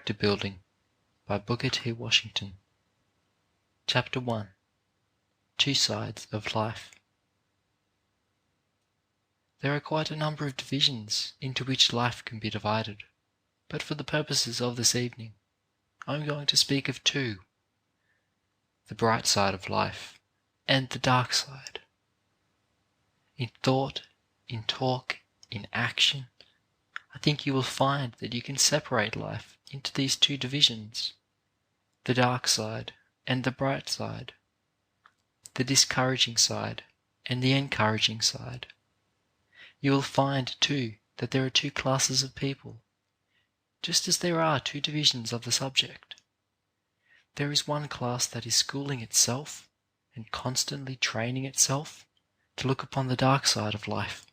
Character Building by Booker T. Washington. Chapter 1. Two Sides of Life. There are quite a number of divisions into which life can be divided, but for the purposes of this evening, I am going to speak of two: the bright side of life and the dark side. In thought, in talk, in action, I think you will find that you can separate life into these two divisions: the dark side and the bright side, the discouraging side and the encouraging side. You will find, too, that there are two classes of people, just as there are two divisions of the subject. There is one class that is schooling itself and constantly training itself to look upon the dark side of life.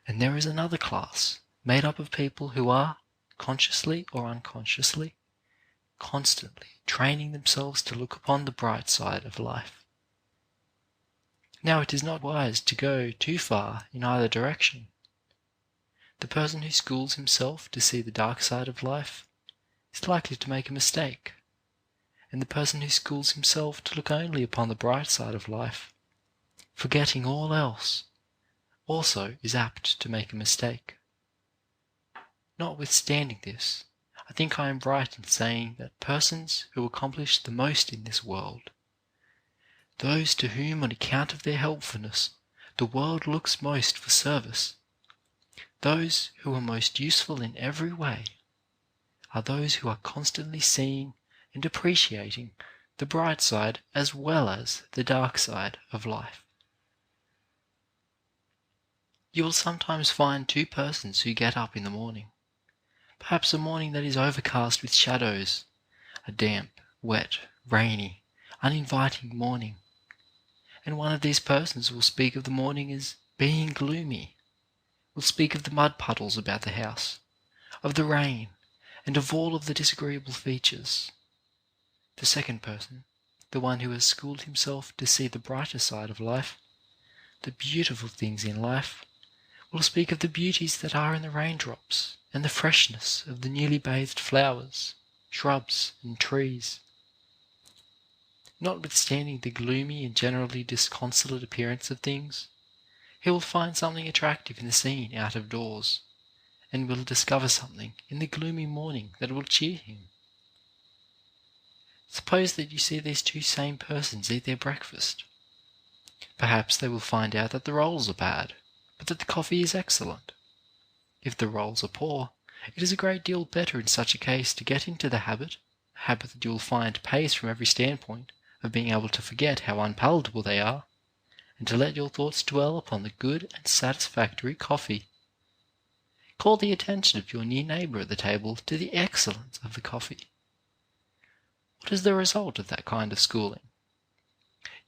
And there is another class made up of people who are, consciously or unconsciously, constantly training themselves to look upon the bright side of life. Now, it is not wise to go too far in either direction. The person who schools himself to see the dark side of life is likely to make a mistake, and the person who schools himself to look only upon the bright side of life, forgetting all else, also is apt to make a mistake. Notwithstanding this, I think I am right in saying that persons who accomplish the most in this world, those to whom on account of their helpfulness the world looks most for service, those who are most useful in every way, are those who are constantly seeing and appreciating the bright side as well as the dark side of life. You will sometimes find two persons who get up in the morning, perhaps a morning that is overcast with shadows, a damp, wet, rainy, uninviting morning, and one of these persons will speak of the morning as being gloomy, will speak of the mud puddles about the house, of the rain, and of all of the disagreeable features. The second person, the one who has schooled himself to see the brighter side of life, the beautiful things in life, will speak of the beauties that are in the raindrops and the freshness of the newly bathed flowers, shrubs, and trees. Notwithstanding the gloomy and generally disconsolate appearance of things, he will find something attractive in the scene out of doors, and will discover something in the gloomy morning that will cheer him. Suppose that you see these two same persons eat their breakfast. Perhaps they will find out that the rolls are bad, but that the coffee is excellent. If the rolls are poor, it is a great deal better in such a case to get into the habit, a habit that you will find pays from every standpoint, of being able to forget how unpalatable they are, and to let your thoughts dwell upon the good and satisfactory coffee. Call the attention of your near neighbour at the table to the excellence of the coffee. What is the result of that kind of schooling?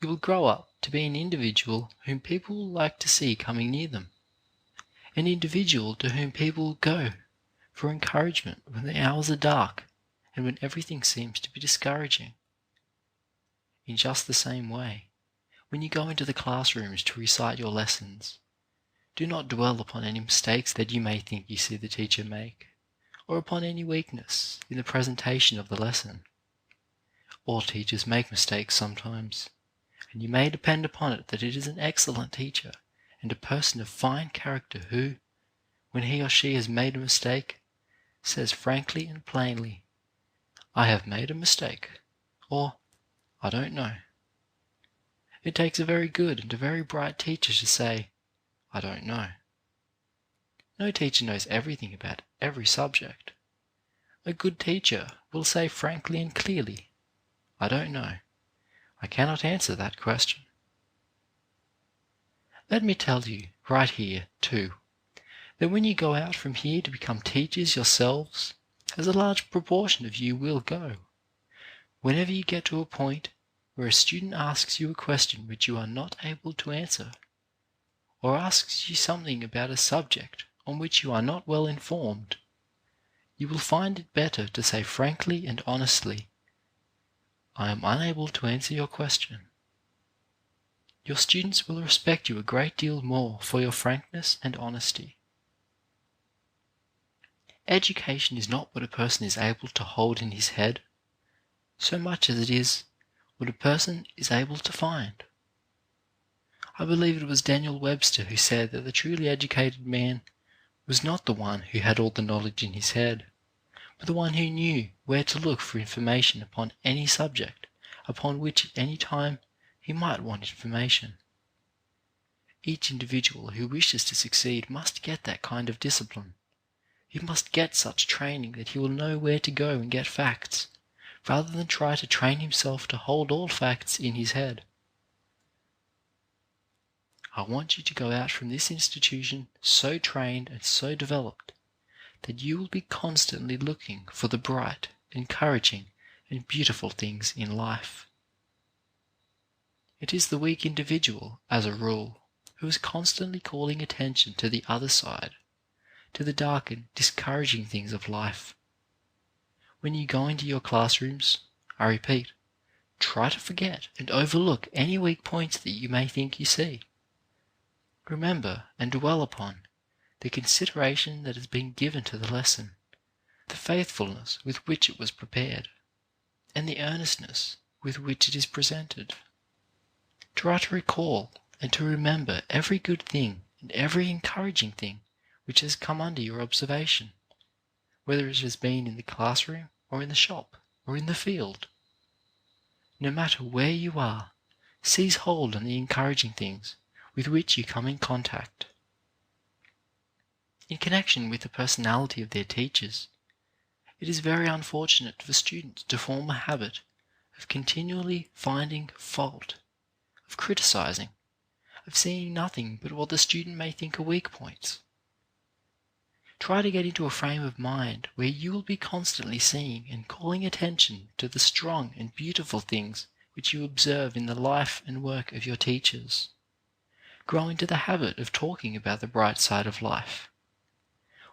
You will grow up to be an individual whom people will like to see coming near them, an individual to whom people will go for encouragement when the hours are dark and when everything seems to be discouraging. In just the same way, when you go into the classrooms to recite your lessons, do not dwell upon any mistakes that you may think you see the teacher make, or upon any weakness in the presentation of the lesson. All teachers make mistakes sometimes, and you may depend upon it that it is an excellent teacher and a person of fine character who, when he or she has made a mistake, says frankly and plainly, "I have made a mistake," or "I don't know." It takes a very good and a very bright teacher to say, "I don't know." No teacher knows everything about every subject. A good teacher will say frankly and clearly, "I don't know. I cannot answer that question." Let me tell you right here, too, that when you go out from here to become teachers yourselves, as a large proportion of you will go, whenever you get to a point where a student asks you a question which you are not able to answer, or asks you something about a subject on which you are not well informed, you will find it better to say frankly and honestly, "I am unable to answer your question." Your students will respect you a great deal more for your frankness and honesty. Education is not what a person is able to hold in his head, so much as it is what a person is able to find. I believe it was Daniel Webster who said that the truly educated man was not the one who had all the knowledge in his head, but the one who knew where to look for information upon any subject upon which at any time he might want information. Each individual who wishes to succeed must get that kind of discipline. He must get such training that he will know where to go and get facts, rather than try to train himself to hold all facts in his head. I want you to go out from this institution so trained and so developed that you will be constantly looking for the bright, encouraging, and beautiful things in life. It is the weak individual, as a rule, who is constantly calling attention to the other side, to the dark and discouraging things of life. When you go into your classrooms, I repeat, try to forget and overlook any weak points that you may think you see. Remember and dwell upon the consideration that has been given to the lesson, the faithfulness with which it was prepared, and the earnestness with which it is presented. Try to recall and to remember every good thing and every encouraging thing which has come under your observation, whether it has been in the classroom or in the shop or in the field. No matter where you are, seize hold on the encouraging things with which you come in contact. In connection with the personality of their teachers, it is very unfortunate for students to form a habit of continually finding fault, of criticizing, of seeing nothing but what the student may think are weak points. Try to get into a frame of mind where you will be constantly seeing and calling attention to the strong and beautiful things which you observe in the life and work of your teachers. Grow into the habit of talking about the bright side of life.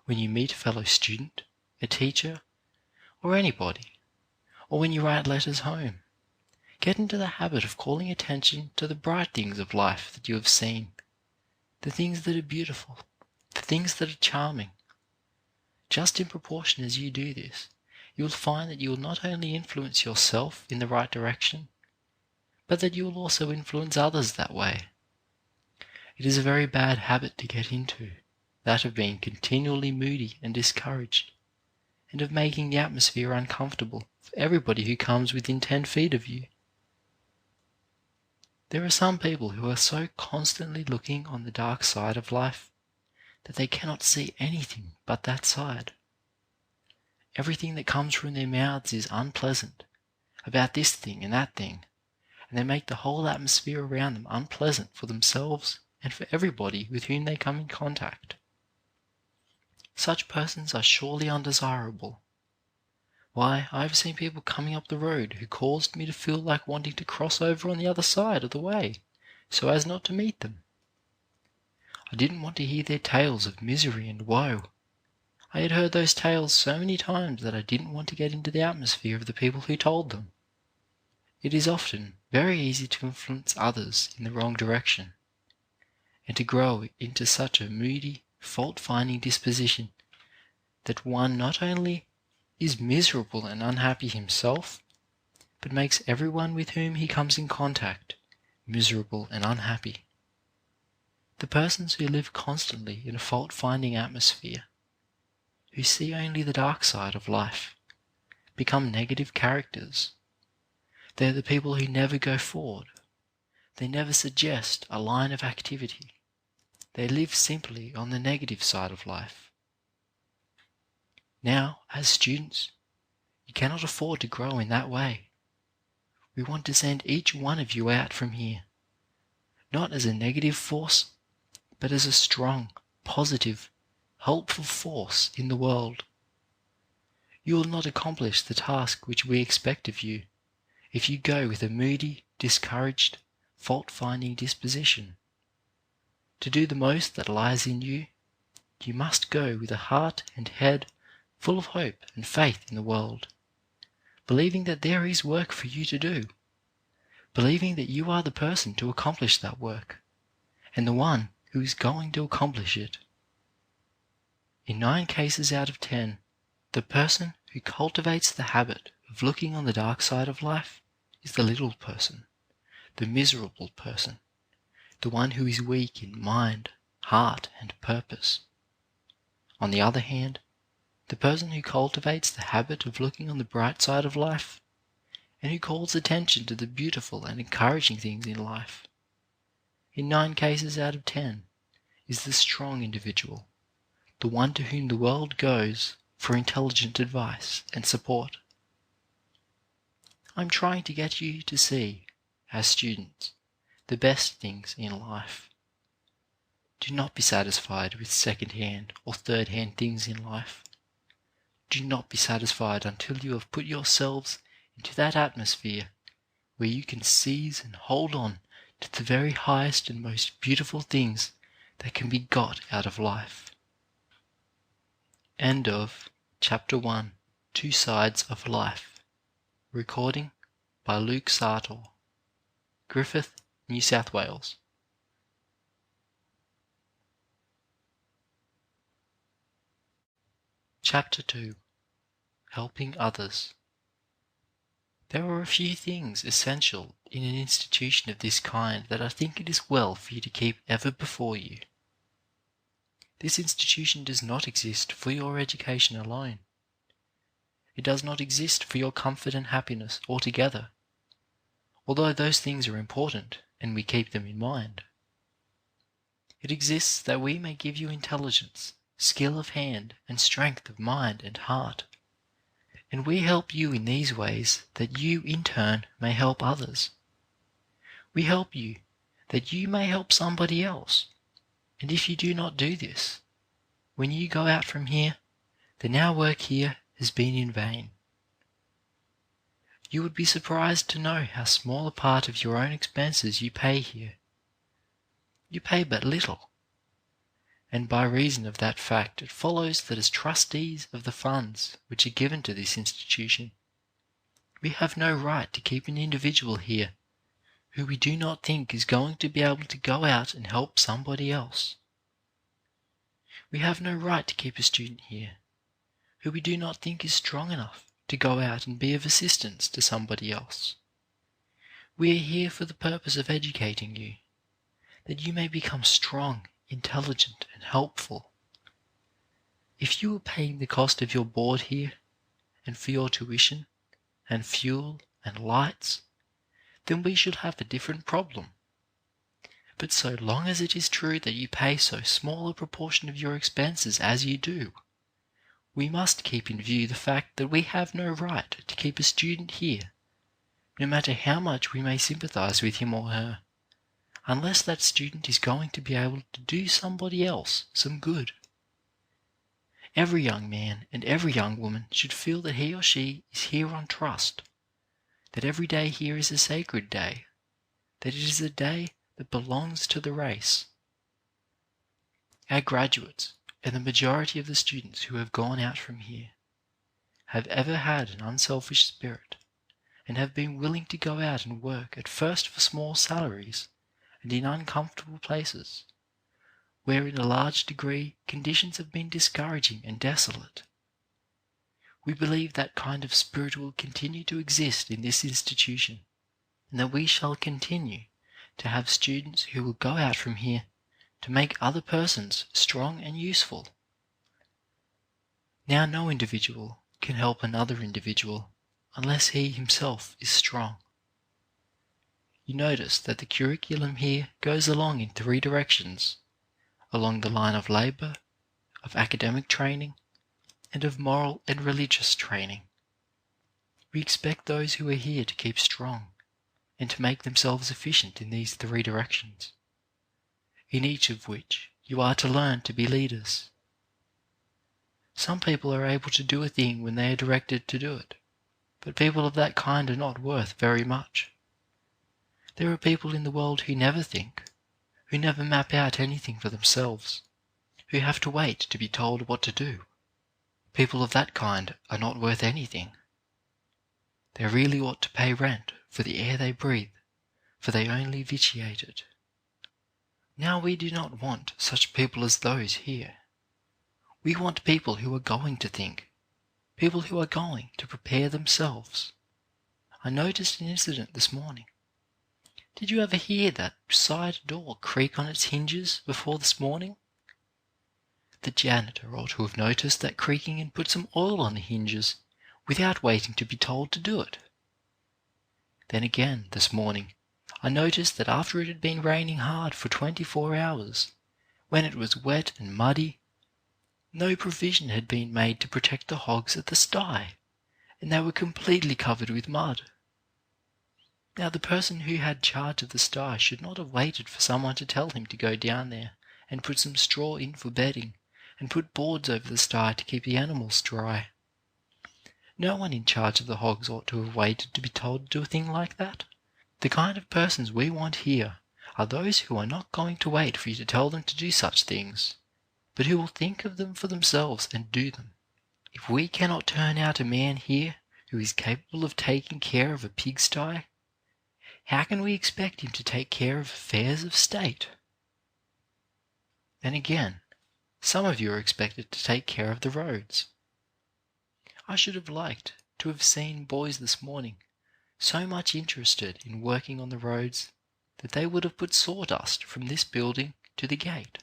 When you meet a fellow student, a teacher, or anybody, or when you write letters home, get into the habit of calling attention to the bright things of life that you have seen, the things that are beautiful, the things that are charming. Just in proportion as you do this, you will find that you will not only influence yourself in the right direction, but that you will also influence others that way. It is a very bad habit to get into, that of being continually moody and discouraged, and of making the atmosphere uncomfortable for everybody who comes within 10 feet of you. There are some people who are so constantly looking on the dark side of life that they cannot see anything but that side. Everything that comes from their mouths is unpleasant, about this thing and that thing, and they make the whole atmosphere around them unpleasant for themselves and for everybody with whom they come in contact. Such persons are surely undesirable. Why, I have seen people coming up the road who caused me to feel like wanting to cross over on the other side of the way so as not to meet them. I didn't want to hear their tales of misery and woe. I had heard those tales so many times that I didn't want to get into the atmosphere of the people who told them. It is often very easy to influence others in the wrong direction, and to grow into such a moody, fault-finding disposition that one not only is miserable and unhappy himself, but makes everyone with whom he comes in contact miserable and unhappy. The persons who live constantly in a fault-finding atmosphere, who see only the dark side of life, become negative characters. They are the people who never go forward. They never suggest a line of activity. They live simply on the negative side of life. Now, as students, you cannot afford to grow in that way. We want to send each one of you out from here, not as a negative force, but as a strong, positive, helpful force in the world. You will not accomplish the task which we expect of you if you go with a moody, discouraged, fault-finding disposition. To do the most that lies in you, you must go with a heart and head full of hope and faith in the world, believing that there is work for you to do, believing that you are the person to accomplish that work, and the one who is going to accomplish it. In 9 cases out of 10, the person who cultivates the habit of looking on the dark side of life is the little person, the miserable person, the one who is weak in mind, heart, and purpose. On the other hand, the person who cultivates the habit of looking on the bright side of life, and who calls attention to the beautiful and encouraging things in life, in 9 cases out of 10, is the strong individual, the one to whom the world goes for intelligent advice and support. I'm trying to get you to see, as students, the best things in life. Do not be satisfied with second-hand or third-hand things in life. Do not be satisfied until you have put yourselves into that atmosphere where you can seize and hold on to the very highest and most beautiful things that can be got out of life. End of Chapter 1, 2 Sides of Life. Recording by Luke Sartor. Griffith, New South Wales. Chapter 2. Helping Others. There are a few things essential in an institution of this kind that I think it is well for you to keep ever before you. This institution does not exist for your education alone. It does not exist for your comfort and happiness altogether, although those things are important and we keep them in mind. It exists that we may give you intelligence, skill of hand, and strength of mind and heart. And we help you in these ways that you in turn may help others. We help you that you may help somebody else. And if you do not do this, when you go out from here, then our work here has been in vain. You would be surprised to know how small a part of your own expenses you pay here. You pay but little. And by reason of that fact, it follows that as trustees of the funds which are given to this institution, we have no right to keep an individual here who we do not think is going to be able to go out and help somebody else. We have no right to keep a student here who we do not think is strong enough to go out and be of assistance to somebody else. We are here for the purpose of educating you, that you may become strong, intelligent, and helpful. If you are paying the cost of your board here, and for your tuition, and fuel, and lights, then we should have a different problem. But so long as it is true that you pay so small a proportion of your expenses as you do, we must keep in view the fact that we have no right to keep a student here, no matter how much we may sympathize with him or her, unless that student is going to be able to do somebody else some good. Every young man and every young woman should feel that he or she is here on trust, that every day here is a sacred day, that it is a day that belongs to the race. Our graduates, and the majority of the students who have gone out from here, have ever had an unselfish spirit, and have been willing to go out and work at first for small salaries and in uncomfortable places, where in a large degree conditions have been discouraging and desolate. We believe that kind of spirit will continue to exist in this institution, and that we shall continue to have students who will go out from here to make other persons strong and useful. Now no individual can help another individual unless he himself is strong. You notice that the curriculum here goes along in 3 directions, along the line of labour, of academic training, and of moral and religious training. We expect those who are here to keep strong and to make themselves efficient in these 3 directions, in each of which you are to learn to be leaders. Some people are able to do a thing when they are directed to do it, but people of that kind are not worth very much. There are people in the world who never think, who never map out anything for themselves, who have to wait to be told what to do. People of that kind are not worth anything. They really ought to pay rent for the air they breathe, for they only vitiate it. Now we do not want such people as those here. We want people who are going to think, people who are going to prepare themselves. I noticed an incident this morning. Did you ever hear that side door creak on its hinges before this morning? The janitor ought to have noticed that creaking and put some oil on the hinges without waiting to be told to do it. Then again, this morning, I noticed that after it had been raining hard for 24 hours, when it was wet and muddy, no provision had been made to protect the hogs at the sty, and they were completely covered with mud. Now the person who had charge of the sty should not have waited for someone to tell him to go down there and put some straw in for bedding and put boards over the sty to keep the animals dry. No one in charge of the hogs ought to have waited to be told to do a thing like that. The kind of persons we want here are those who are not going to wait for you to tell them to do such things, but who will think of them for themselves and do them. If we cannot turn out a man here who is capable of taking care of a pigsty, how can we expect him to take care of affairs of state? Then again, some of you are expected to take care of the roads. I should have liked to have seen boys this morning so much interested in working on the roads that they would have put sawdust from this building to the gate.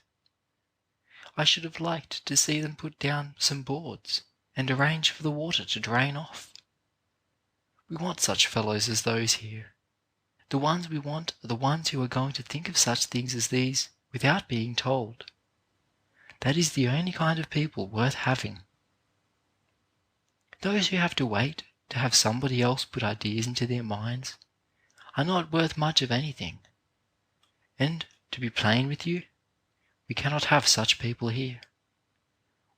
I should have liked to see them put down some boards and arrange for the water to drain off. We want such fellows as those here. The ones we want are the ones who are going to think of such things as these without being told. That is the only kind of people worth having. Those who have to wait to have somebody else put ideas into their minds are not worth much of anything. And, to be plain with you, we cannot have such people here.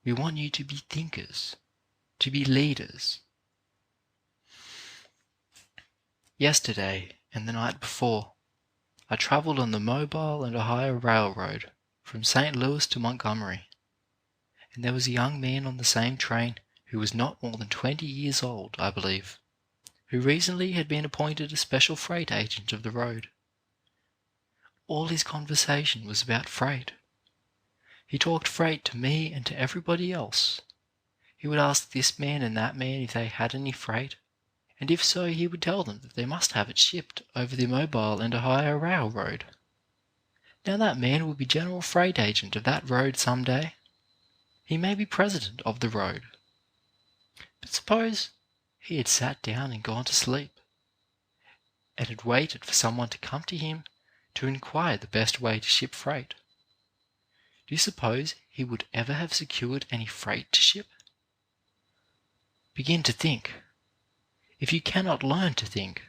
We want you to be thinkers, to be leaders. Yesterday and the night before, I travelled on the Mobile and Ohio Railroad from St. Louis to Montgomery, and there was a young man on the same train who was not more than 20 years old, I believe, who recently had been appointed a special freight agent of the road. All his conversation was about freight. He talked freight to me and to everybody else. He would ask this man and that man if they had any freight, and if so, he would tell them that they must have it shipped over the Mobile and Ohio Railroad. Now that man will be general freight agent of that road some day. He may be president of the road. But suppose he had sat down and gone to sleep, and had waited for someone to come to him to inquire the best way to ship freight. Do you suppose he would ever have secured any freight to ship? Begin to think. If you cannot learn to think,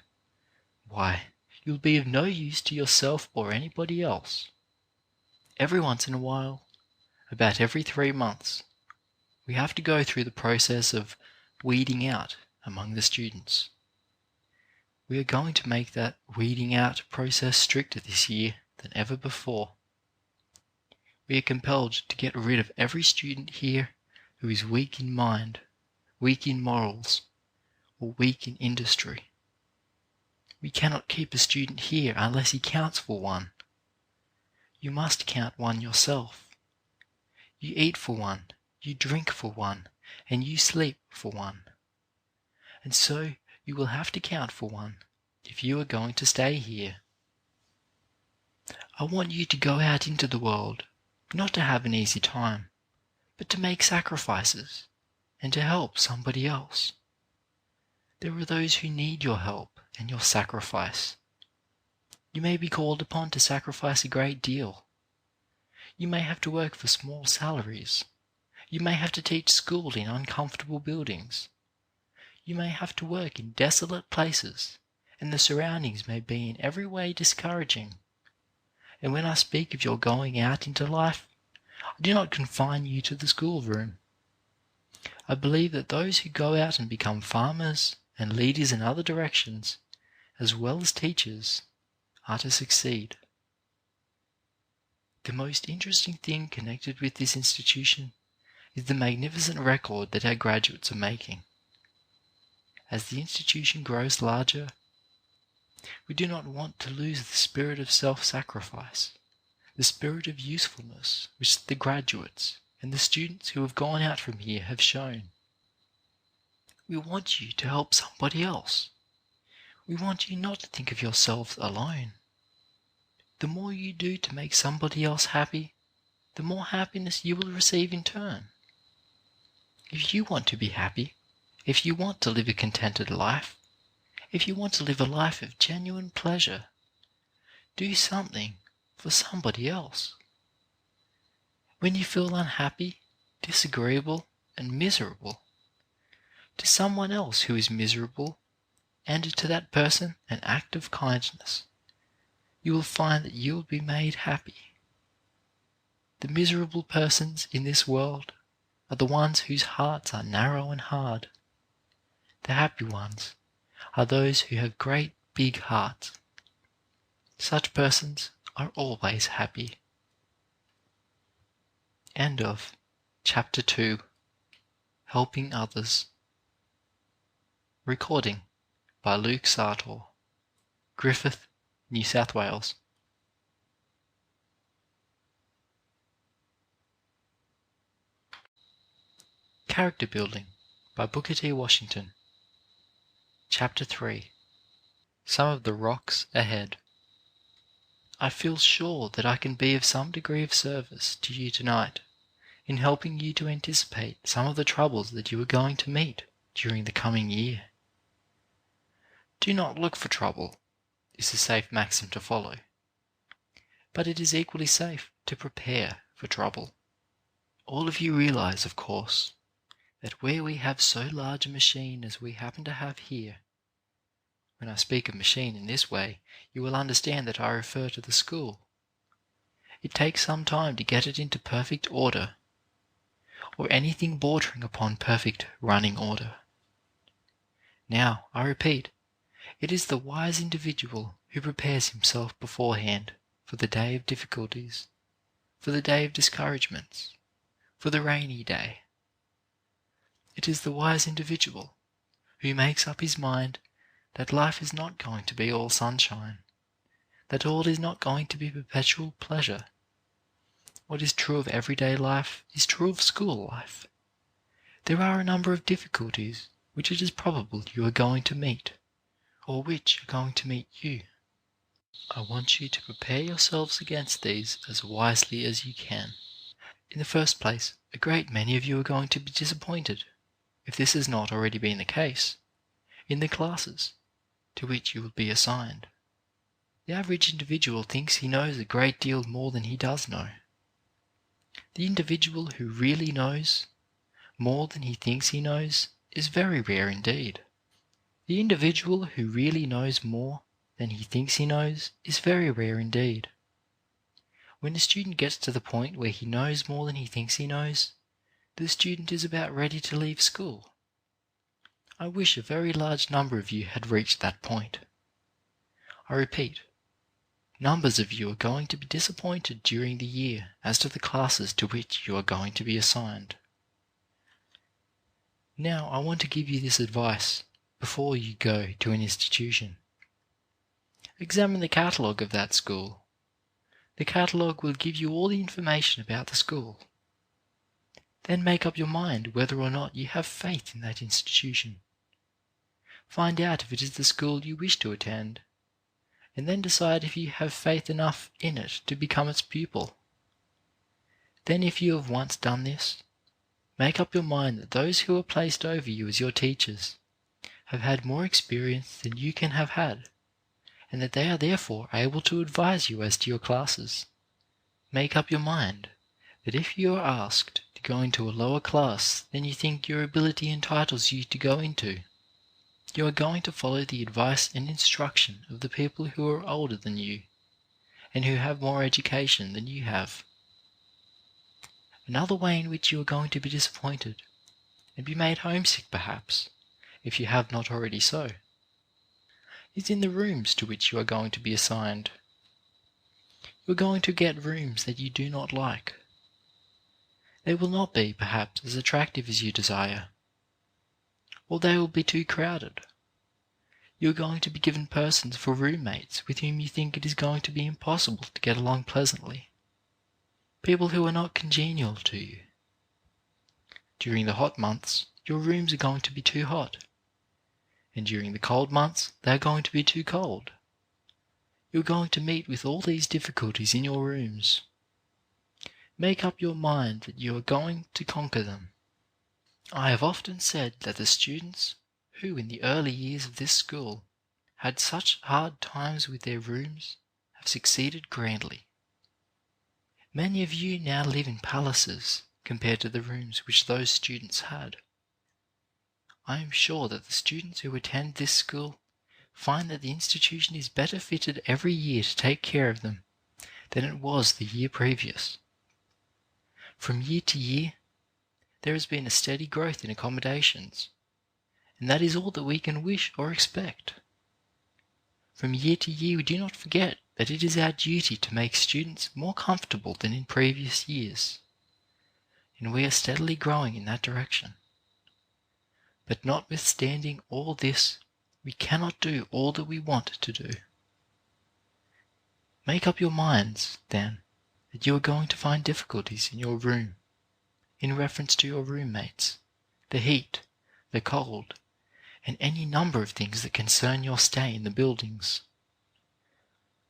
why, you'll be of no use to yourself or anybody else. Every once in a while, about every 3 months, we have to go through the process of weeding out among the students. We are going to make that weeding out process stricter this year than ever before. We are compelled to get rid of every student here who is weak in mind, weak in morals, or weak in industry. We cannot keep a student here unless he counts for one. You must count one yourself. You eat for one, you drink for one, and you sleep for one. And so you will have to count for one if you are going to stay here. I want you to go out into the world, not to have an easy time, but to make sacrifices and to help somebody else. There are those who need your help and your sacrifice. You may be called upon to sacrifice a great deal. You may have to work for small salaries. You may have to teach school in uncomfortable buildings. You may have to work in desolate places, and the surroundings may be in every way discouraging. And when I speak of your going out into life, I do not confine you to the schoolroom. I believe that those who go out and become farmers and leaders in other directions, as well as teachers, are to succeed. The most interesting thing connected with this institution is the magnificent record that our graduates are making. As the institution grows larger, we do not want to lose the spirit of self-sacrifice, the spirit of usefulness which the graduates, and the students who have gone out from here have shown. We want you to help somebody else. We want you not to think of yourselves alone. The more you do to make somebody else happy, the more happiness you will receive in turn. If you want to be happy, if you want to live a contented life, if you want to live a life of genuine pleasure, do something for somebody else. When you feel unhappy, disagreeable, and miserable, to someone else who is miserable, and to that person an act of kindness, you will find that you will be made happy. The miserable persons in this world are the ones whose hearts are narrow and hard. The happy ones are those who have great big hearts. Such persons are always happy. End of Chapter 2. Helping Others. Recording by Luke Sartor, Griffith, New South Wales. Character Building by Booker T. Washington. Chapter 3. Some of the Rocks Ahead. I feel sure that I can be of some degree of service to you tonight in helping you to anticipate some of the troubles that you are going to meet during the coming year. Do not look for trouble is a safe maxim to follow, but it is equally safe to prepare for trouble. All of you realize, of course, that where we have so large a machine as we happen to have here, when I speak of machine in this way, you will understand that I refer to the school. It takes some time to get it into perfect order, or anything bordering upon perfect running order. Now, I repeat, it is the wise individual who prepares himself beforehand for the day of difficulties, for the day of discouragements, for the rainy day. It is the wise individual who makes up his mind that life is not going to be all sunshine, that all is not going to be perpetual pleasure. What is true of everyday life is true of school life. There are a number of difficulties which it is probable you are going to meet, or which are going to meet you. I want you to prepare yourselves against these as wisely as you can. In the first place, a great many of you are going to be disappointed, if this has not already been the case, in the classes to which you will be assigned. The average individual thinks he knows a great deal more than he does know. The individual who really knows more than he thinks he knows is very rare indeed. The individual who really knows more than he thinks he knows is very rare indeed. When a student gets to the point where he knows more than he thinks he knows, the student is about ready to leave school. I wish a very large number of you had reached that point. I repeat, numbers of you are going to be disappointed during the year as to the classes to which you are going to be assigned. Now I want to give you this advice before you go to an institution. Examine the catalogue of that school. The catalogue will give you all the information about the school. Then make up your mind whether or not you have faith in that institution. Find out if it is the school you wish to attend, and then decide if you have faith enough in it to become its pupil. Then, if you have once done this, make up your mind that those who are placed over you as your teachers have had more experience than you can have had, and that they are therefore able to advise you as to your classes. Make up your mind that if you are asked to go into a lower class than you think your ability entitles you to go into, you are going to follow the advice and instruction of the people who are older than you and who have more education than you have. Another way in which you are going to be disappointed and be made homesick perhaps, if you have not already so, is in the rooms to which you are going to be assigned. You are going to get rooms that you do not like. They will not be, perhaps, as attractive as you desire, or they will be too crowded. You are going to be given persons for roommates with whom you think it is going to be impossible to get along pleasantly, people who are not congenial to you. During the hot months, your rooms are going to be too hot, and during the cold months, they are going to be too cold. You're going to meet with all these difficulties in your rooms. Make up your mind that you are going to conquer them. I have often said that the students who in the early years of this school had such hard times with their rooms have succeeded grandly. Many of you now live in palaces compared to the rooms which those students had. I am sure that the students who attend this school find that the institution is better fitted every year to take care of them than it was the year previous. From year to year, there has been a steady growth in accommodations, and that is all that we can wish or expect. From year to year, we do not forget that it is our duty to make students more comfortable than in previous years, and we are steadily growing in that direction. But notwithstanding all this, we cannot do all that we want to do. Make up your minds, then, that you are going to find difficulties in your room, in reference to your roommates, the heat, the cold, and any number of things that concern your stay in the buildings.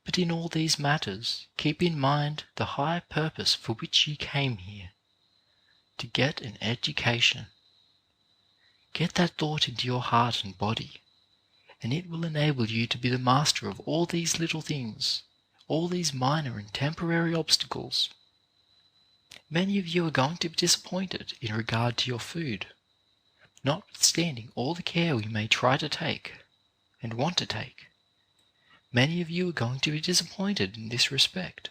But in all these matters, keep in mind the high purpose for which you came here, to get an education. Get that thought into your heart and body, and it will enable you to be the master of all these little things, all these minor and temporary obstacles. Many of you are going to be disappointed in regard to your food, notwithstanding all the care we may try to take and want to take. Many of you are going to be disappointed in this respect.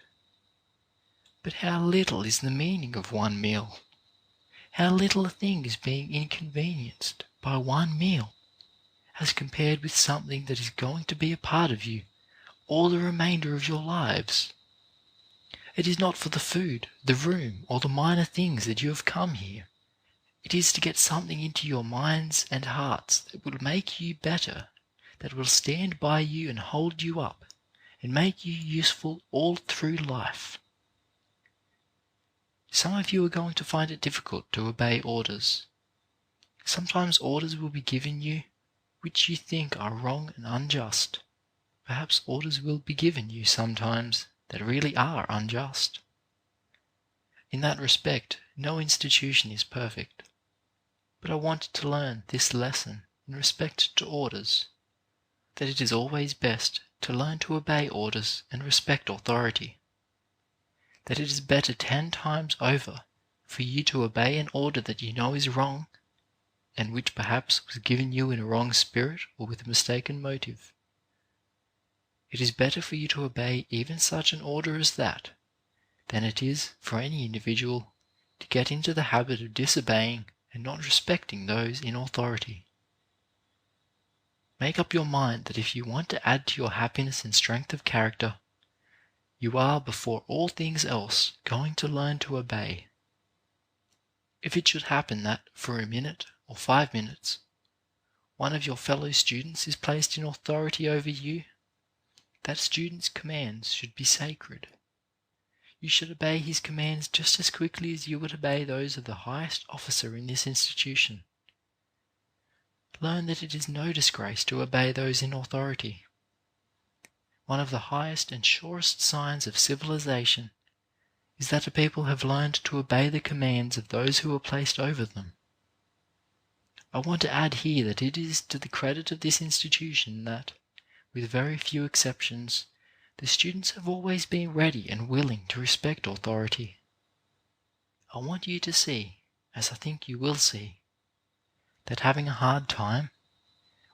But how little is the meaning of one meal? How little a thing is being inconvenienced by one meal, as compared with something that is going to be a part of you all the remainder of your lives. It is not for the food, the room, or the minor things that you have come here. It is to get something into your minds and hearts that will make you better, that will stand by you and hold you up, and make you useful all through life. Some of you are going to find it difficult to obey orders. Sometimes orders will be given you which you think are wrong and unjust. Perhaps orders will be given you sometimes that really are unjust. In that respect, no institution is perfect. But I wanted to learn this lesson in respect to orders, that it is always best to learn to obey orders and respect authority. That it is better 10 times over for you to obey an order that you know is wrong, and which perhaps was given you in a wrong spirit or with a mistaken motive. It is better for you to obey even such an order as that, than it is for any individual to get into the habit of disobeying and not respecting those in authority. Make up your mind that if you want to add to your happiness and strength of character, you are before all things else going to learn to obey. If it should happen that for a minute or 5 minutes, one of your fellow students is placed in authority over you, that student's commands should be sacred. You should obey his commands just as quickly as you would obey those of the highest officer in this institution. Learn that it is no disgrace to obey those in authority. One of the highest and surest signs of civilization is that a people have learned to obey the commands of those who are placed over them. I want to add here that it is to the credit of this institution that, with very few exceptions, the students have always been ready and willing to respect authority. I want you to see, as I think you will see, that having a hard time,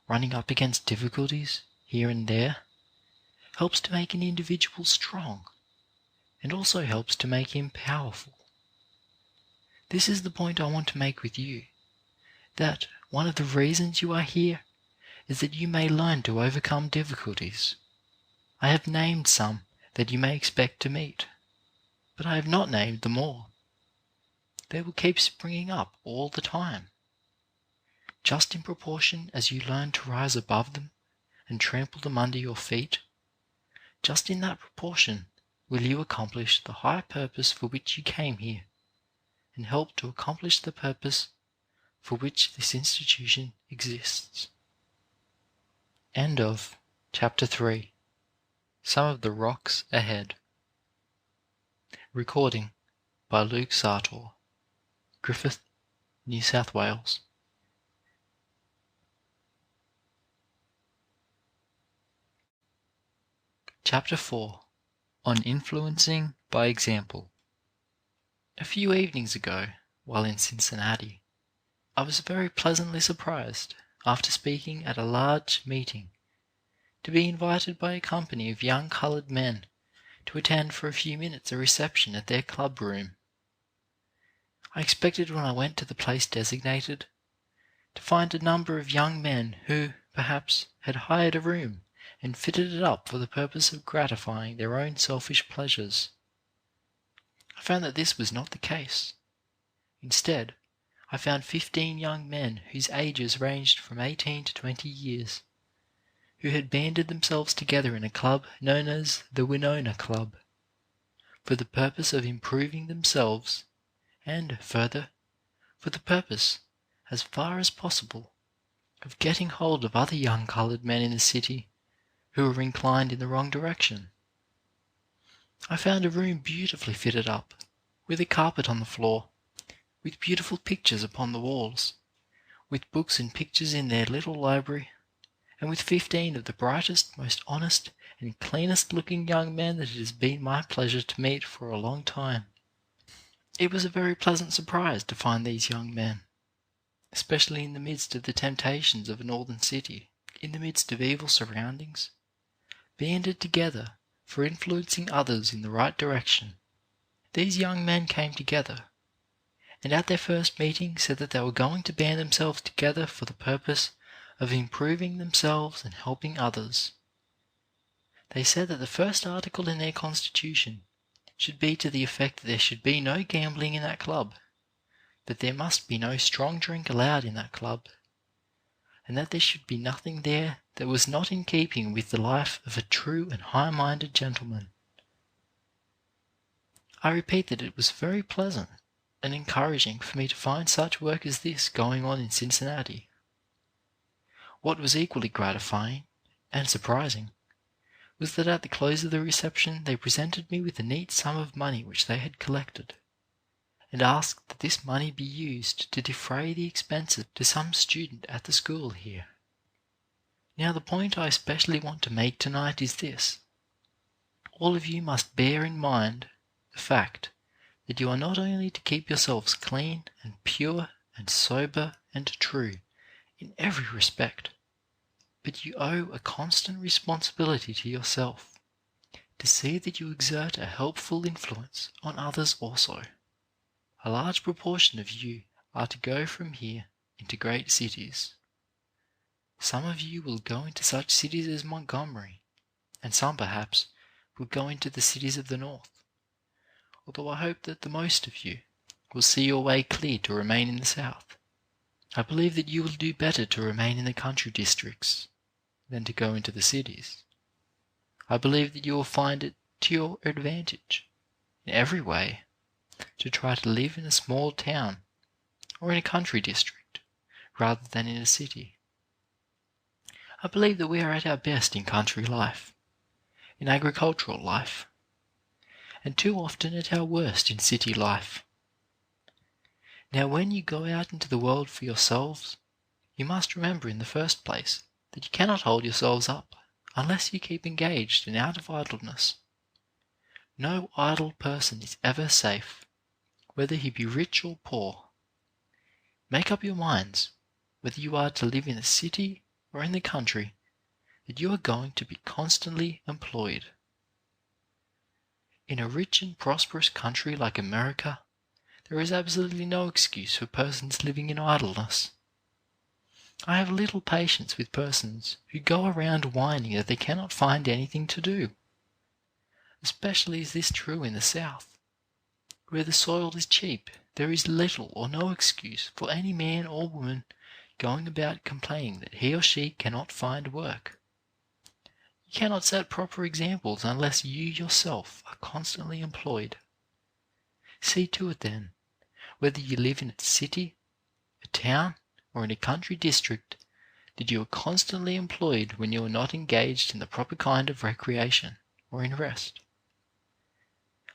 running up against difficulties here and there, helps to make an individual strong, and also helps to make him powerful. This is the point I want to make with you, that one of the reasons you are here is that you may learn to overcome difficulties. I have named some that you may expect to meet, but I have not named them all. They will keep springing up all the time. Just in proportion as you learn to rise above them and trample them under your feet, just in that proportion will you accomplish the high purpose for which you came here, and help to accomplish the purpose for which this institution exists. End of Chapter 3. Some of the Rocks Ahead. Recording by Luke Sartor, Griffith, New South Wales. Chapter 4. On Influencing by Example. A few evenings ago, while in Cincinnati, I was very pleasantly surprised, after speaking at a large meeting, to be invited by a company of young coloured men to attend for a few minutes a reception at their club room. I expected when I went to the place designated to find a number of young men who, perhaps, had hired a room and fitted it up for the purpose of gratifying their own selfish pleasures. I found that this was not the case. Instead, I found 15 young men whose ages ranged from 18 to 20 years, who had banded themselves together in a club known as the Winona Club, for the purpose of improving themselves, and, further, for the purpose, as far as possible, of getting hold of other young coloured men in the city who were inclined in the wrong direction. I found a room beautifully fitted up, with a carpet on the floor, with beautiful pictures upon the walls, with books and pictures in their little library, and with 15 of the brightest, most honest, and cleanest looking young men that it has been my pleasure to meet for a long time. It was a very pleasant surprise to find these young men, especially in the midst of the temptations of a northern city, in the midst of evil surroundings, banded together for influencing others in the right direction. These young men came together, and at their first meeting said that they were going to band themselves together for the purpose of improving themselves and helping others. They said that the first article in their constitution should be to the effect that there should be no gambling in that club, that there must be no strong drink allowed in that club, and that there should be nothing there that was not in keeping with the life of a true and high-minded gentleman. I repeat that it was very pleasant and encouraging for me to find such work as this going on in Cincinnati. What was equally gratifying and surprising was that at the close of the reception they presented me with a neat sum of money which they had collected, and asked that this money be used to defray the expenses to some student at the school here. Now the point I especially want to make tonight is this. All of you must bear in mind the fact that you are not only to keep yourselves clean and pure and sober and true in every respect, but you owe a constant responsibility to yourself to see that you exert a helpful influence on others also. A large proportion of you are to go from here into great cities. Some of you will go into such cities as Montgomery, and some perhaps will go into the cities of the north, although I hope that the most of you will see your way clear to remain in the south. I believe that you will do better to remain in the country districts than to go into the cities. I believe that you will find it to your advantage in every way to try to live in a small town or in a country district rather than in a city. I believe that we are at our best in country life, in agricultural life, and too often at our worst in city life. Now when you go out into the world for yourselves, you must remember in the first place that you cannot hold yourselves up unless you keep engaged and out of idleness. No idle person is ever safe, whether he be rich or poor. Make up your minds, whether you are to live in the city or in the country, that you are going to be constantly employed. In a rich and prosperous country like America, there is absolutely no excuse for persons living in idleness. I have little patience with persons who go around whining that they cannot find anything to do. Especially is this true in the South. Where the soil is cheap, there is little or no excuse for any man or woman going about complaining that he or she cannot find work. You cannot set proper examples unless you yourself are constantly employed. See to it then, whether you live in a city, a town, or in a country district that you are constantly employed when you are not engaged in the proper kind of recreation or in rest.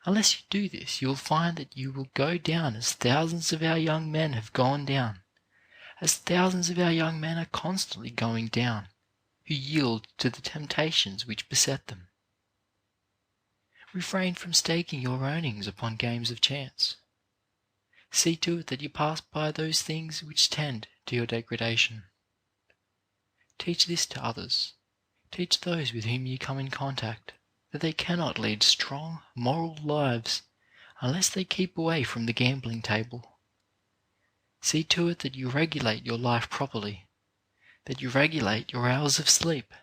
Unless you do this, you will find that you will go down as thousands of our young men have gone down, as thousands of our young men are constantly going down, who yield to the temptations which beset them. Refrain from staking your earnings upon games of chance. See to it that you pass by those things which tend to your degradation. Teach this to others. Teach those with whom you come in contact that they cannot lead strong, moral lives unless they keep away from the gambling table. See to it that you regulate your life properly, that you regulate your hours of sleep.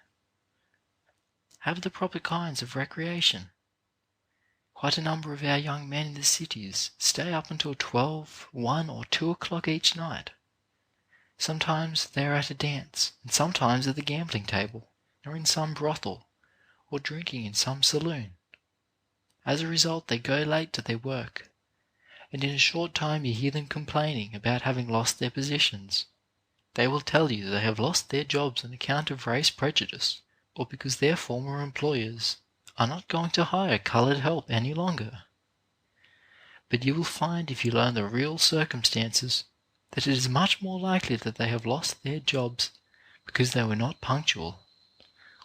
Have the proper kinds of recreation. Quite a number of our young men in the cities stay up until 12, 1 or 2 o'clock each night. Sometimes they are at a dance, and sometimes at the gambling table, or in some brothel, or drinking in some saloon. As a result, they go late to their work, and in a short time you hear them complaining about having lost their positions. They will tell you that they have lost their jobs on account of race prejudice, or because their former employers are not going to hire coloured help any longer. But you will find, if you learn the real circumstances, that it is much more likely that they have lost their jobs because they were not punctual,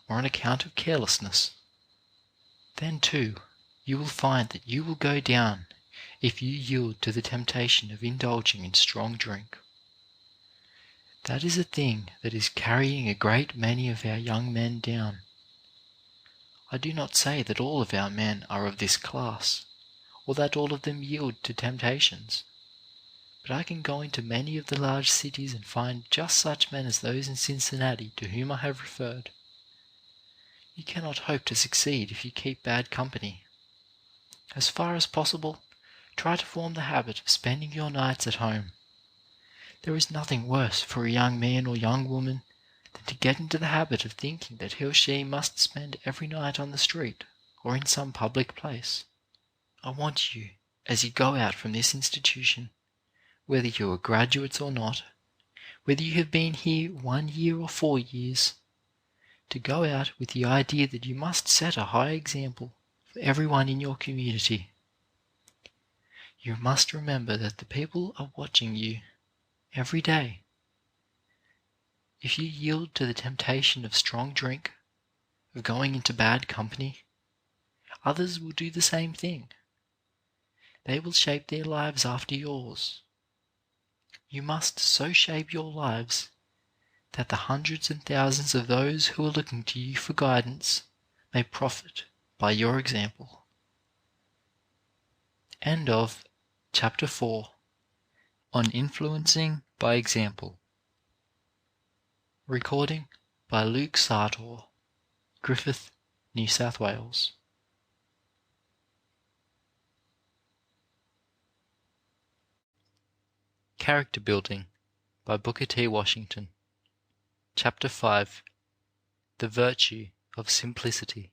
or on account of carelessness. Then, too, you will find that you will go down if you yield to the temptation of indulging in strong drink. That is a thing that is carrying a great many of our young men down. I do not say that all of our men are of this class, or that all of them yield to temptations. But I can go into many of the large cities and find just such men as those in Cincinnati to whom I have referred. You cannot hope to succeed if you keep bad company. As far as possible, try to form the habit of spending your nights at home. There is nothing worse for a young man or young woman than to get into the habit of thinking that he or she must spend every night on the street or in some public place. I want you, as you go out from this institution, whether you are graduates or not, whether you have been here 1 year or 4 years, to go out with the idea that you must set a high example for everyone in your community. You must remember that the people are watching you every day. If you yield to the temptation of strong drink, of going into bad company, others will do the same thing. They will shape their lives after yours. You must so shape your lives that the hundreds and thousands of those who are looking to you for guidance may profit by your example. End of Chapter 4 on Influencing by Example. Recording by Luke Sartor, Griffith, New South Wales. Character Building by Booker T. Washington. Chapter 5 The Virtue of Simplicity.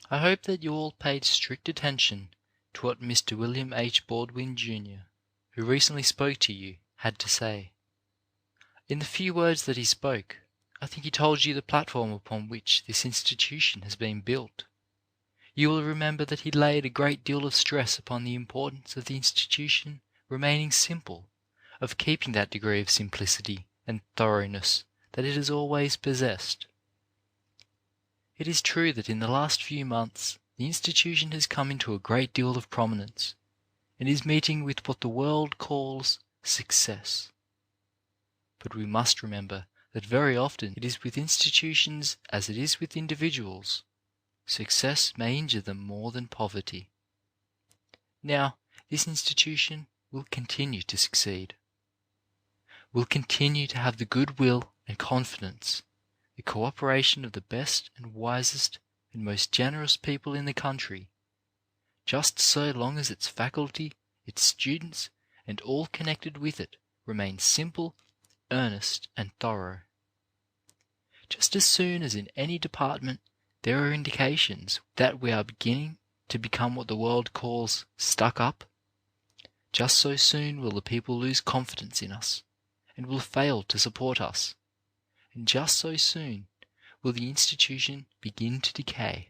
I hope that you all paid strict attention to what Mr. William H. Baldwin, Jr., who recently spoke to you, had to say. In the few words that he spoke, I think he told you the platform upon which this institution has been built. You will remember that he laid a great deal of stress upon the importance of the institution remaining simple, of keeping that degree of simplicity and thoroughness that it has always possessed. It is true that in the last few months the institution has come into a great deal of prominence, and is meeting with what the world calls success. But we must remember that very often it is with institutions as it is with individuals. Success may injure them more than poverty. Now, this institution will continue to succeed. Will continue to have the goodwill and confidence, the cooperation of the best and wisest and most generous people in the country, just so long as its faculty, its students, and all connected with it remain simple, earnest, and thorough. Just as soon as in any department there are indications that we are beginning to become what the world calls stuck up, just so soon will the people lose confidence in us and will fail to support us, and just so soon will the institution begin to decay.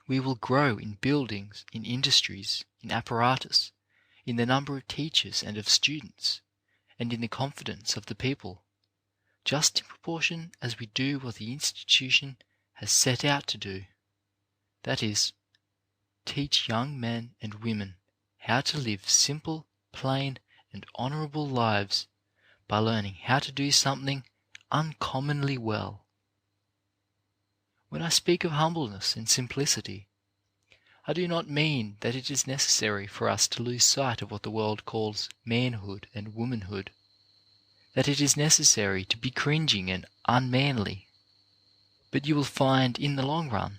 We will grow in buildings, in industries, in apparatus, in the number of teachers and of students, and in the confidence of the people, just in proportion as we do what the institution has set out to do, that is, teach young men and women how to live simple, plain, and honourable lives by learning how to do something uncommonly well. When I speak of humbleness and simplicity, I do not mean that it is necessary for us to lose sight of what the world calls manhood and womanhood, that it is necessary to be cringing and unmanly. But you will find in the long run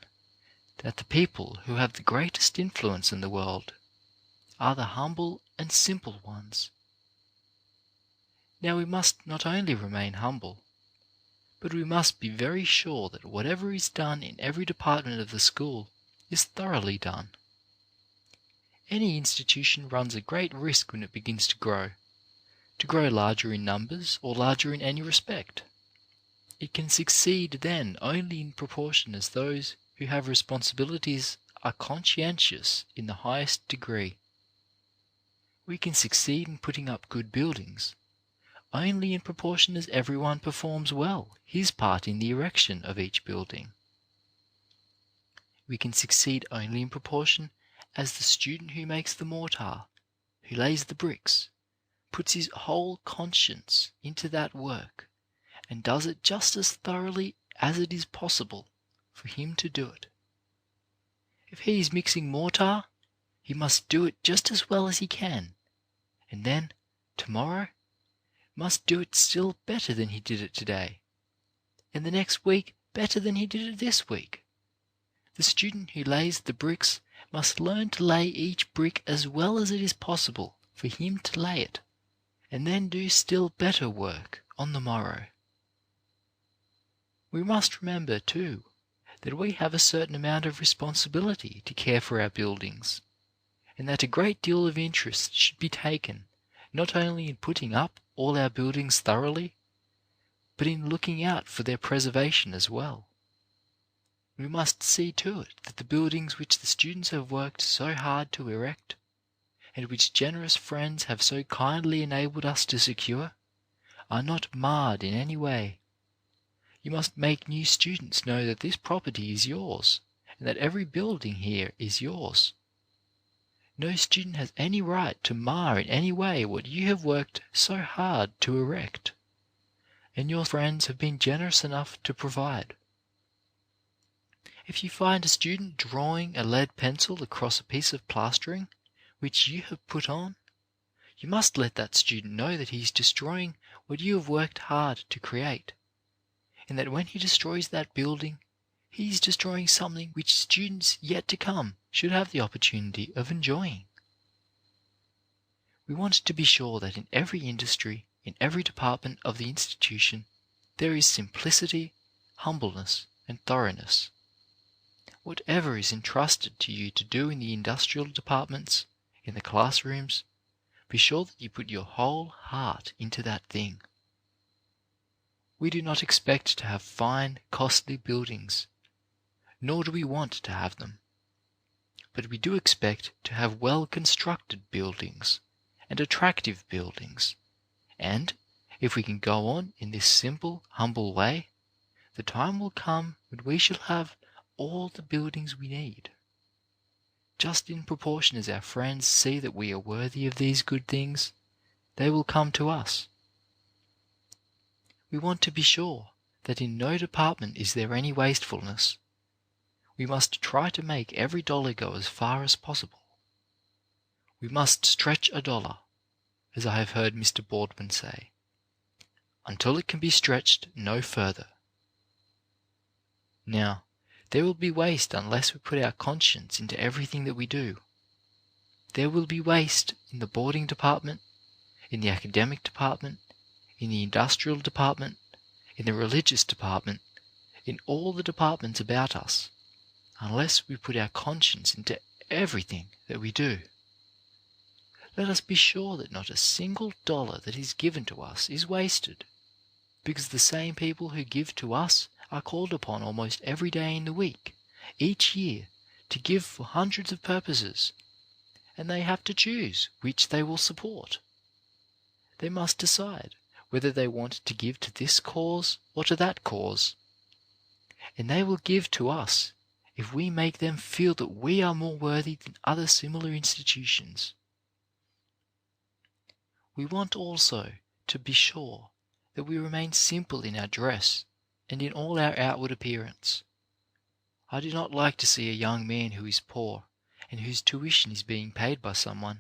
that the people who have the greatest influence in the world are the humble and simple ones. Now we must not only remain humble, but we must be very sure that whatever is done in every department of the school is thoroughly done. Any institution runs a great risk when it begins to grow larger in numbers or larger in any respect. It can succeed then only in proportion as those who have responsibilities are conscientious in the highest degree. We can succeed in putting up good buildings only in proportion as everyone performs well his part in the erection of each building. We can succeed only in proportion as the student who makes the mortar, who lays the bricks, puts his whole conscience into that work and does it just as thoroughly as it is possible for him to do it. If he is mixing mortar, he must do it just as well as he can, and then, tomorrow, must do it still better than he did it today, and the next week better than he did it this week. The student who lays the bricks must learn to lay each brick as well as it is possible for him to lay it, and then do still better work on the morrow. We must remember, too, that we have a certain amount of responsibility to care for our buildings, and that a great deal of interest should be taken not only in putting up all our buildings thoroughly, but in looking out for their preservation as well. We must see to it that the buildings which the students have worked so hard to erect, and which generous friends have so kindly enabled us to secure, are not marred in any way. You must make new students know that this property is yours, and that every building here is yours. No student has any right to mar in any way what you have worked so hard to erect, and your friends have been generous enough to provide. If you find a student drawing a lead pencil across a piece of plastering which you have put on, you must let that student know that he is destroying what you have worked hard to create, and that when he destroys that building, he is destroying something which students yet to come should have the opportunity of enjoying. We want to be sure that in every industry, in every department of the institution, there is simplicity, humbleness, and thoroughness. Whatever is entrusted to you to do in the industrial departments, in the classrooms, be sure that you put your whole heart into that thing. We do not expect to have fine, costly buildings, nor do we want to have them. But we do expect to have well-constructed buildings and attractive buildings, and, if we can go on in this simple, humble way, the time will come when we shall have all the buildings we need. Just in proportion as our friends see that we are worthy of these good things, they will come to us. We want to be sure that in no department is there any wastefulness. We must try to make every dollar go as far as possible. We must stretch a dollar, as I have heard Mr. Boardman say, until it can be stretched no further. Now, there will be waste unless we put our conscience into everything that we do. There will be waste in the boarding department, in the academic department, in the industrial department, in the religious department, in all the departments about us, unless we put our conscience into everything that we do. Let us be sure that not a single dollar that is given to us is wasted, because the same people who give to us are called upon almost every day in the week, each year, to give for hundreds of purposes, and they have to choose which they will support. They must decide whether they want to give to this cause or to that cause, and they will give to us if we make them feel that we are more worthy than other similar institutions. We want also to be sure that we remain simple in our dress and in all our outward appearance. I do not like to see a young man who is poor and whose tuition is being paid by someone,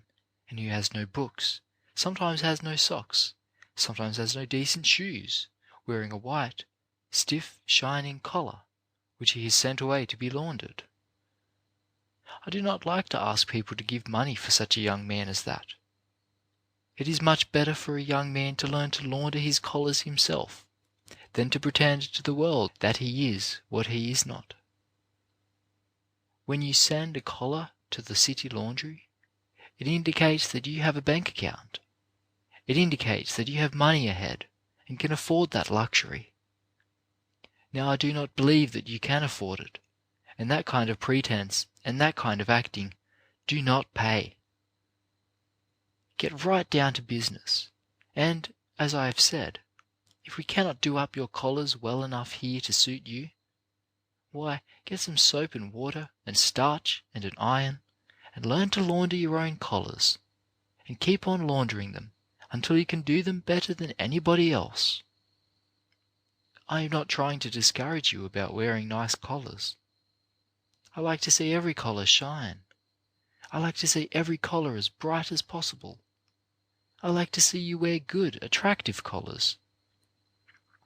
and who has no books, sometimes has no socks, sometimes has no decent shoes, wearing a white, stiff, shining collar, which he has sent away to be laundered. I do not like to ask people to give money for such a young man as that. It is much better for a young man to learn to launder his collars himself than to pretend to the world that he is what he is not. When you send a collar to the city laundry, it indicates that you have a bank account. It indicates that you have money ahead and can afford that luxury. Now, I do not believe that you can afford it, and that kind of pretense and that kind of acting do not pay. Get right down to business, and, as I have said, if we cannot do up your collars well enough here to suit you, why, get some soap and water and starch and an iron, and learn to launder your own collars, and keep on laundering them until you can do them better than anybody else. I am not trying to discourage you about wearing nice collars. I like to see every collar shine. I like to see every collar as bright as possible. I like to see you wear good, attractive collars.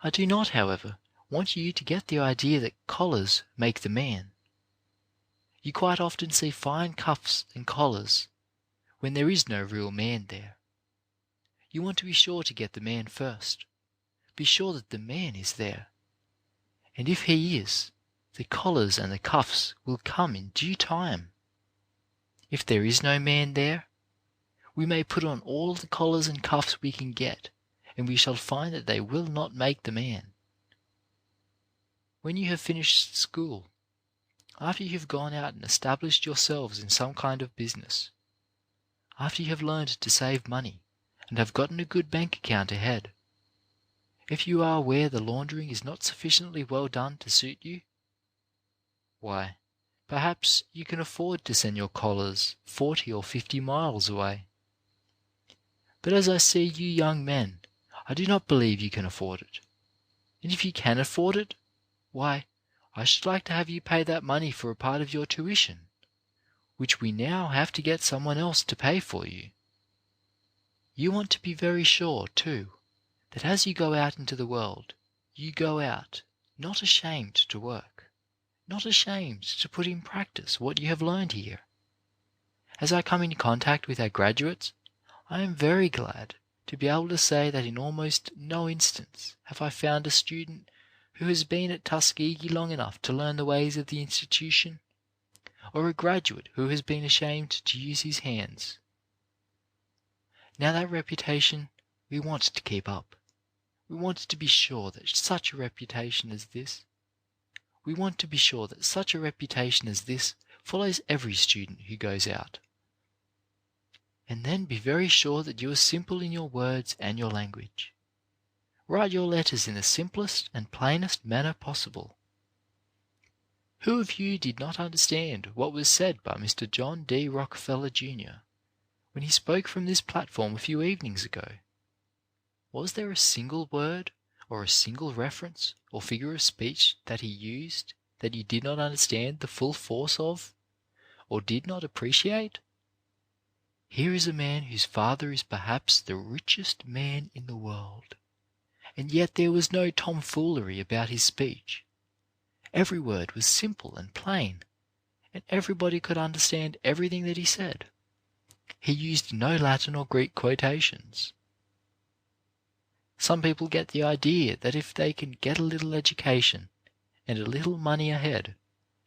I do not, however, want you to get the idea that collars make the man. You quite often see fine cuffs and collars when there is no real man there. You want to be sure to get the man first. Be sure that the man is there. And if he is, the collars and the cuffs will come in due time. If there is no man there, we may put on all the collars and cuffs we can get, and we shall find that they will not make the man. When you have finished school, after you have gone out and established yourselves in some kind of business, after you have learned to save money and have gotten a good bank account ahead, if you are aware the laundering is not sufficiently well done to suit you, why, perhaps you can afford to send your collars 40 or 50 miles away. But as I see you young men, I do not believe you can afford it. And if you can afford it, why, I should like to have you pay that money for a part of your tuition, which we now have to get someone else to pay for you. You want to be very sure, too, that as you go out into the world, you go out not ashamed to work, not ashamed to put in practice what you have learned here. As I come in contact with our graduates, I am very glad to be able to say that in almost no instance have I found a student who has been at Tuskegee long enough to learn the ways of the institution, or a graduate who has been ashamed to use his hands. Now that reputation we want to keep up. We want to be sure that such a reputation as this follows every student who goes out. And then be very sure that you are simple in your words and your language. Write your letters in the simplest and plainest manner possible. Who of you did not understand what was said by Mr. John D. Rockefeller, Jr. when he spoke from this platform a few evenings ago? Was there a single word or a single reference or figure of speech that he used that you did not understand the full force of, or did not appreciate? Here is a man whose father is perhaps the richest man in the world, and yet there was no tomfoolery about his speech. Every word was simple and plain, and everybody could understand everything that he said. He used no Latin or Greek quotations. Some people get the idea that if they can get a little education and a little money ahead,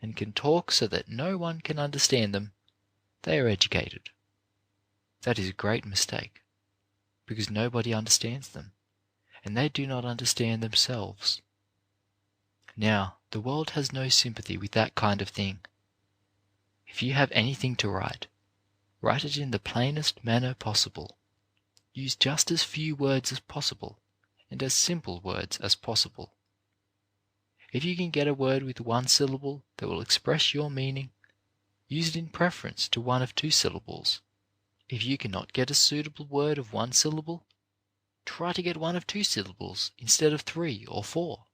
and can talk so that no one can understand them, they are educated. That is a great mistake, because nobody understands them, and they do not understand themselves. Now, the world has no sympathy with that kind of thing. If you have anything to write, write it in the plainest manner possible. Use just as few words as possible, and as simple words as possible. If you can get a word with one syllable that will express your meaning, use it in preference to one of 2 syllables. If you cannot get a suitable word of 1 syllable, try to get one of 2 syllables instead of 3 or 4.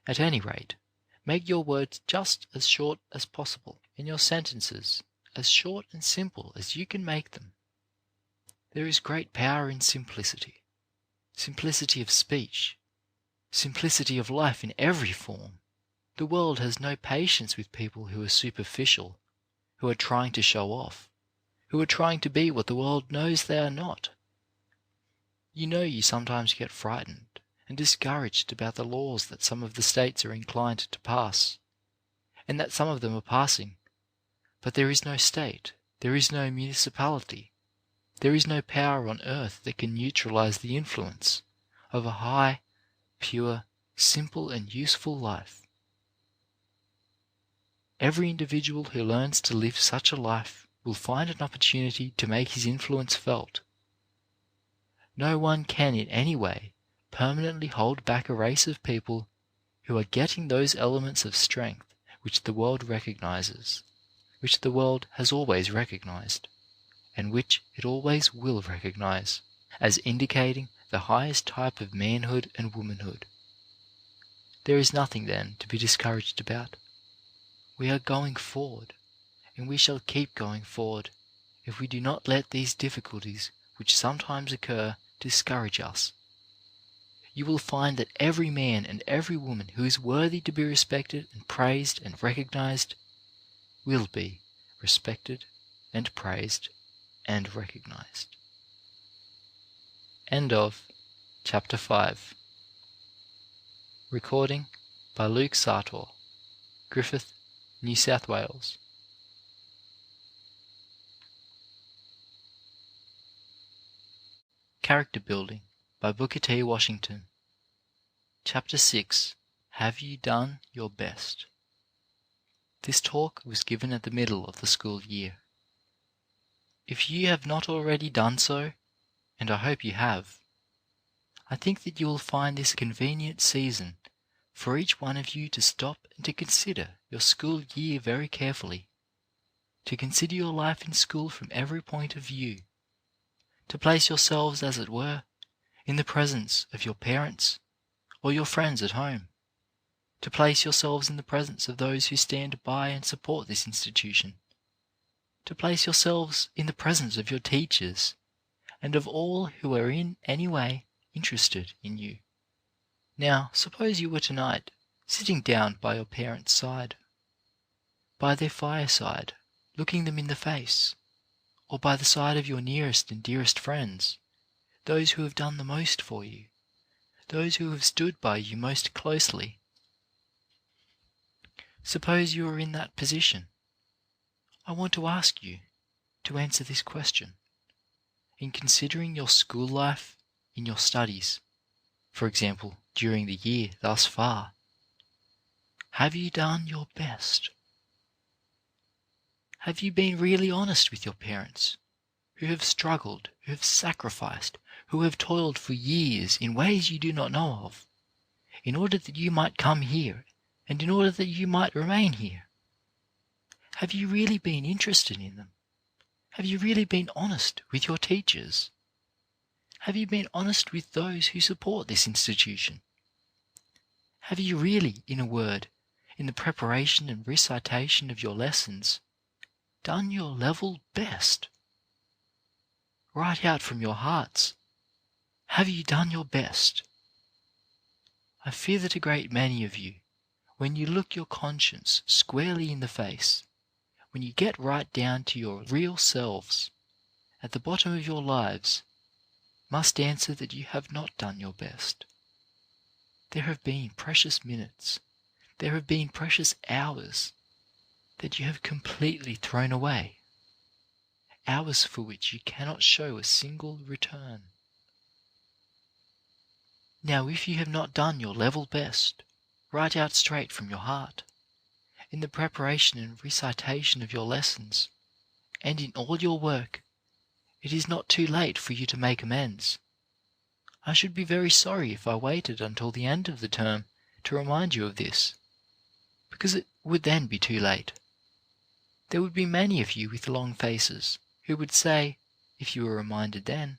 At any rate, make your words just as short as possible, and your sentences as short and simple as you can make them. There is great power in simplicity. Simplicity of speech, simplicity of life in every form. The world has no patience with people who are superficial, who are trying to show off, who are trying to be what the world knows they are not. You sometimes get frightened and discouraged about the laws that some of the states are inclined to pass, and that some of them are passing, but there is no state, there is no municipality, there is no power on earth that can neutralize the influence of a high, pure, simple and useful life. Every individual who learns to live such a life will find an opportunity to make his influence felt. No one can in any way permanently hold back a race of people who are getting those elements of strength which the world recognizes, which the world has always recognized, and which it always will recognize, as indicating the highest type of manhood and womanhood. There is nothing, then, to be discouraged about. We are going forward, and we shall keep going forward if we do not let these difficulties which sometimes occur discourage us. You will find that every man and every woman who is worthy to be respected and praised and recognized will be respected and praised and recognized. End of Chapter 5. Recording by Luke Sartor, Griffith, New South Wales. Character Building by Booker T. Washington. Chapter 6. Have you done your best? This talk was given at the middle of the school year. If you have not already done so, and I hope you have, I think that you will find this a convenient season for each one of you to stop and to consider your school year very carefully, to consider your life in school from every point of view, to place yourselves, as it were, in the presence of your parents or your friends at home, to place yourselves in the presence of those who stand by and support this institution, to place yourselves in the presence of your teachers and of all who are in any way interested in you. Now, suppose you were tonight sitting down by your parents' side, by their fireside, looking them in the face, or by the side of your nearest and dearest friends, those who have done the most for you, those who have stood by you most closely. Suppose you are in that position. I want to ask you to answer this question. In considering your school life, in your studies, for example, during the year thus far, have you done your best? Have you been really honest with your parents, who have struggled, who have sacrificed, who have toiled for years in ways you do not know of, in order that you might come here and in order that you might remain here? Have you really been interested in them? Have you really been honest with your teachers? Have you been honest with those who support this institution? Have you really, in a word, in the preparation and recitation of your lessons, done your level best? Right out from your hearts, have you done your best? I fear that a great many of you, when you look your conscience squarely in the face, when you get right down to your real selves, at the bottom of your lives, must answer that you have not done your best. There have been precious minutes, there have been precious hours that you have completely thrown away. hours for which you cannot show a single return. Now, if you have not done your level best, right out straight from your heart, in the preparation and recitation of your lessons, and in all your work, it is not too late for you to make amends. I should be very sorry if I waited until the end of the term to remind you of this, because it would then be too late. There would be many of you with long faces who would say, if you were reminded then,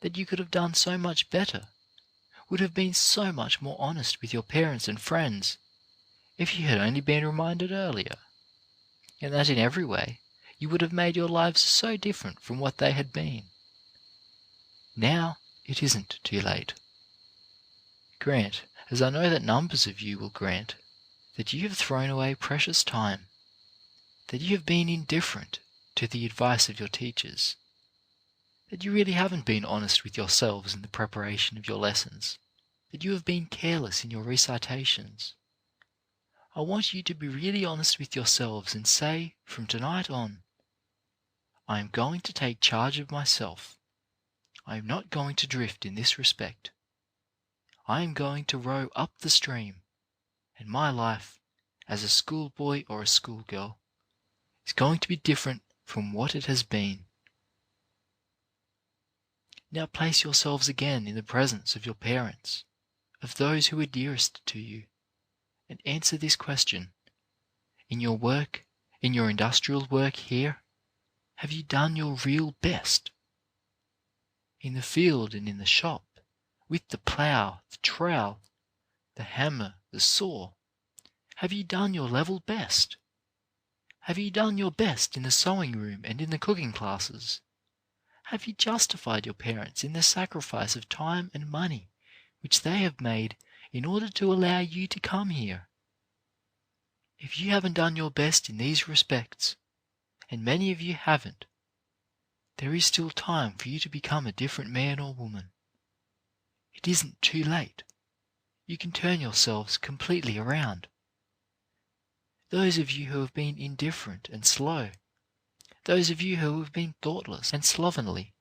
that you could have done so much better, would have been so much more honest with your parents and friends, if you had only been reminded earlier, and that in every way you would have made your lives so different from what they had been. Now it isn't too late. Grant, as I know that numbers of you will grant, that you have thrown away precious time, that you have been indifferent to the advice of your teachers, that you really haven't been honest with yourselves in the preparation of your lessons, that you have been careless in your recitations. I want you to be really honest with yourselves and say, from tonight on, I am going to take charge of myself. I am not going to drift in this respect. I am going to row up the stream, and my life, as a schoolboy or a schoolgirl, is going to be different from what it has been. Now place yourselves again in the presence of your parents, of those who are dearest to you, and answer this question. In your work, in your industrial work here, have you done your real best? In the field and in the shop, with the plough, the trowel, the hammer, the saw, have you done your level best? Have you done your best in the sewing room and in the cooking classes? Have you justified your parents in the sacrifice of time and money which they have made in order to allow you to come here? If you haven't done your best in these respects, and many of you haven't, there is still time for you to become a different man or woman. It isn't too late. You can turn yourselves completely around. Those of you who have been indifferent and slow, those of you who have been thoughtless and slovenly,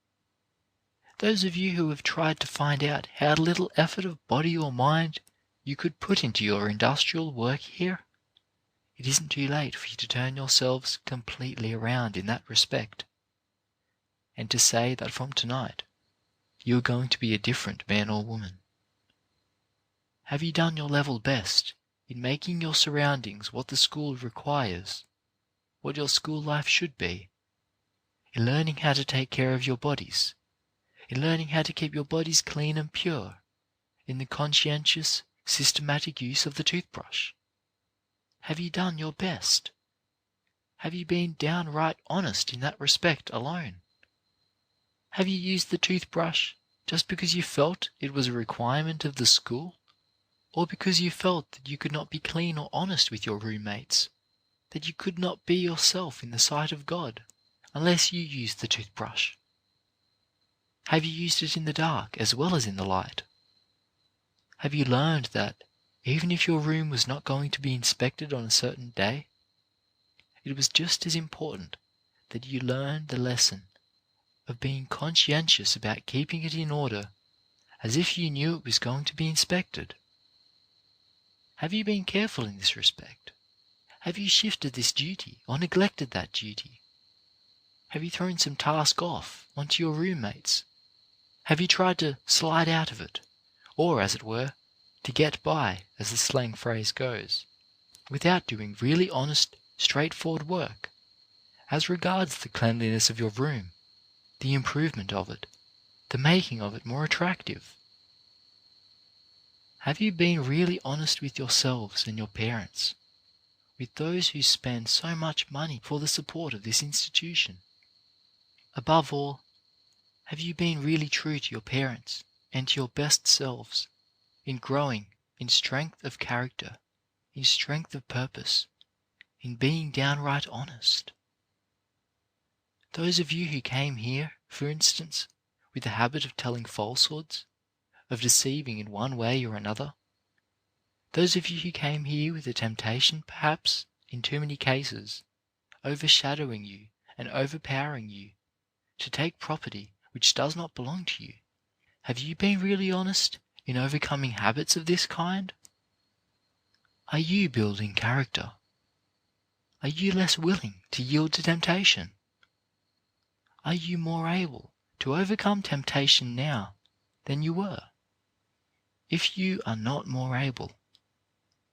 those of you who have tried to find out how little effort of body or mind you could put into your industrial work here, it isn't too late for you to turn yourselves completely around in that respect, and to say that from tonight you are going to be a different man or woman. Have you done your level best in making your surroundings what the school requires, what your school life should be, in learning how to take care of your bodies, in learning how to keep your bodies clean and pure, in the conscientious, systematic use of the toothbrush? Have you done your best? Have you been downright honest in that respect alone? Have you used the toothbrush just because you felt it was a requirement of the school, or because you felt that you could not be clean or honest with your roommates, that you could not be yourself in the sight of God unless you used the toothbrush? Have you used it in the dark as well as in the light? Have you learned that even if your room was not going to be inspected on a certain day, it was just as important that you learn the lesson of being conscientious about keeping it in order as if you knew it was going to be inspected? Have you been careful in this respect? Have you shifted this duty or neglected that duty? Have you thrown some task off onto your roommates? Have you tried to slide out of it, or as it were, to get by, as the slang phrase goes, without doing really honest, straightforward work, as regards the cleanliness of your room, the improvement of it, the making of it more attractive? Have you been really honest with yourselves and your parents, with those who spend so much money for the support of this institution? Above all, have you been really true to your parents and to your best selves in growing in strength of character, in strength of purpose, in being downright honest? Those of you who came here, for instance, with the habit of telling falsehoods, of deceiving in one way or another, those of you who came here with the temptation, perhaps, in too many cases, overshadowing you and overpowering you to take property which does not belong to you? Have you been really honest in overcoming habits of this kind? Are you building character? Are you less willing to yield to temptation? Are you more able to overcome temptation now than you were? If you are not more able,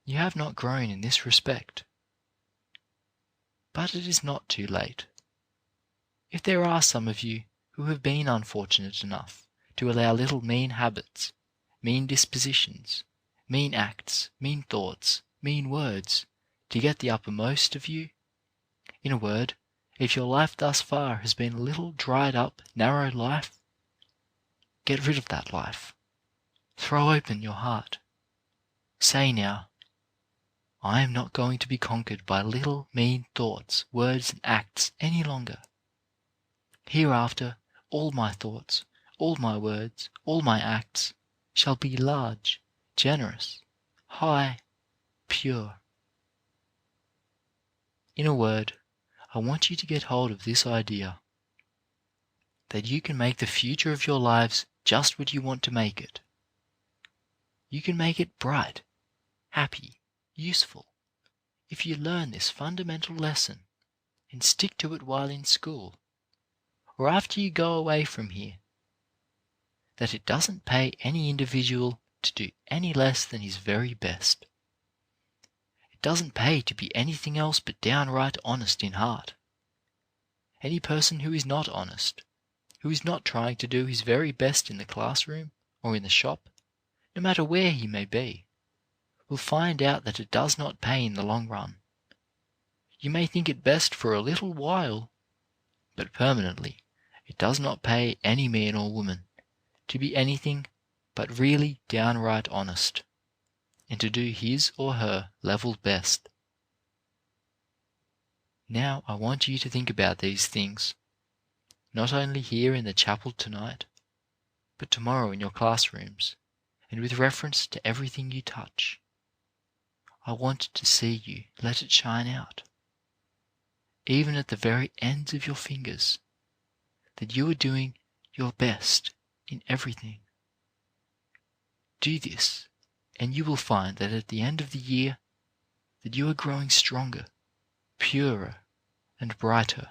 you have not grown in this respect. But it is not too late. If there are some of you who have been unfortunate enough to allow little mean habits, mean dispositions, mean acts, mean thoughts, mean words to get the uppermost of you, in a word, if your life thus far has been a little dried up, narrow life, get rid of that life. Throw open your heart. Say now, I am not going to be conquered by little mean thoughts, words, and acts any longer. Hereafter, all my thoughts, all my words, all my acts shall be large, generous, high, pure. In a word, I want you to get hold of this idea that you can make the future of your lives just what you want to make it. You can make it bright, happy, useful, if you learn this fundamental lesson and stick to it while in school, or after you go away from here, that it doesn't pay any individual to do any less than his very best. It doesn't pay to be anything else but downright honest in heart. Any person who is not honest, who is not trying to do his very best in the classroom or in the shop, no matter where he may be, will find out that it does not pay in the long run. You may think it best for a little while, but permanently it does not pay any man or woman to be anything but really downright honest, and to do his or her level best. Now I want you to think about these things, not only here in the chapel tonight, but tomorrow in your classrooms, and with reference to everything you touch. I want to see you let it shine out, even at the very ends of your fingers, that you are doing your best in everything. Do this, and you will find that at the end of the year, that you are growing stronger, purer, and brighter,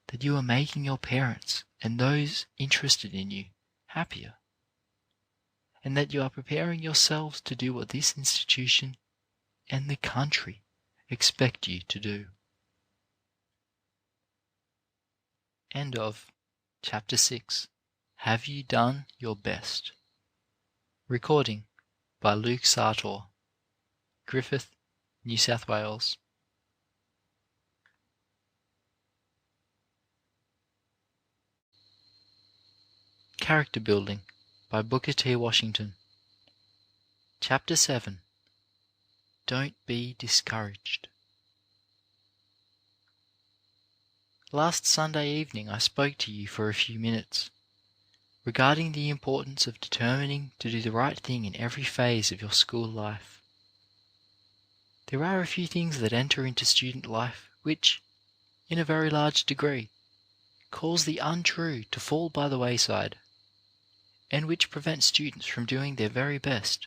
that you are making your parents and those interested in you happier, and that you are preparing yourselves to do what this institution and the country expect you to do. End of Chapter 6. Have you done your best? Recording by Luke Sartor, Griffith, New South Wales. Character Building by Booker T. Washington. Chapter 7. Don't be discouraged. Last Sunday evening I spoke to you for a few minutes regarding the importance of determining to do the right thing in every phase of your school life. There are a few things that enter into student life which, in a very large degree, cause the untrue to fall by the wayside, and which prevent students from doing their very best.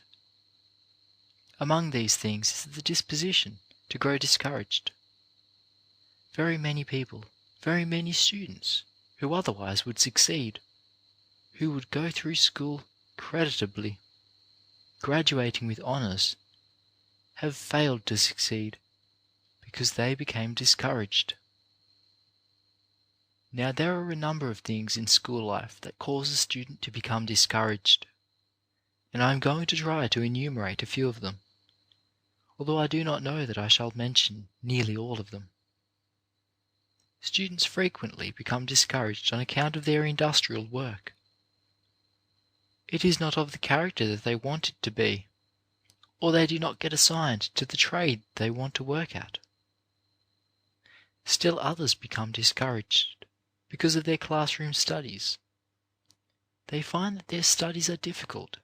Among these things is the disposition to grow discouraged. Very many people, very many students, who otherwise would succeed, who would go through school creditably, graduating with honours, have failed to succeed because they became discouraged. Now there are a number of things in school life that cause a student to become discouraged, and I am going to try to enumerate a few of them, although I do not know that I shall mention nearly all of them. Students frequently become discouraged on account of their industrial work. It is not of the character that they want it to be, or they do not get assigned to the trade they want to work at. Still others become discouraged because of their classroom studies. They find that their studies are difficult,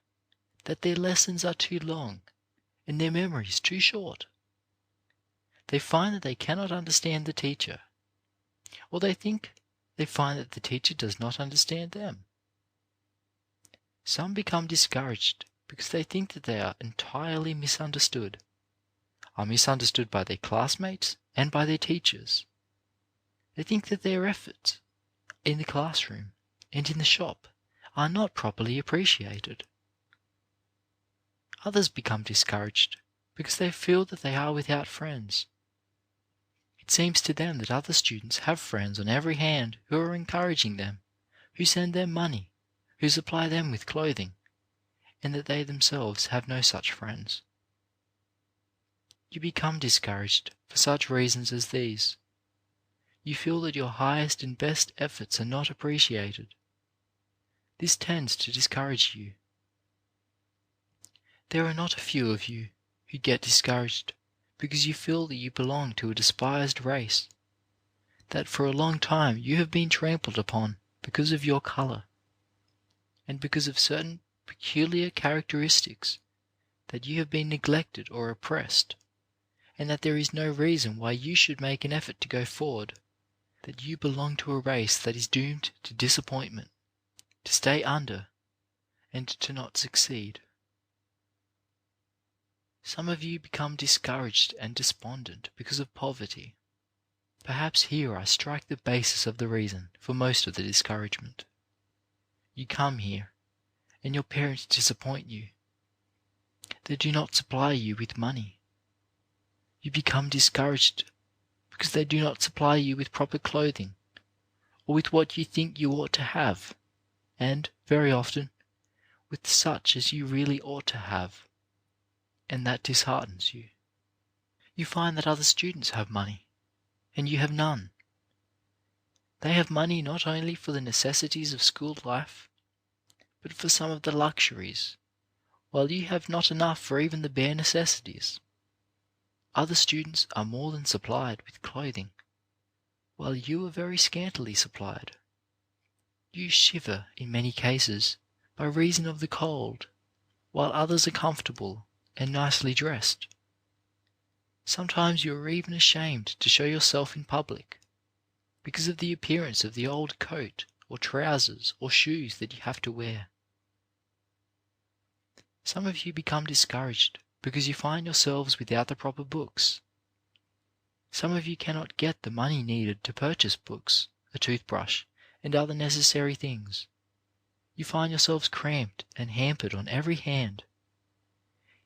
that their lessons are too long, and their memories too short. They find that they cannot understand the teacher, or they find that the teacher does not understand them. Some become discouraged because they think that they are entirely misunderstood, are misunderstood by their classmates and by their teachers. They think that their efforts in the classroom and in the shop are not properly appreciated. Others become discouraged because they feel that they are without friends. It seems to them that other students have friends on every hand who are encouraging them, who send them money, who supply them with clothing, and that they themselves have no such friends. You become discouraged for such reasons as these. You feel that your highest and best efforts are not appreciated. This tends to discourage you. There are not a few of you who get discouraged because you feel that you belong to a despised race, that for a long time you have been trampled upon because of your color, and because of certain peculiar characteristics, that you have been neglected or oppressed, and that there is no reason why you should make an effort to go forward, that you belong to a race that is doomed to disappointment, to stay under, and to not succeed. Some of you become discouraged and despondent because of poverty. Perhaps here I strike the basis of the reason for most of the discouragement. You come here, and your parents disappoint you. They do not supply you with money. You become discouraged because they do not supply you with proper clothing, or with what you think you ought to have, and, very often, with such as you really ought to have, and that disheartens you. You find that other students have money, and you have none. They have money not only for the necessities of school life, but for some of the luxuries, while you have not enough for even the bare necessities. Other students are more than supplied with clothing, while you are very scantily supplied. You shiver in many cases by reason of the cold, while others are comfortable and nicely dressed. Sometimes you are even ashamed to show yourself in public because of the appearance of the old coat or trousers or shoes that you have to wear. Some of you become discouraged because you find yourselves without the proper books. Some of you cannot get the money needed to purchase books, a toothbrush, and other necessary things. You find yourselves cramped and hampered on every hand.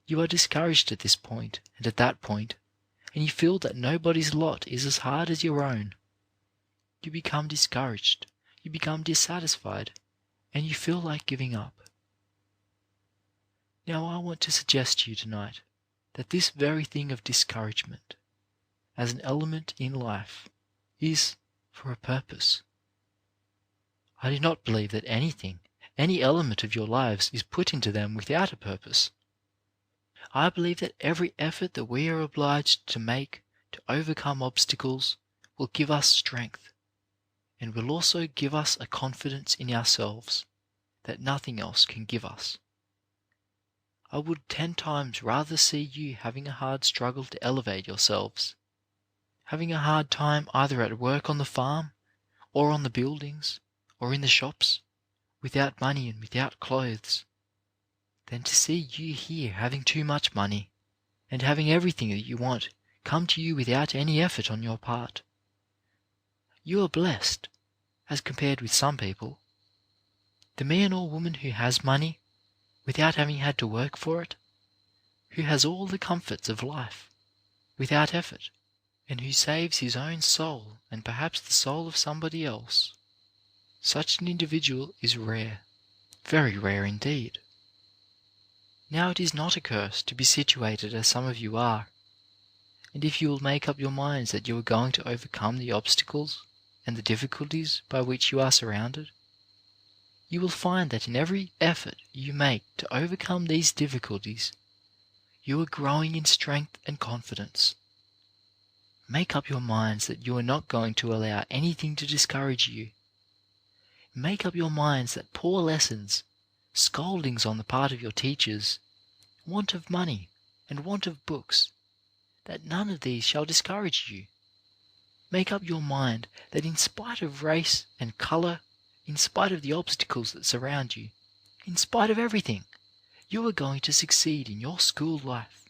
You are discouraged at this point and at that point, and you feel that nobody's lot is as hard as your own. You become discouraged, you become dissatisfied, and you feel like giving up. Now I want to suggest to you tonight that this very thing of discouragement, as an element in life, is for a purpose. I do not believe that any element of your lives is put into them without a purpose. I believe that every effort that we are obliged to make to overcome obstacles will give us strength, and will also give us a confidence in ourselves that nothing else can give us. I would 10 times rather see you having a hard struggle to elevate yourselves, having a hard time either at work on the farm, or on the buildings, or in the shops, without money and without clothes, than to see you here having too much money, and having everything that you want come to you without any effort on your part. You are blessed, as compared with some people. The man or woman who has money, without having had to work for it, who has all the comforts of life, without effort, and who saves his own soul and perhaps the soul of somebody else, such an individual is rare, very rare indeed. Now it is not a curse to be situated as some of you are, and if you will make up your minds that you are going to overcome the obstacles and the difficulties by which you are surrounded, you will find that in every effort you make to overcome these difficulties, you are growing in strength and confidence. Make up your minds that you are not going to allow anything to discourage you. Make up your minds that poor lessons, scoldings on the part of your teachers, want of money, and want of books, that none of these shall discourage you. Make up your mind that in spite of race and colour, in spite of the obstacles that surround you, in spite of everything, you are going to succeed in your school life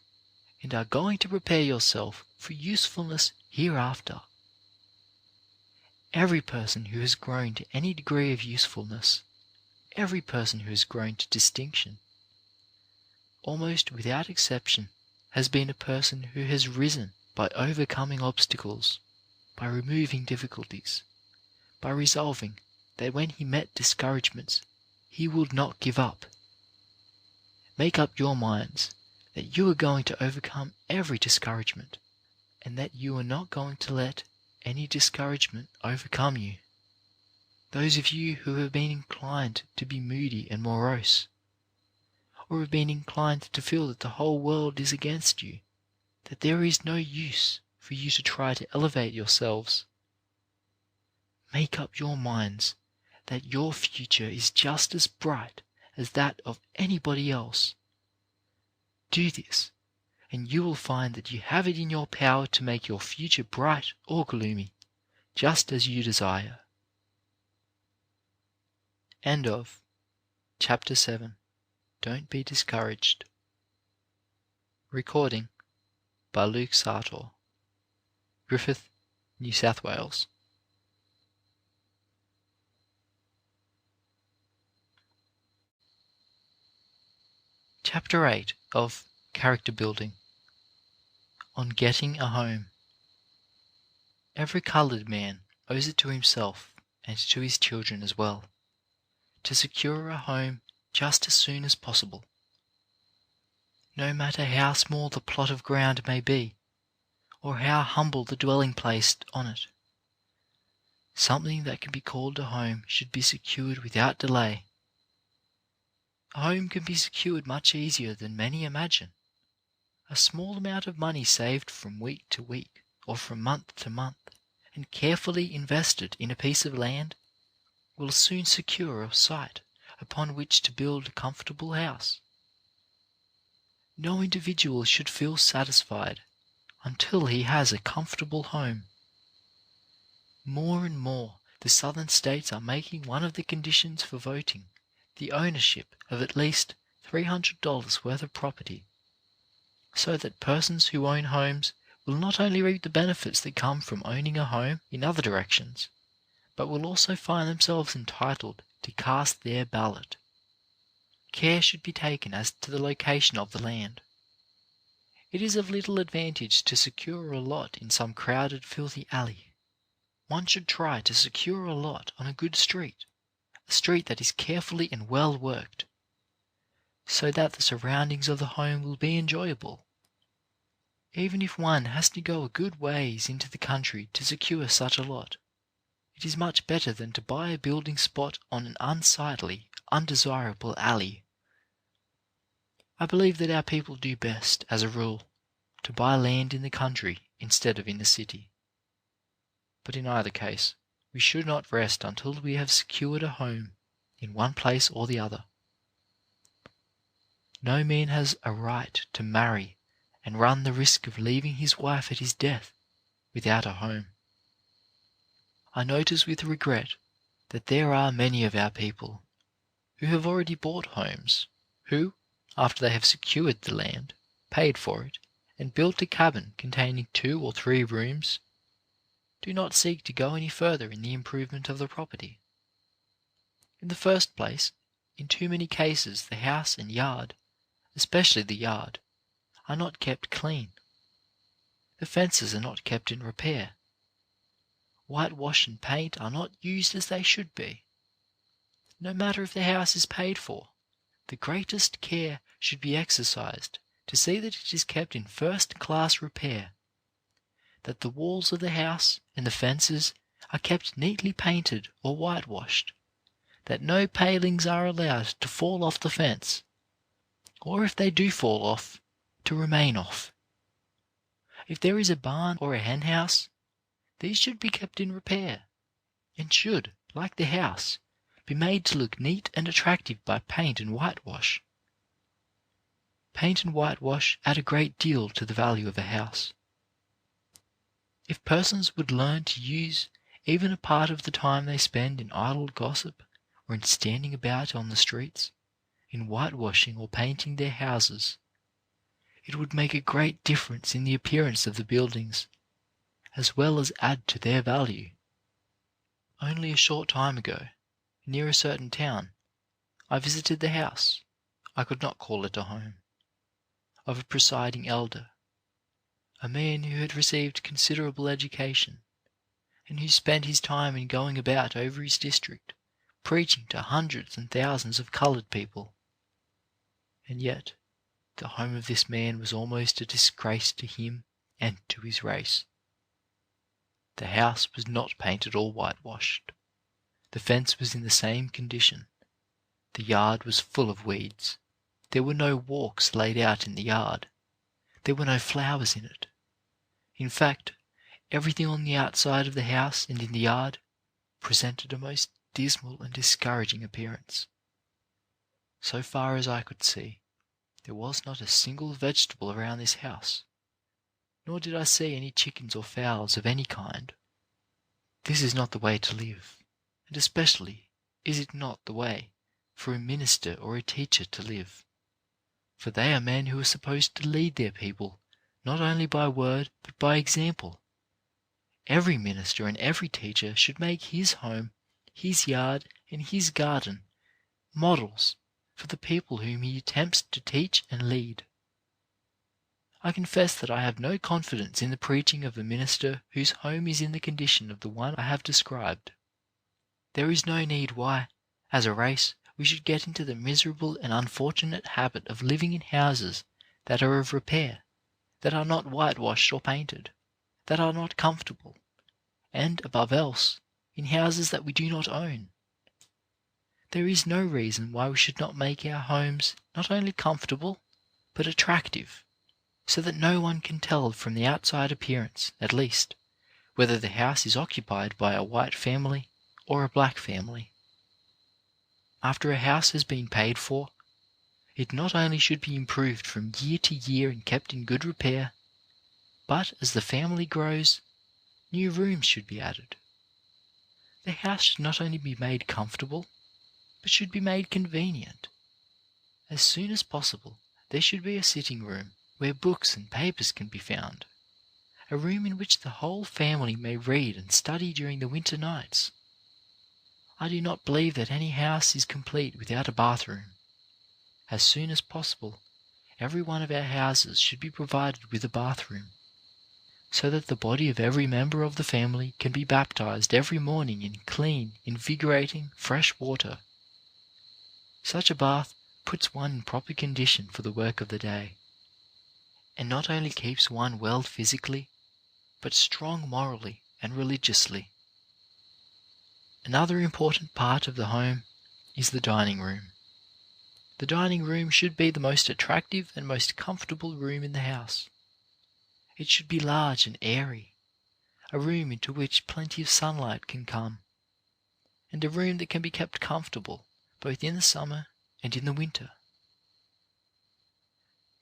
and are going to prepare yourself for usefulness hereafter. Every person who has grown to any degree of usefulness, every person who has grown to distinction, almost without exception, has been a person who has risen by overcoming obstacles, by removing difficulties, by resolving that when he met discouragements, he would not give up. Make up your minds that you are going to overcome every discouragement, and that you are not going to let any discouragement overcome you. Those of you who have been inclined to be moody and morose, or have been inclined to feel that the whole world is against you, that there is no use for you to try to elevate yourselves, make up your minds that your future is just as bright as that of anybody else. Do this, and you will find that you have it in your power to make your future bright or gloomy, just as you desire. End of Chapter 7. Don't be discouraged. Recording by Luke Sartor, Griffith, New South Wales. Chapter 8 of Character Building. On Getting a Home. Every coloured man owes it to himself and to his children as well, to secure a home just as soon as possible. No matter how small the plot of ground may be, or how humble the dwelling placed on it, something that can be called a home should be secured without delay. A home can be secured much easier than many imagine. A small amount of money saved from week to week, or from month to month, and carefully invested in a piece of land, will soon secure a site upon which to build a comfortable house. No individual should feel satisfied until he has a comfortable home. More and more, the southern states are making one of the conditions for voting the ownership of at least $300 worth of property, so that persons who own homes will not only reap the benefits that come from owning a home in other directions, but will also find themselves entitled to cast their ballot. Care should be taken as to the location of the land. It is of little advantage to secure a lot in some crowded, filthy alley. One should try to secure a lot on a good street, a street that is carefully and well worked, so that the surroundings of the home will be enjoyable. Even if one has to go a good ways into the country to secure such a lot, it is much better than to buy a building spot on an unsightly, undesirable alley. I believe that our people do best, as a rule, to buy land in the country instead of in the city. But in either case, we should not rest until we have secured a home in one place or the other. No man has a right to marry and run the risk of leaving his wife at his death without a home. I notice with regret that there are many of our people who have already bought homes, who, after they have secured the land, paid for it, and built a cabin containing 2 or 3 rooms, do not seek to go any further in the improvement of the property. In the first place, in too many cases the house and yard, especially the yard, are not kept clean. The fences are not kept in repair. Whitewash and paint are not used as they should be. No matter if the house is paid for, the greatest care should be exercised to see that it is kept in first-class repair, that the walls of the house and the fences are kept neatly painted or whitewashed, that no palings are allowed to fall off the fence, or if they do fall off, to remain off. If there is a barn or a hen house, these should be kept in repair, and should, like the house, be made to look neat and attractive by paint and whitewash. Paint and whitewash add a great deal to the value of a house. If persons would learn to use even a part of the time they spend in idle gossip or in standing about on the streets, in whitewashing or painting their houses, it would make a great difference in the appearance of the buildings, as well as add to their value. Only a short time ago, near a certain town, I visited the house — I could not call it a home — of a presiding elder, a man who had received considerable education, and who spent his time in going about over his district, preaching to hundreds and thousands of coloured people. And yet, the home of this man was almost a disgrace to him and to his race. The house was not painted or whitewashed. The fence was in the same condition. The yard was full of weeds. There were no walks laid out in the yard. There were no flowers in it. In fact, everything on the outside of the house and in the yard presented a most dismal and discouraging appearance. So far as I could see, there was not a single vegetable around this house, nor did I see any chickens or fowls of any kind. This is not the way to live, and especially is it not the way for a minister or a teacher to live, for they are men who are supposed to lead their people not only by word but by example. Every minister and every teacher should make his home, his yard, and his garden models for the people whom he attempts to teach and lead. I confess that I have no confidence in the preaching of a minister whose home is in the condition of the one I have described. There is no need why, as a race, we should get into the miserable and unfortunate habit of living in houses that are of repair, that are not whitewashed or painted, that are not comfortable, and, above else, in houses that we do not own. There is no reason why we should not make our homes not only comfortable, but attractive, so that no one can tell from the outside appearance, at least, whether the house is occupied by a white family or a black family. After a house has been paid for, it not only should be improved from year to year and kept in good repair, but as the family grows, new rooms should be added. The house should not only be made comfortable, but should be made convenient. As soon as possible, there should be a sitting room where books and papers can be found, a room in which the whole family may read and study during the winter nights. I do not believe that any house is complete without a bathroom. As soon as possible, every one of our houses should be provided with a bathroom, so that the body of every member of the family can be baptized every morning in clean, invigorating, fresh water. Such a bath puts one in proper condition for the work of the day, and not only keeps one well physically, but strong morally and religiously. Another important part of the home is the dining room. The dining room should be the most attractive and most comfortable room in the house. It should be large and airy, a room into which plenty of sunlight can come, and a room that can be kept comfortable both in the summer and in the winter.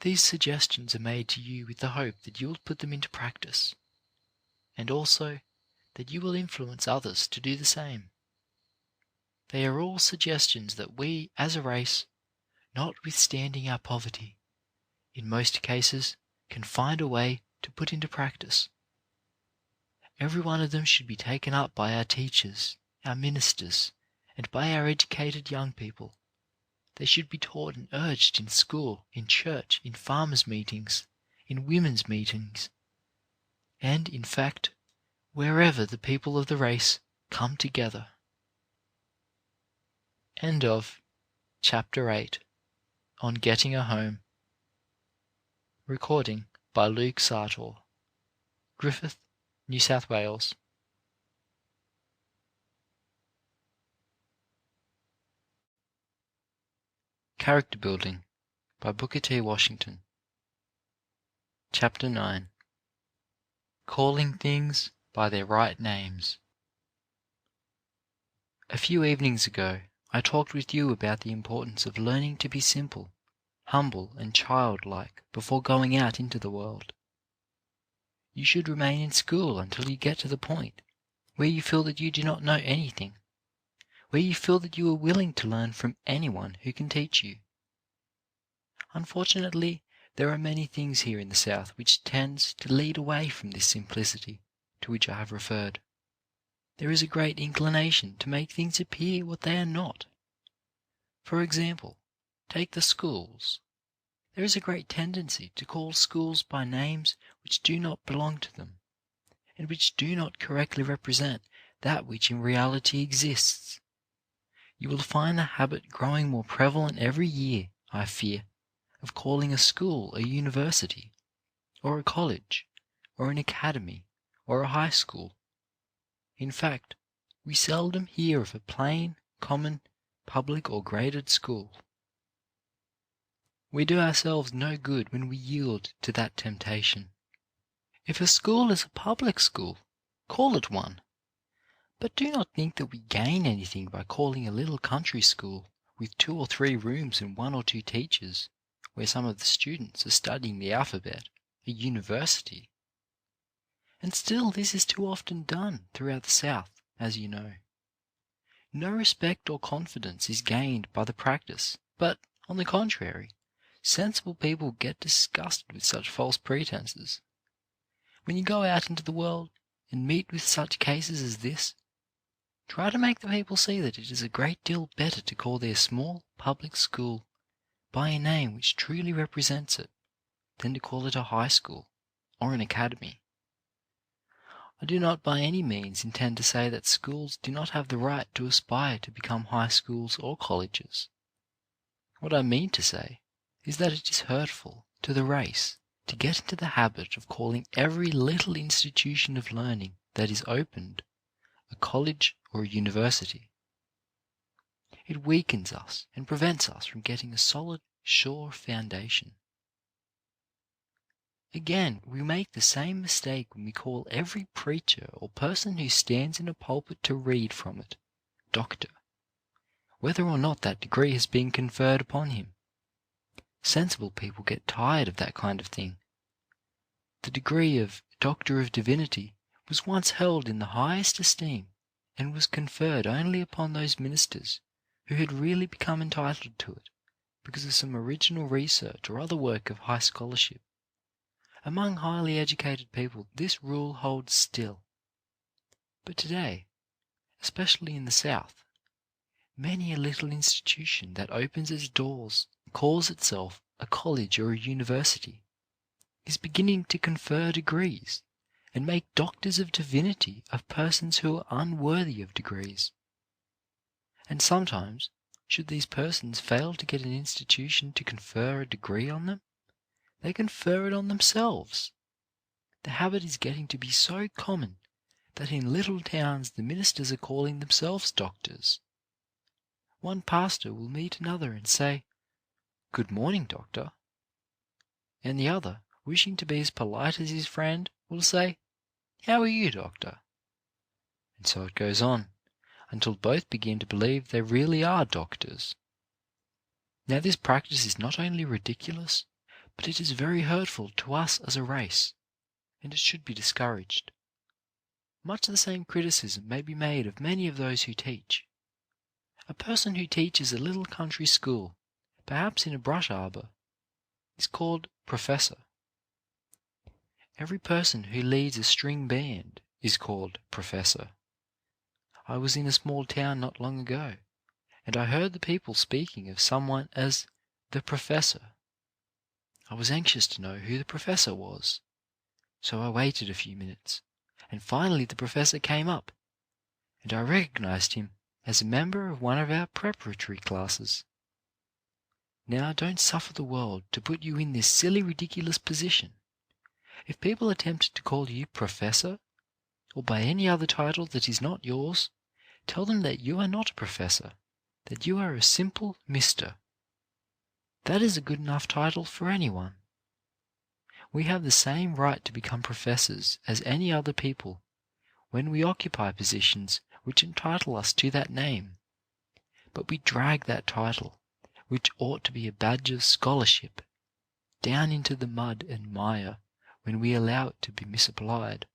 These suggestions are made to you with the hope that you will put them into practice, and also that you will influence others to do the same. They are all suggestions that we, as a race, notwithstanding our poverty, in most cases can find a way to put into practice. Every one of them should be taken up by our teachers, our ministers, and by our educated young people. They should be taught and urged in school, in church, in farmers' meetings, in women's meetings, and, in fact, wherever the people of the race come together. End of Chapter 8 on Getting a Home. Recording by Luke Sartor. Griffith, New South Wales. Character Building by Booker T. Washington. Chapter 9. Calling Things by Their Right Names. A few evenings ago, I talked with you about the importance of learning to be simple, humble, and childlike before going out into the world. You should remain in school until you get to the point where you feel that you do not know anything, where you feel that you are willing to learn from anyone who can teach you. Unfortunately, there are many things here in the South which tends to lead away from this simplicity to which I have referred. There is a great inclination to make things appear what they are not. For example, take the schools. There is a great tendency to call schools by names which do not belong to them, and which do not correctly represent that which in reality exists. You will find the habit growing more prevalent every year, I fear, of calling a school a university, or a college, or an academy, or a high school. In fact, we seldom hear of a plain, common, public or graded school. We do ourselves no good when we yield to that temptation. If a school is a public school, call it one. But do not think that we gain anything by calling a little country school with 2 or 3 rooms and 1 or 2 teachers, where some of the students are studying the alphabet, a university. And still this is too often done throughout the South, as you know. No respect or confidence is gained by the practice, but, on the contrary, sensible people get disgusted with such false pretenses. When you go out into the world and meet with such cases as this, try to make the people see that it is a great deal better to call their small public school by a name which truly represents it than to call it a high school or an academy. I do not by any means intend to say that schools do not have the right to aspire to become high schools or colleges. What I mean to say is that it is hurtful to the race to get into the habit of calling every little institution of learning that is opened a college or a university. It weakens us and prevents us from getting a solid, sure foundation. Again, we make the same mistake when we call every preacher or person who stands in a pulpit to read from it, doctor, whether or not that degree has been conferred upon him. Sensible people get tired of that kind of thing. The degree of Doctor of Divinity was once held in the highest esteem, and was conferred only upon those ministers who had really become entitled to it because of some original research or other work of high scholarship. Among highly educated people this rule holds still. But today, especially in the South, many a little institution that opens its doors, calls itself a college or a university, is beginning to confer degrees and make doctors of divinity of persons who are unworthy of degrees. And sometimes, should these persons fail to get an institution to confer a degree on them, they confer it on themselves. The habit is getting to be so common that in little towns the ministers are calling themselves doctors. One pastor will meet another and say, "Good morning, doctor." And the other, wishing to be as polite as his friend, will say, "How are you, doctor?" And so it goes on, until both begin to believe they really are doctors. Now this practice is not only ridiculous, but it is very hurtful to us as a race, and it should be discouraged. Much the same criticism may be made of many of those who teach. A person who teaches a little country school, perhaps in a brush arbour, is called professor. Every person who leads a string band is called professor. I was in a small town not long ago, and I heard the people speaking of someone as the professor. I was anxious to know who the professor was, so I waited a few minutes, and finally the professor came up, and I recognized him as a member of one of our preparatory classes. Now don't suffer the world to put you in this silly, ridiculous position. If people attempt to call you professor, or by any other title that is not yours, tell them that you are not a professor, that you are a simple mister. That is a good enough title for anyone. We have the same right to become professors as any other people when we occupy positions which entitle us to that name, but we drag that title, which ought to be a badge of scholarship, down into the mud and mire when we allow it to be misapplied.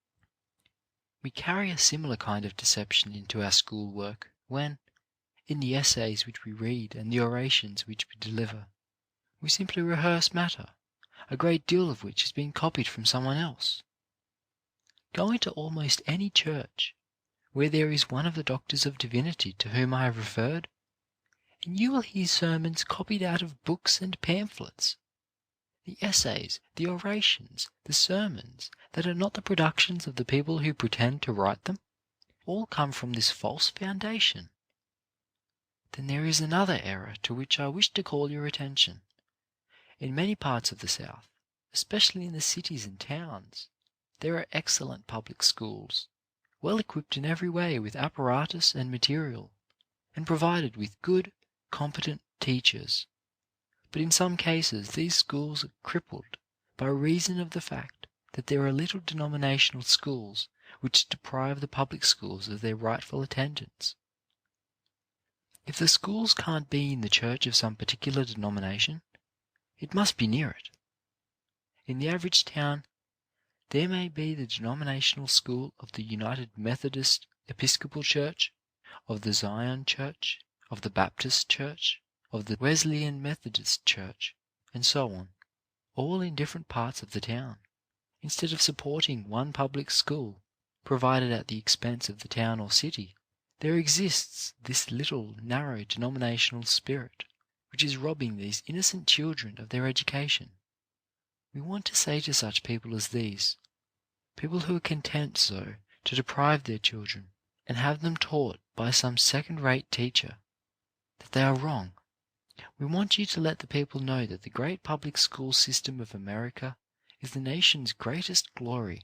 We carry a similar kind of deception into our school work when, in the essays which we read and the orations which we deliver, we simply rehearse matter, a great deal of which has been copied from someone else. Go into almost any church where there is one of the doctors of divinity to whom I have referred, and you will hear sermons copied out of books and pamphlets. The essays, the orations, the sermons that are not the productions of the people who pretend to write them, all come from this false foundation. Then there is another error to which I wish to call your attention. In many parts of the South, especially in the cities and towns, there are excellent public schools, well equipped in every way with apparatus and material, and provided with good, competent teachers. But in some cases these schools are crippled by reason of the fact that there are little denominational schools which deprive the public schools of their rightful attendance. If the schools can't be in the church of some particular denomination, it must be near it. In the average town, there may be the denominational school of the United Methodist Episcopal Church, of the Zion Church, of the Baptist Church, of the Wesleyan Methodist Church, and so on, all in different parts of the town. Instead of supporting one public school, provided at the expense of the town or city, there exists this little narrow denominational spirit, which is robbing these innocent children of their education. We want to say to such people as these, people who are content so to deprive their children and have them taught by some second-rate teacher, that they are wrong. We want you to let the people know that the great public school system of America is the nation's greatest glory,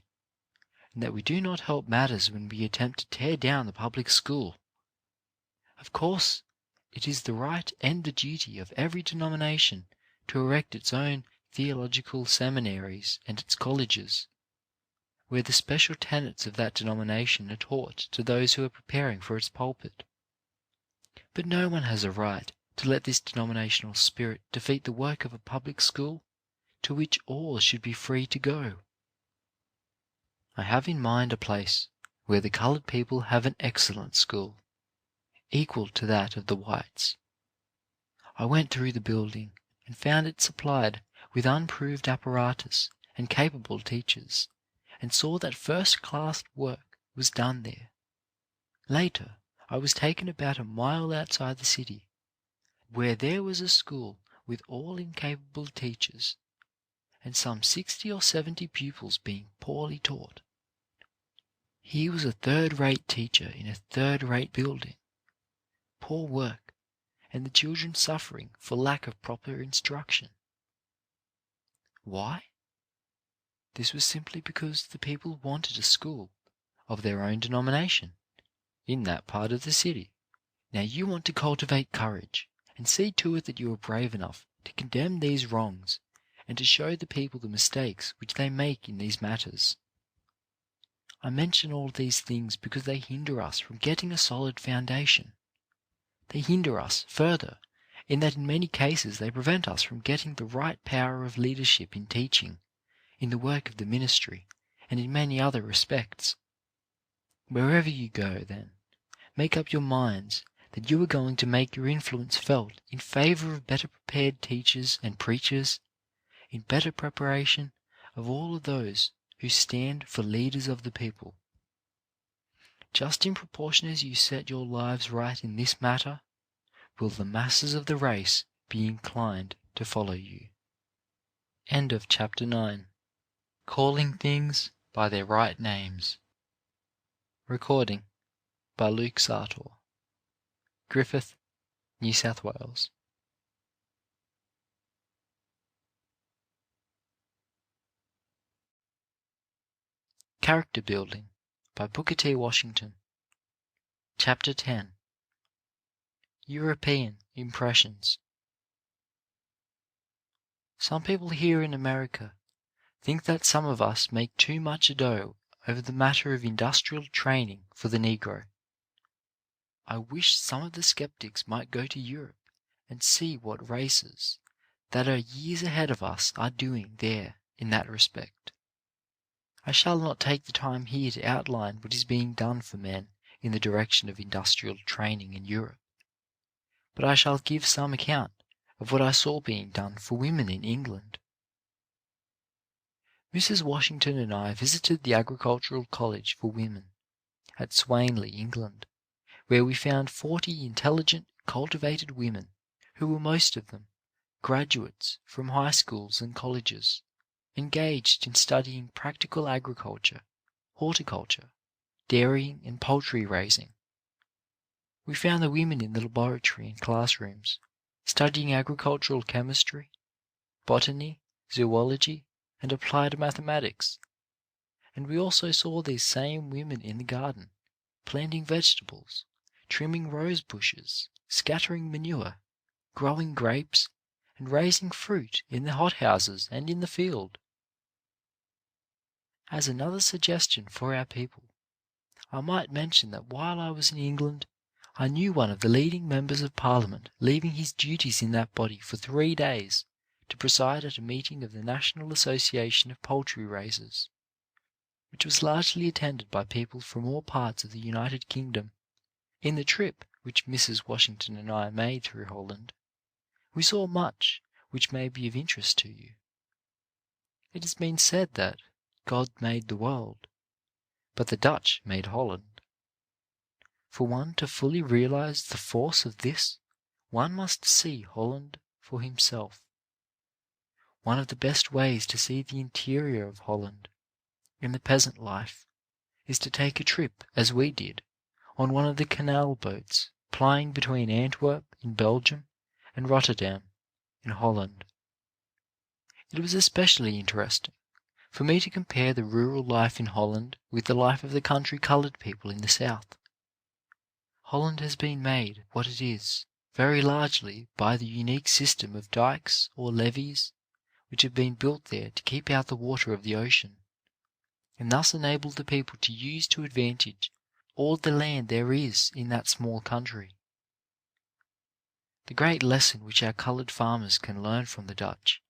and that we do not help matters when we attempt to tear down the public school. Of course, it is the right and the duty of every denomination to erect its own theological seminaries and its colleges, where the special tenets of that denomination are taught to those who are preparing for its pulpit. But no one has a right to let this denominational spirit defeat the work of a public school to which all should be free to go. I have in mind a place where the coloured people have an excellent school, equal to that of the whites. I went through the building and found it supplied with unproved apparatus and capable teachers, and saw that first-class work was done there. Later, I was taken about a mile outside the city, where there was a school with all incapable teachers, and some 60 or 70 pupils being poorly taught. Here was a third-rate teacher in a third-rate building. Poor work, and the children suffering for lack of proper instruction. Why? This was simply because the people wanted a school of their own denomination in that part of the city. Now you want to cultivate courage and see to it that you are brave enough to condemn these wrongs and to show the people the mistakes which they make in these matters. I mention all these things because they hinder us from getting a solid foundation. They hinder us, further, in that in many cases they prevent us from getting the right power of leadership in teaching, in the work of the ministry, and in many other respects. Wherever you go, then, make up your minds that you are going to make your influence felt in favour of better prepared teachers and preachers, in better preparation of all of those who stand for leaders of the people. Just in proportion as you set your lives right in this matter, will the masses of the race be inclined to follow you. End of chapter 9. Calling Things by Their Right Names. Recording by Luke Sartor. Griffith, New South Wales. Character Building by Booker T. Washington. Chapter 10. European Impressions. Some people here in America think that some of us make too much ado over the matter of industrial training for the Negro. I wish some of the skeptics might go to Europe and see what races that are years ahead of us are doing there in that respect. I shall not take the time here to outline what is being done for men in the direction of industrial training in Europe, but I shall give some account of what I saw being done for women in England. Mrs. Washington and I visited the Agricultural College for Women at Swanley, England, where we found 40 intelligent, cultivated women who were most of them graduates from high schools and colleges, engaged in studying practical agriculture, horticulture, dairying and poultry raising. We found the women in the laboratory and classrooms, studying agricultural chemistry, botany, zoology, and applied mathematics. And we also saw these same women in the garden, planting vegetables, trimming rose bushes, scattering manure, growing grapes, and raising fruit in the hothouses and in the field. As another suggestion for our people, I might mention that while I was in England, I knew one of the leading members of Parliament leaving his duties in that body for 3 days to preside at a meeting of the National Association of Poultry Raisers, which was largely attended by people from all parts of the United Kingdom. In the trip which Mrs. Washington and I made through Holland, we saw much which may be of interest to you. It has been said that God made the world, but the Dutch made Holland. For one to fully realize the force of this, one must see Holland for himself. One of the best ways to see the interior of Holland and the peasant life is to take a trip, as we did, on one of the canal boats plying between Antwerp in Belgium and Rotterdam in Holland. It was especially interesting for me to compare the rural life in Holland with the life of the country coloured people in the south. Holland has been made what it is very largely by the unique system of dikes or levees which have been built there to keep out the water of the ocean, and thus enable the people to use to advantage all the land there is in that small country. The great lesson which our coloured farmers can learn from the Dutch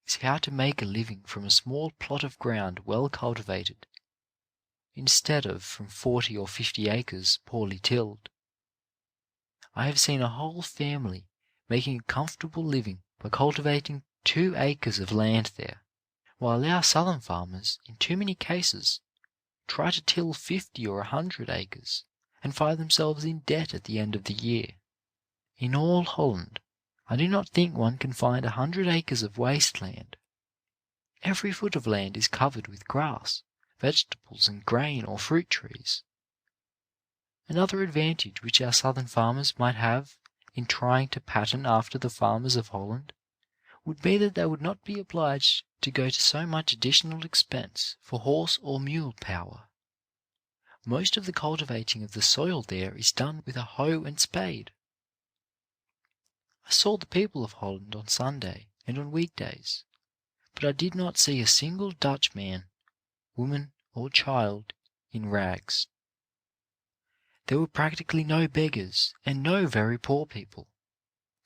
is how to make a living from a small plot of ground well cultivated, instead of from 40 or 50 acres poorly tilled. I have seen a whole family making a comfortable living by cultivating 2 acres of land there, while our southern farmers, in too many cases, try to till 50 or 100 acres and find themselves in debt at the end of the year. In all Holland, I do not think one can find 100 acres of waste land. Every foot of land is covered with grass, vegetables, and grain or fruit trees. Another advantage which our southern farmers might have in trying to pattern after the farmers of Holland would be that they would not be obliged to go to so much additional expense for horse or mule power. Most of the cultivating of the soil there is done with a hoe and spade. I saw the people of Holland on Sunday and on weekdays, but I did not see a single Dutch man, woman, or child in rags. There were practically no beggars and no very poor people.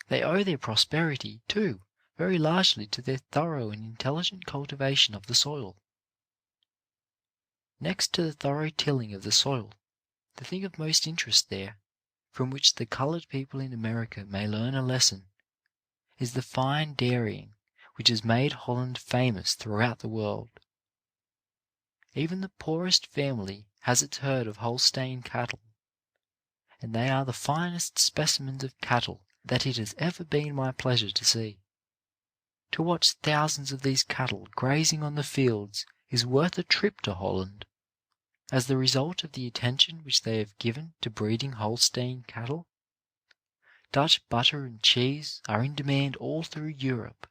They owe their prosperity, too, very largely to their thorough and intelligent cultivation of the soil. Next to the thorough tilling of the soil, the thing of most interest there, from which the coloured people in America may learn a lesson, is the fine dairying which has made Holland famous throughout the world. Even the poorest family has its herd of Holstein cattle, and they are the finest specimens of cattle that it has ever been my pleasure to see. To watch thousands of these cattle grazing on the fields is worth a trip to Holland, as the result of the attention which they have given to breeding Holstein cattle. Dutch butter and cheese are in demand all through Europe.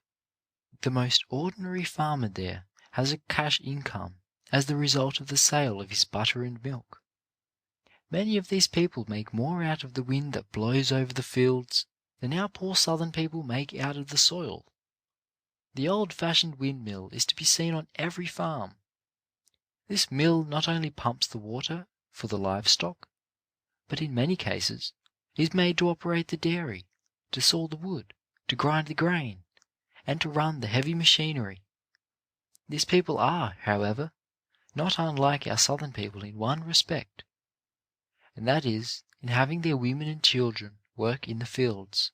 The most ordinary farmer there has a cash income as the result of the sale of his butter and milk. Many of these people make more out of the wind that blows over the fields than our poor southern people make out of the soil. The old-fashioned windmill is to be seen on every farm. This mill not only pumps the water for the livestock, but in many cases is made to operate the dairy, to saw the wood, to grind the grain, and to run the heavy machinery. These people are, however, not unlike our southern people in one respect, and that is in having their women and children work in the fields.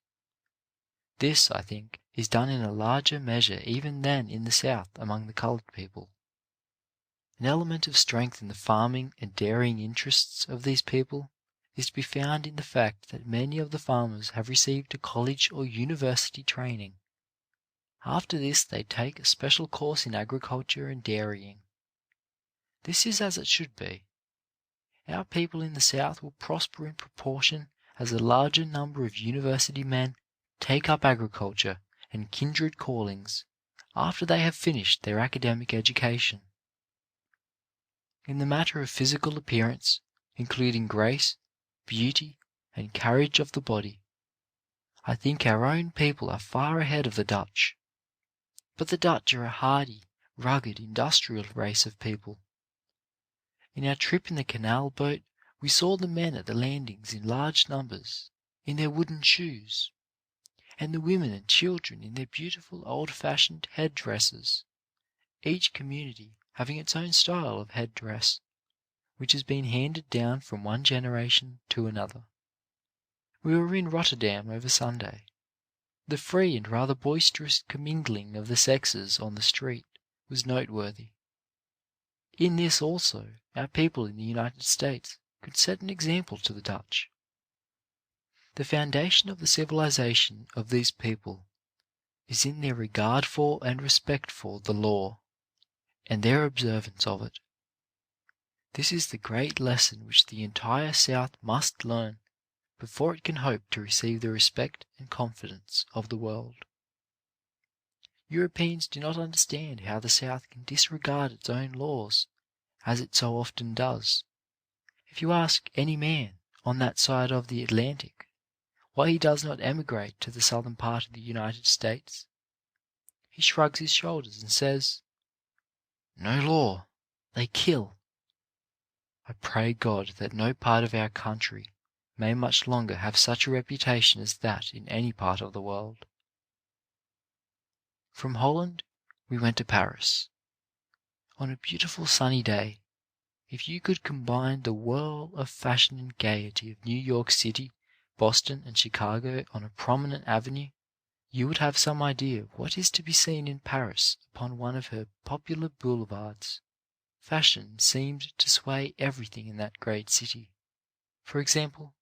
This, I think, is done in a larger measure even than in the South among the coloured people. An element of strength in the farming and dairying interests of these people is to be found in the fact that many of the farmers have received a college or university training. After this they take a special course in agriculture and dairying. This is as it should be. Our people in the South will prosper in proportion as a larger number of university men take up agriculture and kindred callings after they have finished their academic education. In the matter of physical appearance, including grace, beauty, and carriage of the body, I think our own people are far ahead of the Dutch. But the Dutch are a hardy, rugged, industrial race of people. In our trip in the canal boat, we saw the men at the landings in large numbers, in their wooden shoes, and the women and children in their beautiful old-fashioned head-dresses, each community having its own style of head-dress, which has been handed down from one generation to another. We were in Rotterdam over Sunday. The free and rather boisterous commingling of the sexes on the street was noteworthy. In this also, our people in the United States could set an example to the Dutch. The foundation of the civilization of these people is in their regard for and respect for the law, and their observance of it. This is the great lesson which the entire South must learn before it can hope to receive the respect and confidence of the world. Europeans do not understand how the South can disregard its own laws, as it so often does. If you ask any man on that side of the Atlantic why he does not emigrate to the southern part of the United States, he shrugs his shoulders and says, "No law, they kill." I pray God that no part of our country may much longer have such a reputation as that in any part of the world. From Holland we went to Paris. On a beautiful sunny day, if you could combine the whirl of fashion and gaiety of New York City, Boston, and Chicago on a prominent avenue, you would have some idea of what is to be seen in Paris upon one of her popular boulevards. Fashion seemed to sway everything in that great city. For example,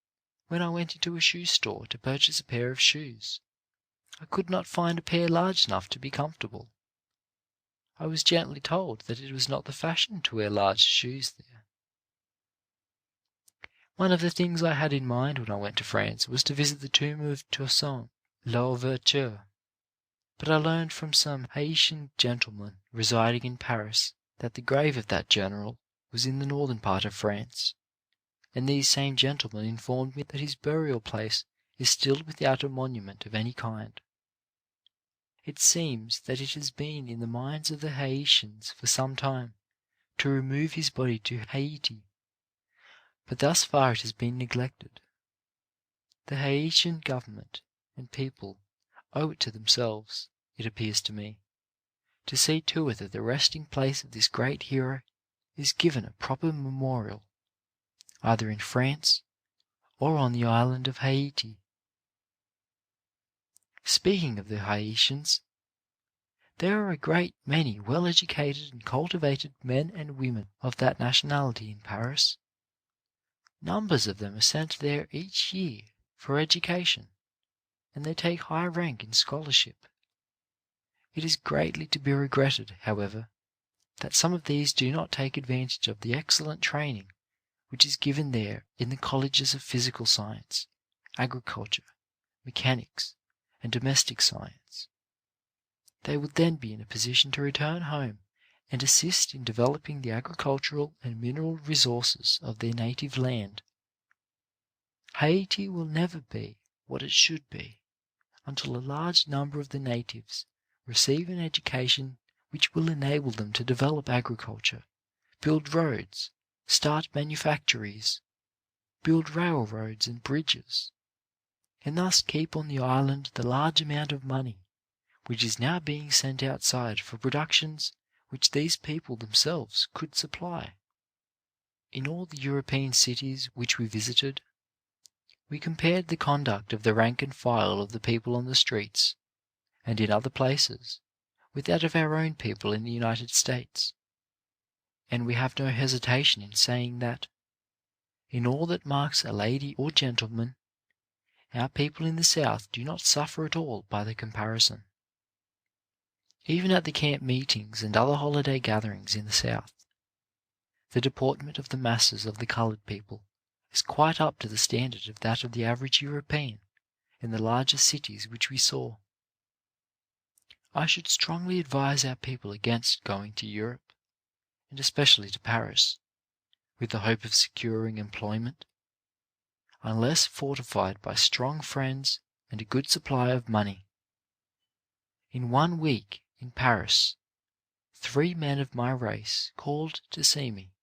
when I went into a shoe store to purchase a pair of shoes, I could not find a pair large enough to be comfortable. I was gently told that it was not the fashion to wear large shoes there. One of the things I had in mind when I went to France was to visit the tomb of Toussaint Louverture, but I learned from some Haitian gentlemen residing in Paris that the grave of that general was in the northern part of France, and these same gentlemen informed me that his burial place is still without a monument of any kind. It seems that it has been in the minds of the Haitians for some time to remove his body to Haiti, but thus far it has been neglected. The Haitian government and people owe it to themselves, it appears to me, to see to it that the resting place of this great hero is given a proper memorial, either in France or on the island of Haiti. Speaking of the Haitians, there are a great many well-educated and cultivated men and women of that nationality in Paris. Numbers of them are sent there each year for education, and they take high rank in scholarship. It is greatly to be regretted, however, that some of these do not take advantage of the excellent training which is given there in the colleges of physical science, agriculture, mechanics, and domestic science. They would then be in a position to return home and assist in developing the agricultural and mineral resources of their native land. Haiti will never be what it should be until a large number of the natives receive an education which will enable them to develop agriculture, build roads, start manufactories, build railroads and bridges, and thus keep on the island the large amount of money which is now being sent outside for productions which these people themselves could supply. In all the European cities which we visited, we compared the conduct of the rank and file of the people on the streets, and in other places, with that of our own people in the United States, and we have no hesitation in saying that, in all that marks a lady or gentleman, our people in the South do not suffer at all by the comparison. Even at the camp meetings and other holiday gatherings in the South, the deportment of the masses of the coloured people is quite up to the standard of that of the average European in the larger cities which we saw. I should strongly advise our people against going to Europe, and especially to Paris, with the hope of securing employment, unless fortified by strong friends and a good supply of money. In 1 week in Paris, 3 men of my race called to see me,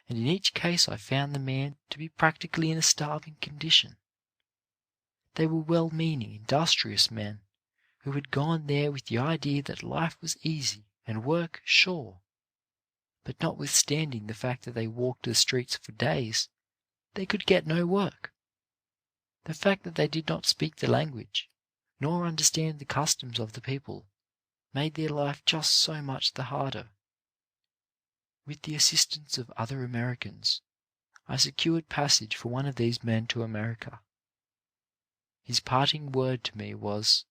and in each case I found the man to be practically in a starving condition. They were well-meaning, industrious men who had gone there with the idea that life was easy and work sure, but notwithstanding the fact that they walked the streets for days, they could get no work. The fact that they did not speak the language, nor understand the customs of the people, made their life just so much the harder. With the assistance of other Americans, I secured passage for one of these men to America. His parting word to me was,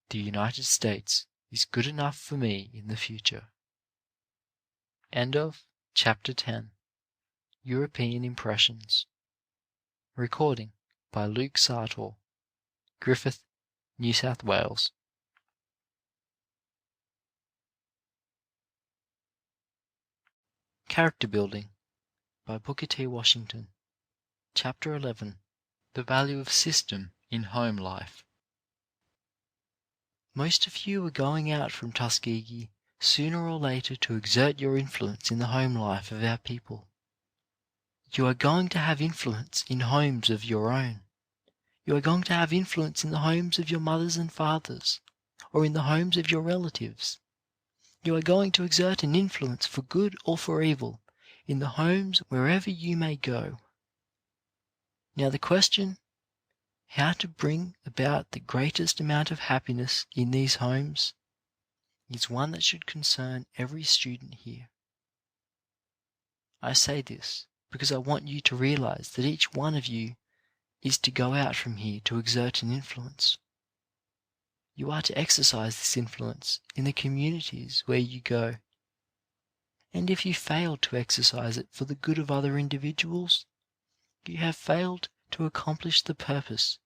"The United States is good enough for me in the future." End of Chapter 10. European Impressions. Recording by Luke Sartor, Griffith, New South Wales. Character Building by Booker T. Washington. Chapter 11. The Value of System in Home Life. Most of you are going out from Tuskegee sooner or later to exert your influence in the home life of our people. You are going to have influence in homes of your own. You are going to have influence in the homes of your mothers and fathers, or in the homes of your relatives. You are going to exert an influence for good or for evil in the homes wherever you may go. Now the question, how to bring about the greatest amount of happiness in these homes, is one that should concern every student here. I say this because I want you to realize that each one of you is to go out from here to exert an influence. You are to exercise this influence in the communities where you go. And if you fail to exercise it for the good of other individuals, you have failed to accomplish the purpose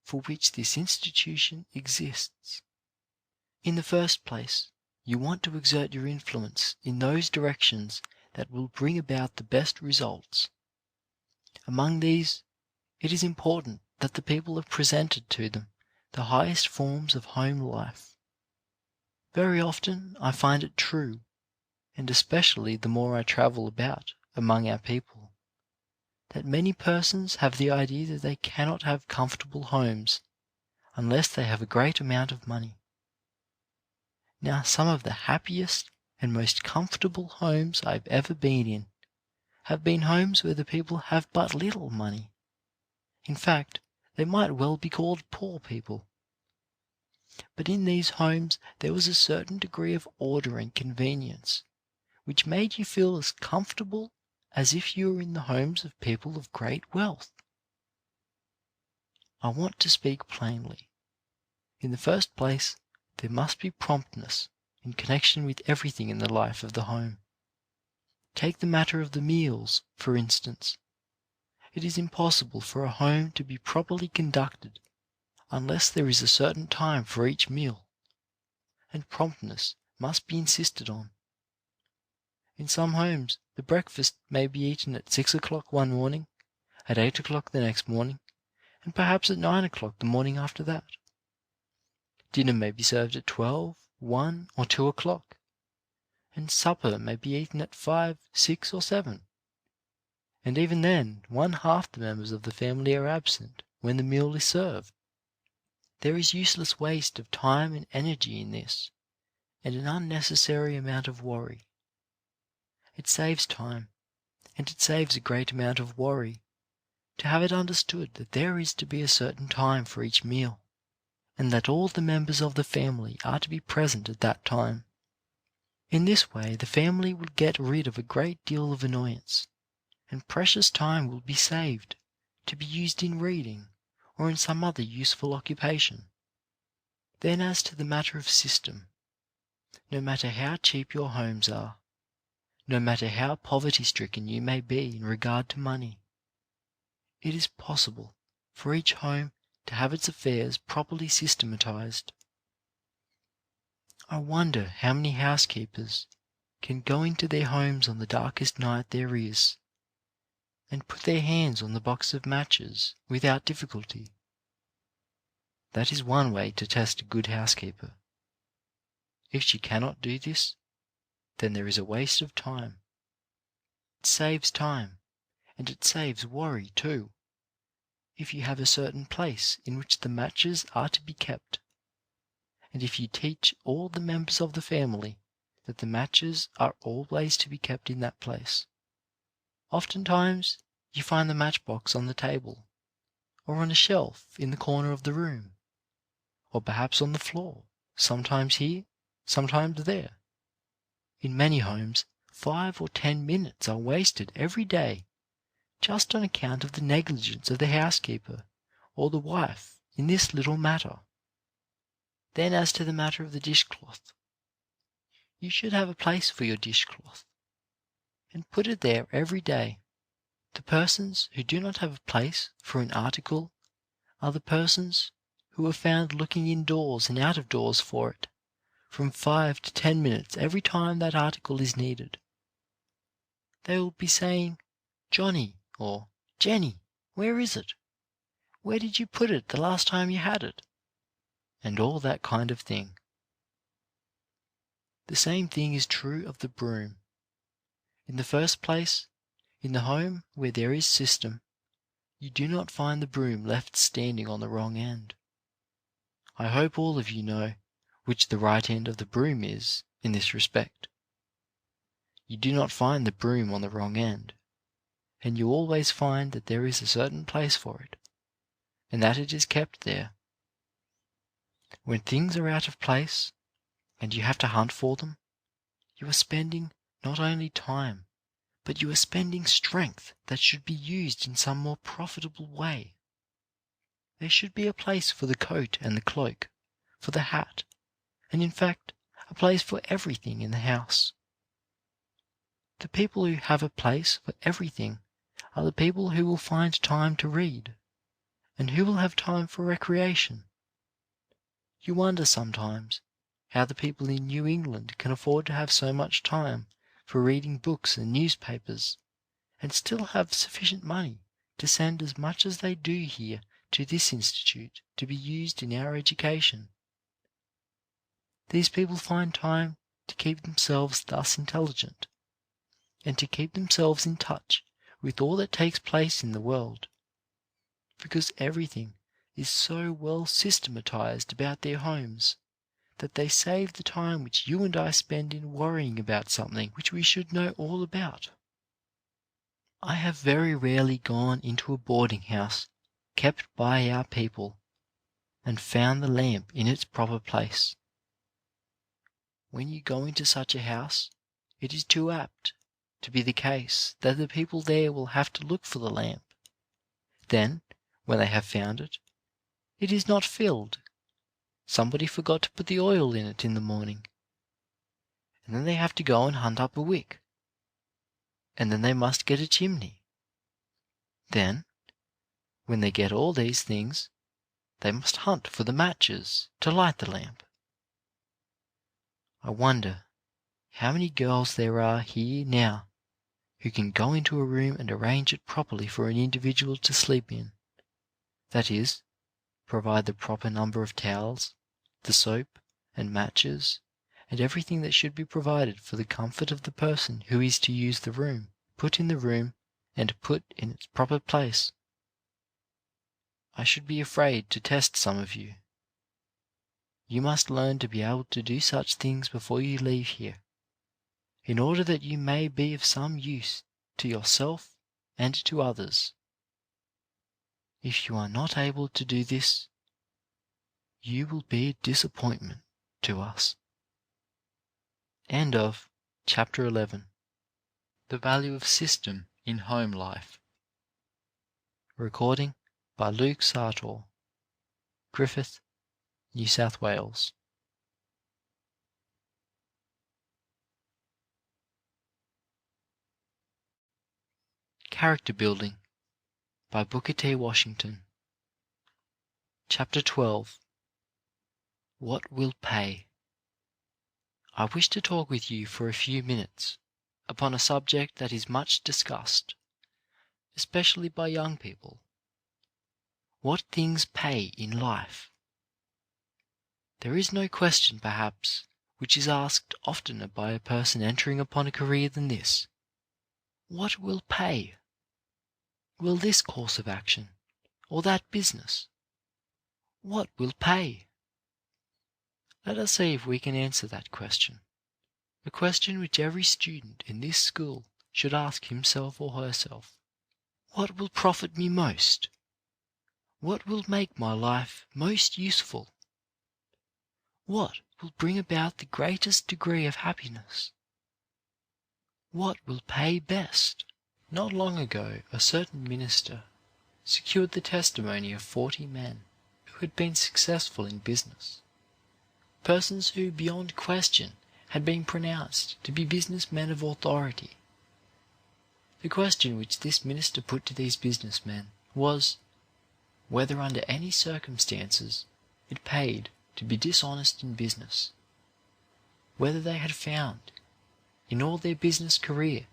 for which this institution exists. In the first place, you want to exert your influence in those directions that will bring about the best results. Among these, it is important that the people have presented to them the highest forms of home life. Very often I find it true, and especially the more I travel about among our people, that many persons have the idea that they cannot have comfortable homes unless they have a great amount of money. Now, some of the happiest and most comfortable homes I've ever been in have been homes where the people have but little money. In fact, they might well be called poor people. But in these homes there was a certain degree of order and convenience, which made you feel as comfortable as if you were in the homes of people of great wealth. I want to speak plainly. In the first place, there must be promptness in connection with everything in the life of the home. Take the matter of the meals, for instance. It is impossible for a home to be properly conducted unless there is a certain time for each meal, and promptness must be insisted on. In some homes, the breakfast may be eaten at 6 o'clock one morning, at 8 o'clock the next morning, and perhaps at 9 o'clock the morning after that. Dinner may be served at 12, 1, or 2 o'clock, and supper may be eaten at 5, 6, or 7. And even then, one half the members of the family are absent when the meal is served. There is useless waste of time and energy in this, and an unnecessary amount of worry. It saves time, and it saves a great amount of worry to have it understood that there is to be a certain time for each meal, and that all the members of the family are to be present at that time. In this way the family will get rid of a great deal of annoyance, and precious time will be saved to be used in reading or in some other useful occupation. Then as to the matter of system, no matter how cheap your homes are, no matter how poverty-stricken you may be in regard to money, it is possible for each home to have its affairs properly systematized. I wonder how many housekeepers can go into their homes on the darkest night there is, and put their hands on the box of matches without difficulty. That is one way to test a good housekeeper. If she cannot do this, then there is a waste of time. It saves time, and it saves worry too, if you have a certain place in which the matches are to be kept, and if you teach all the members of the family that the matches are always to be kept in that place. Oftentimes you find the matchbox on the table, or on a shelf in the corner of the room, or perhaps on the floor, sometimes here, sometimes there. In many homes 5 or 10 minutes are wasted every day just on account of the negligence of the housekeeper or the wife in this little matter. Then as to the matter of the dishcloth, you should have a place for your dishcloth, and put it there every day. The persons who do not have a place for an article are the persons who are found looking indoors and out of doors for it, from 5 to 10 minutes every time that article is needed. They will be saying, "Johnny," or "Jenny, where is it? Where did you put it the last time you had it?" and all that kind of thing. The same thing is true of the broom. In the first place, in the home where there is system, you do not find the broom left standing on the wrong end. I hope all of you know which the right end of the broom is in this respect. You do not find the broom on the wrong end, and you always find that there is a certain place for it, and that it is kept there. When things are out of place, and you have to hunt for them, you are spending not only time, but you are spending strength that should be used in some more profitable way. There should be a place for the coat and the cloak, for the hat, and in fact, a place for everything in the house. The people who have a place for everything are the people who will find time to read, and who will have time for recreation. You wonder sometimes how the people in New England can afford to have so much time for reading books and newspapers, and still have sufficient money to send as much as they do here to this institute to be used in our education. These people find time to keep themselves thus intelligent, and to keep themselves in touch with all that takes place in the world, because everything is so well systematized about their homes that they save the time which you and I spend in worrying about something which we should know all about. I have very rarely gone into a boarding house kept by our people and found the lamp in its proper place. When you go into such a house, it is too apt to be the case that the people there will have to look for the lamp. Then, when they have found it, it is not filled. Somebody forgot to put the oil in it in the morning. And then they have to go and hunt up a wick. And then they must get a chimney. Then, when they get all these things, they must hunt for the matches to light the lamp. I wonder how many girls there are here now who can go into a room and arrange it properly for an individual to sleep in. That is, provide the proper number of towels, the soap and matches, and everything that should be provided for the comfort of the person who is to use the room, put in the room and put in its proper place. I should be afraid to test some of you. You must learn to be able to do such things before you leave here, in order that you may be of some use to yourself and to others. If you are not able to do this, you will be a disappointment to us. End of Chapter 11. The Value of System in Home Life. Recording by Luke Sartor, Griffith, New South Wales. Character Building by Booker T. Washington. Chapter 12. What Will Pay? I wish to talk with you for a few minutes upon a subject that is much discussed, especially by young people. What things pay in life? There is no question, perhaps, which is asked oftener by a person entering upon a career than this. What will pay? Will this course of action, or that business? What will pay? Let us see if we can answer that question, a question which every student in this school should ask himself or herself. What will profit me most? What will make my life most useful? What will bring about the greatest degree of happiness? What will pay best? Not long ago, a certain minister secured the testimony of 40 men who had been successful in business, persons who, beyond question, had been pronounced to be businessmen of authority. The question which this minister put to these businessmen was, whether under any circumstances it paid to be dishonest in business, whether they had found, in all their business career,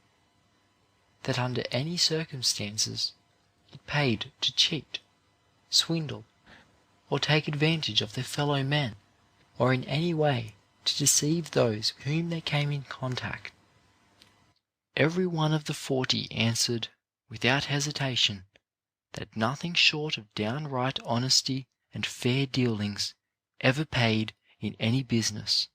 that under any circumstances it paid to cheat, swindle, or take advantage of their fellow men, or in any way to deceive those with whom they came in contact. Every one of the 40 answered, without hesitation, that nothing short of downright honesty and fair dealings ever paid in any business.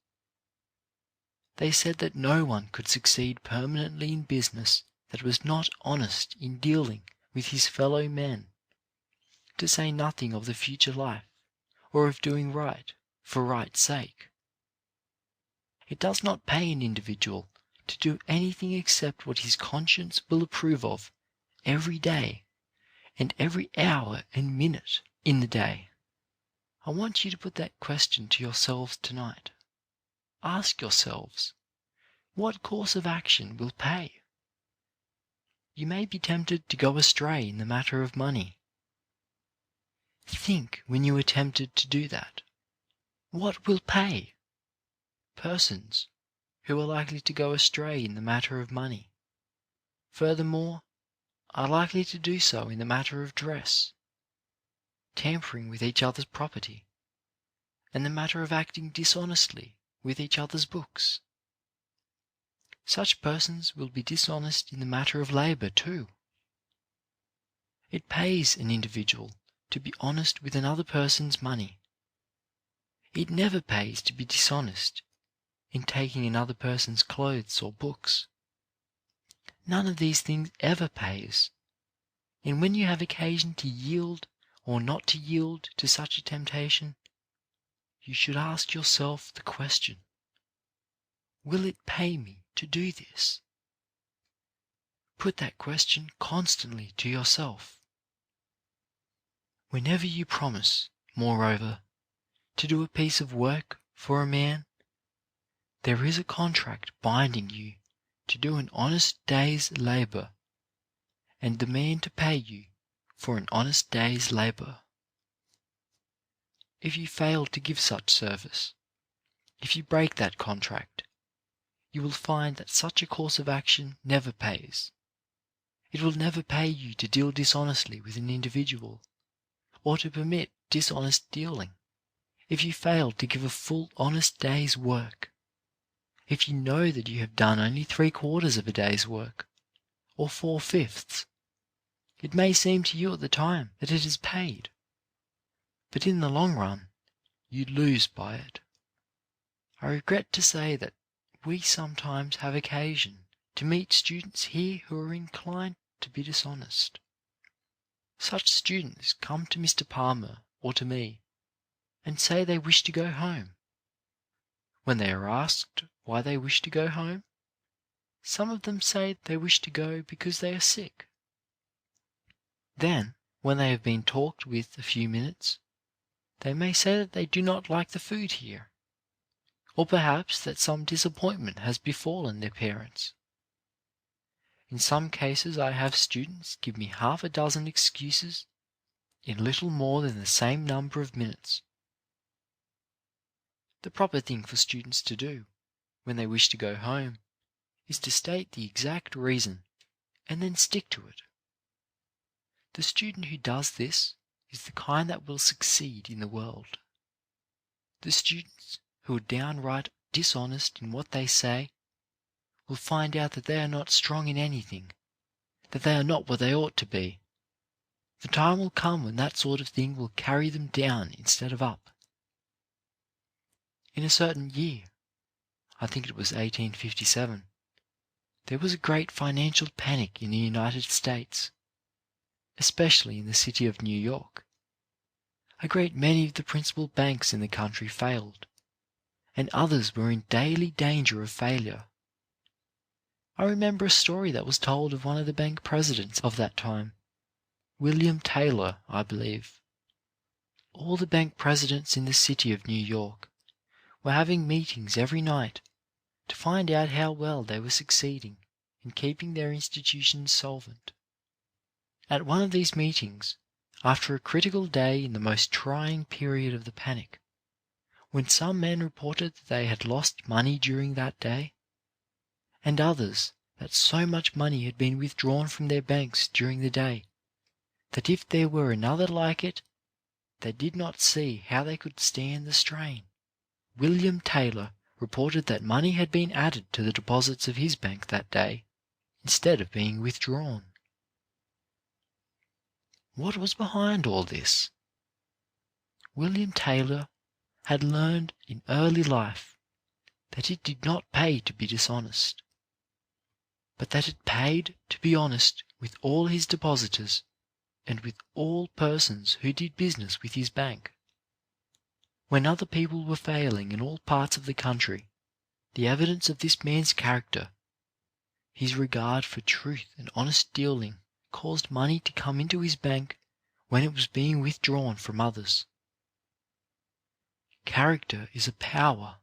They said that no one could succeed permanently in business that was not honest in dealing with his fellow men, to say nothing of the future life, or of doing right for right's sake. It does not pay an individual to do anything except what his conscience will approve of every day, and every hour and minute in the day. I want you to put that question to yourselves tonight. Ask yourselves, what course of action will pay? You may be tempted to go astray in the matter of money. Think when you are tempted to do that. What will pay? Persons who are likely to go astray in the matter of money, furthermore, are likely to do so in the matter of dress, tampering with each other's property, and the matter of acting dishonestly with each other's books. Such persons will be dishonest in the matter of labour too. It pays an individual to be honest with another person's money. It never pays to be dishonest in taking another person's clothes or books. None of these things ever pays. And when you have occasion to yield or not to yield to such a temptation, you should ask yourself the question, will it pay me to do this? Put that question constantly to yourself. Whenever you promise, moreover, to do a piece of work for a man, there is a contract binding you to do an honest day's labour, and the man to pay you for an honest day's labour. If you fail to give such service, if you break that contract, you will find that such a course of action never pays. It will never pay you to deal dishonestly with an individual, or to permit dishonest dealing, if you fail to give a full honest day's work. If you know that you have done only 3/4 of a day's work, or 4/5, it may seem to you at the time that it is paid, but in the long run, you lose by it. I regret to say that we sometimes have occasion to meet students here who are inclined to be dishonest. Such students come to Mr. Palmer or to me and say they wish to go home. When they are asked why they wish to go home, some of them say they wish to go because they are sick. Then, when they have been talked with a few minutes, they may say that they do not like the food here, or perhaps that some disappointment has befallen their parents. In some cases I have students give me half a dozen excuses in little more than the same number of minutes. The proper thing for students to do, when they wish to go home, is to state the exact reason and then stick to it. The student who does this is the kind that will succeed in the world. The students who are downright dishonest in what they say will find out that they are not strong in anything, that they are not what they ought to be. The time will come when that sort of thing will carry them down instead of up. In a certain year, I think it was 1857, there was a great financial panic in the United States, especially in the city of New York. A great many of the principal banks in the country failed, and others were in daily danger of failure. I remember a story that was told of one of the bank presidents of that time, William Taylor, I believe. All the bank presidents in the city of New York were having meetings every night to find out how well they were succeeding in keeping their institutions solvent. At one of these meetings, after a critical day in the most trying period of the panic, when some men reported that they had lost money during that day, and others that so much money had been withdrawn from their banks during the day that if there were another like it, they did not see how they could stand the strain, William Taylor reported that money had been added to the deposits of his bank that day, instead of being withdrawn. What was behind all this? William Taylor had learned in early life that it did not pay to be dishonest, but that it paid to be honest with all his depositors and with all persons who did business with his bank. When other people were failing in all parts of the country, the evidence of this man's character, his regard for truth and honest dealing, caused money to come into his bank when it was being withdrawn from others. Character is a power.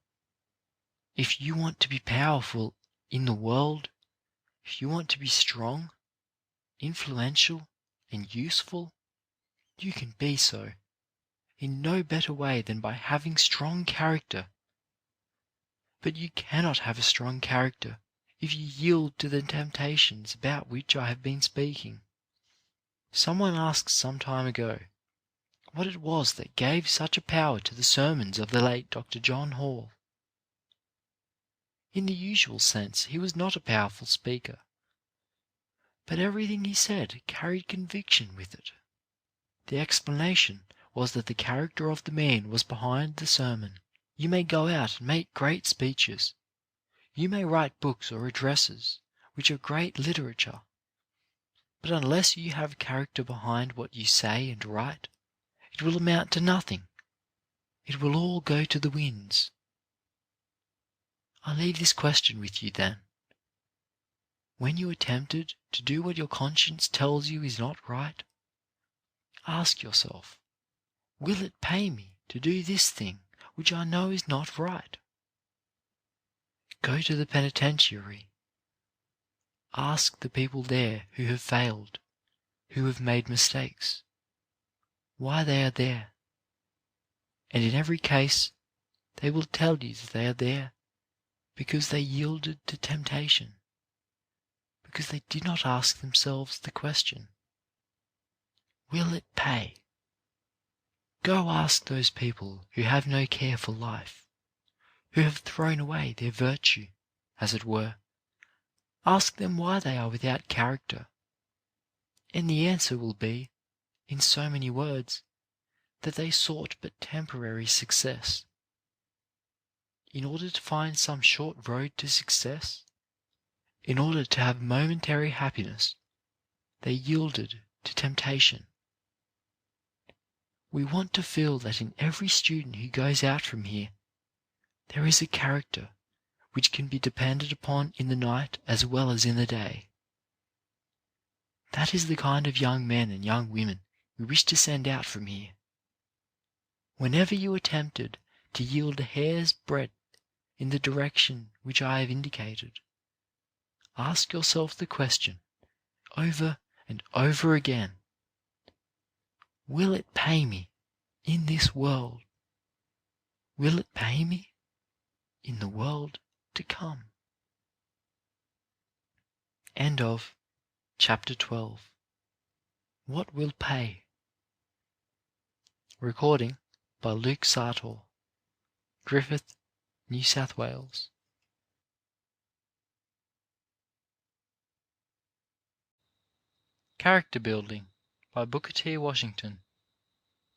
If you want to be powerful in the world, if you want to be strong, influential, and useful, you can be so in no better way than by having strong character. But you cannot have a strong character if you yield to the temptations about which I have been speaking. Someone asked some time ago what it was that gave such a power to the sermons of the late Dr. John Hall. In the usual sense, he was not a powerful speaker, but everything he said carried conviction with it. The explanation was that the character of the man was behind the sermon. You may go out and make great speeches. You may write books or addresses, which are great literature. But unless you have character behind what you say and write, it will amount to nothing. It will all go to the winds. I leave this question with you then. When you are tempted to do what your conscience tells you is not right, ask yourself, will it pay me to do this thing which I know is not right? Go to the penitentiary. Ask the people there who have failed, who have made mistakes, why they are there. And in every case, they will tell you that they are there because they yielded to temptation, because they did not ask themselves the question, will it pay? Go ask those people who have no care for life, who have thrown away their virtue, as it were. Ask them why they are without character, and the answer will be, in so many words, that they sought but temporary success. In order to find some short road to success, in order to have momentary happiness, they yielded to temptation. We want to feel that in every student who goes out from here, there is a character which can be depended upon in the night as well as in the day. That is the kind of young men and young women we wish to send out from here. Whenever you are tempted to yield a hair's breadth in the direction which I have indicated, ask yourself the question, over and over again, will it pay me in this world? Will it pay me in the world to come? End of Chapter 12. What will pay? Recording by Luke Sartor, Griffith, New South Wales. Character Building by Booker T. Washington.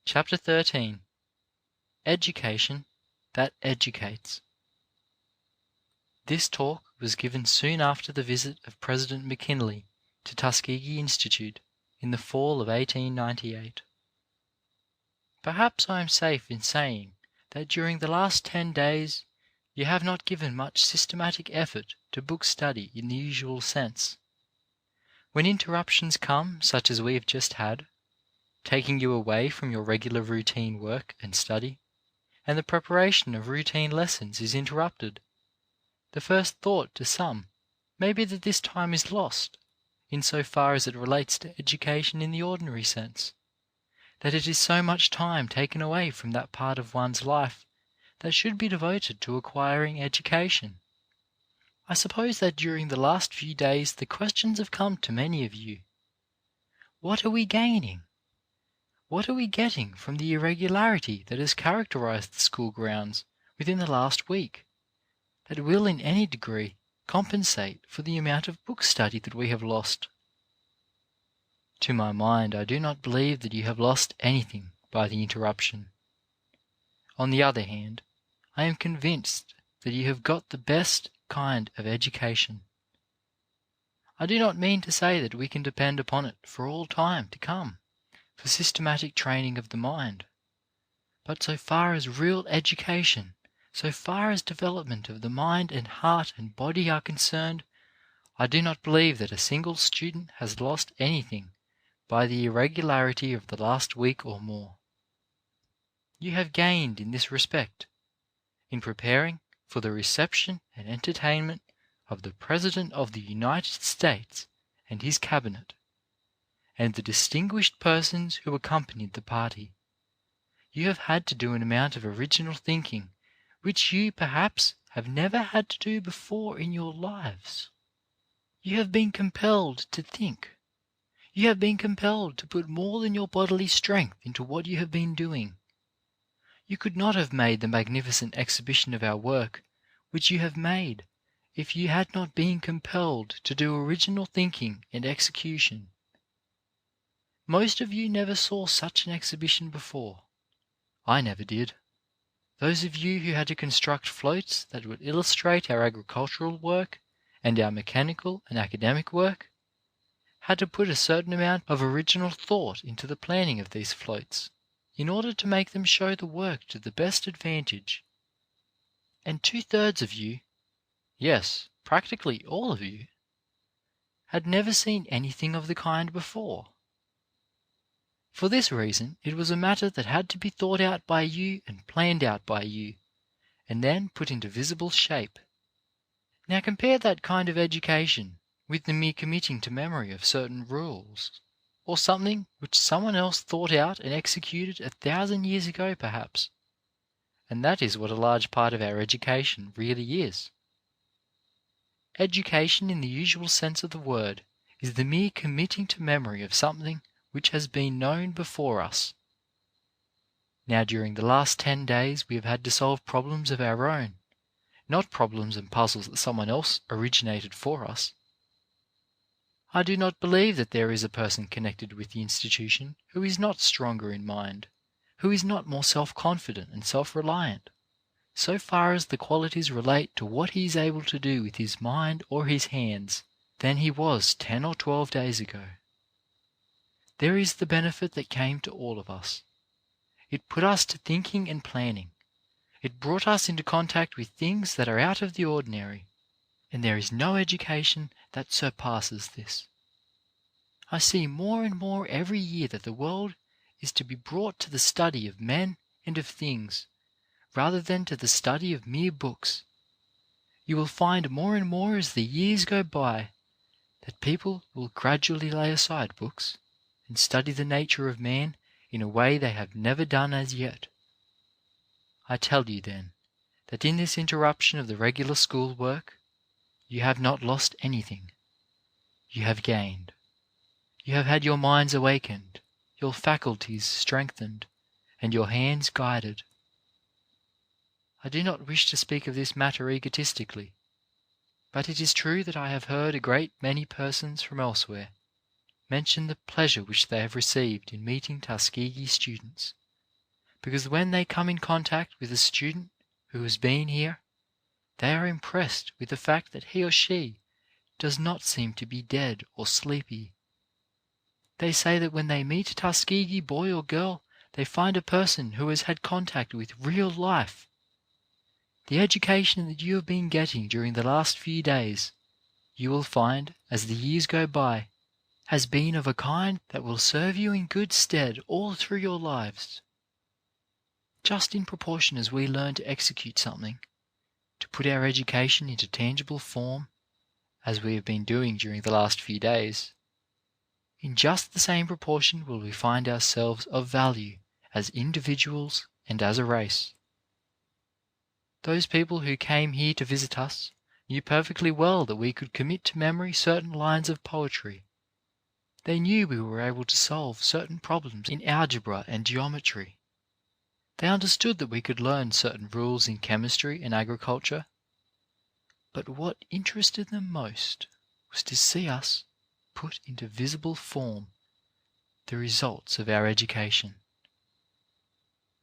Chapter 13. Education that Educates. This talk was given soon after the visit of President McKinley to Tuskegee Institute in the fall of 1898. Perhaps I am safe in saying that during the last 10 days you have not given much systematic effort to book study in the usual sense. When interruptions come, such as we have just had, taking you away from your regular routine work and study, and the preparation of routine lessons is interrupted, the first thought to some may be that this time is lost, in so far as it relates to education in the ordinary sense, that it is so much time taken away from that part of one's life that should be devoted to acquiring education. I suppose that during the last few days the questions have come to many of you. What are we gaining? What are we getting from the irregularity that has characterized the school grounds within the last week, that will in any degree compensate for the amount of book study that we have lost? To my mind, I do not believe that you have lost anything by the interruption. On the other hand, I am convinced that you have got the best kind of education. I do not mean to say that we can depend upon it for all time to come, for systematic training of the mind. But so far as real education, so far as development of the mind and heart and body are concerned, I do not believe that a single student has lost anything by the irregularity of the last week or more. You have gained in this respect, in preparing for the reception and entertainment of the President of the United States and his Cabinet, and the distinguished persons who accompanied the party. You have had to do an amount of original thinking which you, perhaps, have never had to do before in your lives. You have been compelled to think. You have been compelled to put more than your bodily strength into what you have been doing. You could not have made the magnificent exhibition of our work which you have made if you had not been compelled to do original thinking and execution. Most of you never saw such an exhibition before. I never did. Those of you who had to construct floats that would illustrate our agricultural work and our mechanical and academic work had to put a certain amount of original thought into the planning of these floats in order to make them show the work to the best advantage. And 2/3 of you, yes, practically all of you, had never seen anything of the kind before. For this reason, it was a matter that had to be thought out by you and planned out by you, and then put into visible shape. Now compare that kind of education with the mere committing to memory of certain rules, or something which someone else thought out and executed 1,000 years ago perhaps. And that is what a large part of our education really is. Education in the usual sense of the word is the mere committing to memory of something which has been known before us. Now during the last 10 days we have had to solve problems of our own, not problems and puzzles that someone else originated for us. I do not believe that there is a person connected with the institution who is not stronger in mind, Who is not more self-confident and self-reliant, so far as the qualities relate to what he is able to do with his mind or his hands, than he was 10 or 12 days ago? There is the benefit that came to all of us. It put us to thinking and planning. It brought us into contact with things that are out of the ordinary, and there is no education that surpasses this. I see more and more every year that the world is to be brought to the study of men and of things, rather than to the study of mere books. You will find more and more as the years go by that people will gradually lay aside books and study the nature of man in a way they have never done as yet. I tell you then that in this interruption of the regular school work, you have not lost anything. You have gained. You have had your minds awakened, your faculties strengthened, and your hands guided. I do not wish to speak of this matter egotistically, but it is true that I have heard a great many persons from elsewhere mention the pleasure which they have received in meeting Tuskegee students, because when they come in contact with a student who has been here, they are impressed with the fact that he or she does not seem to be dead or sleepy. They say that when they meet a Tuskegee boy or girl, they find a person who has had contact with real life. The education that you have been getting during the last few days, you will find, as the years go by, has been of a kind that will serve you in good stead all through your lives. Just in proportion as we learn to execute something, to put our education into tangible form, as we have been doing during the last few days, in just the same proportion will we find ourselves of value as individuals and as a race. Those people who came here to visit us knew perfectly well that we could commit to memory certain lines of poetry. They knew we were able to solve certain problems in algebra and geometry. They understood that we could learn certain rules in chemistry and agriculture. But what interested them most was to see us put into visible form the results of our education.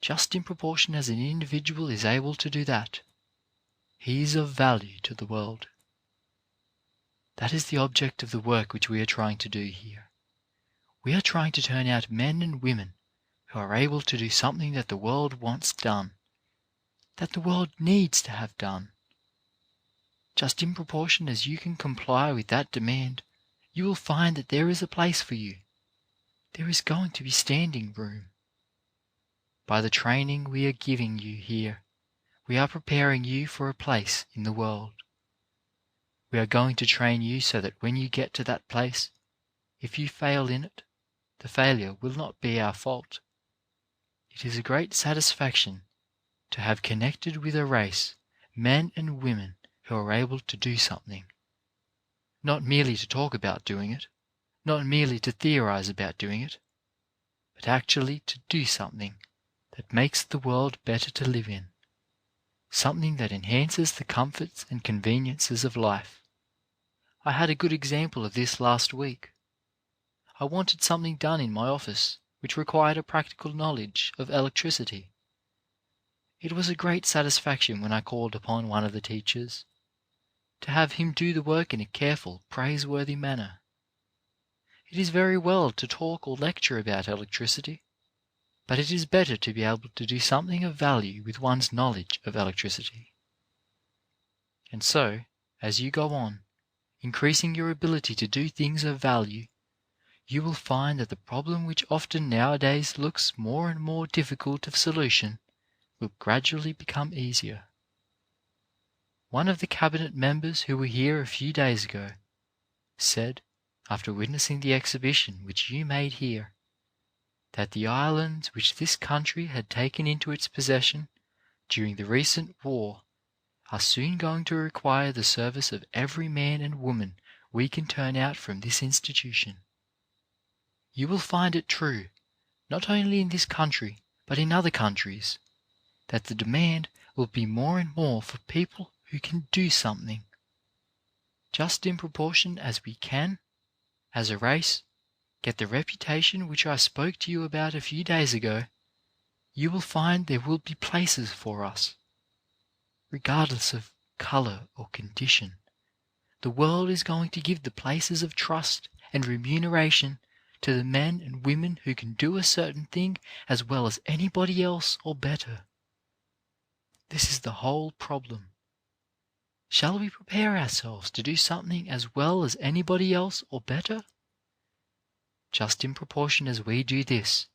Just in proportion as an individual is able to do that, he is of value to the world. That is the object of the work which we are trying to do here. We are trying to turn out men and women who are able to do something that the world wants done, that the world needs to have done. Just in proportion as you can comply with that demand, you will find that there is a place for you. There is going to be standing room. By the training we are giving you here, we are preparing you for a place in the world. We are going to train you so that when you get to that place, if you fail in it, the failure will not be our fault. It is a great satisfaction to have connected with a race, men and women who are able to do something. Not merely to talk about doing it, not merely to theorize about doing it, but actually to do something that makes the world better to live in, something that enhances the comforts and conveniences of life. I had a good example of this last week. I wanted something done in my office which required a practical knowledge of electricity. It was a great satisfaction when I called upon one of the teachers to have him do the work in a careful, praiseworthy manner. It is very well to talk or lecture about electricity, but it is better to be able to do something of value with one's knowledge of electricity. And so, as you go on, increasing your ability to do things of value, you will find that the problem which often nowadays looks more and more difficult of solution will gradually become easier. One of the cabinet members who were here a few days ago said, after witnessing the exhibition which you made here, that the islands which this country had taken into its possession during the recent war are soon going to require the service of every man and woman we can turn out from this institution. You will find it true, not only in this country, but in other countries, that the demand will be more and more for people who can do something. Just in proportion as we can, as a race, get the reputation which I spoke to you about a few days ago, you will find there will be places for us. Regardless of colour or condition, the world is going to give the places of trust and remuneration to the men and women who can do a certain thing as well as anybody else or better. This is the whole problem. Shall we prepare ourselves to do something as well as anybody else or better? Just in proportion as we do this,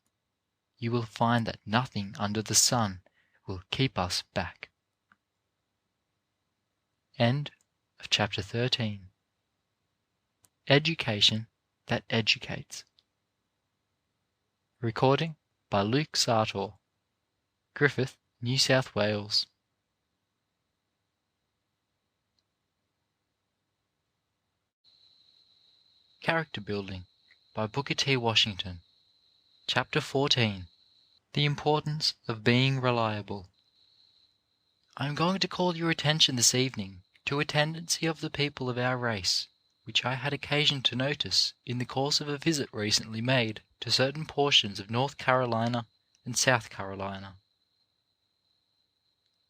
you will find that nothing under the sun will keep us back. End of chapter 13. Education that educates. Recording by Luke Sartor, Griffith, New South Wales. Character Building by Booker T. Washington. Chapter 14. The Importance of Being Reliable. I am going to call your attention this evening to a tendency of the people of our race, which I had occasion to notice in the course of a visit recently made to certain portions of North Carolina and South Carolina.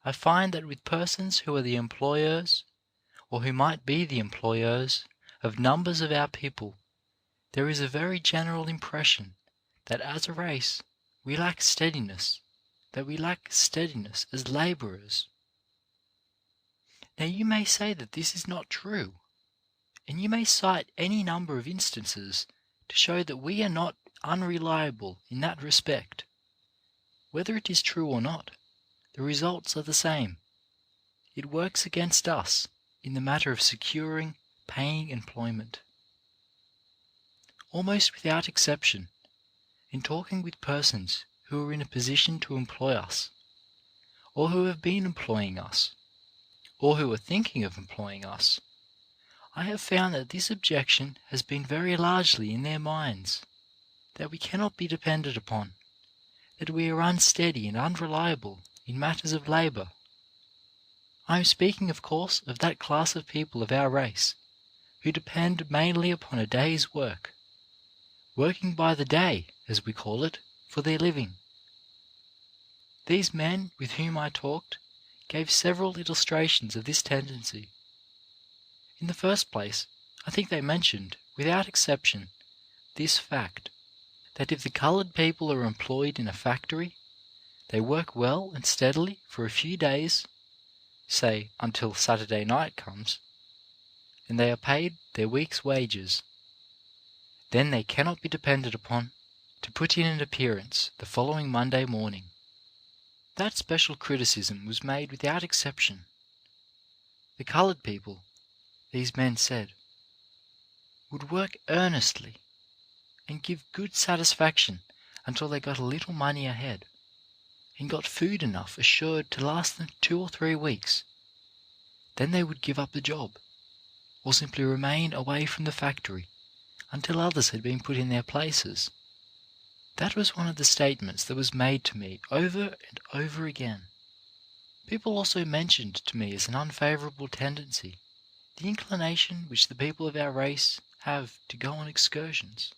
I find that with persons who are the employers, or who might be the employers, of numbers of our people, there is a very general impression that as a race we lack steadiness, that we lack steadiness as labourers. Now you may say that this is not true, and you may cite any number of instances to show that we are not unreliable in that respect. Whether it is true or not, the results are the same. It works against us in the matter of securing paying employment. Almost without exception, in talking with persons who are in a position to employ us, or who have been employing us, or who are thinking of employing us, I have found that this objection has been very largely in their minds, that we cannot be depended upon, that we are unsteady and unreliable in matters of labour. I am speaking, of course, of that class of people of our race who depend mainly upon a day's work, working by the day, as we call it, for their living. These men with whom I talked gave several illustrations of this tendency. In the first place, I think they mentioned, without exception, this fact, that if the coloured people are employed in a factory, they work well and steadily for a few days, say until Saturday night comes, and they are paid their week's wages. Then they cannot be depended upon to put in an appearance the following Monday morning. That special criticism was made without exception. The coloured people, these men said, would work earnestly and give good satisfaction until they got a little money ahead, and got food enough assured to last them 2 or 3 weeks. Then they would give up the job, or simply remain away from the factory until others had been put in their places. That was one of the statements that was made to me over and over again. People also mentioned to me as an unfavourable tendency the inclination which the people of our race have to go on excursions.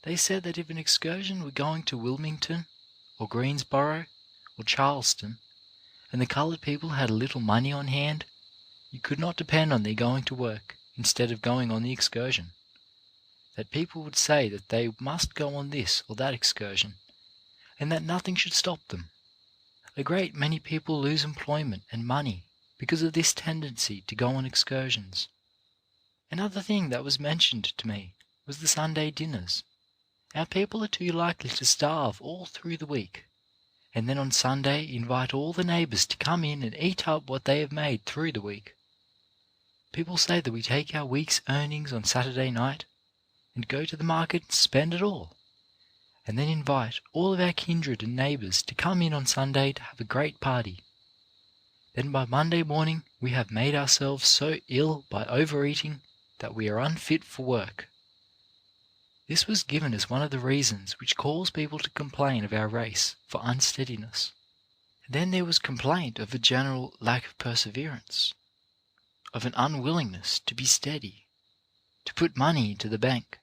They said that if an excursion were going to Wilmington, or Greensboro, or Charleston, and the coloured people had a little money on hand, you could not depend on their going to work instead of going on the excursion. That people would say that they must go on this or that excursion, and that nothing should stop them. A great many people lose employment and money because of this tendency to go on excursions. Another thing that was mentioned to me was the Sunday dinners. Our people are too likely to starve all through the week, and then on Sunday invite all the neighbours to come in and eat up what they have made through the week. People say that we take our week's earnings on Saturday night and go to the market and spend it all, and then invite all of our kindred and neighbours to come in on Sunday to have a great party. Then by Monday morning we have made ourselves so ill by overeating that we are unfit for work. This was given as one of the reasons which cause people to complain of our race for unsteadiness. Then there was complaint of a general lack of perseverance, of an unwillingness to be steady, to put money into the bank,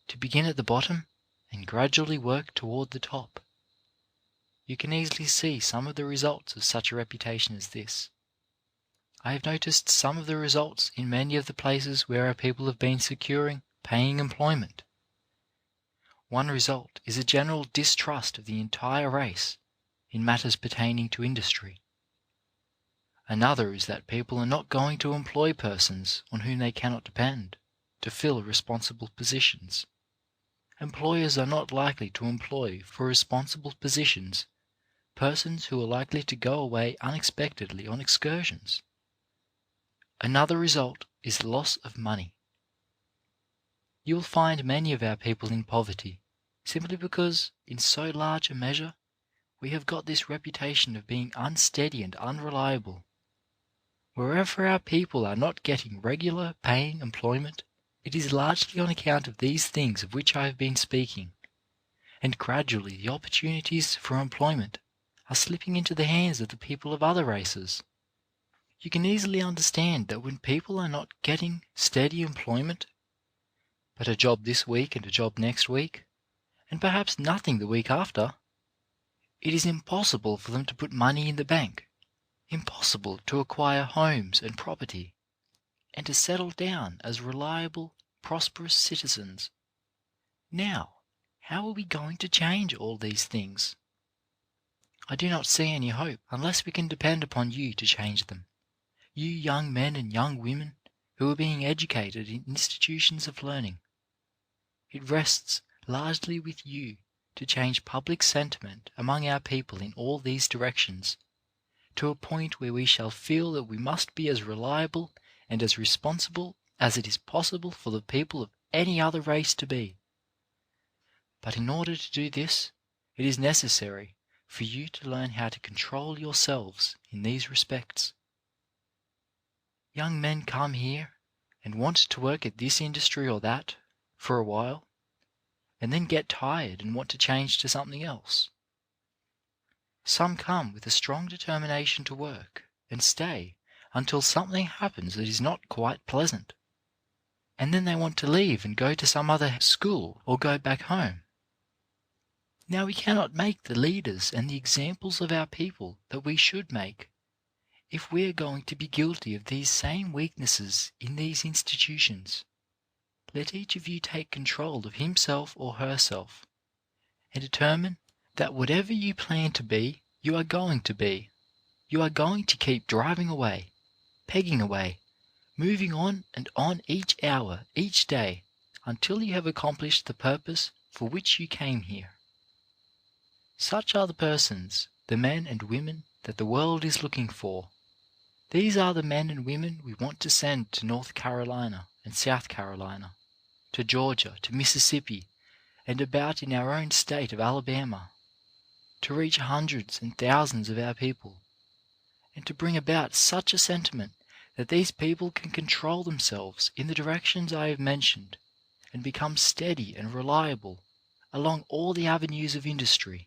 to begin at the bottom and gradually work toward the top. you can easily see some of the results of such a reputation as this. I have noticed some of the results in many of the places where our people have been securing paying employment. One result is a general distrust of the entire race in matters pertaining to industry. Another is that people are not going to employ persons on whom they cannot depend to fill responsible positions. Employers are not likely to employ for responsible positions persons who are likely to go away unexpectedly on excursions. Another result is the loss of money. You will find many of our people in poverty simply because, in so large a measure, we have got this reputation of being unsteady and unreliable. Wherever our people are not getting regular paying employment, it is largely on account of these things of which I have been speaking, and gradually the opportunities for employment are slipping into the hands of the people of other races. You can easily understand that when people are not getting steady employment, but a job this week and a job next week, and perhaps nothing the week after, it is impossible for them to put money in the bank, impossible to acquire homes and property, and to settle down as reliable, prosperous citizens. Now, how are we going to change all these things? I do not see any hope unless we can depend upon you to change them. You young men and young women who are being educated in institutions of learning. It rests largely with you to change public sentiment among our people in all these directions, to a point where we shall feel that we must be as reliable and as responsible as it is possible for the people of any other race to be. But in order to do this, it is necessary for you to learn how to control yourselves in these respects. Young men come here and want to work at this industry or that for a while, and then get tired and want to change to something else. Some come with a strong determination to work and stay until something happens that is not quite pleasant, and then they want to leave and go to some other school or go back home. Now we cannot make the leaders and the examples of our people that we should make if we are going to be guilty of these same weaknesses in these institutions. Let each of you take control of himself or herself and determine that whatever you plan to be, you are going to be. You are going to keep driving away, pegging away, moving on and on each hour, each day, until you have accomplished the purpose for which you came here. Such are the persons, the men and women that the world is looking for. These are the men and women we want to send to North Carolina and South Carolina, to Georgia, to Mississippi, and about in our own state of Alabama, to reach hundreds and thousands of our people, and to bring about such a sentiment that these people can control themselves in the directions I have mentioned and become steady and reliable along all the avenues of industry.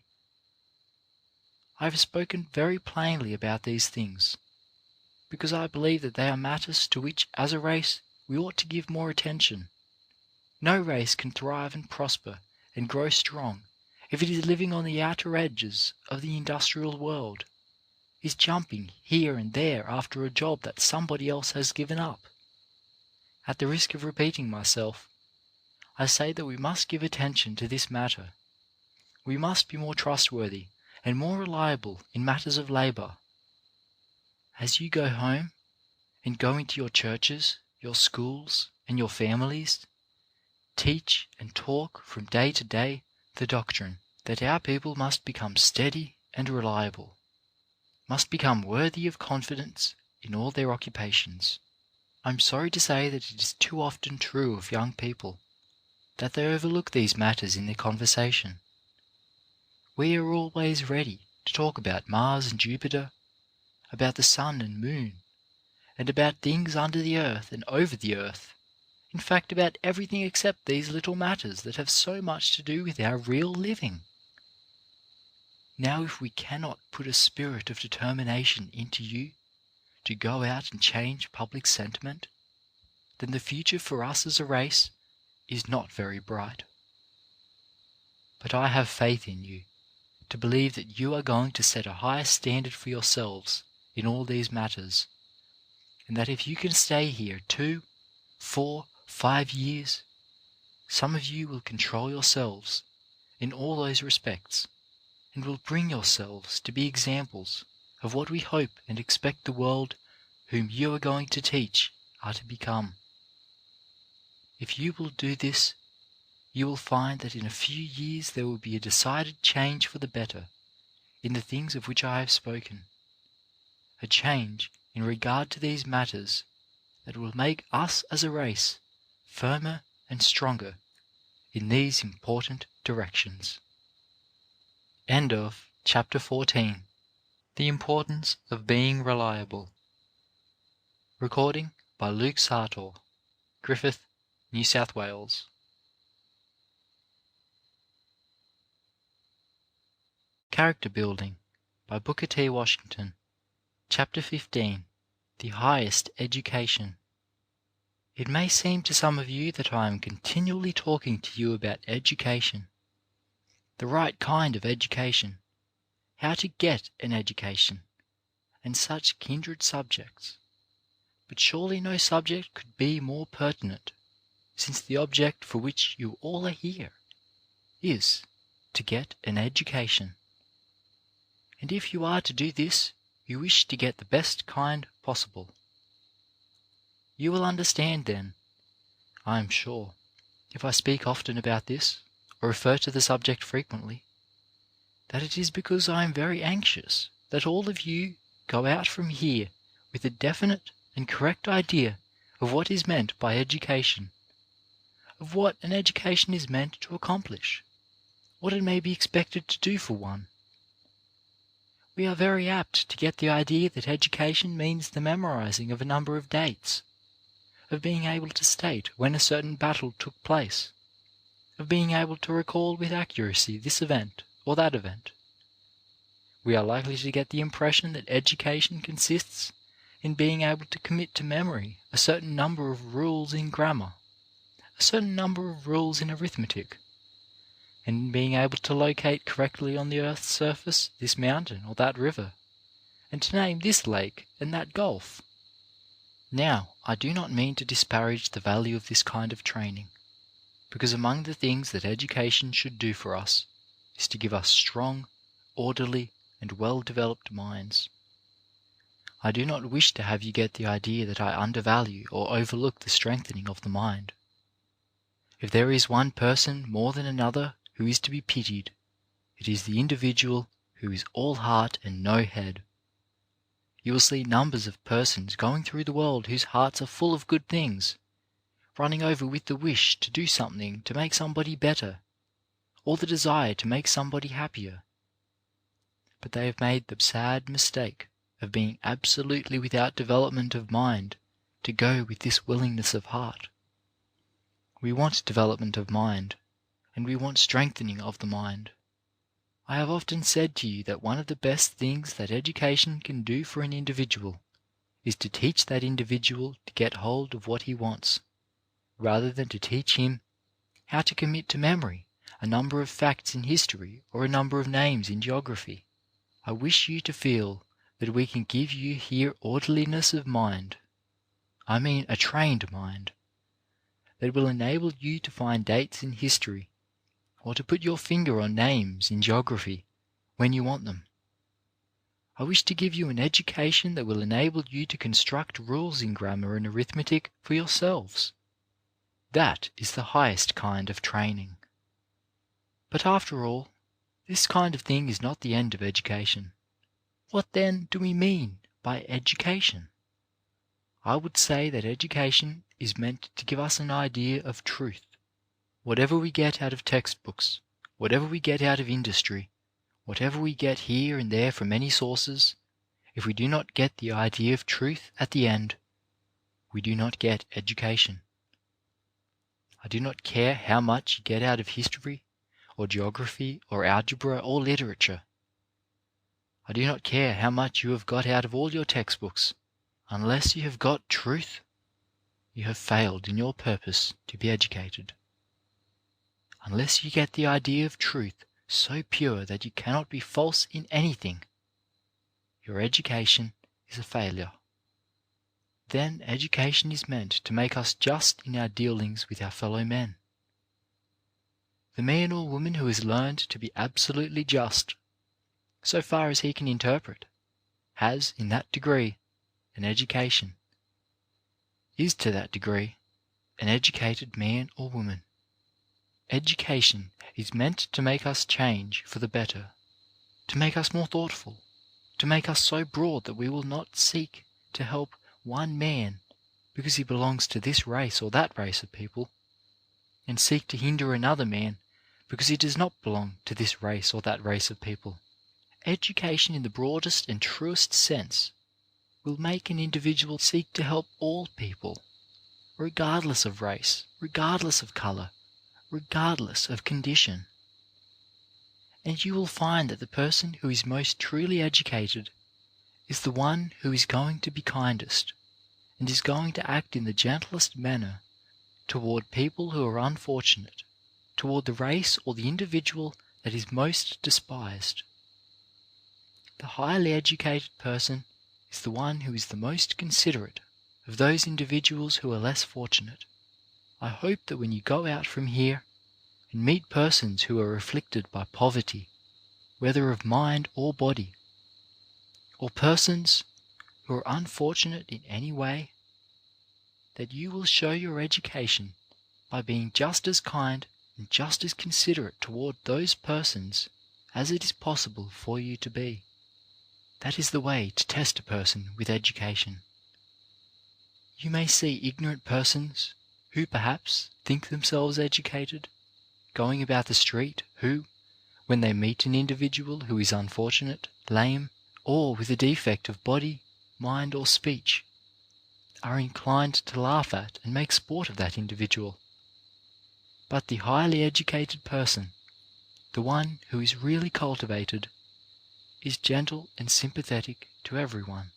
I have spoken very plainly about these things, because I believe that they are matters to which as a race we ought to give more attention. No race can thrive and prosper and grow strong if it is living on the outer edges of the industrial world, is jumping here and there after a job that somebody else has given up. At the risk of repeating myself, I say that we must give attention to this matter. We must be more trustworthy and more reliable in matters of labour. As you go home and go into your churches, your schools, and your families, teach and talk from day to day the doctrine that our people must become steady and reliable, must become worthy of confidence in all their occupations. I am sorry to say that it is too often true of young people that they overlook these matters in their conversation. We are always ready to talk about Mars and Jupiter, about the sun and moon, and about things under the earth and over the earth, in fact about everything except these little matters that have so much to do with our real living. Now if we cannot put a spirit of determination into you to go out and change public sentiment, then the future for us as a race is not very bright. But I have faith in you, to believe that you are going to set a high standard for yourselves in all these matters, and that if you can stay here 2, 4, 5 years, some of you will control yourselves in all those respects and will bring yourselves to be examples of what we hope and expect the world whom you are going to teach are to become. If you will do this, you will find that in a few years there will be a decided change for the better in the things of which I have spoken, a change in regard to these matters that will make us as a race firmer and stronger in these important directions. End of Chapter 14. The Importance of Being Reliable. Recording by Luke Sartor, Griffith, New South Wales. Character Building by Booker T. Washington. Chapter 15. The Highest Education. It may seem to some of you that I am continually talking to you about education, the right kind of education, how to get an education, and such kindred subjects. But surely no subject could be more pertinent, since the object for which you all are here is to get an education. And if you are to do this, you wish to get the best kind possible. You will understand then, I am sure, if I speak often about this, or refer to the subject frequently, that it is because I am very anxious that all of you go out from here with a definite and correct idea of what is meant by education, of what an education is meant to accomplish, what it may be expected to do for one. We are very apt to get the idea that education means the memorizing of a number of dates, of being able to state when a certain battle took place, of being able to recall with accuracy this event or that event. We are likely to get the impression that education consists in being able to commit to memory a certain number of rules in grammar, a certain number of rules in arithmetic, and in being able to locate correctly on the earth's surface this mountain or that river, and to name this lake and that gulf. Now, I do not mean to disparage the value of this kind of training, because among the things that education should do for us is to give us strong, orderly, and well-developed minds. I do not wish to have you get the idea that I undervalue or overlook the strengthening of the mind. If there is one person more than another who is to be pitied, it is the individual who is all heart and no head. You will see numbers of persons going through the world whose hearts are full of good things, running over with the wish to do something to make somebody better, or the desire to make somebody happier. But they have made the sad mistake of being absolutely without development of mind to go with this willingness of heart. We want development of mind, and we want strengthening of the mind. I have often said to you that one of the best things that education can do for an individual is to teach that individual to get hold of what he wants, rather than to teach him how to commit to memory a number of facts in history or a number of names in geography. I wish you to feel that we can give you here orderliness of mind, I mean a trained mind, that will enable you to find dates in history or to put your finger on names in geography when you want them. I wish to give you an education that will enable you to construct rules in grammar and arithmetic for yourselves. That is the highest kind of training. But after all, this kind of thing is not the end of education. What then do we mean by education? I would say that education is meant to give us an idea of truth. Whatever we get out of textbooks, whatever we get out of industry, whatever we get here and there from many sources, if we do not get the idea of truth at the end, we do not get education. I do not care how much you get out of history, or geography, or algebra, or literature. I do not care how much you have got out of all your textbooks. Unless you have got truth, you have failed in your purpose to be educated. Unless you get the idea of truth so pure that you cannot be false in anything, your education is a failure. Then education is meant to make us just in our dealings with our fellow men. The man or woman who has learned to be absolutely just, so far as he can interpret, has, in that degree, an education, is to that degree an educated man or woman. Education is meant to make us change for the better, to make us more thoughtful, to make us so broad that we will not seek to help one man because he belongs to this race or that race of people, and seek to hinder another man because he does not belong to this race or that race of people. Education in the broadest and truest sense will make an individual seek to help all people, regardless of race, regardless of colour, regardless of condition. And you will find that the person who is most truly educated is the one who is going to be kindest and is going to act in the gentlest manner toward people who are unfortunate, toward the race or the individual that is most despised. The highly educated person is the one who is the most considerate of those individuals who are less fortunate. I hope that when you go out from here and meet persons who are afflicted by poverty, whether of mind or body, or persons who are unfortunate in any way, that you will show your education by being just as kind and just as considerate toward those persons as it is possible for you to be. That is the way to test a person with education. You may see ignorant persons who perhaps think themselves educated, going about the street, who, when they meet an individual who is unfortunate, lame, or with a defect of body, mind, or speech, are inclined to laugh at and make sport of that individual. But the highly educated person, the one who is really cultivated, is gentle and sympathetic to everyone.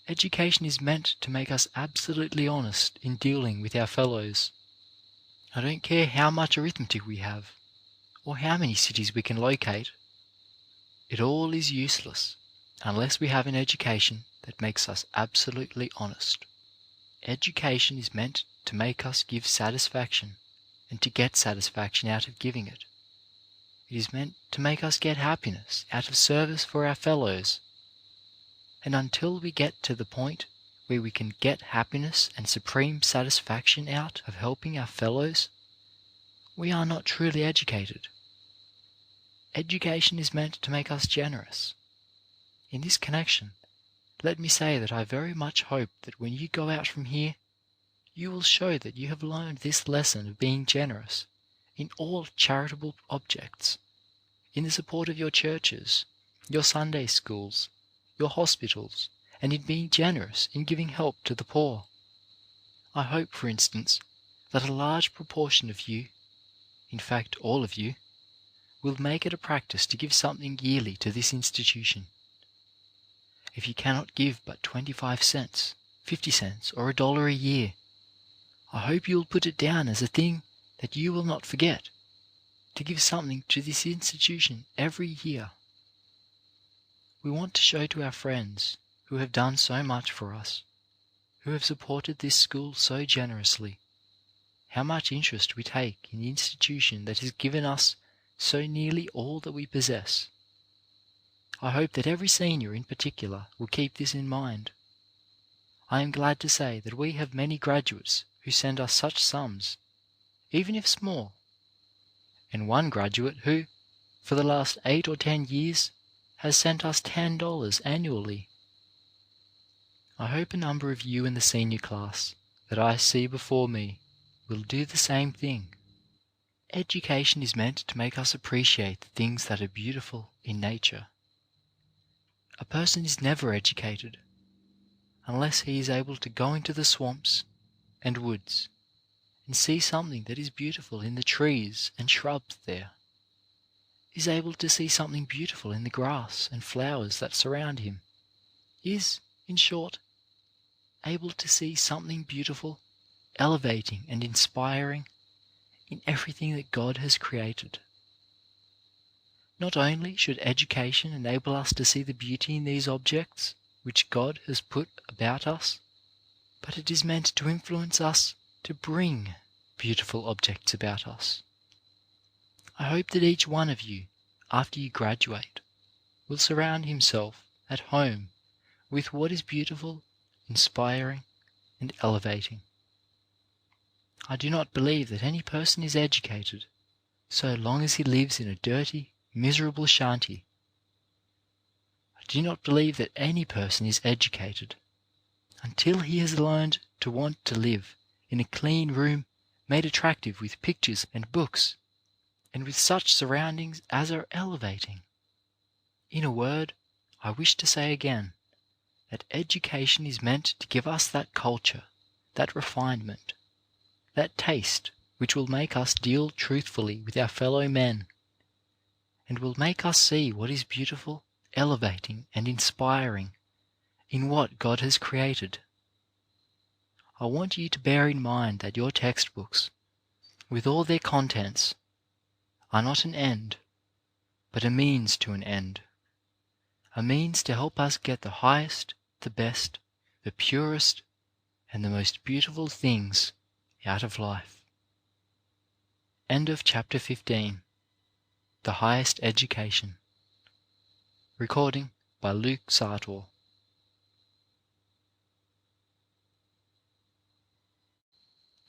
Education is meant to make us absolutely honest in dealing with our fellows. I don't care how much arithmetic we have, or how many cities we can locate. It all is useless unless we have an education that makes us absolutely honest. Education is meant to make us give satisfaction and to get satisfaction out of giving it. It is meant to make us get happiness out of service for our fellows. And until we get to the point where we can get happiness and supreme satisfaction out of helping our fellows, we are not truly educated. Education is meant to make us generous. In this connection, let me say that I very much hope that when you go out from here, you will show that you have learned this lesson of being generous in all charitable objects, in the support of your churches, your Sunday schools, your hospitals, and in being generous in giving help to the poor. I hope, for instance, that a large proportion of you, in fact all of you, will make it a practice to give something yearly to this institution. If you cannot give but 25 cents, 50 cents, or $1 a year, I hope you will put it down as a thing that you will not forget, to give something to this institution every year. We want to show to our friends who have done so much for us, who have supported this school so generously, how much interest we take in the institution that has given us so nearly all that we possess. I hope that every senior in particular will keep this in mind. I am glad to say that we have many graduates who send us such sums, even if small, and one graduate who, for the last 8 or 10 years, has sent us $10 annually. I hope a number of you in the senior class that I see before me will do the same thing. Education is meant to make us appreciate the things that are beautiful in nature. A person is never educated unless he is able to go into the swamps and woods and see something that is beautiful in the trees and shrubs there, is able to see something beautiful in the grass and flowers that surround him, is, in short, able to see something beautiful, elevating and inspiring in everything that God has created. Not only should education enable us to see the beauty in these objects which God has put about us, but it is meant to influence us to bring beautiful objects about us. I hope that each one of you, after you graduate, will surround himself at home with what is beautiful, inspiring, and elevating. I do not believe that any person is educated so long as he lives in a dirty, miserable shanty. I do not believe that any person is educated until he has learned to want to live in a clean room made attractive with pictures and books, and with such surroundings as are elevating. In a word, I wish to say again that education is meant to give us that culture, that refinement, that taste which will make us deal truthfully with our fellow men, and will make us see what is beautiful, elevating, and inspiring in what God has created. I want you to bear in mind that your textbooks, with all their contents, are not an end, but a means to an end. A means to help us get the highest, the best, the purest, and the most beautiful things out of life. End of chapter 15. The Highest Education. Recording by Luke Sartor.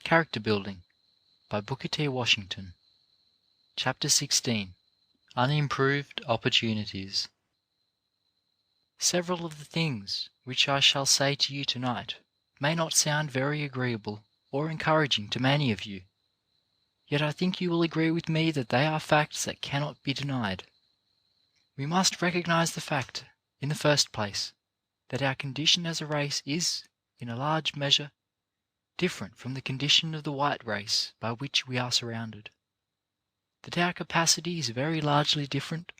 Character Building by Booker T. Washington. Chapter 16. Unimproved Opportunities. Several of the things which I shall say to you tonight may not sound very agreeable or encouraging to many of you, yet I think you will agree with me that they are facts that cannot be denied. We must recognize the fact, in the first place, that our condition as a race is, in a large measure, different from the condition of the white race by which we are surrounded. That our capacity is very largely different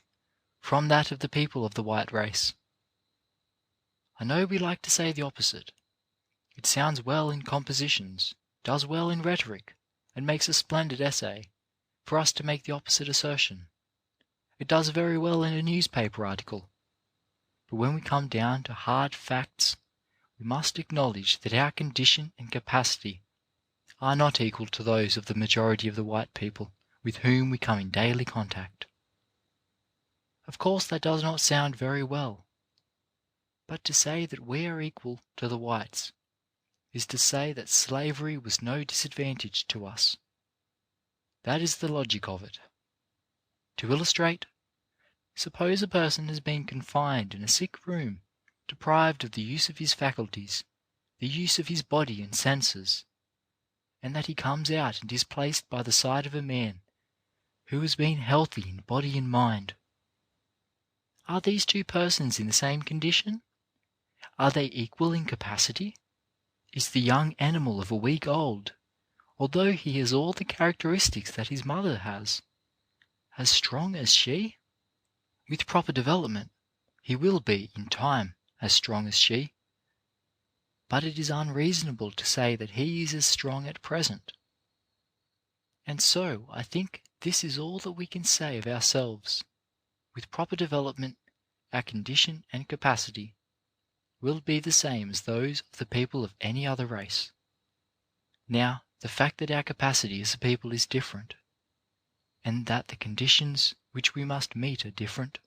from that of the people of the white race. I know we like to say the opposite. It sounds well in compositions, does well in rhetoric, and makes a splendid essay, for us to make the opposite assertion. It does very well in a newspaper article. But when we come down to hard facts, we must acknowledge that our condition and capacity are not equal to those of the majority of the white people with whom we come in daily contact. Of course, that does not sound very well. But to say that we are equal to the whites is to say that slavery was no disadvantage to us. That is the logic of it. To illustrate, suppose a person has been confined in a sick room, deprived of the use of his faculties, the use of his body and senses, and that he comes out and is placed by the side of a man who has been healthy in body and mind. Are these two persons in the same condition? Are they equal in capacity? Is the young animal of a week old, although he has all the characteristics that his mother has, as strong as she? With proper development, he will be, in time, as strong as she. But it is unreasonable to say that he is as strong at present. And so, I think this is all that we can say of ourselves. With proper development, our condition and capacity will be the same as those of the people of any other race. Now, the fact that our capacity as a people is different, and that the conditions which we must meet are different,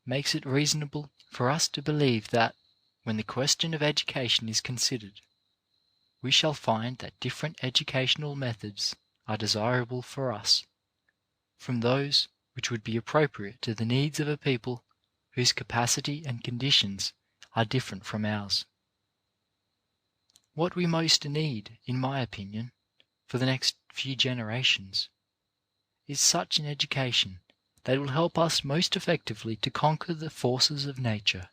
makes it reasonable for us to believe that, when the question of education is considered, we shall find that different educational methods are desirable for us, from those which would be appropriate to the needs of a people whose capacity and conditions are different from ours. What we most need, in my opinion, for the next few generations, is such an education that will help us most effectively to conquer the forces of nature.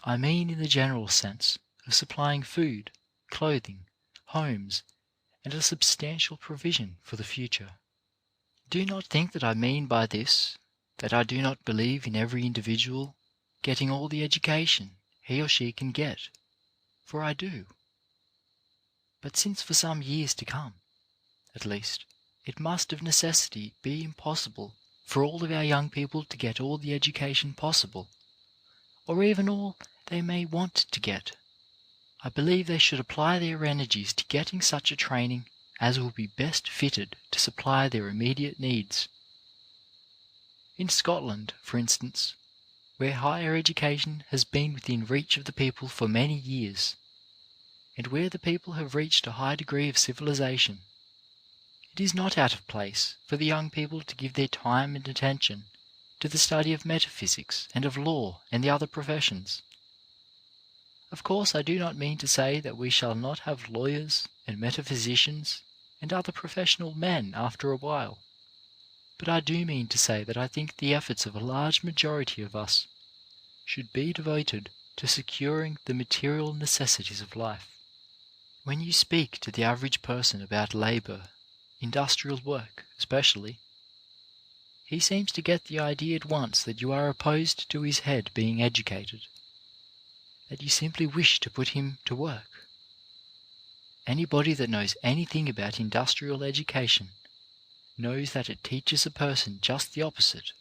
I mean in the general sense of supplying food, clothing, homes, and a substantial provision for the future. Do not think that I mean by this that I do not believe in every individual getting all the education he or she can get, for I do. But since for some years to come, at least, it must of necessity be impossible for all of our young people to get all the education possible, or even all they may want to get. I believe they should apply their energies to getting such a training as will be best fitted to supply their immediate needs. In Scotland, for instance, where higher education has been within reach of the people for many years, and where the people have reached a high degree of civilization, it is not out of place for the young people to give their time and attention to the study of metaphysics and of law and the other professions. Of course, I do not mean to say that we shall not have lawyers and metaphysicians and other professional men after a while, but I do mean to say that I think the efforts of a large majority of us should be devoted to securing the material necessities of life. When you speak to the average person about labour, industrial work especially, he seems to get the idea at once that you are opposed to his head being educated, that you simply wish to put him to work. Anybody that knows anything about industrial education knows that it teaches a person just the opposite,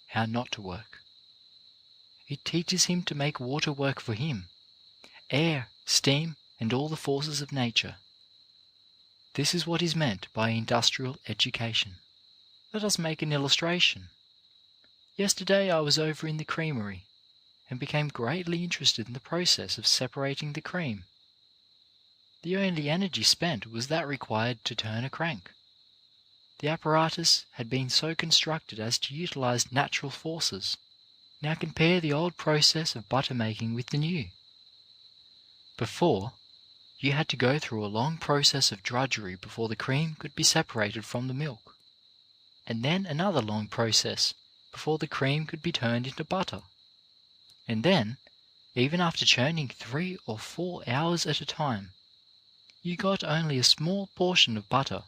how not to work. It teaches him to make water work for him, air, steam, and all the forces of nature. This is what is meant by industrial education. Let us make an illustration. Yesterday I was over in the creamery and became greatly interested in the process of separating the cream. The only energy spent was that required to turn a crank. The apparatus had been so constructed as to utilize natural forces. Now compare the old process of butter making with the new. Before, you had to go through a long process of drudgery before the cream could be separated from the milk, and then another long process before the cream could be turned into butter. And then, even after churning 3 or 4 hours at a time, you got only a small portion of butter.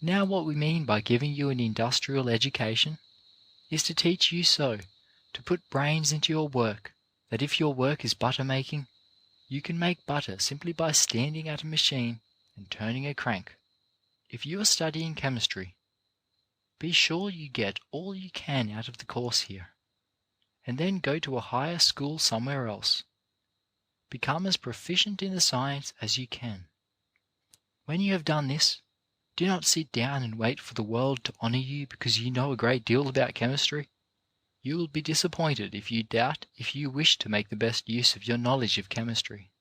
Now what we mean by giving you an industrial education is to teach you so to put brains into your work that if your work is butter making, you can make butter simply by standing at a machine and turning a crank. If you are studying chemistry, be sure you get all you can out of the course here, and then go to a higher school somewhere else. Become as proficient in the science as you can. When you have done this, do not sit down and wait for the world to honour you because you know a great deal about chemistry. You will be disappointed if you doubt if you wish to make the best use of your knowledge of chemistry.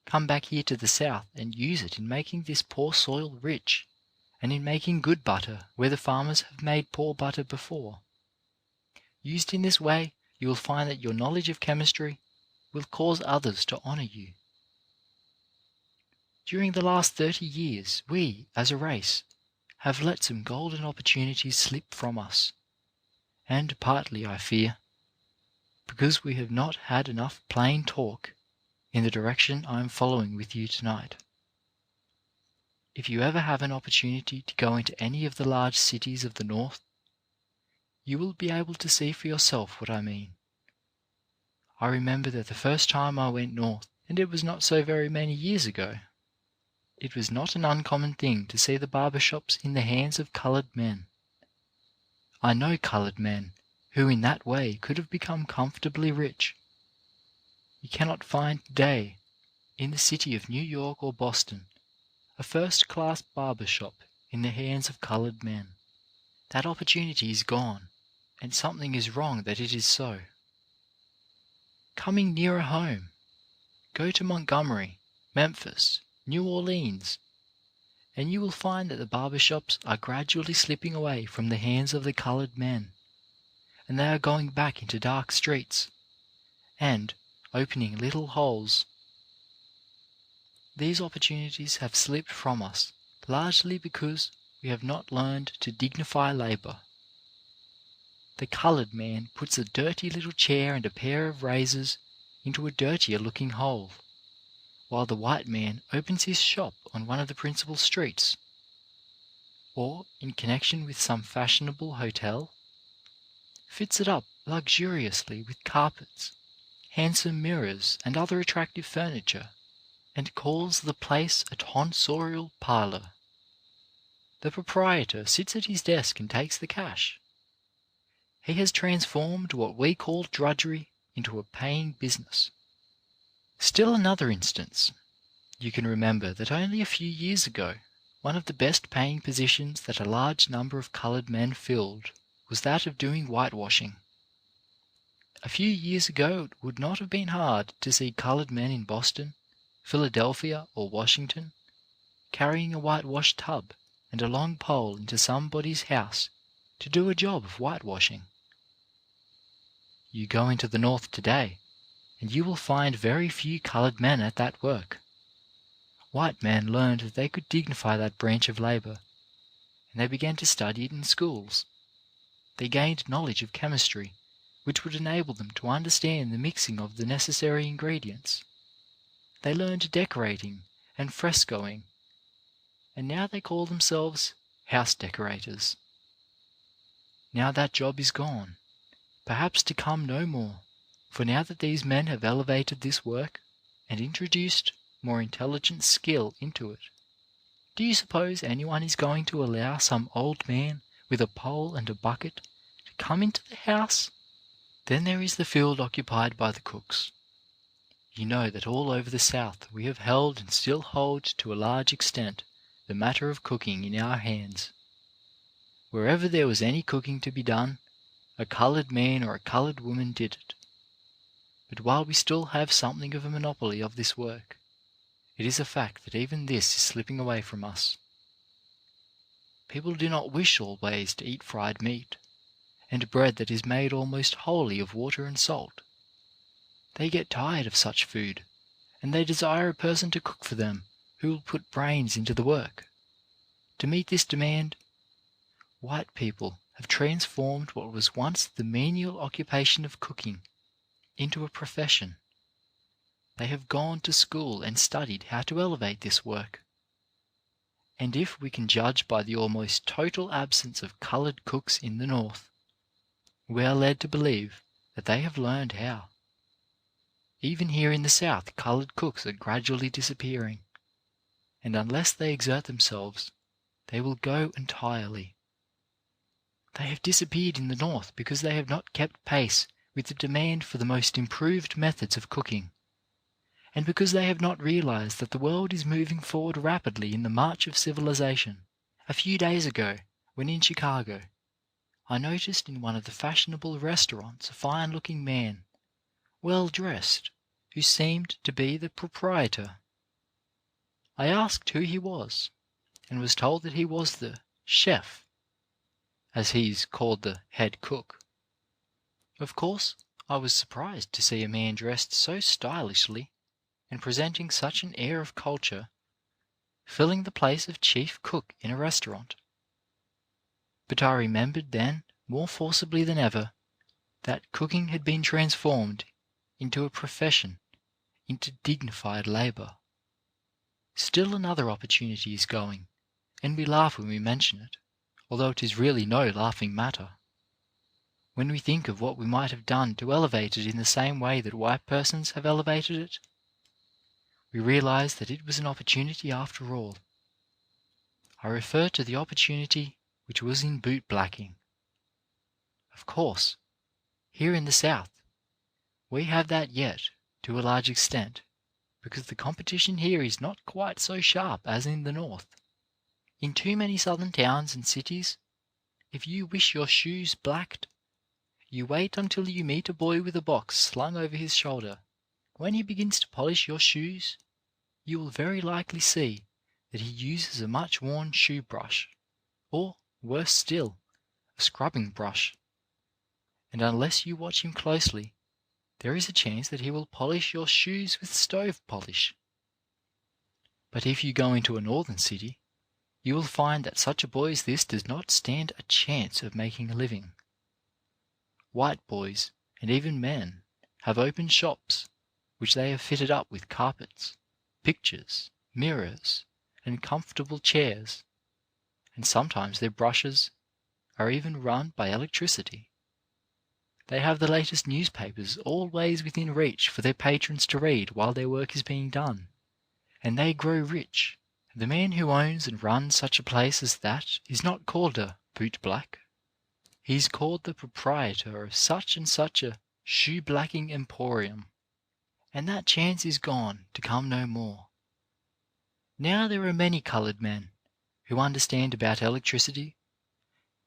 Come back here to the South and use it in making this poor soil rich, and in making good butter where the farmers have made poor butter before. Used in this way, you will find that your knowledge of chemistry will cause others to honour you. During the last 30 years, we, as a race, have let some golden opportunities slip from us, and partly, I fear, because we have not had enough plain talk in the direction I am following with you tonight. If you ever have an opportunity to go into any of the large cities of the North, you will be able to see for yourself what I mean. I remember that the first time I went North, and it was not so very many years ago, it was not an uncommon thing to see the barber shops in the hands of coloured men. I know coloured men who in that way could have become comfortably rich. You cannot find today, in the city of New York or Boston, a first-class barber shop in the hands of coloured men. That opportunity is gone, and something is wrong that it is so. Coming nearer home, go to Montgomery, Memphis, New Orleans, and you will find that the barber shops are gradually slipping away from the hands of the coloured men, and they are going back into dark streets, and opening little holes. These opportunities have slipped from us largely because we have not learned to dignify labour. The coloured man puts a dirty little chair and a pair of razors into a dirtier looking hole, while the white man opens his shop on one of the principal streets, or in connection with some fashionable hotel, fits it up luxuriously with carpets, handsome mirrors, and other attractive furniture, and calls the place a tonsorial parlour. The proprietor sits at his desk and takes the cash. He has transformed what we call drudgery into a paying business. Still another instance. You can remember that only a few years ago, one of the best paying positions that a large number of coloured men filled was that of doing whitewashing. A few years ago it would not have been hard to see coloured men in Boston, Philadelphia, or Washington carrying a whitewash tub and a long pole into somebody's house to do a job of whitewashing. You go into the North today, and you will find very few coloured men at that work. White men learned that they could dignify that branch of labour, and they began to study it in schools. They gained knowledge of chemistry, which would enable them to understand the mixing of the necessary ingredients. They learned decorating and frescoing, and now they call themselves house decorators. Now that job is gone, perhaps to come no more, for now that these men have elevated this work and introduced more intelligent skill into it, do you suppose anyone is going to allow some old man with a pole and a bucket to come into the house? Then there is the field occupied by the cooks. You know that all over the South we have held and still hold to a large extent the matter of cooking in our hands. Wherever there was any cooking to be done, a coloured man or a coloured woman did it. But while we still have something of a monopoly of this work, it is a fact that even this is slipping away from us. People do not wish always to eat fried meat, and bread that is made almost wholly of water and salt. They get tired of such food, and they desire a person to cook for them who will put brains into the work. To meet this demand, white people have transformed what was once the menial occupation of cooking into a profession. They have gone to school and studied how to elevate this work. And if we can judge by the almost total absence of coloured cooks in the North, we are led to believe that they have learned how. Even here in the South, coloured cooks are gradually disappearing, and unless they exert themselves, they will go entirely. They have disappeared in the North because they have not kept pace with the demand for the most improved methods of cooking, and because they have not realized that the world is moving forward rapidly in the march of civilization. A few days ago, when in Chicago, I noticed in one of the fashionable restaurants a fine-looking man, well-dressed, who seemed to be the proprietor. I asked who he was, and was told that he was the chef, as he is called the head cook. Of course, I was surprised to see a man dressed so stylishly and presenting such an air of culture, filling the place of chief cook in a restaurant. But I remembered then, more forcibly than ever, that cooking had been transformed into a profession, into dignified labour. Still another opportunity is going, and we laugh when we mention it, although it is really no laughing matter. When we think of what we might have done to elevate it in the same way that white persons have elevated it, we realize that it was an opportunity after all. I refer to the opportunity which was in boot blacking. Of course, here in the South, we have that yet, to a large extent, because the competition here is not quite so sharp as in the North. In too many southern towns and cities, if you wish your shoes blacked, you wait until you meet a boy with a box slung over his shoulder. When he begins to polish your shoes, you will very likely see that he uses a much worn shoe brush, or, worse still, a scrubbing brush. And unless you watch him closely, there is a chance that he will polish your shoes with stove polish. But if you go into a northern city, you will find that such a boy as this does not stand a chance of making a living. White boys, and even men, have opened shops, which they have fitted up with carpets, pictures, mirrors, and comfortable chairs, and sometimes their brushes are even run by electricity. They have the latest newspapers always within reach for their patrons to read while their work is being done, and they grow rich, The man who owns and runs such a place as that is not called a boot-black. He is called the proprietor of such and such a shoe-blacking emporium. And that chance is gone to come no more. Now there are many coloured men who understand about electricity,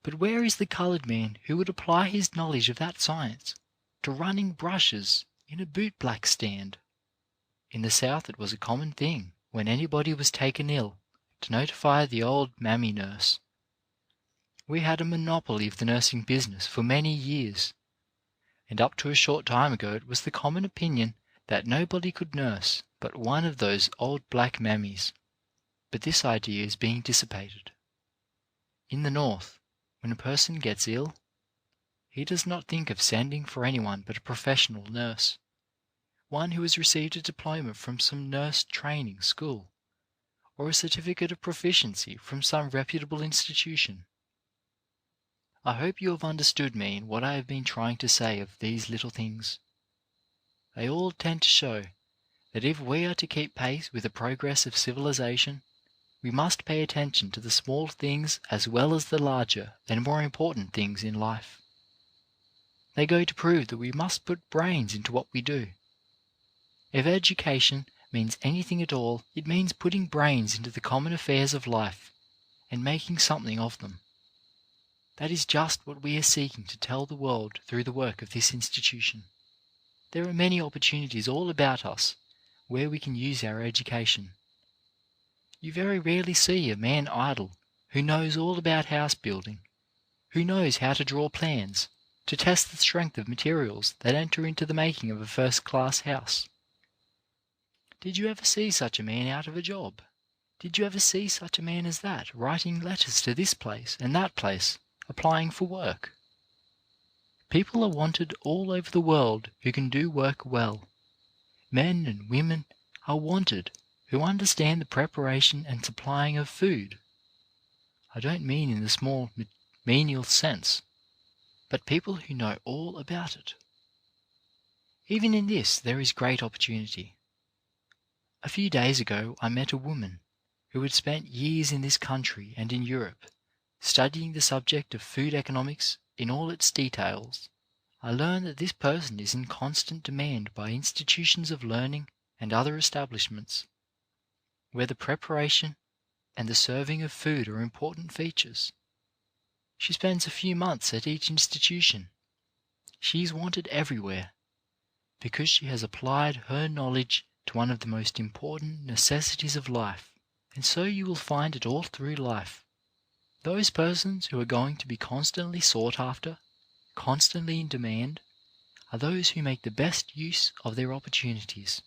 but where is the coloured man who would apply his knowledge of that science to running brushes in a boot-black stand? In the South it was a common thing, when anybody was taken ill, to notify the old mammy nurse. We had a monopoly of the nursing business for many years, and up to a short time ago it was the common opinion that nobody could nurse but one of those old black mammies. But this idea is being dissipated. In the North, when a person gets ill, he does not think of sending for anyone but a professional nurse, one who has received a diploma from some nurse training school, or a certificate of proficiency from some reputable institution. I hope you have understood me in what I have been trying to say of these little things. They all tend to show that if we are to keep pace with the progress of civilization, we must pay attention to the small things as well as the larger and more important things in life. They go to prove that we must put brains into what we do. If education means anything at all, it means putting brains into the common affairs of life and making something of them. That is just what we are seeking to tell the world through the work of this institution. There are many opportunities all about us where we can use our education. You very rarely see a man idle who knows all about house building, who knows how to draw plans, to test the strength of materials that enter into the making of a first-class house. Did you ever see such a man out of a job? Did you ever see such a man as that, writing letters to this place and that place, applying for work? People are wanted all over the world who can do work well. Men and women are wanted who understand the preparation and supplying of food. I don't mean in the small menial sense, but people who know all about it. Even in this there is great opportunity. A few days ago I met a woman who had spent years in this country and in Europe studying the subject of food economics in all its details. I learned that this person is in constant demand by institutions of learning and other establishments, where the preparation and the serving of food are important features. She spends a few months at each institution. She is wanted everywhere, because she has applied her knowledge to one of the most important necessities of life. And so you will find it all through life. Those persons who are going to be constantly sought after, constantly in demand, are those who make the best use of their opportunities,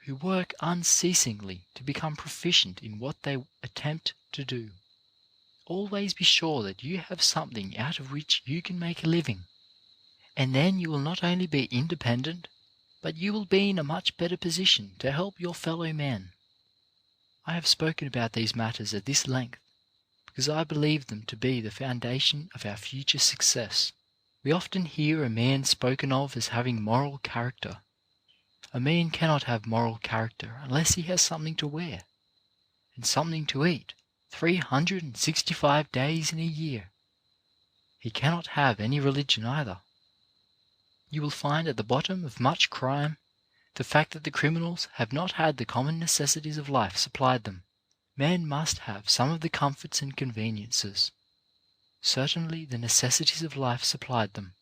who work unceasingly to become proficient in what they attempt to do. Always be sure that you have something out of which you can make a living, and then you will not only be independent, but you will be in a much better position to help your fellow men. I have spoken about these matters at this length because I believe them to be the foundation of our future success. We often hear a man spoken of as having moral character. A man cannot have moral character unless he has something to wear and something to eat 365 days in a year. He cannot have any religion either. You will find at the bottom of much crime the fact that the criminals have not had the common necessities of life supplied them. Men must have some of the comforts and conveniences, certainly the necessities of life supplied them,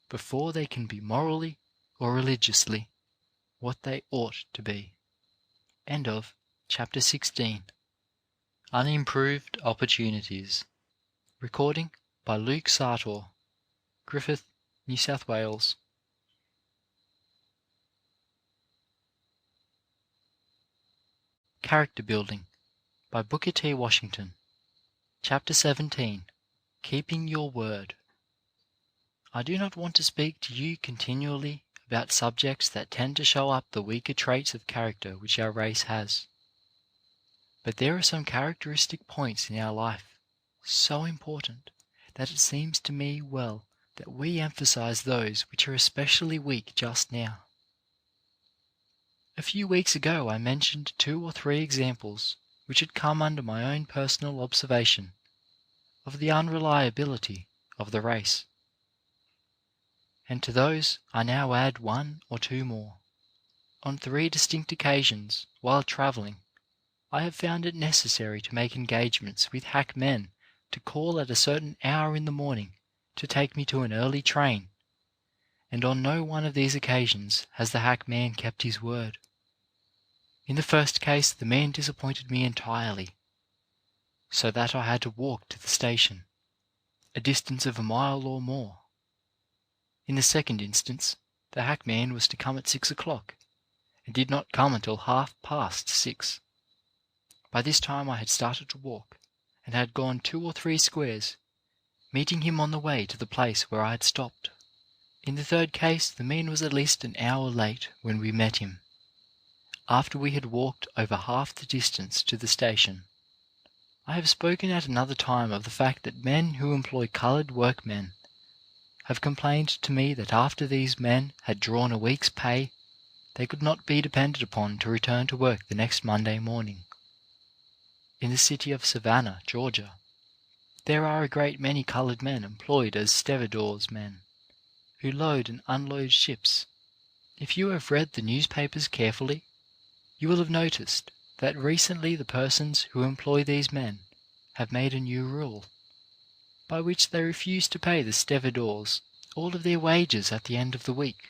before they can be morally or religiously what they ought to be. End of chapter 16. Unimproved Opportunities. Recording by Luke Sartor, Griffith, New South Wales. Character Building by Booker T. Washington. Chapter 17. Keeping Your Word. I do not want to speak to you continually about subjects that tend to show up the weaker traits of character which our race has. But there are some characteristic points in our life so important that it seems to me well that we emphasize those which are especially weak just now. A few weeks ago I mentioned 2 or 3 examples which had come under my own personal observation of the unreliability of the race, and to those I now add 1 or 2 more. On 3 distinct occasions, while travelling, I have found it necessary to make engagements with hackmen to call at a certain hour in the morning to take me to an early train, and on no one of these occasions has the hackman kept his word. In the first case the man disappointed me entirely, so that I had to walk to the station, a distance of a mile or more. In the second instance, the hackman was to come at 6 o'clock, and did not come until 6:30. By this time I had started to walk, and had gone 2 or 3 squares, meeting him on the way to the place where I had stopped. In the third case the man was at least an hour late when we met him, after we had walked over half the distance to the station. I have spoken at another time of the fact that men who employ coloured workmen have complained to me that after these men had drawn a week's pay, they could not be depended upon to return to work the next Monday morning. In the city of Savannah, Georgia, there are a great many coloured men employed as stevedores men, who load and unload ships. If you have read the newspapers carefully, you will have noticed that recently the persons who employ these men have made a new rule, by which they refuse to pay the stevedores all of their wages at the end of the week,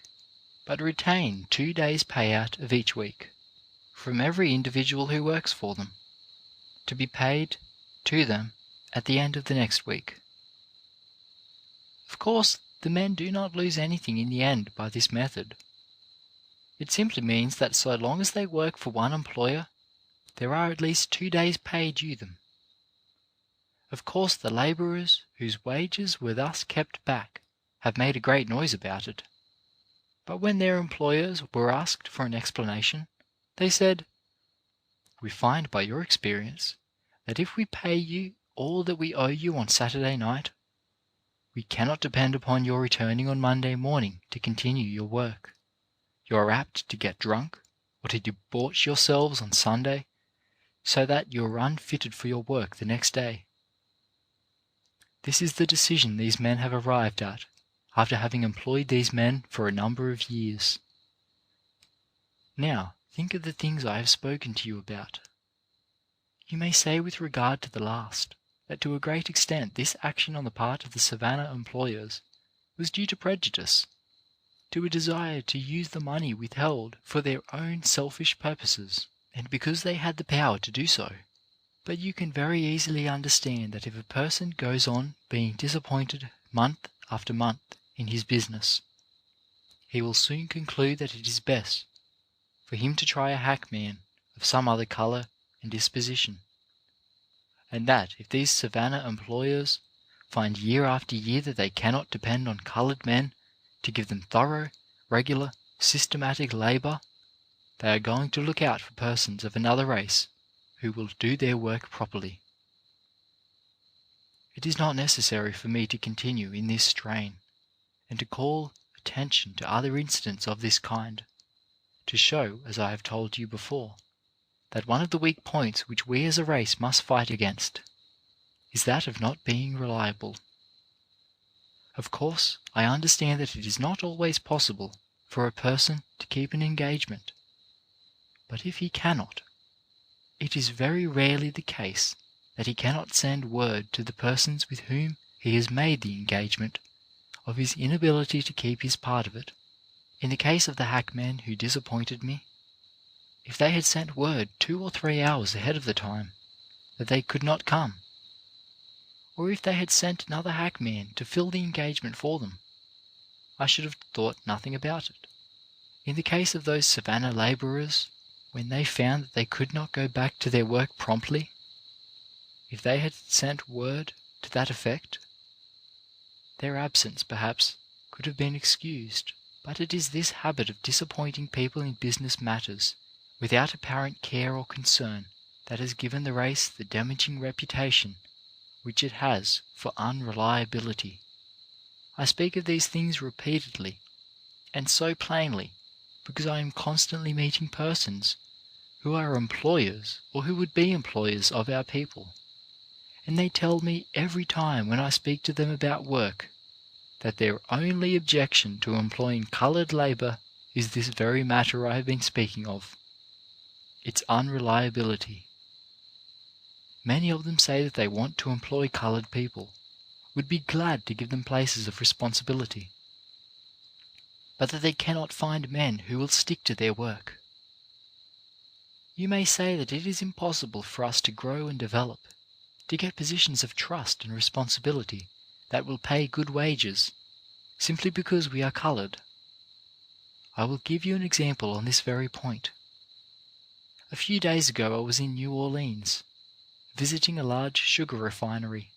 but retain 2 days' payout of each week from every individual who works for them, to be paid to them at the end of the next week. Of course, the men do not lose anything in the end by this method. It simply means that so long as they work for one employer, there are at least 2 days' pay due them. Of course, the labourers whose wages were thus kept back have made a great noise about it, but when their employers were asked for an explanation, they said, "We find by your experience that if we pay you all that we owe you on Saturday night, we cannot depend upon your returning on Monday morning to continue your work. You are apt to get drunk, or to debauch yourselves on Sunday, so that you are unfitted for your work the next day." This is the decision these men have arrived at after having employed these men for a number of years. Now, think of the things I have spoken to you about. You may say with regard to the last, that to a great extent this action on the part of the Savannah employers was due to prejudice, to a desire to use the money withheld for their own selfish purposes, and because they had the power to do so. But you can very easily understand that if a person goes on being disappointed month after month in his business, he will soon conclude that it is best for him to try a hackman of some other colour and disposition, and that if these Savannah employers find year after year that they cannot depend on coloured men to give them thorough, regular, systematic labour, they are going to look out for persons of another race who will do their work properly. It is not necessary for me to continue in this strain, and to call attention to other incidents of this kind, to show, as I have told you before, that one of the weak points which we as a race must fight against is that of not being reliable. Of course, I understand that it is not always possible for a person to keep an engagement, but if he cannot, it is very rarely the case that he cannot send word to the persons with whom he has made the engagement of his inability to keep his part of it. In the case of the hackmen who disappointed me, if they had sent word 2 or 3 hours ahead of the time that they could not come, or if they had sent another hackman to fill the engagement for them, I should have thought nothing about it. In the case of those Savannah labourers, when they found that they could not go back to their work promptly, if they had sent word to that effect, their absence, perhaps, could have been excused. But it is this habit of disappointing people in business matters without apparent care or concern that has given the race the damaging reputation which it has for unreliability. I speak of these things repeatedly and so plainly because I am constantly meeting persons who are employers or who would be employers of our people, and they tell me every time when I speak to them about work that their only objection to employing coloured labour is this very matter I have been speaking of, its unreliability. Many of them say that they want to employ coloured people, would be glad to give them places of responsibility, but that they cannot find men who will stick to their work. You may say that it is impossible for us to grow and develop, to get positions of trust and responsibility that will pay good wages, simply because we are coloured. I will give you an example on this very point. A few days ago I was in New Orleans, visiting a large sugar refinery.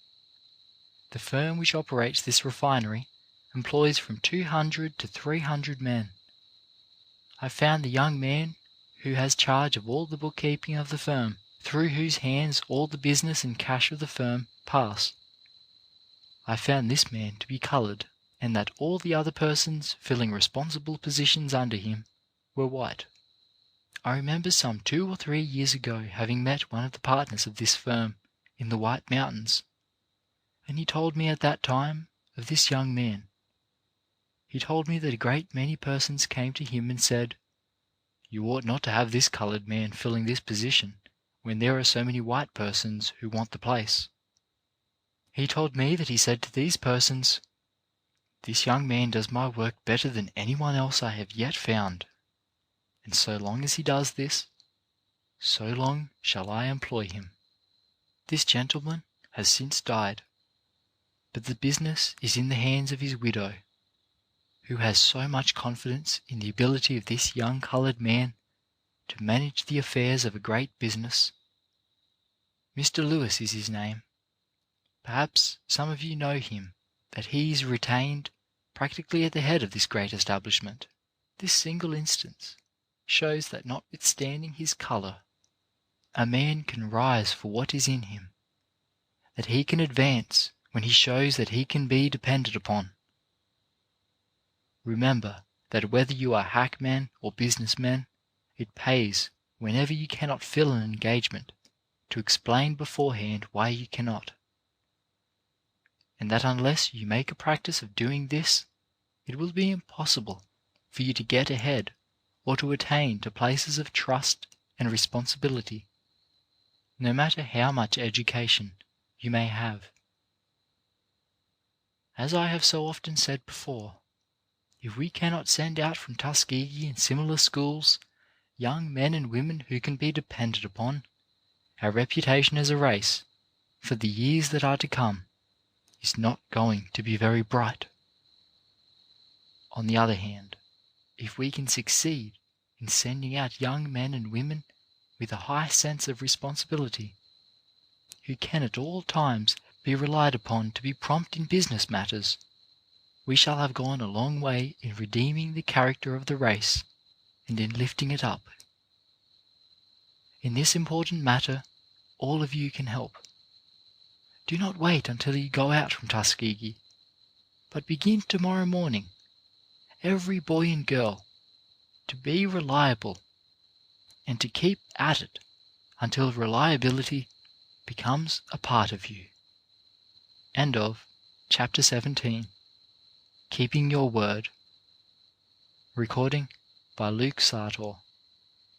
The firm which operates this refinery employs from 200 to 300 men. I found the young man who has charge of all the bookkeeping of the firm, through whose hands all the business and cash of the firm pass. I found this man to be coloured, and that all the other persons filling responsible positions under him were white. I remember some 2 or 3 years ago having met one of the partners of this firm in the White Mountains, and he told me at that time of this young man. He told me that a great many persons came to him and said, "You ought not to have this coloured man filling this position when there are so many white persons who want the place." He told me that he said to these persons, "This young man does my work better than anyone else I have yet found, and so long as he does this, so long shall I employ him." This gentleman has since died, but the business is in the hands of his widow, who has so much confidence in the ability of this young coloured man to manage the affairs of a great business. Mr. Lewis is his name. Perhaps some of you know him, that he is retained practically at the head of this great establishment. This single instance shows that notwithstanding his colour, a man can rise for what is in him, that he can advance when he shows that he can be depended upon. Remember that whether you are hackmen or businessmen, it pays, whenever you cannot fill an engagement, to explain beforehand why you cannot, and that unless you make a practice of doing this, it will be impossible for you to get ahead or to attain to places of trust and responsibility, no matter how much education you may have. As I have so often said before, if we cannot send out from Tuskegee and similar schools young men and women who can be depended upon, our reputation as a race, for the years that are to come, is not going to be very bright. On the other hand, if we can succeed in sending out young men and women with a high sense of responsibility, who can at all times be relied upon to be prompt in business matters, we shall have gone a long way in redeeming the character of the race and in lifting it up. In this important matter, all of you can help. Do not wait until you go out from Tuskegee, but begin tomorrow morning, every boy and girl, to be reliable and to keep at it until reliability becomes a part of you. End of Chapter 17. Keeping Your Word. Recording by Luke Sartor,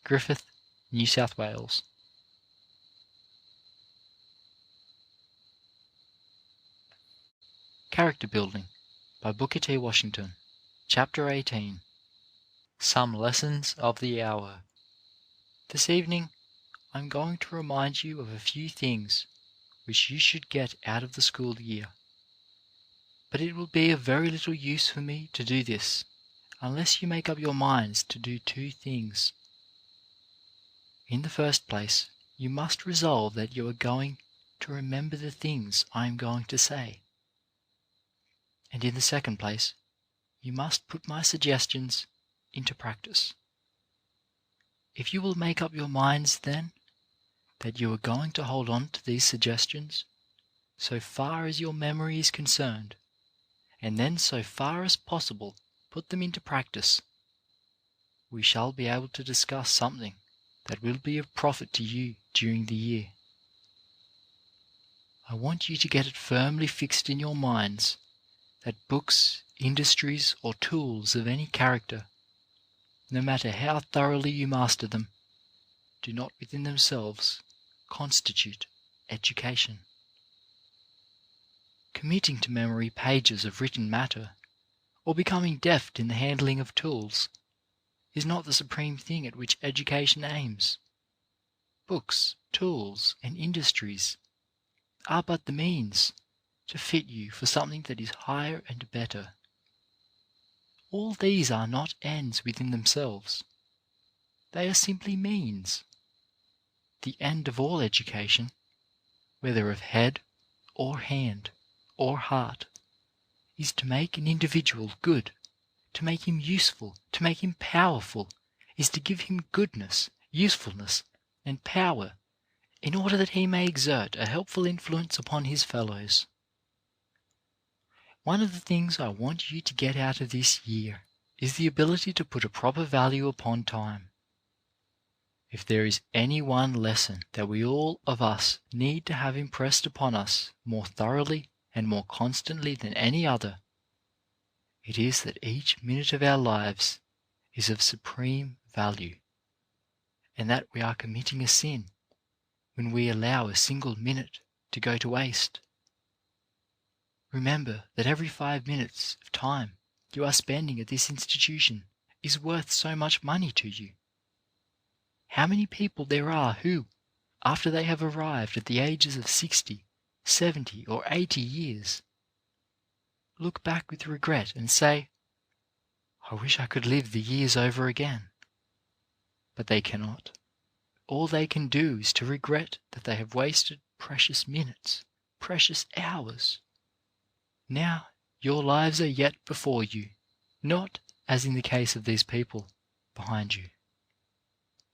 Griffith, New South Wales. Character Building by Booker T. Washington. Chapter 18. Some Lessons of the Hour. This evening I am going to remind you of a few things which you should get out of the school year. But it will be of very little use for me to do this unless you make up your minds to do 2 things. In the first place, you must resolve that you are going to remember the things I am going to say. And in the second place, you must put my suggestions into practice. If you will make up your minds then that you are going to hold on to these suggestions so far as your memory is concerned, and then so far as possible put them into practice, we shall be able to discuss something that will be of profit to you during the year. I want you to get it firmly fixed in your minds that books, industries, or tools of any character, no matter how thoroughly you master them, do not within themselves constitute education. Committing to memory pages of written matter, or becoming deft in the handling of tools, is not the supreme thing at which education aims. Books, tools, and industries are but the means to fit you for something that is higher and better. All these are not ends within themselves. They are simply means. The end of all education, whether of head or hand or heart, is to make an individual good, to make him useful, to make him powerful, is to give him goodness, usefulness, and power, in order that he may exert a helpful influence upon his fellows. One of the things I want you to get out of this year is the ability to put a proper value upon time. If there is any one lesson that we all of us need to have impressed upon us more thoroughly and more constantly than any other, it is that each minute of our lives is of supreme value, and that we are committing a sin when we allow a single minute to go to waste. Remember that every 5 minutes of time you are spending at this institution is worth so much money to you. How many people there are who, after they have arrived at the ages of 60, 70, or 80 years, look back with regret and say, "I wish I could live the years over again." But they cannot. All they can do is to regret that they have wasted precious minutes, precious hours. Now your lives are yet before you, not, as in the case of these people, behind you.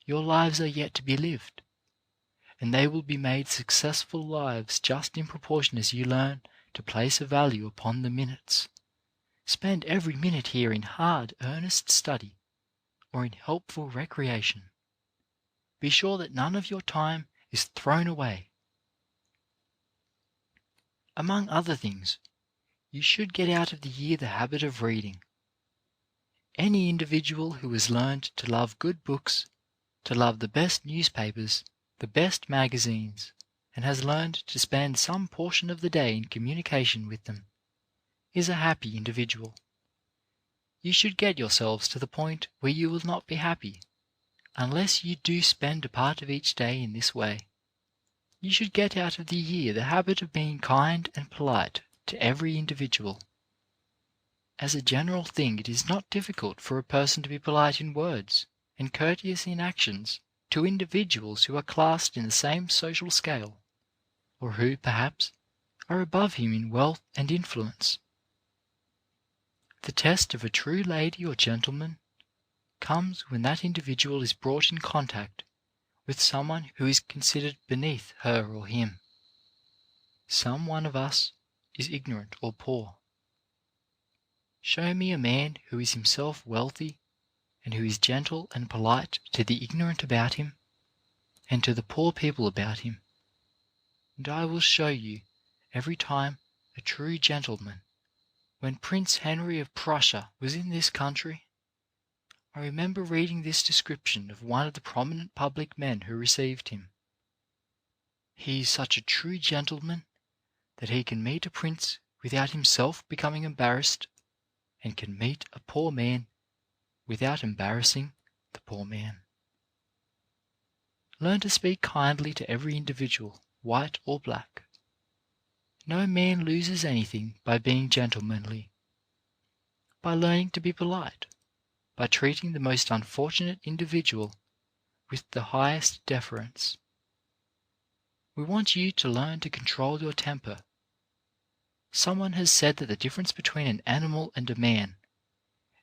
Your lives are yet to be lived, and they will be made successful lives just in proportion as you learn to place a value upon the minutes. Spend every minute here in hard, earnest study, or in helpful recreation. Be sure that none of your time is thrown away. Among other things, you should get out of the year the habit of reading. Any individual who has learned to love good books, to love the best newspapers, the best magazines, and has learned to spend some portion of the day in communication with them, is a happy individual. You should get yourselves to the point where you will not be happy unless you do spend a part of each day in this way. You should get out of the year the habit of being kind and polite to every individual. As a general thing, it is not difficult for a person to be polite in words and courteous in actions to individuals who are classed in the same social scale, or who, perhaps, are above him in wealth and influence. The test of a true lady or gentleman comes when that individual is brought in contact with someone who is considered beneath her or him. Some one of us is ignorant or poor. Show me a man who is himself wealthy and who is gentle and polite to the ignorant about him and to the poor people about him, and I will show you every time a true gentleman. When Prince Henry of Prussia was in this country, I remember reading this description of one of the prominent public men who received him. He is such a true gentleman that he can meet a prince without himself becoming embarrassed, and can meet a poor man without embarrassing the poor man. Learn to speak kindly to every individual, white or black. No man loses anything by being gentlemanly, by learning to be polite, by treating the most unfortunate individual with the highest deference. We want you to learn to control your temper. Someone has said that the difference between an animal and a man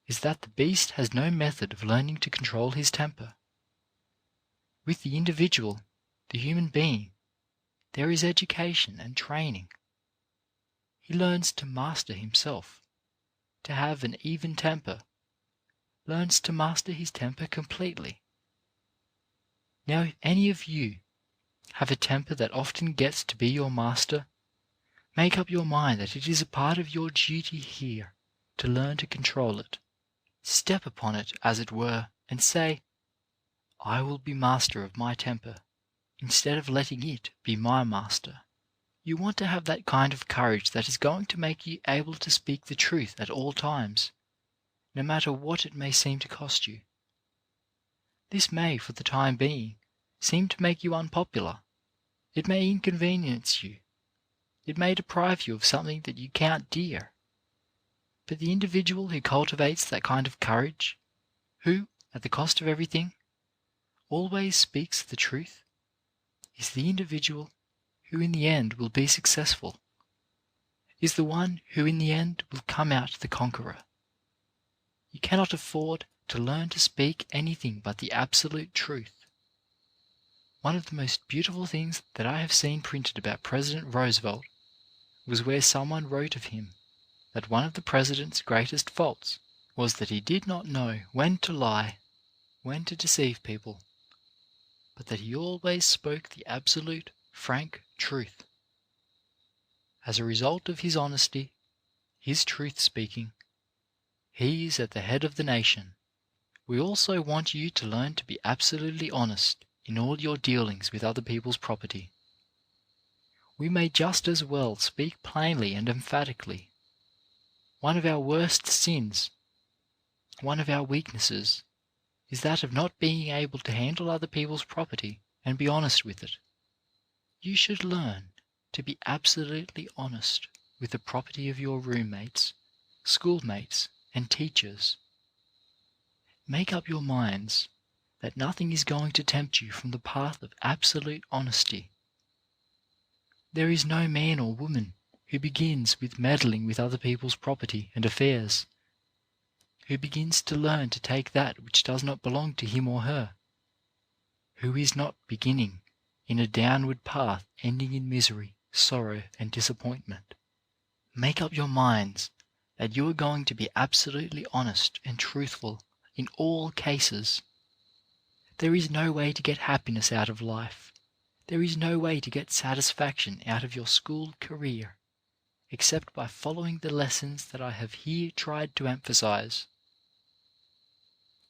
is that the beast has no method of learning to control his temper. With the individual, the human being, there is education and training. He learns to master himself, to have an even temper, learns to master his temper completely. Now, if any of you have a temper that often gets to be your master, make up your mind that it is a part of your duty here to learn to control it. Step upon it, as it were, and say, I will be master of my temper, instead of letting it be my master. You want to have that kind of courage that is going to make you able to speak the truth at all times, no matter what it may seem to cost you. This may, for the time being, seem to make you unpopular. It may inconvenience you. It may deprive you of something that you count dear. But the individual who cultivates that kind of courage, who, at the cost of everything, always speaks the truth, is the individual who in the end will be successful, is the one who in the end will come out the conqueror. You cannot afford to learn to speak anything but the absolute truth. One of the most beautiful things that I have seen printed about President Roosevelt was where someone wrote of him that one of the president's greatest faults was that he did not know when to lie, when to deceive people, but that he always spoke the absolute, frank truth. As a result of his honesty, his truth speaking, he is at the head of the nation. We also want you to learn to be absolutely honest in all your dealings with other people's property. We may just as well speak plainly and emphatically. One of our worst sins, one of our weaknesses, is that of not being able to handle other people's property and be honest with it. You should learn to be absolutely honest with the property of your roommates, schoolmates, and teachers. Make up your minds that nothing is going to tempt you from the path of absolute honesty. There is no man or woman who begins with meddling with other people's property and affairs, who begins to learn to take that which does not belong to him or her, who is not beginning in a downward path ending in misery, sorrow, and disappointment. Make up your minds that you are going to be absolutely honest and truthful in all cases. There is no way to get happiness out of life. There is no way to get satisfaction out of your school career, except by following the lessons that I have here tried to emphasize.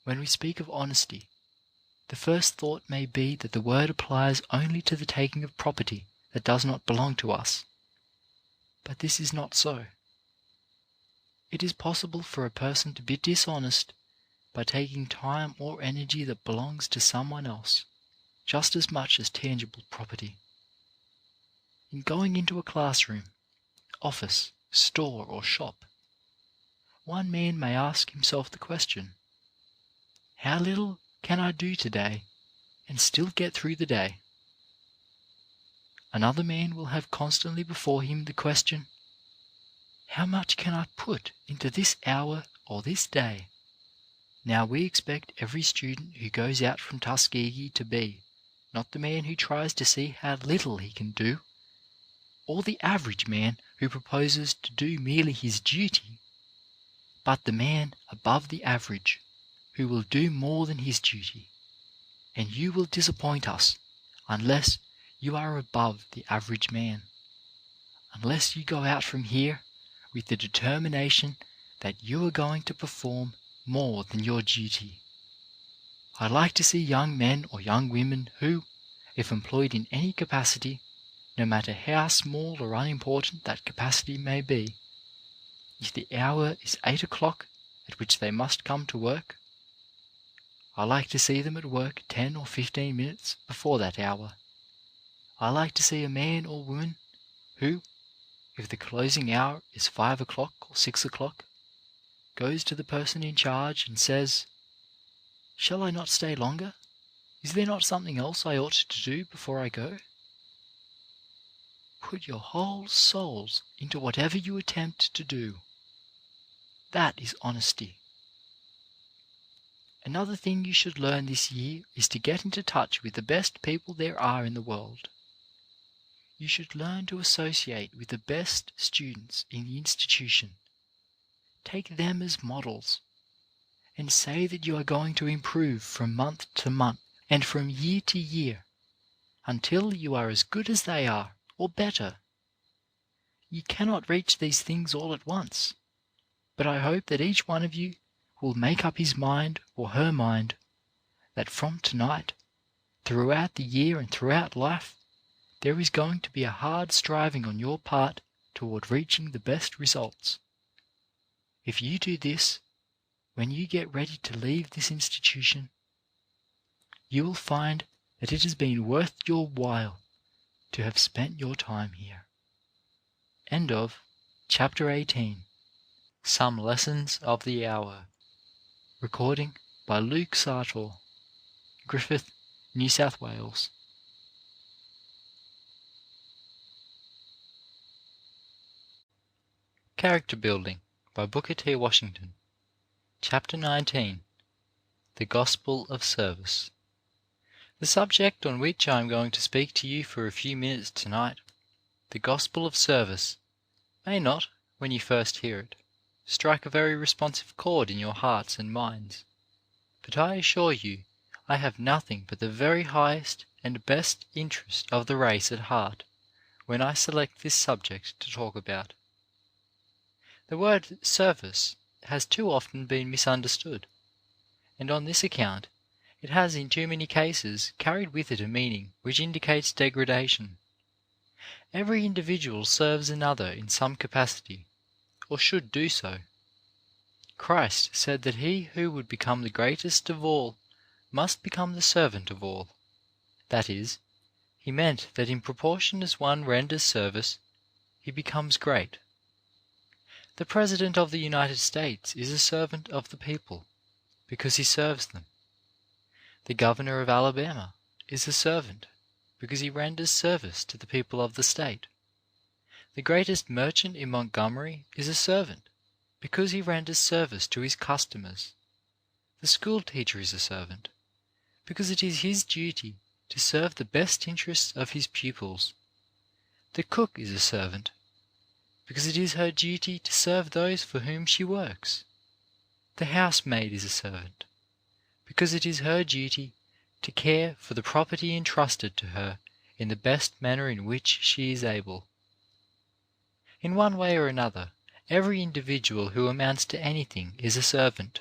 When we speak of honesty, the first thought may be that the word applies only to the taking of property that does not belong to us. But this is not so. It is possible for a person to be dishonest by taking time or energy that belongs to someone else, just as much as tangible property. In going into a classroom, office, store, or shop, one man may ask himself the question, how little can I do today and still get through the day? Another man will have constantly before him the question, how much can I put into this hour or this day? Now we expect every student who goes out from Tuskegee to be, not the man who tries to see how little he can do, or the average man who proposes to do merely his duty, but the man above the average who will do more than his duty. And you will disappoint us unless you are above the average man, unless you go out from here with the determination that you are going to perform more than your duty. I like to see young men or young women who, if employed in any capacity, no matter how small or unimportant that capacity may be, if the hour is 8 o'clock at which they must come to work, I like to see them at work 10 or 15 minutes before that hour. I like to see a man or woman who, if the closing hour is 5 o'clock or 6 o'clock, goes to the person in charge and says, "Shall I not stay longer? Is there not something else I ought to do before I go?" Put your whole souls into whatever you attempt to do. That is honesty. Another thing you should learn this year is to get into touch with the best people there are in the world. You should learn to associate with the best students in the institution. Take them as models. and say that you are going to improve from month to month and from year to year until you are as good as they are, or better. You cannot reach these things all at once, but I hope that each one of you will make up his mind or her mind that from tonight, throughout the year and throughout life, there is going to be a hard striving on your part toward reaching the best results. If you do this, when you get ready to leave this institution, you will find that it has been worth your while to have spent your time here. End of Chapter 18. Some Lessons of the Hour. Recording by Luke Sartor, Griffith, New South Wales. Character Building by Booker T. Washington. Chapter 19. The Gospel of Service. The subject on which I am going to speak to you for a few minutes tonight, the Gospel of Service, may not, when you first hear it, strike a very responsive chord in your hearts and minds, but I assure you I have nothing but the very highest and best interest of the race at heart when I select this subject to talk about. The word service has too often been misunderstood, and on this account it has in too many cases carried with it a meaning which indicates degradation. Every individual serves another in some capacity, or should do so. Christ said that he who would become the greatest of all must become the servant of all. That is, he meant that in proportion as one renders service, he becomes great. The President of the United States is a servant of the people, because he serves them. The Governor of Alabama is a servant, because he renders service to the people of the state. The greatest merchant in Montgomery is a servant, because he renders service to his customers. The school teacher is a servant, because it is his duty to serve the best interests of his pupils. The cook is a servant, because it is her duty to serve those for whom she works. The housemaid is a servant, because it is her duty to care for the property entrusted to her in the best manner in which she is able. In one way or another, every individual who amounts to anything is a servant.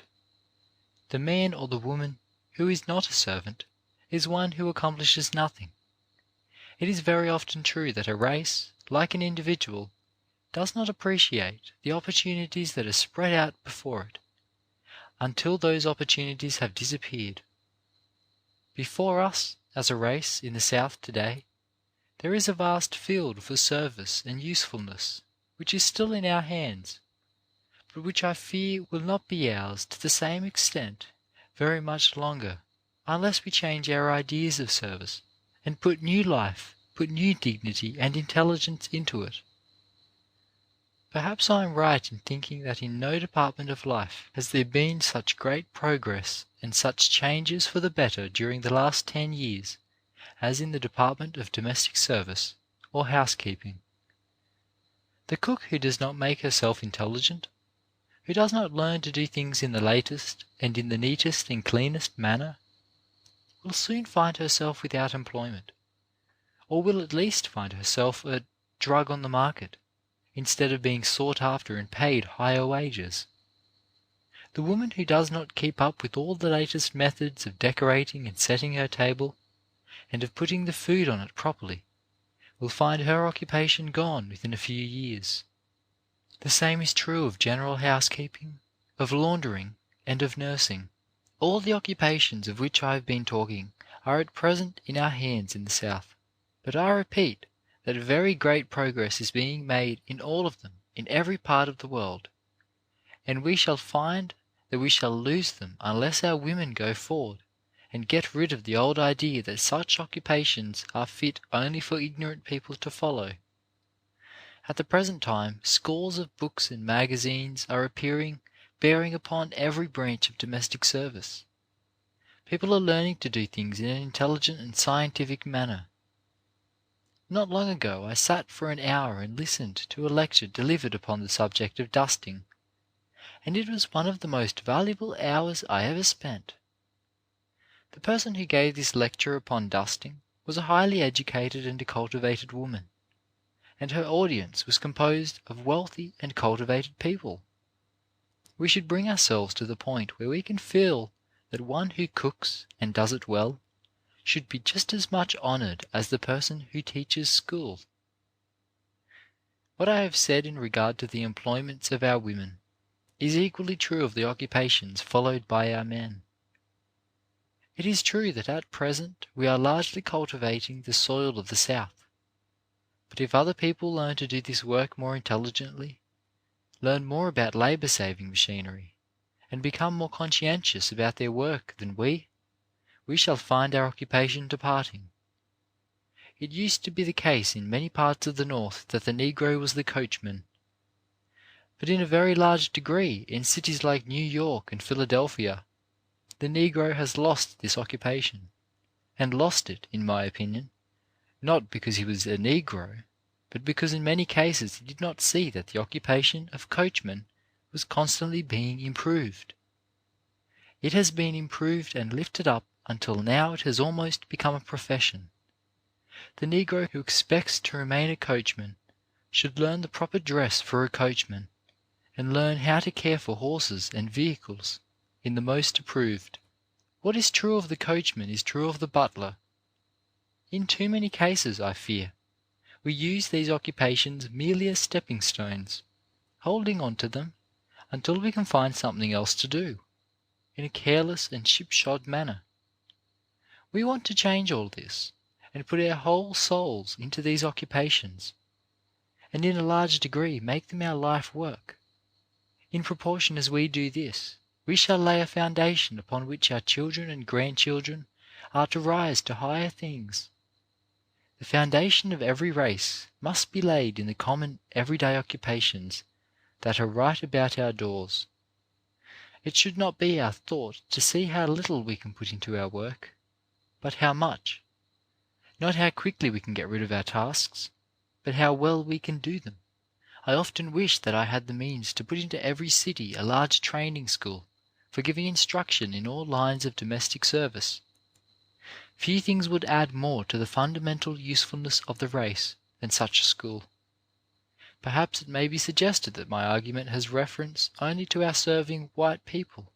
The man or the woman who is not a servant is one who accomplishes nothing. It is very often true that a race, like an individual, does not appreciate the opportunities that are spread out before it, until those opportunities have disappeared. Before us, as a race in the South today, there is a vast field for service and usefulness which is still in our hands, but which I fear will not be ours to the same extent very much longer unless we change our ideas of service and put new life, put new dignity and intelligence into it. Perhaps I am right in thinking that in no department of life has there been such great progress and such changes for the better during the last 10 years as in the department of domestic service or housekeeping. The cook who does not make herself intelligent, who does not learn to do things in the latest and in the neatest and cleanest manner, will soon find herself without employment, or will at least find herself a drug on the market, instead of being sought after and paid higher wages. The woman who does not keep up with all the latest methods of decorating and setting her table, and of putting the food on it properly, will find her occupation gone within a few years. The same is true of general housekeeping, of laundering, and of nursing. All the occupations of which I have been talking are at present in our hands in the South, but I repeat that very great progress is being made in all of them in every part of the world, and we shall find that we shall lose them unless our women go forward and get rid of the old idea that such occupations are fit only for ignorant people to follow. At the present time, scores of books and magazines are appearing bearing upon every branch of domestic service. People are learning to do things in an intelligent and scientific manner. Not long ago I sat for an hour and listened to a lecture delivered upon the subject of dusting, and it was one of the most valuable hours I ever spent. The person who gave this lecture upon dusting was a highly educated and cultivated woman, and her audience was composed of wealthy and cultivated people. We should bring ourselves to the point where we can feel that one who cooks and does it well should be just as much honoured as the person who teaches school. What I have said in regard to the employments of our women is equally true of the occupations followed by our men. It is true that at present we are largely cultivating the soil of the South, but if other people learn to do this work more intelligently, learn more about labour-saving machinery, and become more conscientious about their work than we shall find our occupation departing. It used to be the case in many parts of the North that the Negro was the coachman, but in a very large degree in cities like New York and Philadelphia, the Negro has lost this occupation, and lost it, in my opinion, not because he was a Negro, but because in many cases he did not see that the occupation of coachman was constantly being improved. It has been improved and lifted up until now it has almost become a profession. The Negro who expects to remain a coachman should learn the proper dress for a coachman, and learn how to care for horses and vehicles in the most approved. What is true of the coachman is true of the butler. In too many cases, I fear, we use these occupations merely as stepping stones, holding on to them until we can find something else to do, in a careless and shipshod manner. We want to change all this, and put our whole souls into these occupations, and in a large degree make them our life work. In proportion as we do this, we shall lay a foundation upon which our children and grandchildren are to rise to higher things. The foundation of every race must be laid in the common everyday occupations that are right about our doors. It should not be our thought to see how little we can put into our work, but how much. Not how quickly we can get rid of our tasks, but how well we can do them. I often wish that I had the means to put into every city a large training school for giving instruction in all lines of domestic service. Few things would add more to the fundamental usefulness of the race than such a school. Perhaps it may be suggested that my argument has reference only to our serving white people.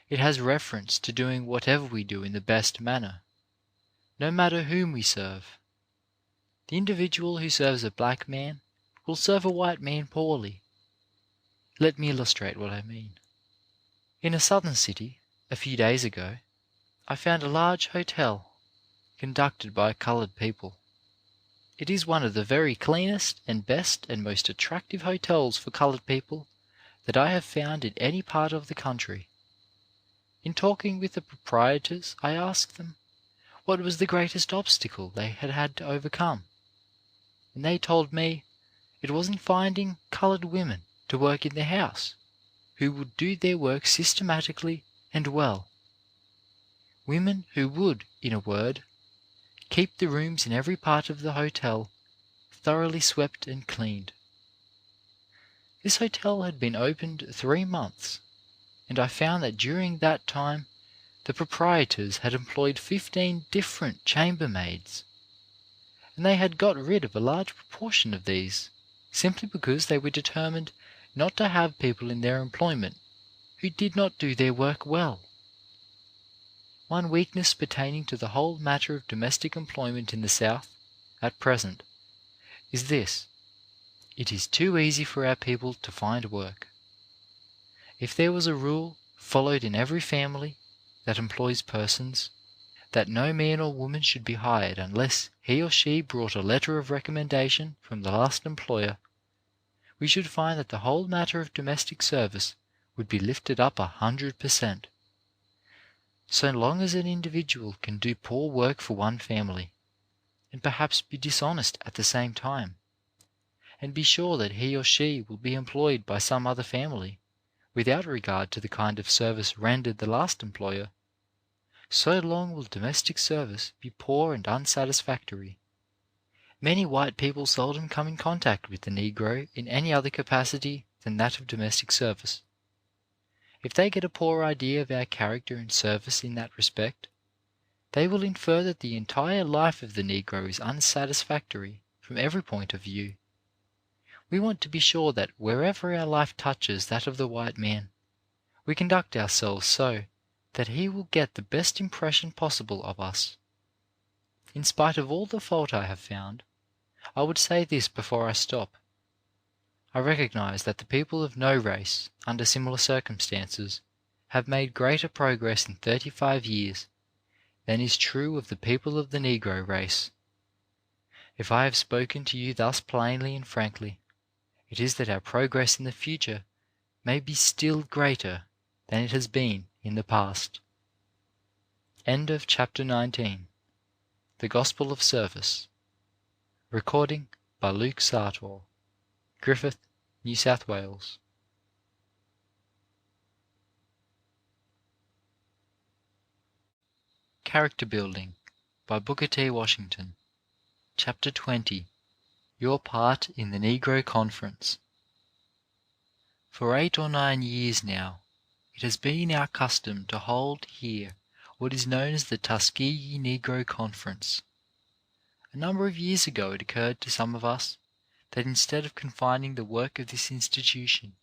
It has reference to doing whatever we do in the best manner, no matter whom we serve. The individual who serves a black man will serve a white man poorly. Let me illustrate what I mean. In a southern city, a few days ago, I found a large hotel conducted by coloured people. It is one of the very cleanest and best and most attractive hotels for coloured people that I have found in any part of the country. In talking with the proprietors, I asked them what was the greatest obstacle they had had to overcome, and they told me it was in finding coloured women to work in their house, who would do their work systematically and well. Women who would, in a word, keep the rooms in every part of the hotel thoroughly swept and cleaned. This hotel had been opened 3 months, and I found that during that time the proprietors had employed 15 different chambermaids, and they had got rid of a large proportion of these, simply because they were determined not to have people in their employment who did not do their work well. One weakness pertaining to the whole matter of domestic employment in the South, at present, is this: it is too easy for our people to find work. If there was a rule, followed in every family that employs persons, that no man or woman should be hired unless he or she brought a letter of recommendation from the last employer, we should find that the whole matter of domestic service would be lifted up 100%. So long as an individual can do poor work for one family, and perhaps be dishonest at the same time, and be sure that he or she will be employed by some other family, without regard to the kind of service rendered the last employer, so long will domestic service be poor and unsatisfactory. Many white people seldom come in contact with the Negro in any other capacity than that of domestic service. If they get a poor idea of our character and service in that respect, they will infer that the entire life of the Negro is unsatisfactory from every point of view. We want to be sure that wherever our life touches that of the white man, we conduct ourselves so that he will get the best impression possible of us. In spite of all the fault I have found, I would say this before I stop. I recognize that the people of no race, under similar circumstances, have made greater progress in 35 years than is true of the people of the Negro race. If I have spoken to you thus plainly and frankly, it is that our progress in the future may be still greater than it has been in the past. End of Chapter 19. The Gospel of Service. Recording by Luke Sartor, Griffith, New South Wales. Character Building by Booker T. Washington. Chapter 20. Your Part in the Negro Conference. For 8 or 9 years now, it has been our custom to hold here what is known as the Tuskegee Negro Conference. A number of years ago it occurred to some of us that instead of confining the work of this institution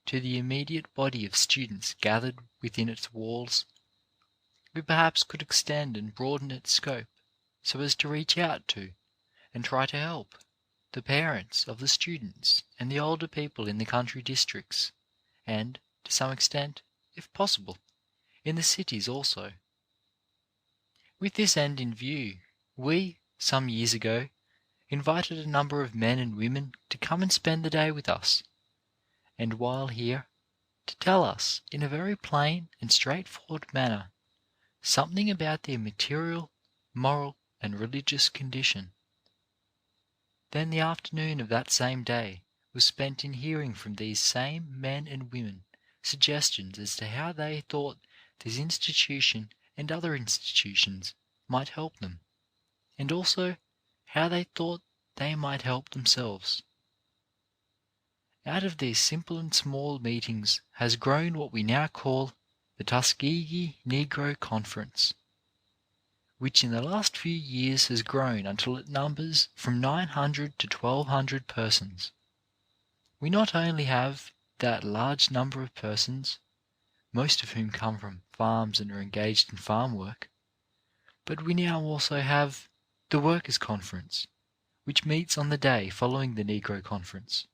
to the immediate body of students gathered within its walls, we perhaps could extend and broaden its scope so as to reach out to and try to help the parents of the students and the older people in the country districts, and, to some extent, if possible, in the cities also. With this end in view, we, some years ago, invited a number of men and women to come and spend the day with us, and while here, to tell us in a very plain and straightforward manner something about their material, moral, and religious condition. Then the afternoon of that same day was spent in hearing from these same men and women suggestions as to how they thought this institution and other institutions might help them, and also how they thought they might help themselves. Out of these simple and small meetings has grown what we now call the Tuskegee Negro Conference, which in the last few years has grown until it numbers from 900 to 1,200 persons. We not only have that large number of persons, most of whom come from farms and are engaged in farm work, but we now also have the Workers' Conference, which meets on the day following the Negro Conference.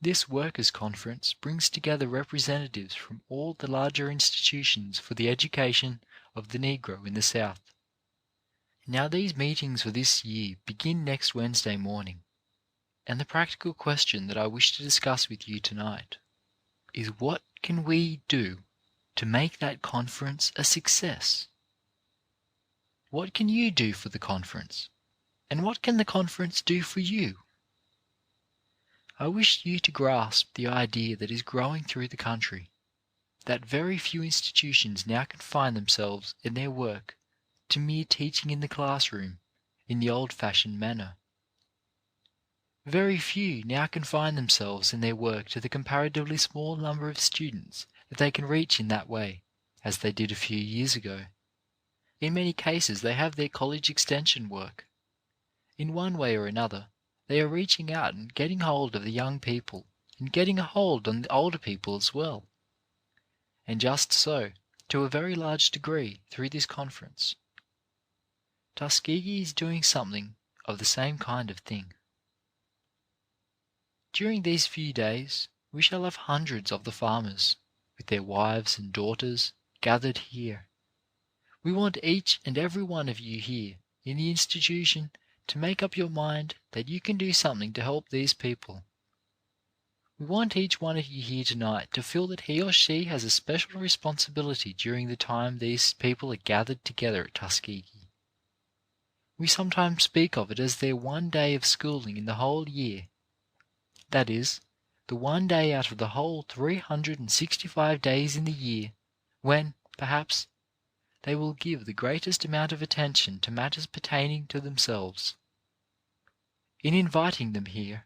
This Workers' Conference brings together representatives from all the larger institutions for the education of the Negro in the South. Now these meetings for this year begin next Wednesday morning, and the practical question that I wish to discuss with you tonight is, what can we do to make that conference a success? What can you do for the conference? And what can the conference do for you? I wish you to grasp the idea that is growing through the country, that very few institutions now confine themselves in their work to mere teaching in the classroom in the old-fashioned manner. Very few now confine themselves in their work to the comparatively small number of students that they can reach in that way, as they did a few years ago. In many cases they have their college extension work. In one way or another, they are reaching out and getting hold of the young people and getting a hold on the older people as well. And just so, to a very large degree, through this conference, Tuskegee is doing something of the same kind of thing. During these few days, we shall have hundreds of the farmers, with their wives and daughters, gathered here. We want each and every one of you here in the institution to make up your mind that you can do something to help these people. We want each one of you here tonight to feel that he or she has a special responsibility during the time these people are gathered together at Tuskegee. We sometimes speak of it as their one day of schooling in the whole year. That is, the one day out of the whole 365 days in the year when, perhaps, they will give the greatest amount of attention to matters pertaining to themselves. In inviting them here,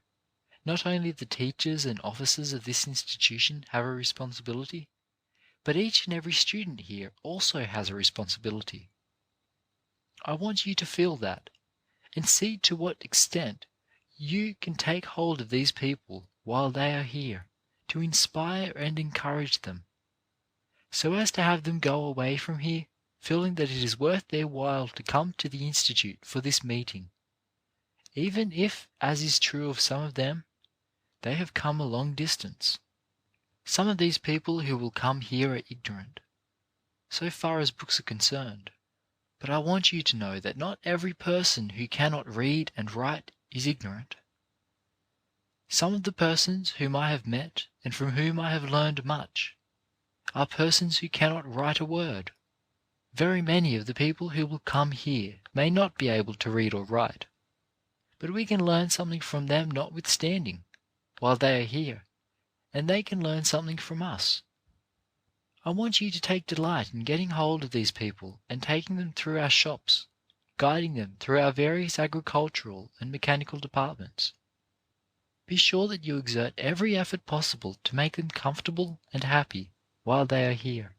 Not only the teachers and officers of this institution have a responsibility, but each and every student here also has a responsibility. I want you to feel that, and see to what extent you can take hold of these people while they are here, to inspire and encourage them, so as to have them go away from here feeling that it is worth their while to come to the Institute for this meeting, even if, as is true of some of them, they have come a long distance. Some of these people who will come here are ignorant, so far as books are concerned, but I want you to know that not every person who cannot read and write is ignorant. Some of the persons whom I have met and from whom I have learned much are persons who cannot write a word. Very many of the people who will come here may not be able to read or write, but we can learn something from them notwithstanding, while they are here, and they can learn something from us. I want you to take delight in getting hold of these people and taking them through our shops, guiding them through our various agricultural and mechanical departments. Be sure that you exert every effort possible to make them comfortable and happy while they are here.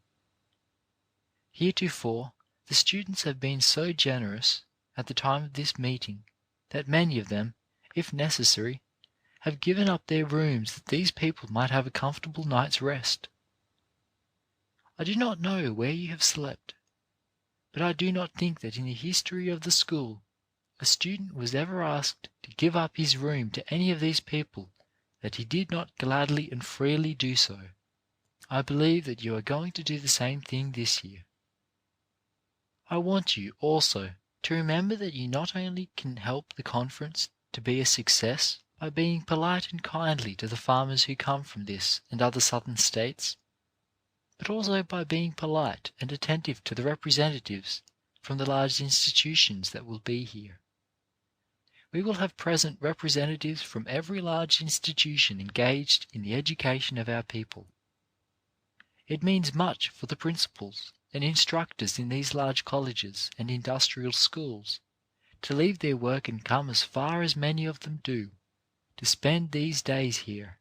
Heretofore, the students have been so generous at the time of this meeting that many of them, if necessary, have given up their rooms that these people might have a comfortable night's rest. I do not know where you have slept, but I do not think that in the history of the school a student was ever asked to give up his room to any of these people that he did not gladly and freely do so. I believe that you are going to do the same thing this year. I want you also to remember that you not only can help the conference to be a success by being polite and kindly to the farmers who come from this and other southern states, but also by being polite and attentive to the representatives from the large institutions that will be here. We will have present representatives from every large institution engaged in the education of our people. It means much for the principals and instructors in these large colleges and industrial schools to leave their work and come as far as many of them do, to spend these days here.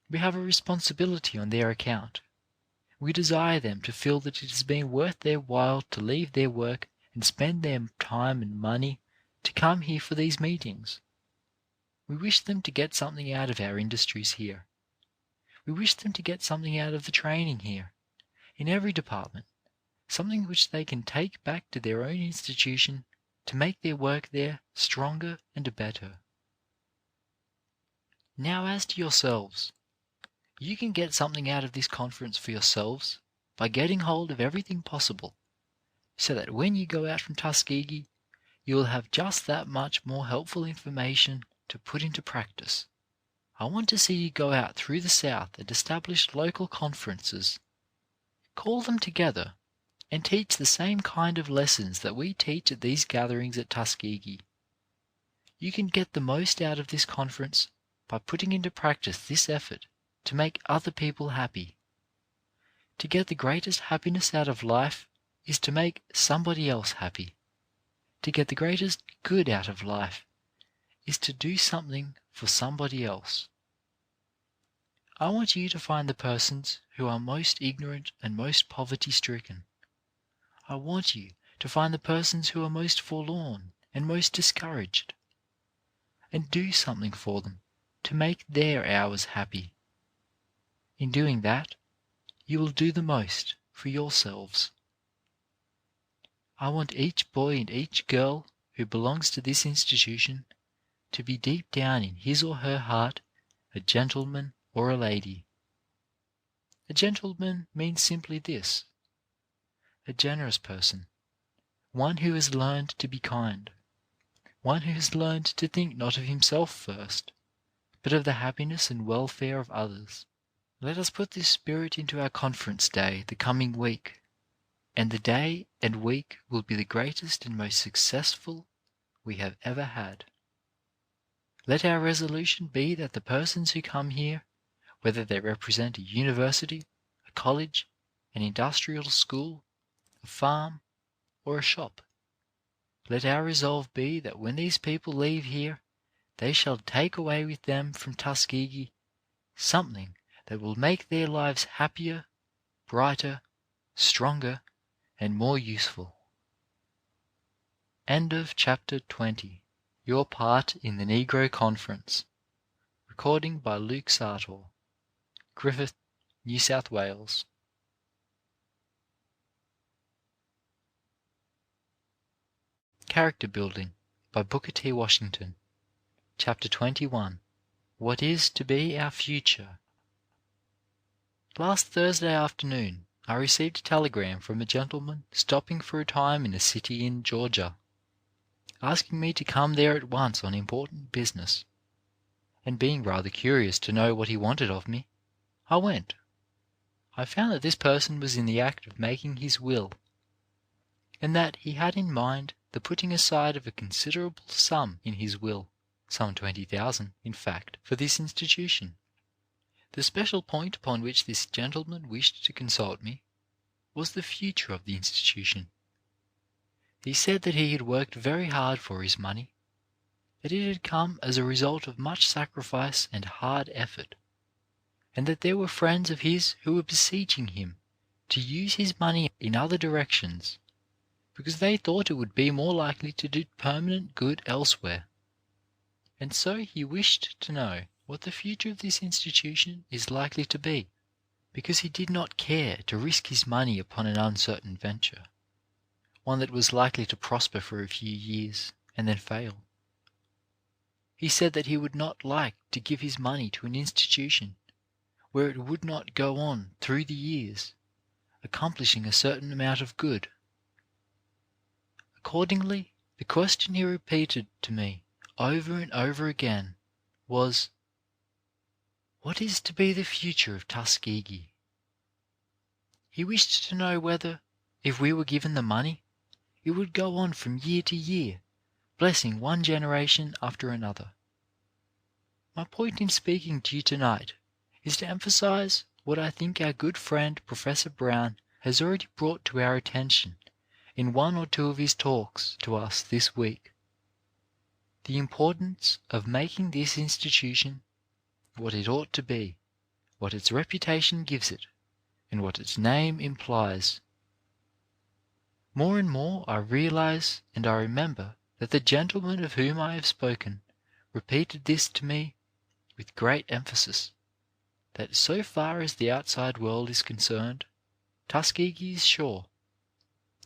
We have a responsibility on their account. We desire them to feel that it has been worth their while to leave their work and spend their time and money to come here for these meetings. We wish them to get something out of our industries here. We wish them to get something out of the training here, in every department, something which they can take back to their own institution to make their work there stronger and better. Now as to yourselves, you can get something out of this conference for yourselves by getting hold of everything possible, so that when you go out from Tuskegee, you will have just that much more helpful information to put into practice. I want to see you go out through the South and establish local conferences. Call them together and teach the same kind of lessons that we teach at these gatherings at Tuskegee. You can get the most out of this conference by putting into practice this effort to make other people happy. To get the greatest happiness out of life is to make somebody else happy. To get the greatest good out of life is to do something for somebody else. I want you to find the persons who are most ignorant and most poverty-stricken. I want you to find the persons who are most forlorn and most discouraged, and do something for them to make their hours happy. In doing that, you will do the most for yourselves. I want each boy and each girl who belongs to this institution to be deep down in his or her heart a gentleman or a lady. A gentleman means simply this: a generous person, one who has learned to be kind, one who has learned to think not of himself first, but of the happiness and welfare of others. Let us put this spirit into our conference day the coming week, and the day and week will be the greatest and most successful we have ever had. Let our resolution be that the persons who come here, whether they represent a university, a college, an industrial school, a farm, or a shop, let our resolve be that when these people leave here, they shall take away with them from Tuskegee something that will make their lives happier, brighter, stronger, and more useful. End of chapter 20. Your part in the Negro Conference. Recording by Luke Sartor. Griffith, New South Wales. Character Building by Booker T. Washington. Chapter 21. What is to be our future? Last Thursday afternoon I received a telegram from a gentleman stopping for a time in a city in Georgia, asking me to come there at once on important business, and being rather curious to know what he wanted of me, I went. I found that this person was in the act of making his will, and that he had in mind the putting aside of a considerable sum in his will, some 20,000, in fact, for this institution. The special point upon which this gentleman wished to consult me was the future of the institution. He said that he had worked very hard for his money, that it had come as a result of much sacrifice and hard effort, and that there were friends of his who were beseeching him to use his money in other directions, because they thought it would be more likely to do permanent good elsewhere. And so he wished to know what the future of this institution is likely to be, because he did not care to risk his money upon an uncertain venture, one that was likely to prosper for a few years and then fail. He said that he would not like to give his money to an institution where it would not go on through the years, accomplishing a certain amount of good. Accordingly, the question he repeated to me over and over again was, what is to be the future of Tuskegee? He wished to know whether, if we were given the money, it would go on from year to year, blessing one generation after another. My point in speaking to you tonight is to emphasize what I think our good friend Professor Brown has already brought to our attention in one or two of his talks to us this week: the importance of making this institution what it ought to be, what its reputation gives it, and what its name implies. More and more I realize and I remember that the gentleman of whom I have spoken repeated this to me with great emphasis, that so far as the outside world is concerned, Tuskegee is sure.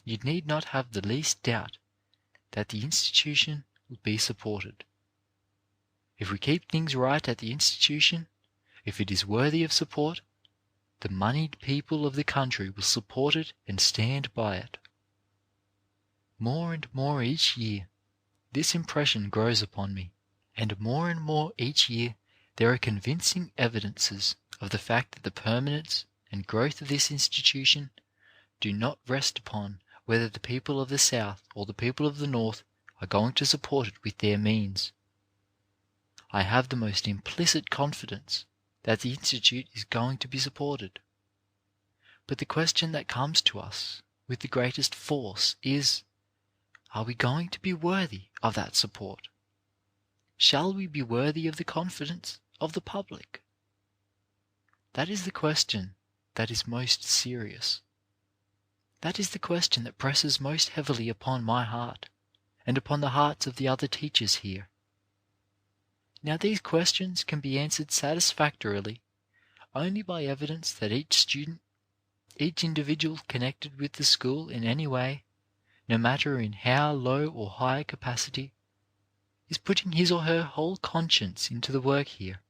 You need not have the least doubt that the institution will be supported. If we keep things right at the institution, if it is worthy of support, the moneyed people of the country will support it and stand by it. More and more each year, this impression grows upon me, and more each year there are convincing evidences of the fact that the permanence and growth of this institution do not rest upon whether the people of the South or the people of the North are going to support it with their means. I have the most implicit confidence that the Institute is going to be supported. But the question that comes to us with the greatest force is, are we going to be worthy of that support? Shall we be worthy of the confidence of the public? That is the question that is most serious. That is the question that presses most heavily upon my heart and upon the hearts of the other teachers here. Now these questions can be answered satisfactorily only by evidence that each student, each individual connected with the school in any way, no matter in how low or high capacity, is putting his or her whole conscience into the work here.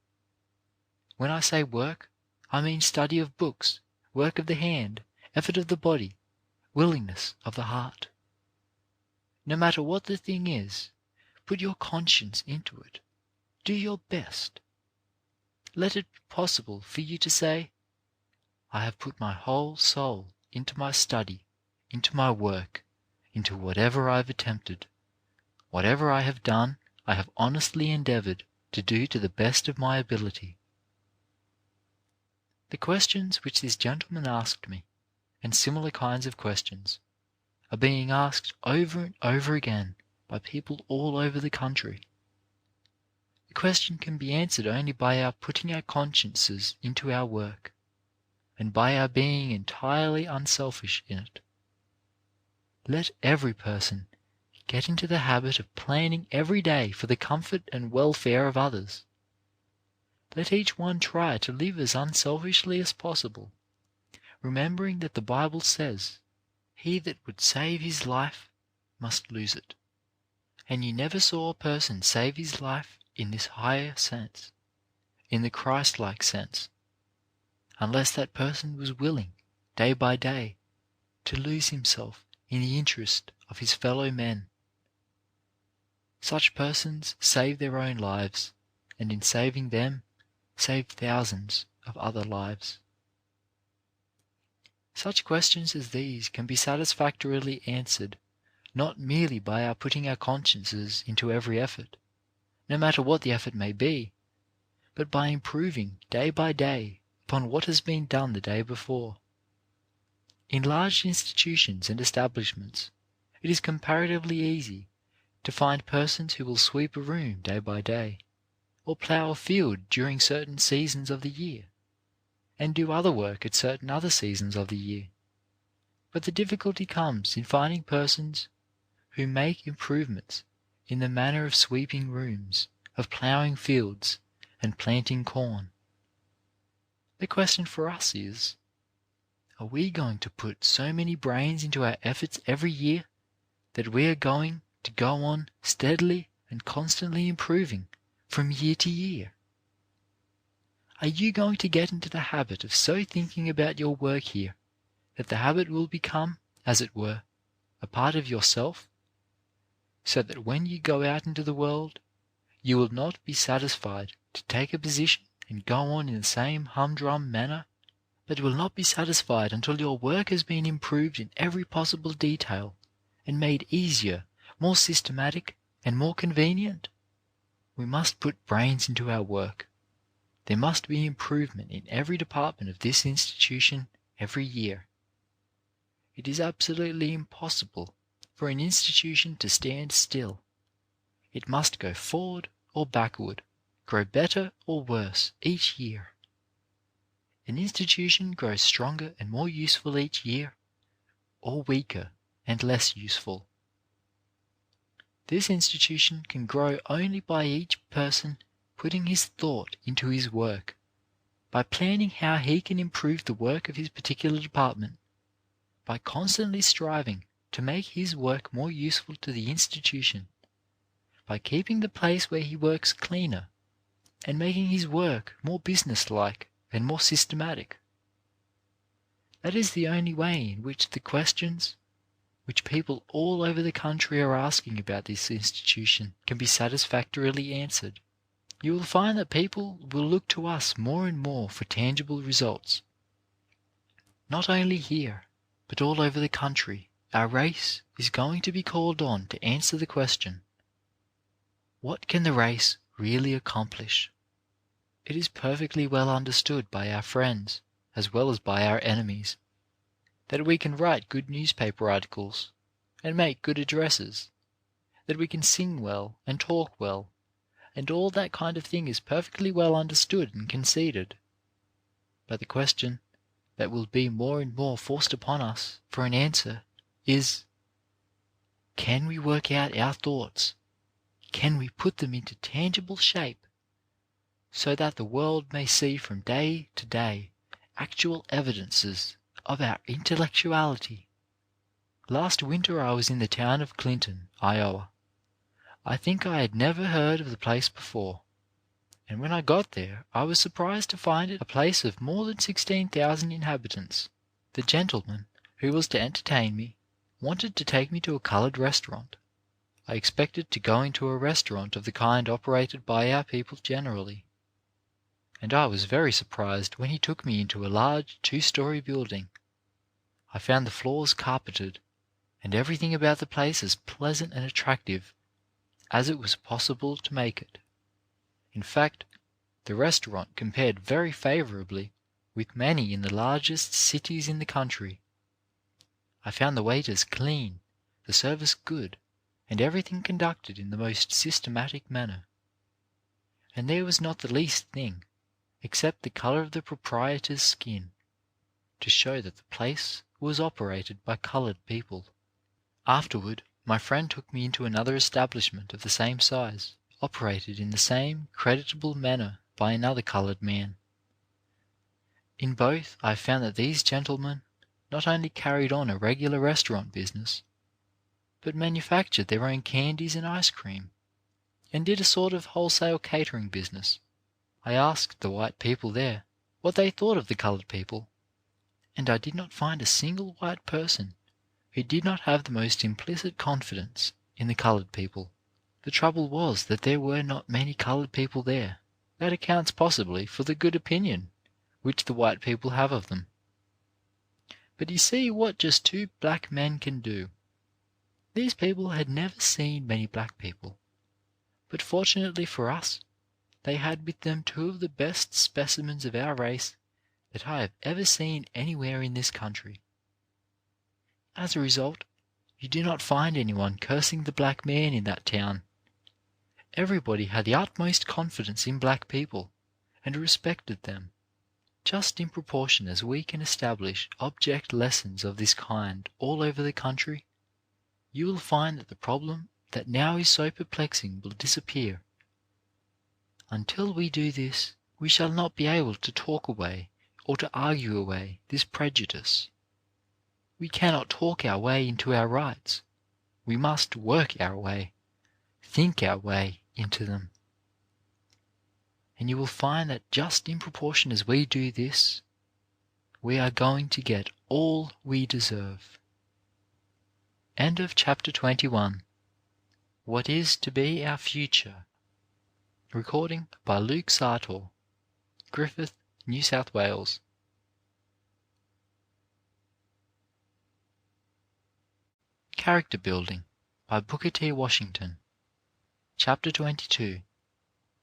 When I say work, I mean study of books, work of the hand, effort of the body, willingness of the heart. No matter what the thing is, put your conscience into it. Do your best. Let it be possible for you to say, I have put my whole soul into my study, into my work, into whatever I have attempted. Whatever I have done, I have honestly endeavored to do to the best of my ability. The questions which this gentleman asked me, and similar kinds of questions, are being asked over and over again by people all over the country. The question can be answered only by our putting our consciences into our work, and by our being entirely unselfish in it. Let every person get into the habit of planning every day for the comfort and welfare of others. Let each one try to live as unselfishly as possible, remembering that the Bible says, "He that would save his life must lose it." And you never saw a person save his life in this higher sense, in the Christ-like sense, unless that person was willing, day by day, to lose himself in the interest of his fellow men. Such persons save their own lives, and in saving them, save thousands of other lives. Such questions as these can be satisfactorily answered not merely by our putting our consciences into every effort, no matter what the effort may be, but by improving day by day upon what has been done the day before. In large institutions and establishments, it is comparatively easy to find persons who will sweep a room day by day, or plough a field during certain seasons of the year, and do other work at certain other seasons of the year. But the difficulty comes in finding persons who make improvements in the manner of sweeping rooms, of ploughing fields, and planting corn. The question for us is, are we going to put so many brains into our efforts every year that we are going to go on steadily and constantly improving from year to year? Are you going to get into the habit of so thinking about your work here that the habit will become, as it were, a part of yourself, so that when you go out into the world, you will not be satisfied to take a position and go on in the same humdrum manner, but will not be satisfied until your work has been improved in every possible detail and made easier, more systematic, and more convenient? We must put brains into our work. There must be improvement in every department of this institution every year. It is absolutely impossible for an institution to stand still. It must go forward or backward, grow better or worse each year. An institution grows stronger and more useful each year, or weaker and less useful. This institution can grow only by each person putting his thought into his work, by planning how he can improve the work of his particular department, by constantly striving to make his work more useful to the institution, by keeping the place where he works cleaner, and making his work more businesslike and more systematic. That is the only way in which the questions which people all over the country are asking about this institution can be satisfactorily answered. You will find that people will look to us more and more for tangible results. Not only here, but all over the country, our race is going to be called on to answer the question, what can the race really accomplish? It is perfectly well understood by our friends, as well as by our enemies, that we can write good newspaper articles and make good addresses, that we can sing well and talk well, and all that kind of thing is perfectly well understood and conceded. But the question that will be more and more forced upon us for an answer is, can we work out our thoughts? Can we put them into tangible shape so that the world may see from day to day actual evidences of our intellectuality? Last winter I was in the town of Clinton, Iowa. I think I had never heard of the place before, and when I got there I was surprised to find it a place of more than 16,000 inhabitants. The gentleman who was to entertain me wanted to take me to a coloured restaurant. I expected to go into a restaurant of the kind operated by our people generally, and I was very surprised when he took me into a large 2-story building. I found the floors carpeted, and everything about the place as pleasant and attractive as it was possible to make it. In fact, the restaurant compared very favourably with many in the largest cities in the country. I found the waiters clean, the service good, and everything conducted in the most systematic manner. and there was not the least thing, except the colour of the proprietor's skin, to show that the place was operated by coloured people. Afterward, my friend took me into another establishment of the same size, operated in the same creditable manner by another coloured man. In both I found that these gentlemen not only carried on a regular restaurant business, but manufactured their own candies and ice cream, and did a sort of wholesale catering business. I asked the white people there what they thought of the coloured people, and I did not find a single white person who did not have the most implicit confidence in the coloured people. The trouble was that there were not many coloured people there. That accounts possibly for the good opinion which the white people have of them. But you see what just two black men can do. These people had never seen many black people, but fortunately for us, they had with them two of the best specimens of our race that I have ever seen anywhere in this country. As a result, you do not find anyone cursing the black man in that town. Everybody had the utmost confidence in black people and respected them. Just in proportion as we can establish object lessons of this kind all over the country, you will find that the problem that now is so perplexing will disappear. Until we do this, we shall not be able to talk away or to argue away this prejudice. We cannot talk our way into our rights. We must work our way, think our way into them. And you will find that just in proportion as we do this, we are going to get all we deserve. End of chapter 21. What is to be our future? Recording by Luke Sartor, Griffith, New South Wales. Character Building by Booker T. Washington. Chapter 22.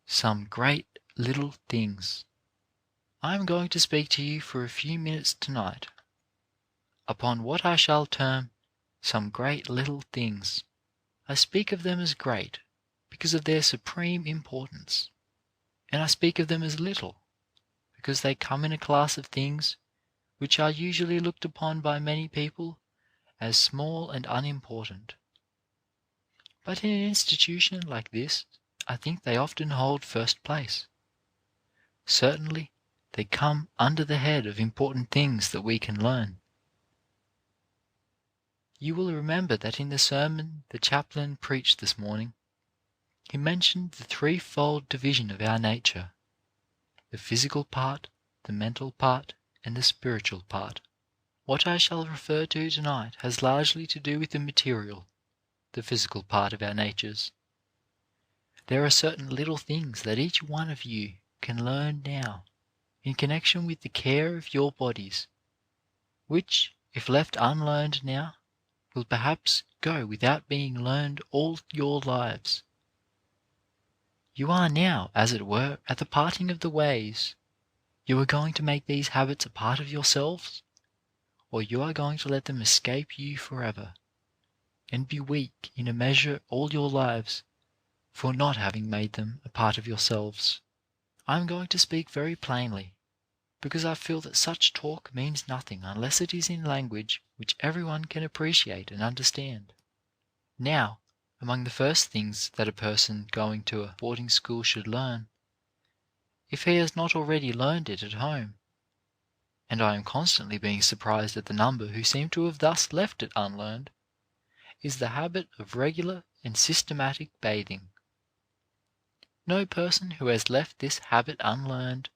Some Great Little Things. I am going to speak to you for a few minutes tonight upon what I shall term some great little things. I speak of them as great because of their supreme importance, and I speak of them as little because they come in a class of things which are usually looked upon by many people as small and unimportant. But in an institution like this, I think they often hold first place. Certainly, they come under the head of important things that we can learn. You will remember that in the sermon the chaplain preached this morning, he mentioned the threefold division of our nature: the physical part, the mental part, and the spiritual part. What I shall refer to tonight has largely to do with the material, the physical part of our natures. There are certain little things that each one of you can learn now in connection with the care of your bodies, which, if left unlearned now, will perhaps go without being learned all your lives. You are now, as it were, at the parting of the ways. You are going to make these habits a part of yourselves, or you are going to let them escape you forever, and be weak in a measure all your lives for not having made them a part of yourselves. I am going to speak very plainly, because I feel that such talk means nothing unless it is in language which everyone can appreciate and understand. Now, among the first things that a person going to a boarding school should learn, if he has not already learned it at home, and I am constantly being surprised at the number who seem to have thus left it unlearned, is the habit of regular and systematic bathing. No person who has left this habit unlearned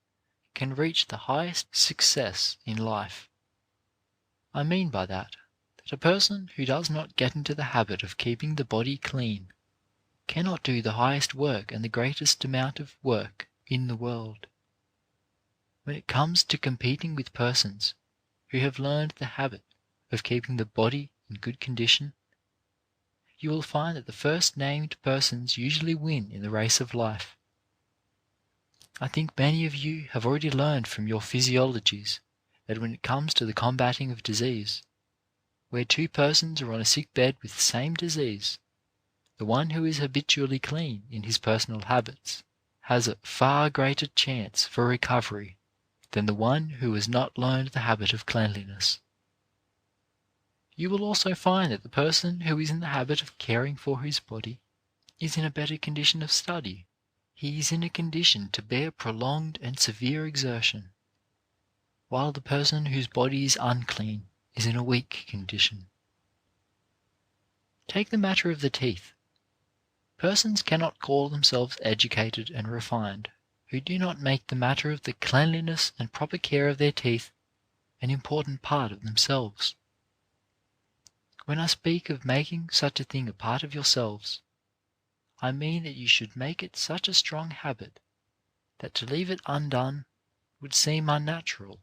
can reach the highest success in life. I mean by that a person who does not get into the habit of keeping the body clean cannot do the highest work and the greatest amount of work in the world. When it comes to competing with persons who have learned the habit of keeping the body in good condition, you will find that the first named persons usually win in the race of life. I think many of you have already learned from your physiologies that when it comes to the combating of disease, where two persons are on a sick bed with the same disease, the one who is habitually clean in his personal habits has a far greater chance for recovery than the one who has not learned the habit of cleanliness. You will also find that the person who is in the habit of caring for his body is in a better condition of study. He is in a condition to bear prolonged and severe exertion, while the person whose body is unclean is in a weak condition. Take the matter of the teeth. Persons cannot call themselves educated and refined who do not make the matter of the cleanliness and proper care of their teeth an important part of themselves. When I speak of making such a thing a part of yourselves, I mean that you should make it such a strong habit that to leave it undone would seem unnatural.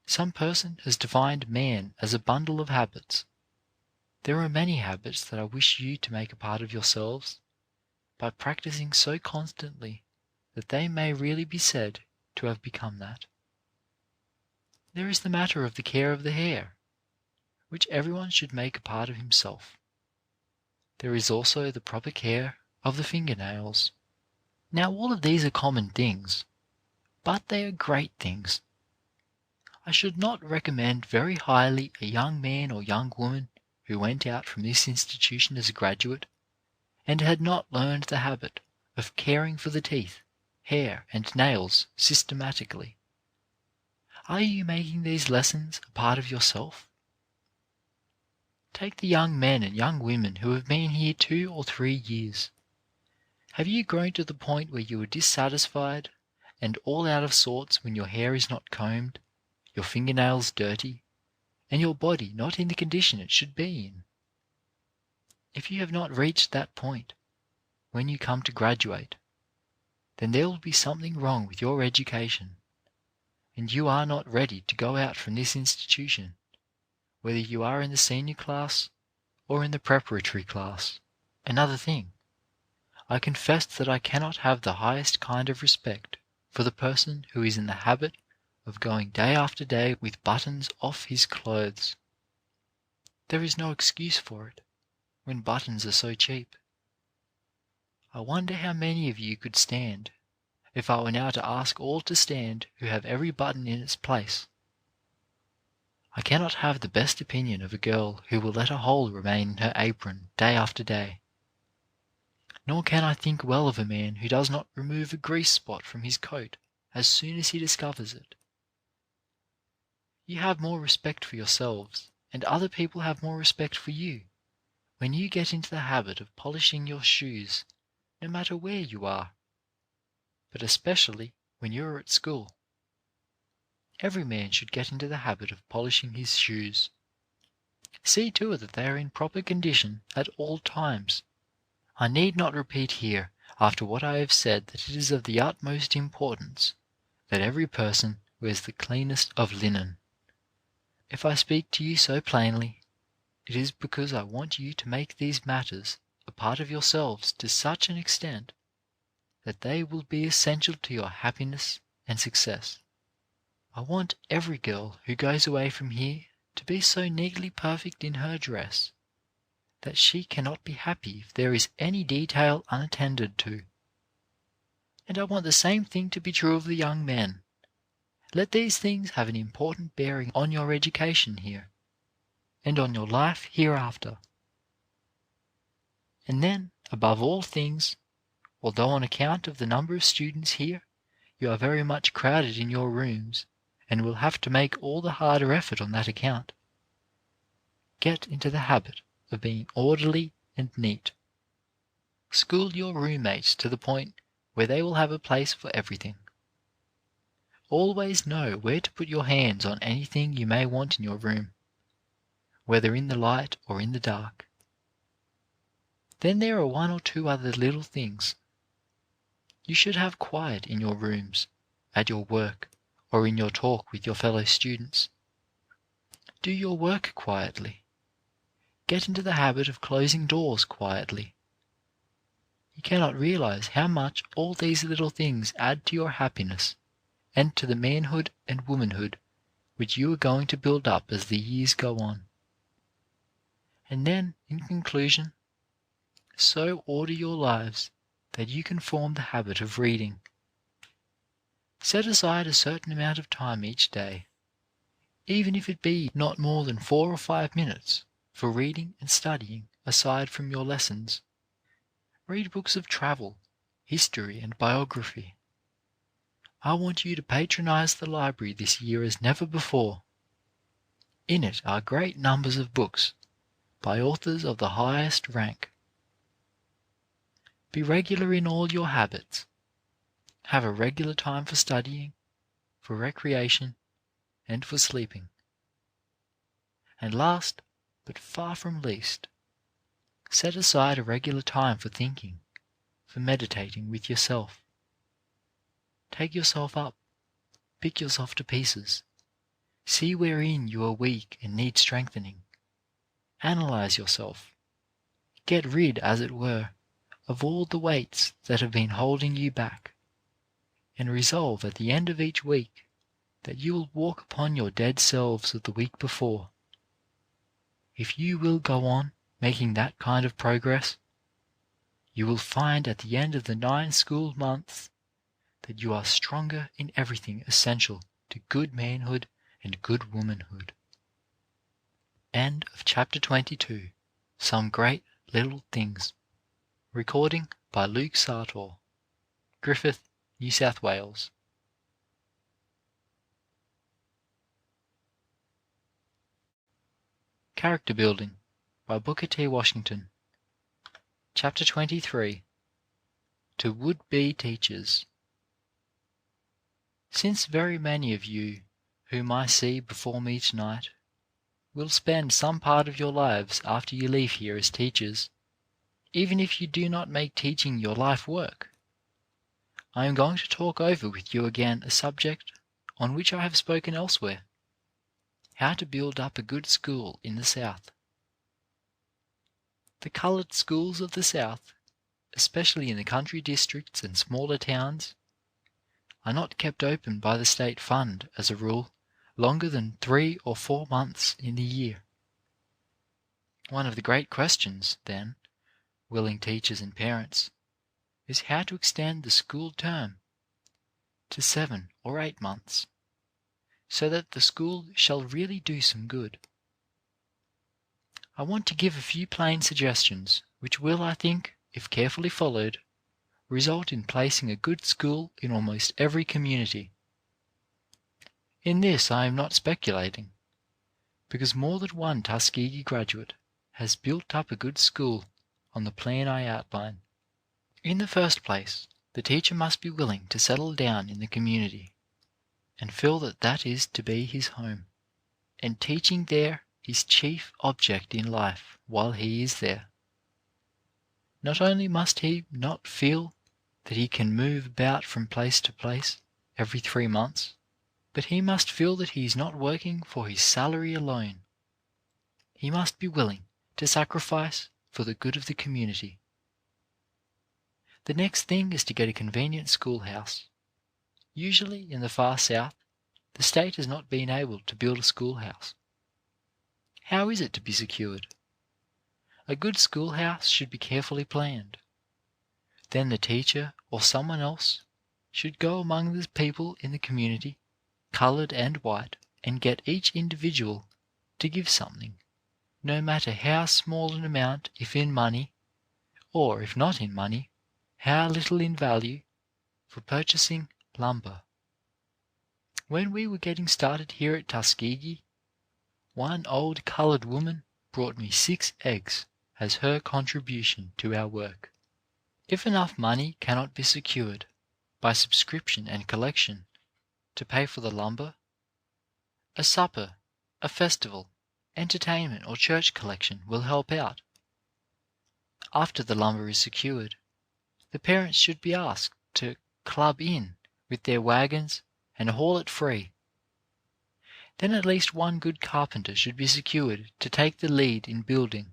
Some person has defined man as a bundle of habits. There are many habits that I wish you to make a part of yourselves by practicing so constantly that they may really be said to have become that. There is the matter of the care of the hair, which everyone should make a part of himself. There is also the proper care of the fingernails. Now all of these are common things, but they are great things. I should not recommend very highly a young man or young woman who went out from this institution as a graduate and had not learned the habit of caring for the teeth, hair, and nails systematically. Are you making these lessons a part of yourself? Take the young men and young women who have been here 2 or 3 years. Have you grown to the point where you are dissatisfied and all out of sorts when your hair is not combed, your fingernails dirty, and your body not in the condition it should be in? If you have not reached that point when you come to graduate, then there will be something wrong with your education, and you are not ready to go out from this institution, whether you are in the senior class or in the preparatory class. Another thing, I confess that I cannot have the highest kind of respect for the person who is in the habit of going day after day with buttons off his clothes. There is no excuse for it when buttons are so cheap. I wonder how many of you could stand if I were now to ask all to stand who have every button in its place. I cannot have the best opinion of a girl who will let a hole remain in her apron day after day. Nor can I think well of a man who does not remove a grease spot from his coat as soon as he discovers it. You have more respect for yourselves, and other people have more respect for you, when you get into the habit of polishing your shoes, no matter where you are, but especially when you are at school. Every man should get into the habit of polishing his shoes. See to it that they are in proper condition at all times. I need not repeat here, after what I have said, that it is of the utmost importance that every person wears the cleanest of linen. If I speak to you so plainly, it is because I want you to make these matters a part of yourselves to such an extent that they will be essential to your happiness and success. I want every girl who goes away from here to be so neatly perfect in her dress that she cannot be happy if there is any detail unattended to. And I want the same thing to be true of the young men. Let these things have an important bearing on your education here, and on your life hereafter. And then, above all things, although on account of the number of students here, you are very much crowded in your rooms, and will have to make all the harder effort on that account, get into the habit of being orderly and neat. School your roommates to the point where they will have a place for everything. Always know where to put your hands on anything you may want in your room, whether in the light or in the dark. Then there are 1 or 2 other little things. You should have quiet in your rooms, at your work, or in your talk with your fellow students. Do your work quietly. Get into the habit of closing doors quietly. You cannot realize how much all these little things add to your happiness and to the manhood and womanhood which you are going to build up as the years go on. And then, in conclusion, so order your lives that you can form the habit of reading. Set aside a certain amount of time each day, even if it be not more than 4 or 5 minutes, for reading and studying aside from your lessons. Read books of travel, history, and biography. I want you to patronize the library this year as never before. In it are great numbers of books by authors of the highest rank. Be regular in all your habits. Have a regular time for studying, for recreation, and for sleeping. And last, but far from least, set aside a regular time for thinking, for meditating with yourself. Take yourself up, pick yourself to pieces, see wherein you are weak and need strengthening. Analyze yourself. Get rid, as it were, of all the weights that have been holding you back, and resolve at the end of each week that you will walk upon your dead selves of the week before. If you will go on making that kind of progress, you will find at the end of the 9 school months that you are stronger in everything essential to good manhood and good womanhood. End of chapter 22. Some Great Little Things. Recording by Luke Sartor, Griffith, New South Wales. Character Building by Booker T. Washington. Chapter 23. To Would-Be Teachers. Since very many of you whom I see before me tonight will spend some part of your lives after you leave here as teachers, even if you do not make teaching your life work, I am going to talk over with you again a subject on which I have spoken elsewhere: how to build up a good school in the South. The coloured schools of the South, especially in the country districts and smaller towns, are not kept open by the state fund, as a rule, longer than 3 or 4 months in the year. One of the great questions, then, willing teachers and parents, is how to extend the school term to 7 or 8 months, so that the school shall really do some good. I want to give a few plain suggestions which will, I think, if carefully followed, result in placing a good school in almost every community. In this I am not speculating, because more than one Tuskegee graduate has built up a good school on the plan I outline. In the first place, the teacher must be willing to settle down in the community and feel that that is to be his home, and teaching there his chief object in life while he is there. Not only must he not feel that he can move about from place to place every 3 months, but he must feel that he is not working for his salary alone. He must be willing to sacrifice for the good of the community. The next thing is to get a convenient schoolhouse. Usually in the far South, the state has not been able to build a schoolhouse. How is it to be secured? A good schoolhouse should be carefully planned. Then the teacher or someone else should go among the people in the community, coloured and white, and get each individual to give something, no matter how small an amount if in money, or if not in money, how little in value, for purchasing lumber. When we were getting started here at Tuskegee, one old coloured woman brought me 6 eggs as her contribution to our work. If enough money cannot be secured by subscription and collection to pay for the lumber, a supper, a festival, entertainment or church collection will help out. After the lumber is secured, the parents should be asked to club in with their wagons and haul it free. Then at least one good carpenter should be secured to take the lead in building.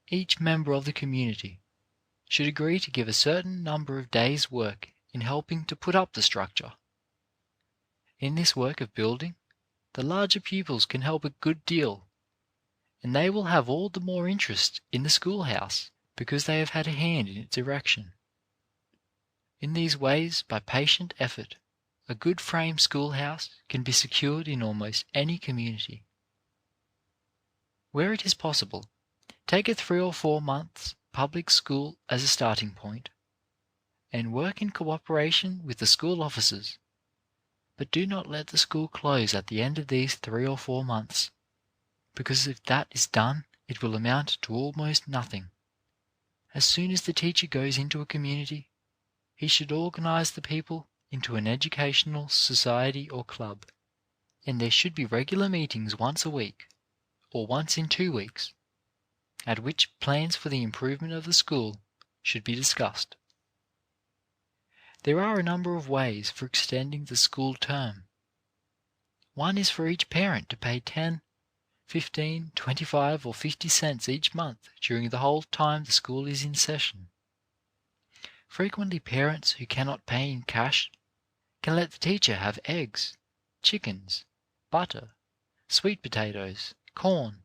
Each member of the community should agree to give a certain number of days' work in helping to put up the structure. In this work of building, the larger pupils can help a good deal, and they will have all the more interest in the schoolhouse because they have had a hand in its erection. In these ways, by patient effort, a good frame schoolhouse can be secured in almost any community. Where it is possible, take a 3 or 4 months public school as a starting point, and work in cooperation with the school officers, but do not let the school close at the end of these 3 or 4 months, because if that is done it will amount to almost nothing. As soon as the teacher goes into a community, he should organize the people into an educational society or club, and there should be regular meetings once a week, or once in 2 weeks, at which plans for the improvement of the school should be discussed. There are a number of ways for extending the school term. One is for each parent to pay 10, 15, 25, or 50 cents each month during the whole time the school is in session. Frequently parents who cannot pay in cash can let the teacher have eggs, chickens, butter, sweet potatoes, corn,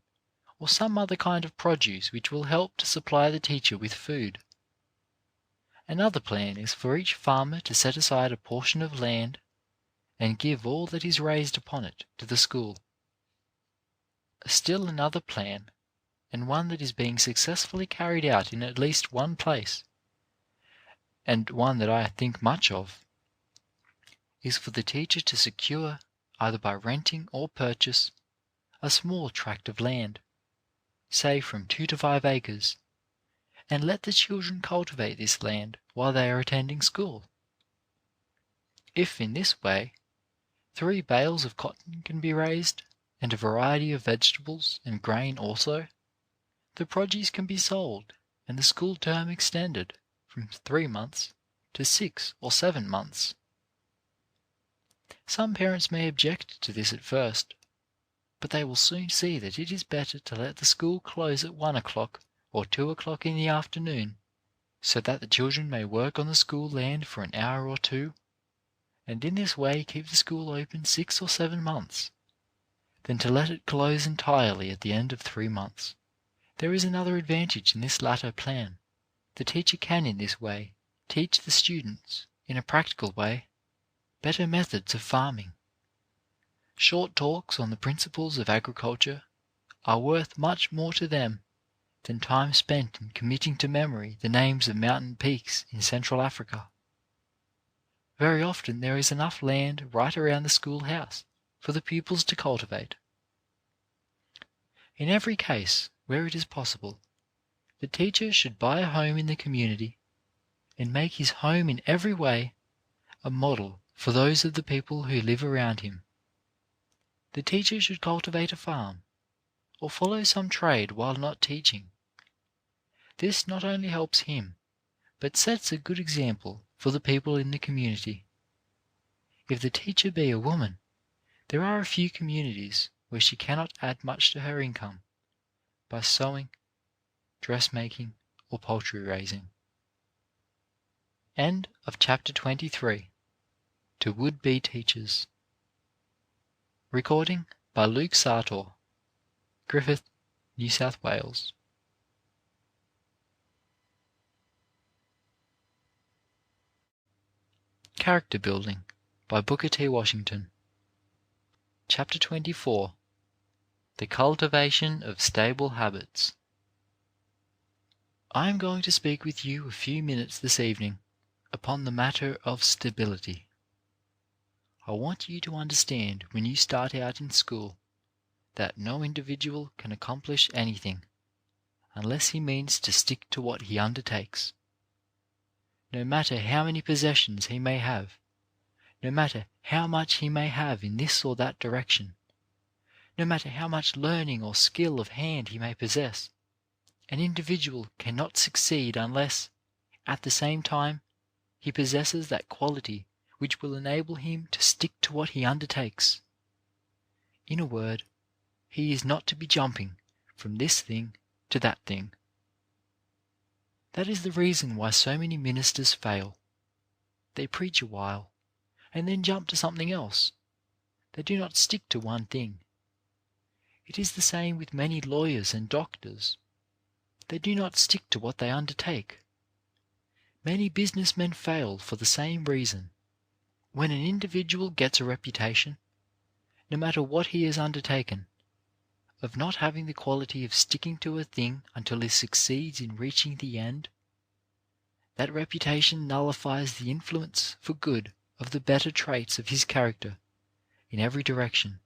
or some other kind of produce which will help to supply the teacher with food. Another plan is for each farmer to set aside a portion of land and give all that is raised upon it to the school. Still another plan, and one that is being successfully carried out in at least one place, and one that I think much of, is for the teacher to secure, either by renting or purchase, a small tract of land, say from 2 to 5 acres, and let the children cultivate this land while they are attending school. If in this way 3 bales of cotton can be raised, and a variety of vegetables and grain also, the produce can be sold and the school term extended from 3 months to 6 or 7 months. Some parents may object to this at first, but they will soon see that it is better to let the school close at 1 o'clock or 2 o'clock in the afternoon, so that the children may work on the school land for an hour or 2, and in this way keep the school open 6 or 7 months, than to let it close entirely at the end of 3 months. There is another advantage in this latter plan. The teacher can in this way teach the students, in a practical way, better methods of farming. Short talks on the principles of agriculture are worth much more to them than time spent in committing to memory the names of mountain peaks in Central Africa. Very often there is enough land right around the schoolhouse for the pupils to cultivate. In every case where it is possible, the teacher should buy a home in the community and make his home in every way a model for those of the people who live around him. The teacher should cultivate a farm, or follow some trade while not teaching. This not only helps him, but sets a good example for the people in the community. If the teacher be a woman, there are a few communities where she cannot add much to her income by sewing, dressmaking, or poultry raising. End of chapter 23. To would-be teachers. Recording by Luke Sartor, Griffith, New South Wales. Character Building by Booker T. Washington. Chapter 24. The Cultivation of Stable Habits. I am going to speak with you a few minutes this evening upon the matter of stability. I want you to understand when you start out in school that no individual can accomplish anything unless he means to stick to what he undertakes. No matter how many possessions he may have, no matter how much he may have in this or that direction, no matter how much learning or skill of hand he may possess, an individual cannot succeed unless, at the same time, he possesses that quality which will enable him to stick to what he undertakes. In a word, he is not to be jumping from this thing to that thing. That is the reason why so many ministers fail. They preach a while, and then jump to something else. They do not stick to one thing. It is the same with many lawyers and doctors. They do not stick to what they undertake. Many businessmen fail for the same reason. When an individual gets a reputation, no matter what he has undertaken, of not having the quality of sticking to a thing until he succeeds in reaching the end, that reputation nullifies the influence for good of the better traits of his character in every direction.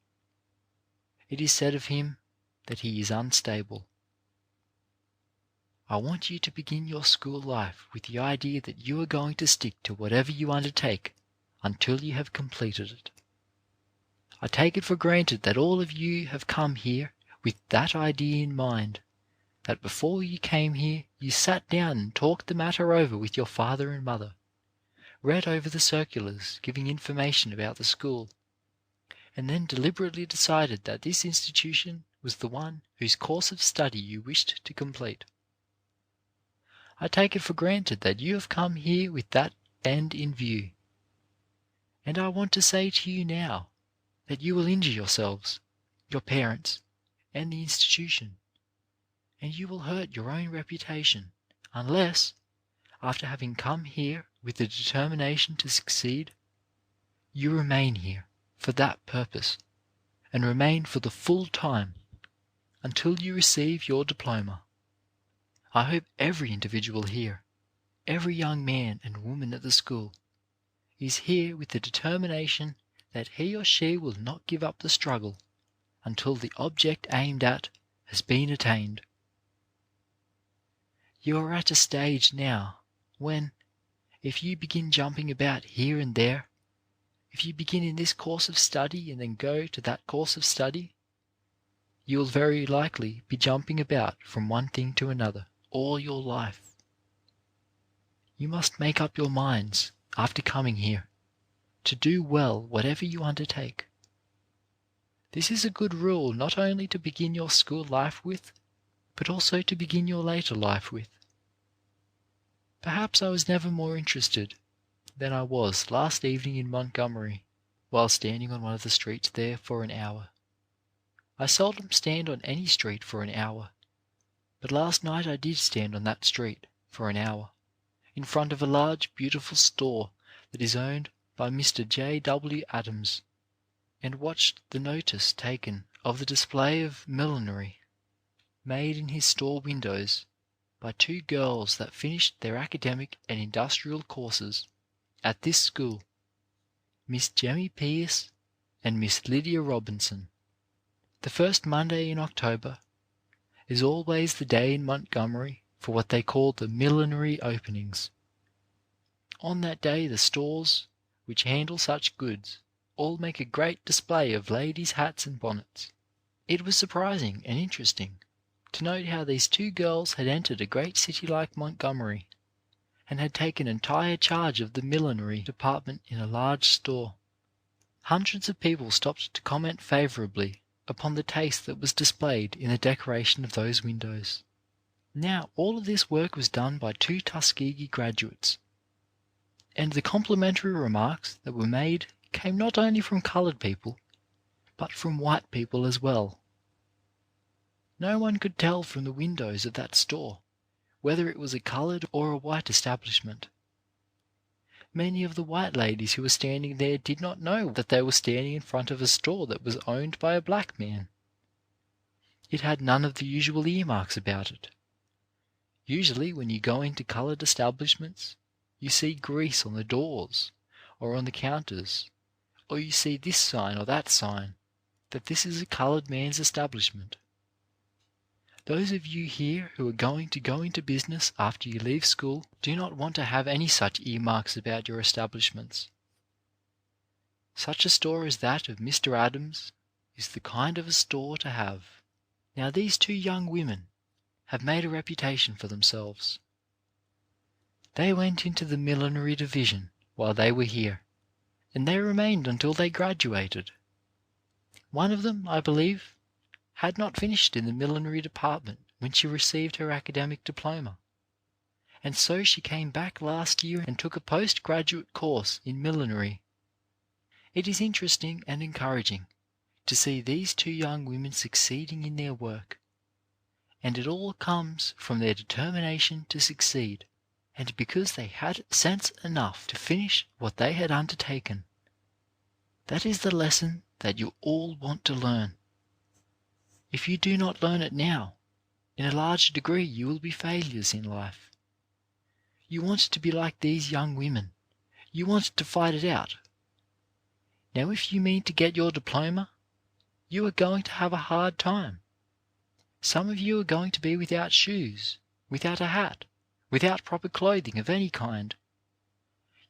It is said of him that he is unstable. I want you to begin your school life with the idea that you are going to stick to whatever you undertake until you have completed it. I take it for granted that all of you have come here with that idea in mind, that before you came here you sat down and talked the matter over with your father and mother, read over the circulars giving information about the school, and then deliberately decided that this institution was the one whose course of study you wished to complete. I take it for granted that you have come here with that end in view. And I want to say to you now that you will injure yourselves, your parents, and the institution, and you will hurt your own reputation unless, after having come here with the determination to succeed, you remain here for that purpose, and remain for the full time until you receive your diploma. I hope every individual here, every young man and woman at the school, is here with the determination that he or she will not give up the struggle until the object aimed at has been attained. You are at a stage now when, if you begin jumping about here and there, if you begin in this course of study and then go to that course of study, you will very likely be jumping about from one thing to another all your life. You must make up your minds, after coming here, to do well whatever you undertake. This is a good rule not only to begin your school life with, but also to begin your later life with. Perhaps I was never more interested than I was last evening in Montgomery, while standing on one of the streets there for an hour. I seldom stand on any street for an hour, but last night I did stand on that street for an hour, in front of a large, beautiful store that is owned by Mr. J. W. Adams, and watched the notice taken of the display of millinery made in his store windows by two girls that finished their academic and industrial courses at this school, Miss Jemmy Pierce and Miss Lydia Robinson. The first Monday in October is always the day in Montgomery for what they call the millinery openings. On that day the stores which handle such goods all make a great display of ladies' hats and bonnets. It was surprising and interesting to note how these two girls had entered a great city like Montgomery and had taken entire charge of the millinery department in a large store. Hundreds of people stopped to comment favourably upon the taste that was displayed in the decoration of those windows. Now all of this work was done by two Tuskegee graduates, and the complimentary remarks that were made came not only from coloured people, but from white people as well. No one could tell from the windows of that store whether it was a coloured or a white establishment. Many of the white ladies who were standing there did not know that they were standing in front of a store that was owned by a black man. It had none of the usual earmarks about it. Usually when you go into coloured establishments, you see grease on the doors or on the counters, or you see this sign or that sign, that this is a coloured man's establishment. Those of you here who are going to go into business after you leave school do not want to have any such earmarks about your establishments. Such a store as that of Mr. Adams is the kind of a store to have. Now these two young women have made a reputation for themselves. They went into the millinery division while they were here, and they remained until they graduated. One of them, I believe, had not finished in the millinery department when she received her academic diploma, and so she came back last year and took a postgraduate course in millinery. It is interesting and encouraging to see these two young women succeeding in their work, and it all comes from their determination to succeed. and because they had sense enough to finish what they had undertaken. That is the lesson that you all want to learn. If you do not learn it now, in a large degree you will be failures in life. You want to be like these young women. You want to fight it out. Now if you mean to get your diploma, you are going to have a hard time. Some of you are going to be without shoes, without a hat, without proper clothing of any kind.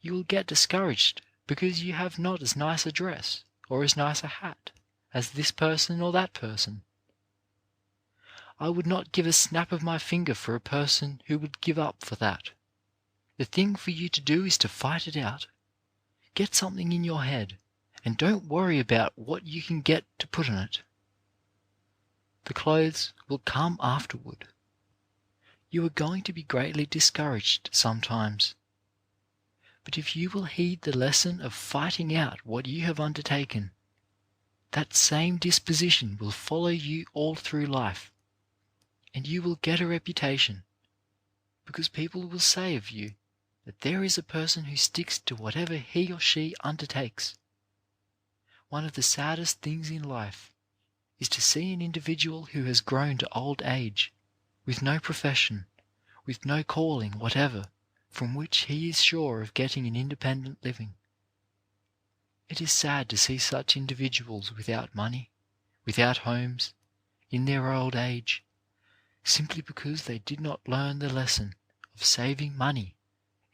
You will get discouraged because you have not as nice a dress or as nice a hat as this person or that person. I would not give a snap of my finger for a person who would give up for that. The thing for you to do is to fight it out. Get something in your head, and don't worry about what you can get to put on it. The clothes will come afterward. You are going to be greatly discouraged sometimes. But if you will heed the lesson of fighting out what you have undertaken, that same disposition will follow you all through life, and you will get a reputation, because people will say of you that there is a person who sticks to whatever he or she undertakes. One of the saddest things in life is to see an individual who has grown to old age, with no profession, with no calling whatever, from which he is sure of getting an independent living. It is sad to see such individuals without money, without homes, in their old age, simply because they did not learn the lesson of saving money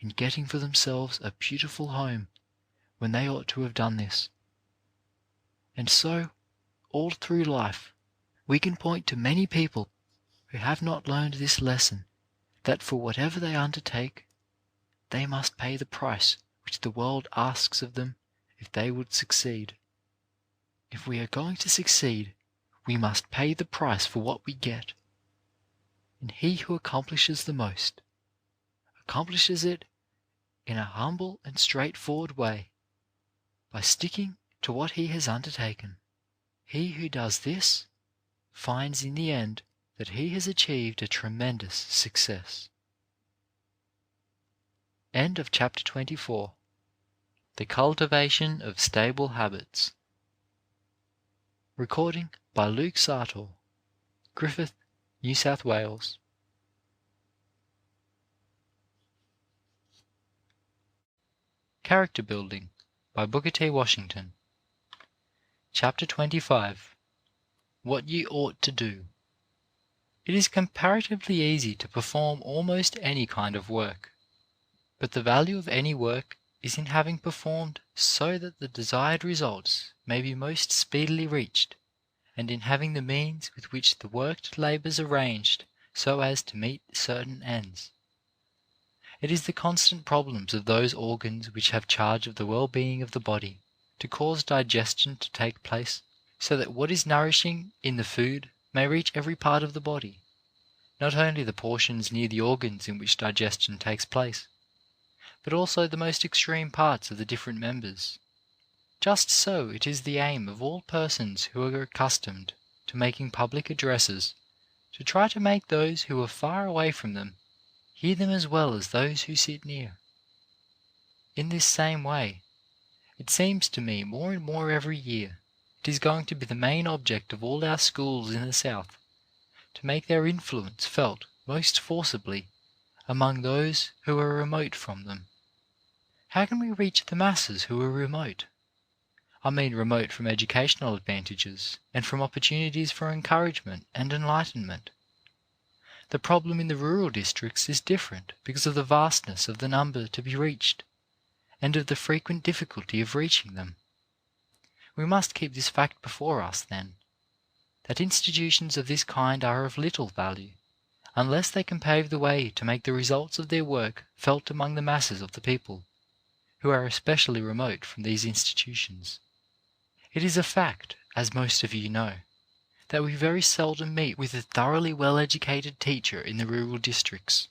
and getting for themselves a beautiful home when they ought to have done this. And so, all through life, we can point to many people who have not learned this lesson, that for whatever they undertake, they must pay the price which the world asks of them if they would succeed. If we are going to succeed, we must pay the price for what we get. And he who accomplishes the most, accomplishes it in a humble and straightforward way, by sticking to what he has undertaken. He who does this finds in the end that he has achieved a tremendous success. End of chapter 24. The Cultivation of Stable Habits. Recording by Luke Sartor, Griffith, New South Wales. Character Building by Booker T. Washington. Chapter 25. What you ought to do. It is comparatively easy to perform almost any kind of work, but the value of any work is in having performed so that the desired results may be most speedily reached, and in having the means with which the worked labours arranged so as to meet certain ends. It is the constant problems of those organs which have charge of the well-being of the body to cause digestion to take place, so that what is nourishing in the food may reach every part of the body, not only the portions near the organs in which digestion takes place, but also the most extreme parts of the different members. Just so it is the aim of all persons who are accustomed to making public addresses to try to make those who are far away from them hear them as well as those who sit near. In this same way, it seems to me more and more every year, it is going to be the main object of all our schools in the South to make their influence felt most forcibly among those who are remote from them. How can we reach the masses who are remote? I mean remote from educational advantages and from opportunities for encouragement and enlightenment. The problem in the rural districts is different because of the vastness of the number to be reached, and of the frequent difficulty of reaching them. We must keep this fact before us, then, that institutions of this kind are of little value, unless they can pave the way to make the results of their work felt among the masses of the people, who are especially remote from these institutions. It is a fact, as most of you know, that we very seldom meet with a thoroughly well-educated teacher in the rural districts,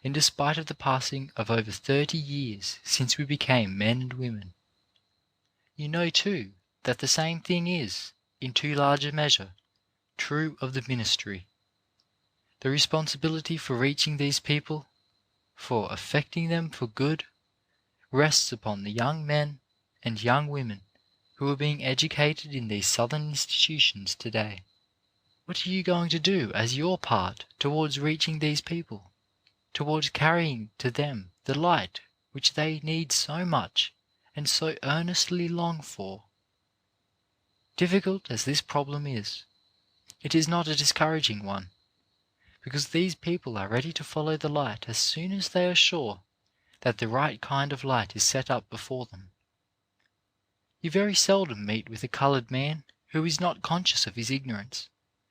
in despite of the passing of over 30 years since we became men and women. You know, too, that the same thing is, in too large a measure, true of the ministry. The responsibility for reaching these people, for affecting them for good rests upon the young men and young women who are being educated in these Southern institutions today. What are you going to do as your part towards reaching these people, towards carrying to them the light which they need so much and so earnestly long for? Difficult as this problem is, it is not a discouraging one, because these people are ready to follow the light as soon as they are sure that the right kind of light is set up before them. You very seldom meet with a coloured man who is not conscious of his ignorance,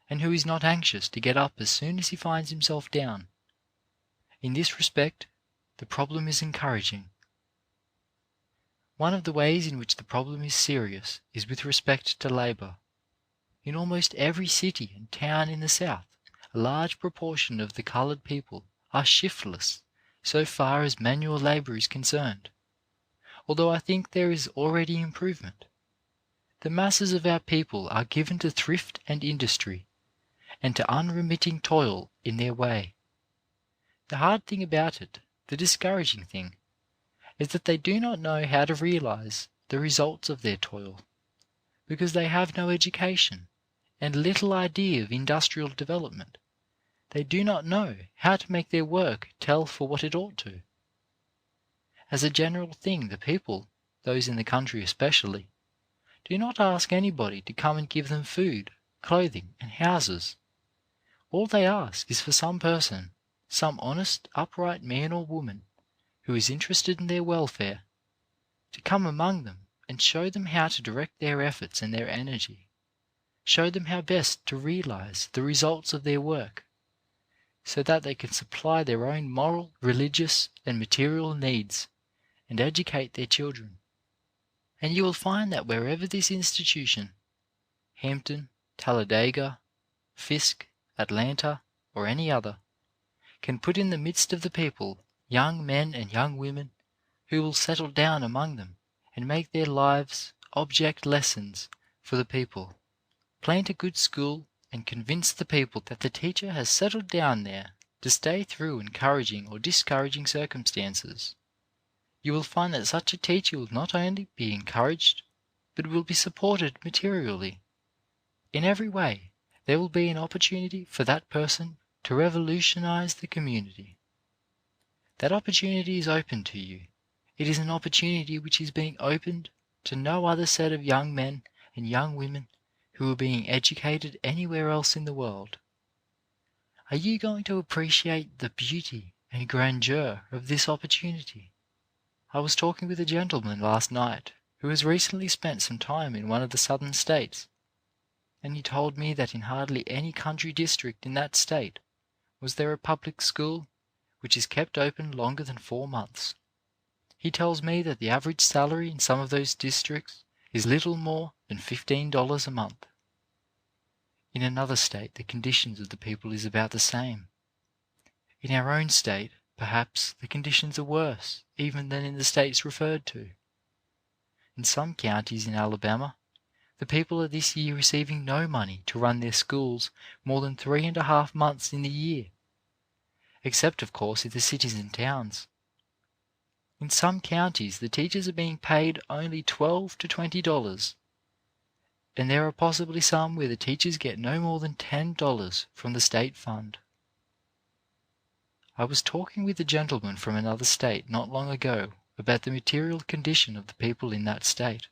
and who is not anxious to get up as soon as he finds himself down. In this respect, the problem is encouraging. One of the ways in which the problem is serious is with respect to labour. In almost every city and town in the South, a large proportion of the coloured people are shiftless so far as manual labour is concerned, although I think there is already improvement. The masses of our people are given to thrift and industry, and to unremitting toil in their way. The hard thing about it, the discouraging thing, is that they do not know how to realize the results of their toil, because they have no education and little idea of industrial development. They do not know how to make their work tell for what it ought to. As a general thing, the people, those in the country especially, do not ask anybody to come and give them food, clothing, and houses. All they ask is for some person, some honest, upright man or woman, who is interested in their welfare, to come among them and show them how to direct their efforts and their energy, show them how best to realize the results of their work, so that they can supply their own moral, religious, and material needs, and educate their children. And you will find that wherever this institution, Hampton, Talladega, Fisk, Atlanta, or any other, can put in the midst of the people young men and young women who will settle down among them and make their lives object lessons for the people, plant a good school, and convince the people that the teacher has settled down there to stay through encouraging or discouraging circumstances, you will find that such a teacher will not only be encouraged, but will be supported materially. In every way, there will be an opportunity for that person to revolutionize the community. That opportunity is open to you. It is an opportunity which is being opened to no other set of young men and young women who are being educated anywhere else in the world. Are you going to appreciate the beauty and grandeur of this opportunity? I was talking with a gentleman last night who has recently spent some time in one of the southern states, and he told me that in hardly any country district in that state was there a public school which is kept open longer than 4 months. He tells me that the average salary in some of those districts is little more than $15 a month. In another state the conditions of the people is about the same. In our own state, perhaps, the conditions are worse even than in the states referred to. In some counties in Alabama, the people are this year receiving no money to run their schools more than 3.5 months in the year, except of course in the cities and towns. In some counties the teachers are being paid only $12 to $20, and there are possibly some where the teachers get no more than $10 from the state fund. I was talking with a gentleman from another state not long ago about the material condition of the people in that state,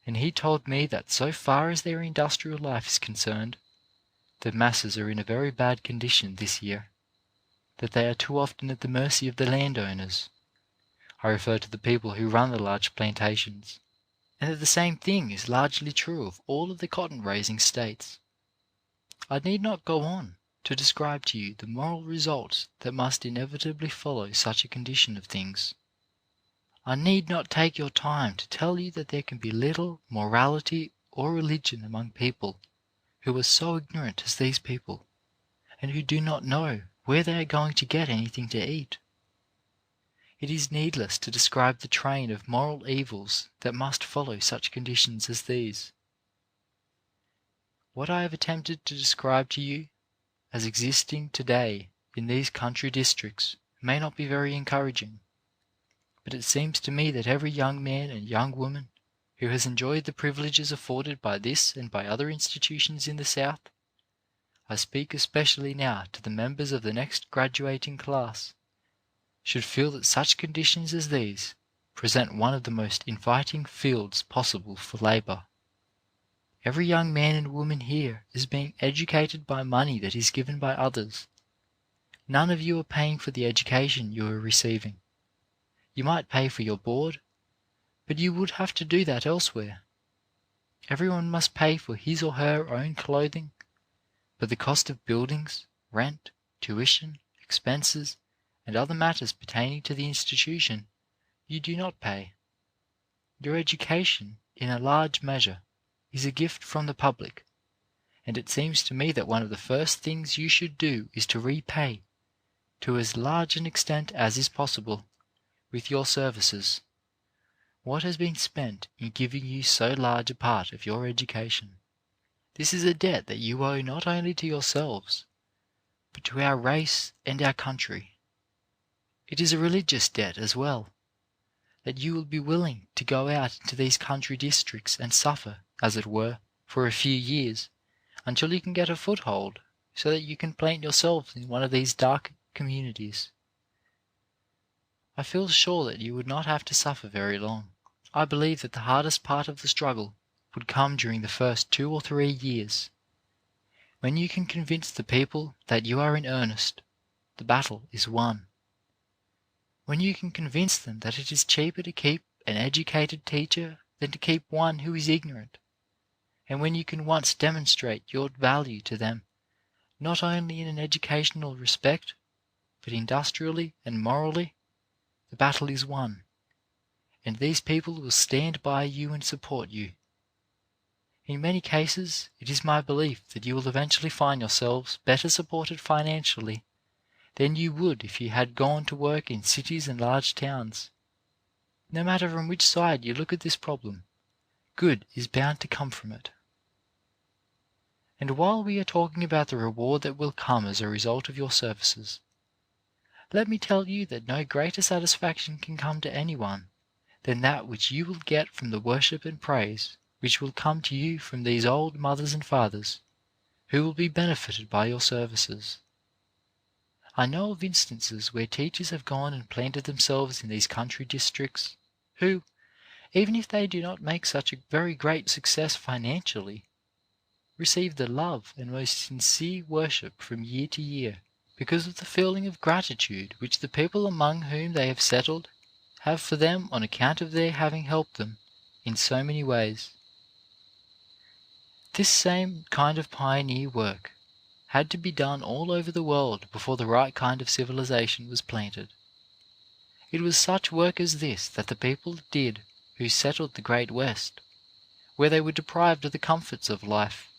and he told me that so far as their industrial life is concerned, the masses are in a very bad condition this year, that they are too often at the mercy of the landowners. I refer to the people who run the large plantations, and that the same thing is largely true of all of the cotton-raising states. I need not go on to describe to you the moral results that must inevitably follow such a condition of things. I need not take your time to tell you that there can be little morality or religion among people who are so ignorant as these people, and who do not know where they are going to get anything to eat. It is needless to describe the train of moral evils that must follow such conditions as these. What I have attempted to describe to you as existing today in these country districts may not be very encouraging, but it seems to me that every young man and young woman who has enjoyed the privileges afforded by this and by other institutions in the South — I speak especially now to the members of the next graduating class — should feel that such conditions as these present one of the most inviting fields possible for labour. Every young man and woman here is being educated by money that is given by others. None of you are paying for the education you are receiving. You might pay for your board, but you would have to do that elsewhere. Everyone must pay for his or her own clothing, but the cost of buildings, rent, tuition, expenses, and other matters pertaining to the institution you do not pay. Your education, in a large measure, is a gift from the public, and it seems to me that one of the first things you should do is to repay, to as large an extent as is possible, with your services, what has been spent in giving you so large a part of your education. This is a debt that you owe not only to yourselves, but to our race and our country. It is a religious debt as well, that you will be willing to go out into these country districts and suffer, as it were, for a few years, until you can get a foothold, so that you can plant yourselves in one of these dark communities. I feel sure that you would not have to suffer very long. I believe that the hardest part of the struggle would come during the first 2 or 3 years. When you can convince the people that you are in earnest, the battle is won. When you can convince them that it is cheaper to keep an educated teacher than to keep one who is ignorant, and when you can once demonstrate your value to them, not only in an educational respect, but industrially and morally, the battle is won, and these people will stand by you and support you. In many cases, it is my belief that you will eventually find yourselves better supported financially than you would if you had gone to work in cities and large towns. No matter from which side you look at this problem, good is bound to come from it. And while we are talking about the reward that will come as a result of your services, let me tell you that no greater satisfaction can come to anyone than that which you will get from the worship and praise which will come to you from these old mothers and fathers who will be benefited by your services. I know of instances where teachers have gone and planted themselves in these country districts, who, even if they do not make such a very great success financially, receive the love and most sincere worship from year to year, because of the feeling of gratitude which the people among whom they have settled have for them on account of their having helped them in so many ways. This same kind of pioneer work had to be done all over the world before the right kind of civilization was planted. It was such work as this that the people did who settled the Great West, where they were deprived of the comforts of life.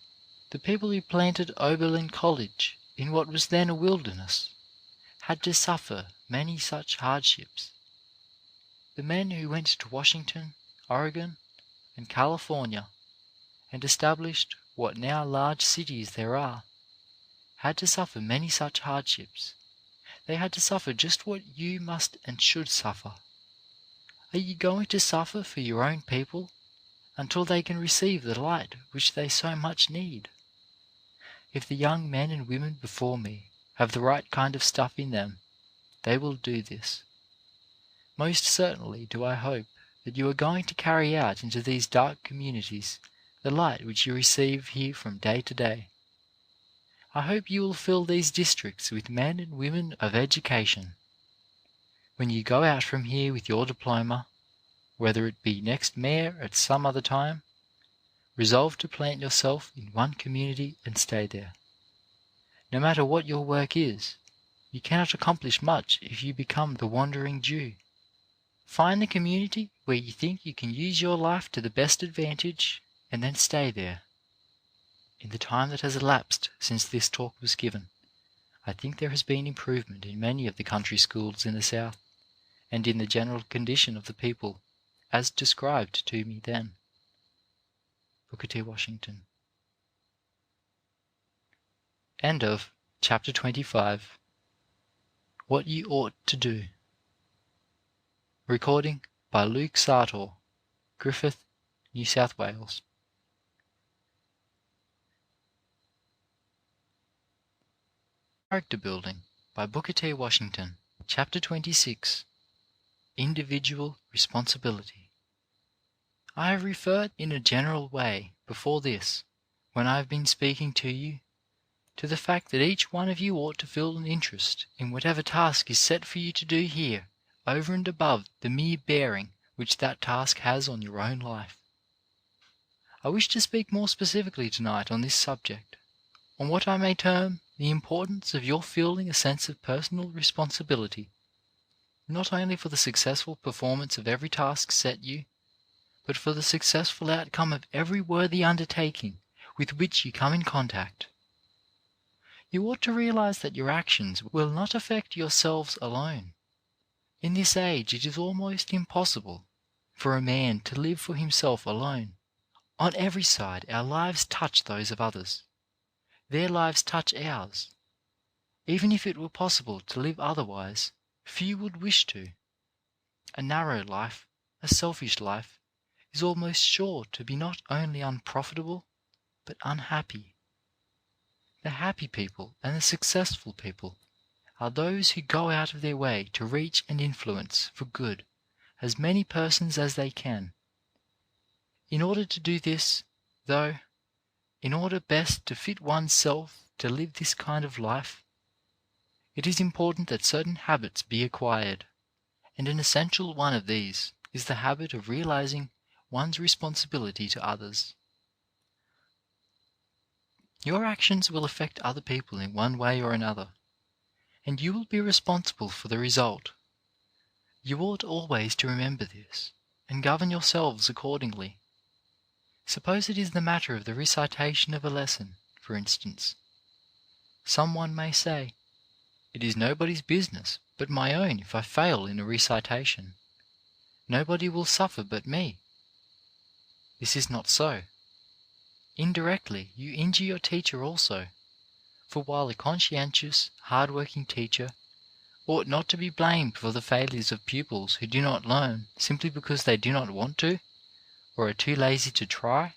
The people who planted Oberlin College in what was then a wilderness had to suffer many such hardships. The men who went to Washington, Oregon, and California and established what now large cities there are had to suffer many such hardships. They had to suffer just what you must and should suffer. Are you going to suffer for your own people until they can receive the light which they so much need? If the young men and women before me have the right kind of stuff in them, they will do this. Most certainly do I hope that you are going to carry out into these dark communities the light which you receive here from day to day. I hope you will fill these districts with men and women of education. When you go out from here with your diploma, whether it be next May or at some other time, resolve to plant yourself in one community and stay there. No matter what your work is, you cannot accomplish much if you become the wandering Jew. Find the community where you think you can use your life to the best advantage, and then stay there. In the time that has elapsed since this talk was given, I think there has been improvement in many of the country schools in the South, and in the general condition of the people, as described to me then. Booker T. Washington. End of Chapter 25. What You Ought to Do. Recording by Luke Sartor, Griffith, New South Wales. Character Building by Booker T. Washington. Chapter 26. Individual Responsibility. I have referred in a general way before this, when I have been speaking to you, to the fact that each one of you ought to feel an interest in whatever task is set for you to do here, over and above the mere bearing which that task has on your own life. I wish to speak more specifically tonight on this subject, on what I may term the importance of your feeling a sense of personal responsibility, not only for the successful performance of every task set you, but for the successful outcome of every worthy undertaking with which you come in contact. You ought to realize that your actions will not affect yourselves alone. In this age it is almost impossible for a man to live for himself alone. On every side our lives touch those of others. Their lives touch ours. Even if it were possible to live otherwise, few would wish to. A narrow life, a selfish life, is almost sure to be not only unprofitable, but unhappy. The happy people and the successful people are those who go out of their way to reach and influence for good as many persons as they can. In order to do this, though, in order best to fit one's self to live this kind of life, it is important that certain habits be acquired, and an essential one of these is the habit of realizing one's responsibility to others. Your actions will affect other people in one way or another, and you will be responsible for the result. You ought always to remember this, and govern yourselves accordingly. Suppose it is the matter of the recitation of a lesson, for instance. Some one may say, "It is nobody's business but my own if I fail in a recitation. Nobody will suffer but me." This is not so. Indirectly, you injure your teacher also, for while a conscientious, hard-working teacher ought not to be blamed for the failures of pupils who do not learn simply because they do not want to, or are too lazy to try,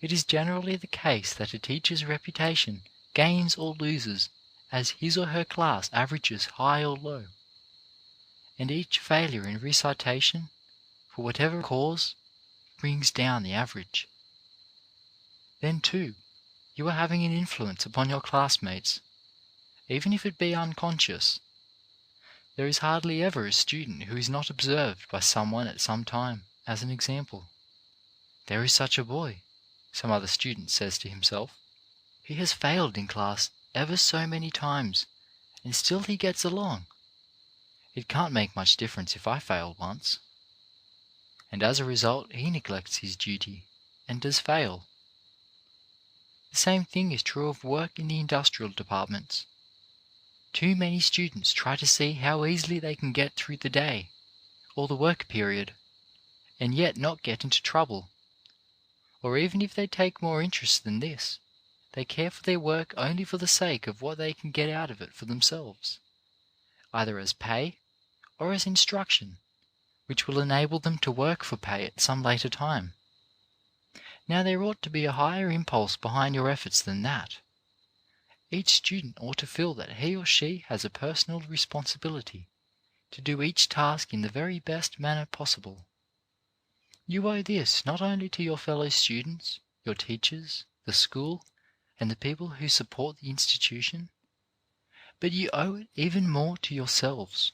it is generally the case that a teacher's reputation gains or loses as his or her class averages high or low, and each failure in recitation, for whatever cause, brings down the average. Then too, you are having an influence upon your classmates, even if it be unconscious. There is hardly ever a student who is not observed by someone at some time as an example. "There is such a boy," some other student says to himself. "He has failed in class ever so many times, and still he gets along. It can't make much difference if I fail once." And as a result he neglects his duty, and does fail. The same thing is true of work in the industrial departments. Too many students try to see how easily they can get through the day, or the work period, and yet not get into trouble. Or even if they take more interest than this, they care for their work only for the sake of what they can get out of it for themselves, either as pay or as instruction, which will enable them to work for pay at some later time. Now there ought to be a higher impulse behind your efforts than that. Each student ought to feel that he or she has a personal responsibility to do each task in the very best manner possible. You owe this not only to your fellow students, your teachers, the school, and the people who support the institution, but you owe it even more to yourselves.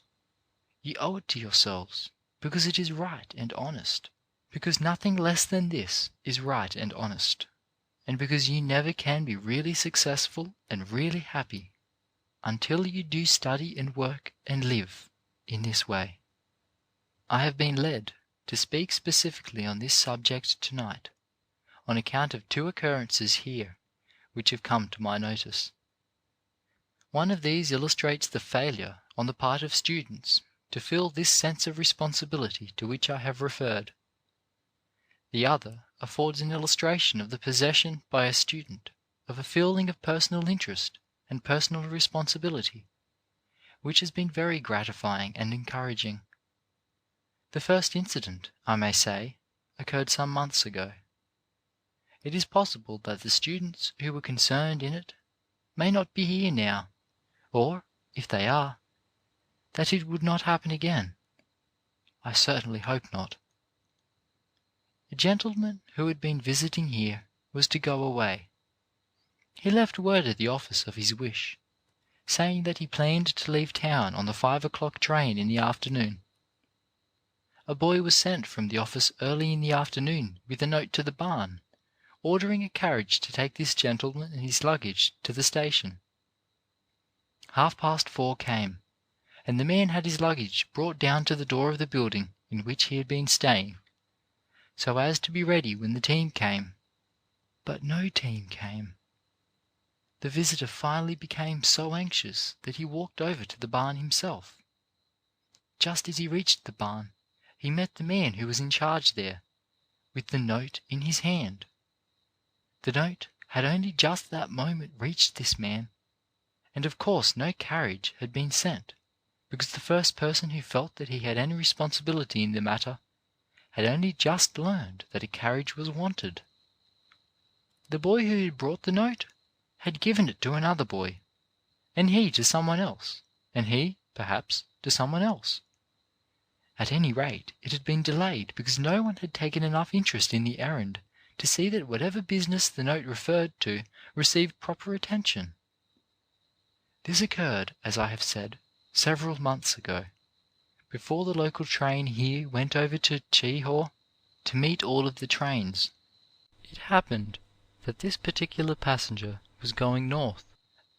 You owe it to yourselves because it is right and honest, because nothing less than this is right and honest, and because you never can be really successful and really happy until you do study and work and live in this way. I have been led to speak specifically on this subject tonight on account of two occurrences here which have come to my notice. One of these illustrates the failure on the part of students to feel this sense of responsibility to which I have referred. The other affords an illustration of the possession by a student of a feeling of personal interest and personal responsibility, which has been very gratifying and encouraging. The first incident, I may say, occurred some months ago. It is possible that the students who were concerned in it may not be here now, or, if they are, that it would not happen again. I certainly hope not. A gentleman who had been visiting here was to go away. He left word at the office of his wish, saying that he planned to leave town on the 5 o'clock train in the afternoon. A boy was sent from the office early in the afternoon with a note to the barn, ordering a carriage to take this gentleman and his luggage to the station. 4:30 came, and the man had his luggage brought down to the door of the building in which he had been staying, so as to be ready when the team came. But no team came. The visitor finally became so anxious that he walked over to the barn himself. Just as he reached the barn, he met the man who was in charge there, with the note in his hand. The note had only just that moment reached this man, and of course no carriage had been sent, because the first person who felt that he had any responsibility in the matter had only just learned that a carriage was wanted. The boy who had brought the note had given it to another boy, and he to someone else, and he, perhaps, to someone else. At any rate, it had been delayed because no one had taken enough interest in the errand to see that whatever business the note referred to received proper attention. This occurred, as I have said, several months ago, before the local train here went over to Cheehaw to meet all of the trains. It happened that this particular passenger was going north,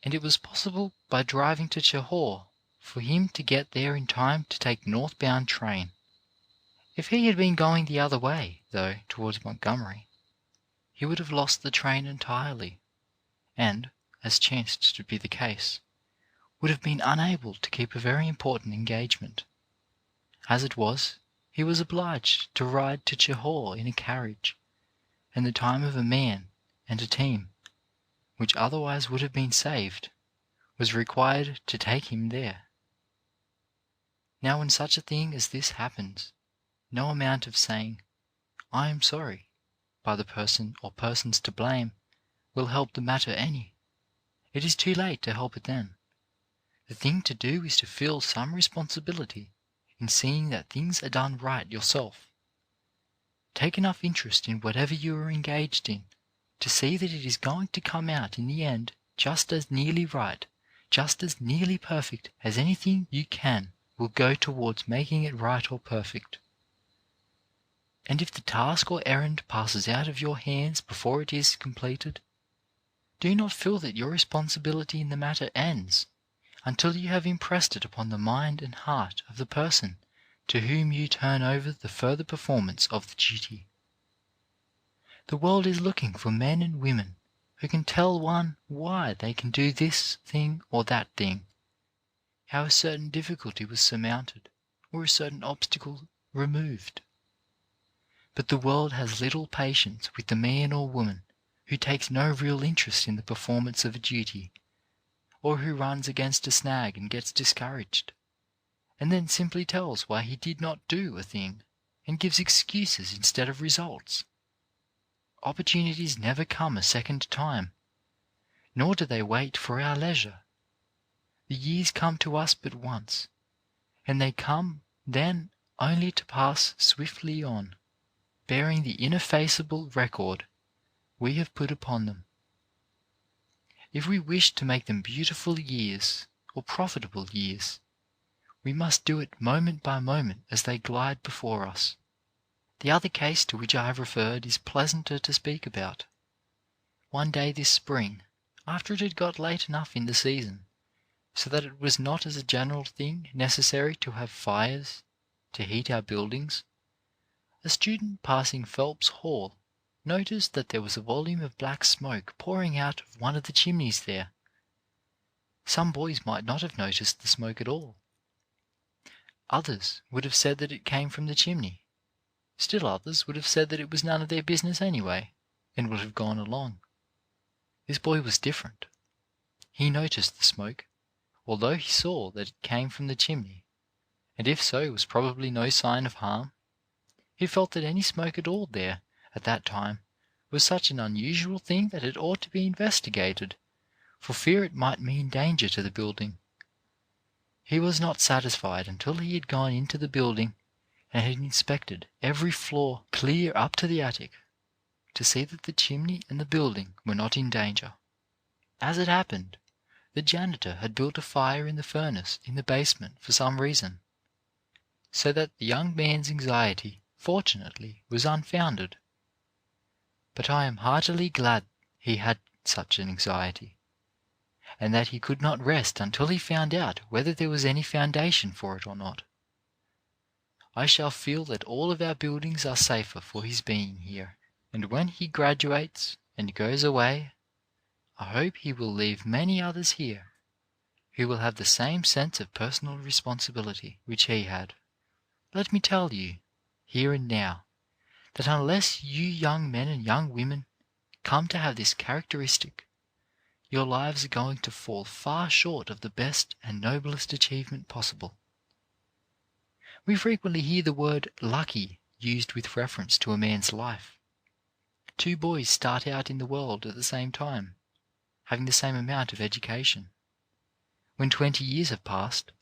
and it was possible by driving to Cheehaw for him to get there in time to take the northbound train. If he had been going the other way, though, towards Montgomery, he would have lost the train entirely, and, as chanced to be the case, would have been unable to keep a very important engagement. As it was, he was obliged to ride to Cheehaw in a carriage, and the time of a man and a team, which otherwise would have been saved, was required to take him there. Now when such a thing as this happens, no amount of saying, "I am sorry," by the person or persons to blame will help the matter any. It is too late to help it then. The thing to do is to feel some responsibility in seeing that things are done right yourself. Take enough interest in whatever you are engaged in to see that it is going to come out in the end just as nearly right, just as nearly perfect as anything you can will go towards making it right or perfect. And if the task or errand passes out of your hands before it is completed, do not feel that your responsibility in the matter ends until you have impressed it upon the mind and heart of the person to whom you turn over the further performance of the duty. The world is looking for men and women who can tell one why they can do this thing or that thing, how a certain difficulty was surmounted or a certain obstacle removed. But the world has little patience with the man or woman who takes no real interest in the performance of a duty, or who runs against a snag and gets discouraged, and then simply tells why he did not do a thing, and gives excuses instead of results. Opportunities never come a second time, nor do they wait for our leisure. The years come to us but once, and they come then only to pass swiftly on, bearing the ineffaceable record we have put upon them. If we wish to make them beautiful years or profitable years, we must do it moment by moment as they glide before us. The other case to which I have referred is pleasanter to speak about. One day this spring, after it had got late enough in the season, so that it was not as a general thing necessary to have fires to heat our buildings, a student passing Phelps Hall noticed that there was a volume of black smoke pouring out of one of the chimneys there. Some boys might not have noticed the smoke at all. Others would have said that it came from the chimney. Still others would have said that it was none of their business anyway, and would have gone along. This boy was different. He noticed the smoke, although he saw that it came from the chimney, and if so was probably no sign of harm, he felt that any smoke at all there at that time was such an unusual thing that it ought to be investigated, for fear it might mean danger to the building. He was not satisfied until he had gone into the building and had inspected every floor clear up to the attic, to see that the chimney and the building were not in danger. As it happened, the janitor had built a fire in the furnace in the basement for some reason, so that the young man's anxiety, fortunately, was unfounded. But I am heartily glad he had such an anxiety, and that he could not rest until he found out whether there was any foundation for it or not. I shall feel that all of our buildings are safer for his being here, and when he graduates and goes away, I hope he will leave many others here who will have the same sense of personal responsibility which he had. Let me tell you, here and now, that unless you young men and young women come to have this characteristic, your lives are going to fall far short of the best and noblest achievement possible. We frequently hear the word lucky used with reference to a man's life. Two boys start out in the world at the same time, having the same amount of education. When 20 years have passed,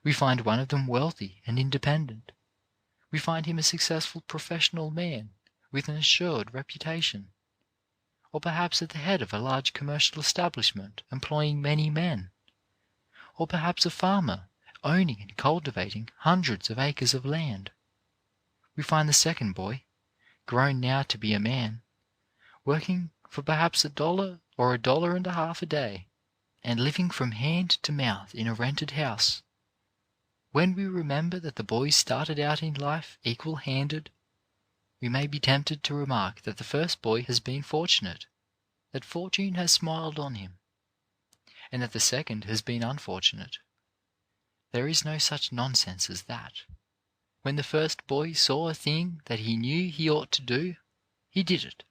we find one of them wealthy and independent. We find him a successful professional man with an assured reputation, or perhaps at the head of a large commercial establishment employing many men, or perhaps a farmer owning and cultivating hundreds of acres of land. We find the second boy, grown now to be a man, working for perhaps $1 or $1.50 a day, and living from hand to mouth in a rented house. When we remember that the boys started out in life equal-handed, we may be tempted to remark that the first boy has been fortunate, that fortune has smiled on him, and that the second has been unfortunate. There is no such nonsense as that. When the first boy saw a thing that he knew he ought to do, he did it,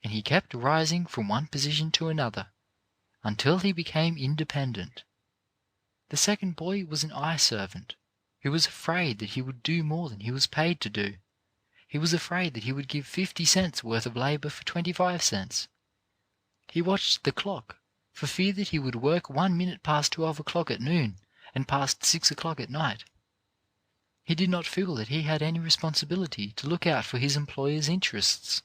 and he kept rising from one position to another until he became independent. The second boy was an eye servant who was afraid that he would do more than he was paid to do. He was afraid that he would give 50 cents worth of labor for 25 cents. He watched the clock for fear that he would work 1 minute past 12 o'clock at noon and past 6 o'clock at night. He did not feel that he had any responsibility to look out for his employer's interests.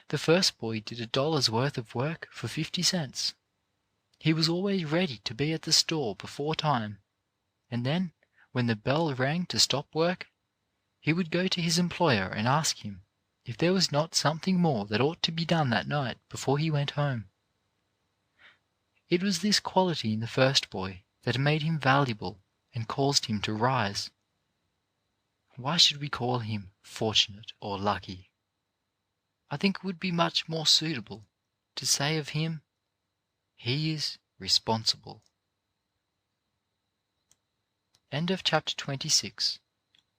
The first boy did $1 worth of work for 50 cents. He was always ready to be at the store before time, and then, when the bell rang to stop work, he would go to his employer and ask him if there was not something more that ought to be done that night before he went home. It was this quality in the first boy that made him valuable and caused him to rise. Why should we call him fortunate or lucky? I think it would be much more suitable to say of him, he is responsible. End of chapter 26.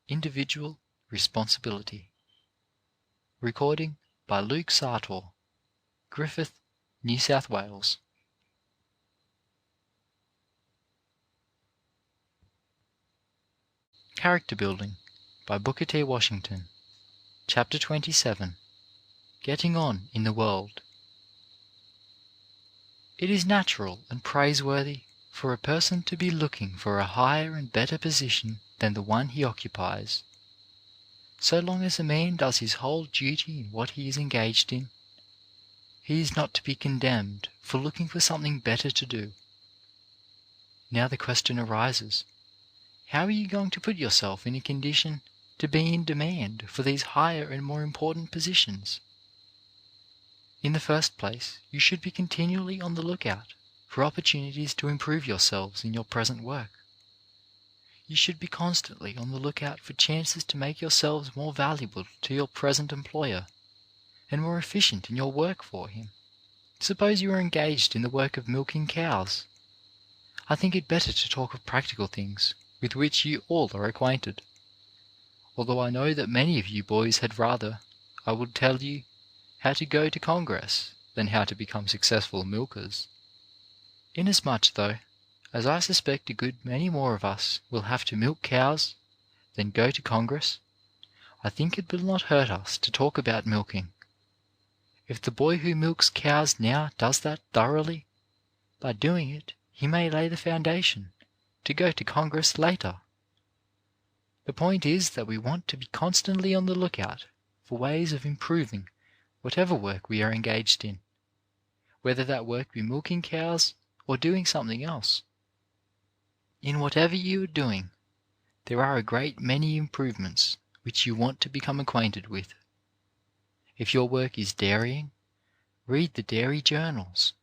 Individual Responsibility. Recording by Luke Sartor, Griffith, New South Wales. Character Building by Booker T. Washington. Chapter 27. Getting On in the World. It is natural and praiseworthy for a person to be looking for a higher and better position than the one he occupies. So long as a man does his whole duty in what he is engaged in, he is not to be condemned for looking for something better to do. Now the question arises, how are you going to put yourself in a condition to be in demand for these higher and more important positions? In the first place, you should be continually on the lookout for opportunities to improve yourselves in your present work. You should be constantly on the lookout for chances to make yourselves more valuable to your present employer and more efficient in your work for him. Suppose you are engaged in the work of milking cows. I think it better to talk of practical things with which you all are acquainted, although I know that many of you boys had rather I would tell you how to go to Congress than how to become successful milkers. Inasmuch, though, As I suspect a good many more of us will have to milk cows than go to Congress, I think it will not hurt us to talk about milking. If the boy who milks cows now does that thoroughly, by doing it he may lay the foundation to go to Congress later. The point is that we want to be constantly on the lookout for ways of improving whatever work we are engaged in, whether that work be milking cows or doing something else. In whatever you are doing, there are a great many improvements which you want to become acquainted with. If your work is dairying, read the dairy journals.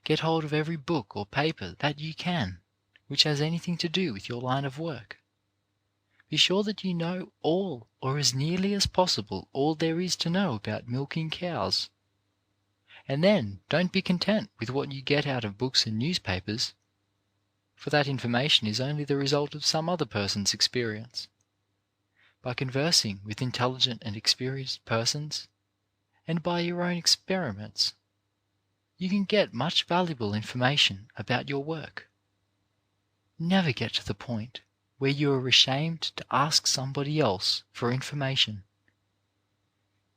Get hold of every book or paper that you can which has anything to do with your line of work. Be sure that you know all, or as nearly as possible, all there is to know about milking cows. And then don't be content with what you get out of books and newspapers, for that information is only the result of some other person's experience. By conversing with intelligent and experienced persons, and by your own experiments, you can get much valuable information about your work. Never get to the point where you are ashamed to ask somebody else for information.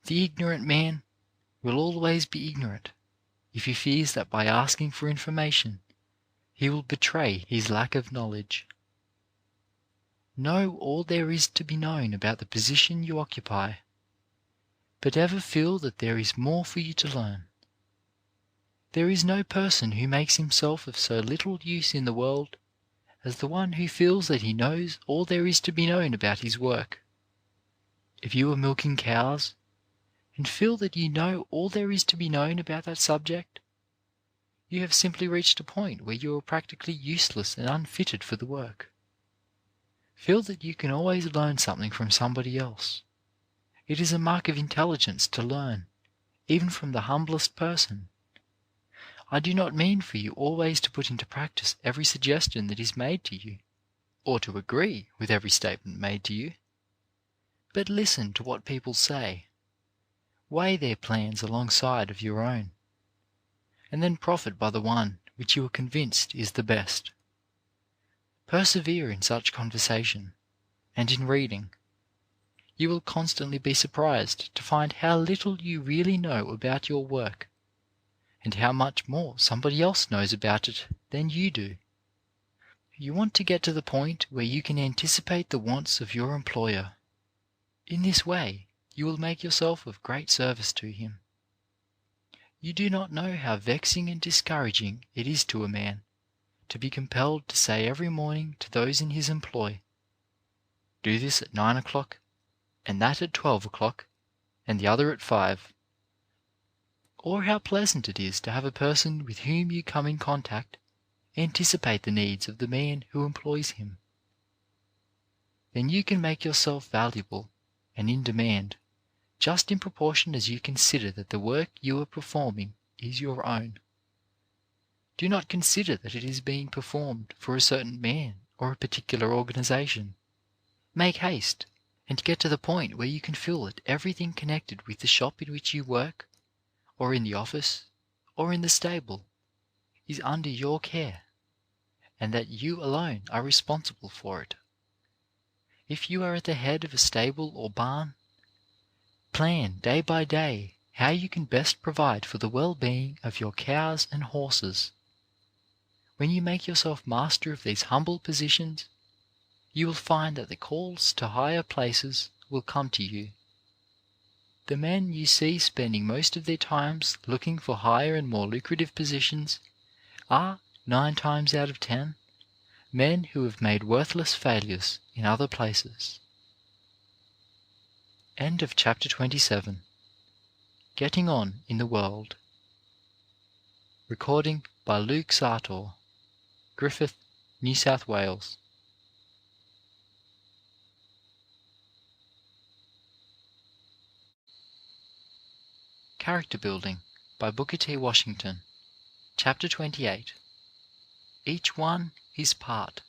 The ignorant man will always be ignorant if he fears that by asking for information he will betray his lack of knowledge. Know all there is to be known about the position you occupy, but ever feel that there is more for you to learn. There is no person who makes himself of so little use in the world as the one who feels that he knows all there is to be known about his work. If you are milking cows, and feel that you know all there is to be known about that subject, you have simply reached a point where you are practically useless and unfitted for the work. Feel that you can always learn something from somebody else. It is a mark of intelligence to learn, even from the humblest person. I do not mean for you always to put into practice every suggestion that is made to you, or to agree with every statement made to you. But listen to what people say, weigh their plans alongside of your own, and then profit by the one which you are convinced is the best. Persevere in such conversation, and in reading. You will constantly be surprised to find how little you really know about your work, and how much more somebody else knows about it than you do. You want to get to the point where you can anticipate the wants of your employer. In this way, you will make yourself of great service to him. You do not know how vexing and discouraging it is to a man to be compelled to say every morning to those in his employ, "Do this at 9 o'clock, and that at 12 o'clock, and the other at 5. Or how pleasant it is to have a person with whom you come in contact anticipate the needs of the man who employs him. Then you can make yourself valuable and in demand, just in proportion as you consider that the work you are performing is your own. Do not consider that it is being performed for a certain man or a particular organization. Make haste and get to the point where you can feel that everything connected with the shop in which you work, or in the office, or in the stable, is under your care, and that you alone are responsible for it. If you are at the head of a stable or barn, plan day by day how you can best provide for the well-being of your cows and horses. When you make yourself master of these humble positions, you will find that the calls to higher places will come to you. The men you see spending most of their times looking for higher and more lucrative positions are, 9 times out of 10, men who have made worthless failures in other places. End of chapter 27. Getting on in the world. Recording by Luke Sartor, Griffith, New South Wales. Character Building by Booker T. Washington. Chapter 28. Each one his part.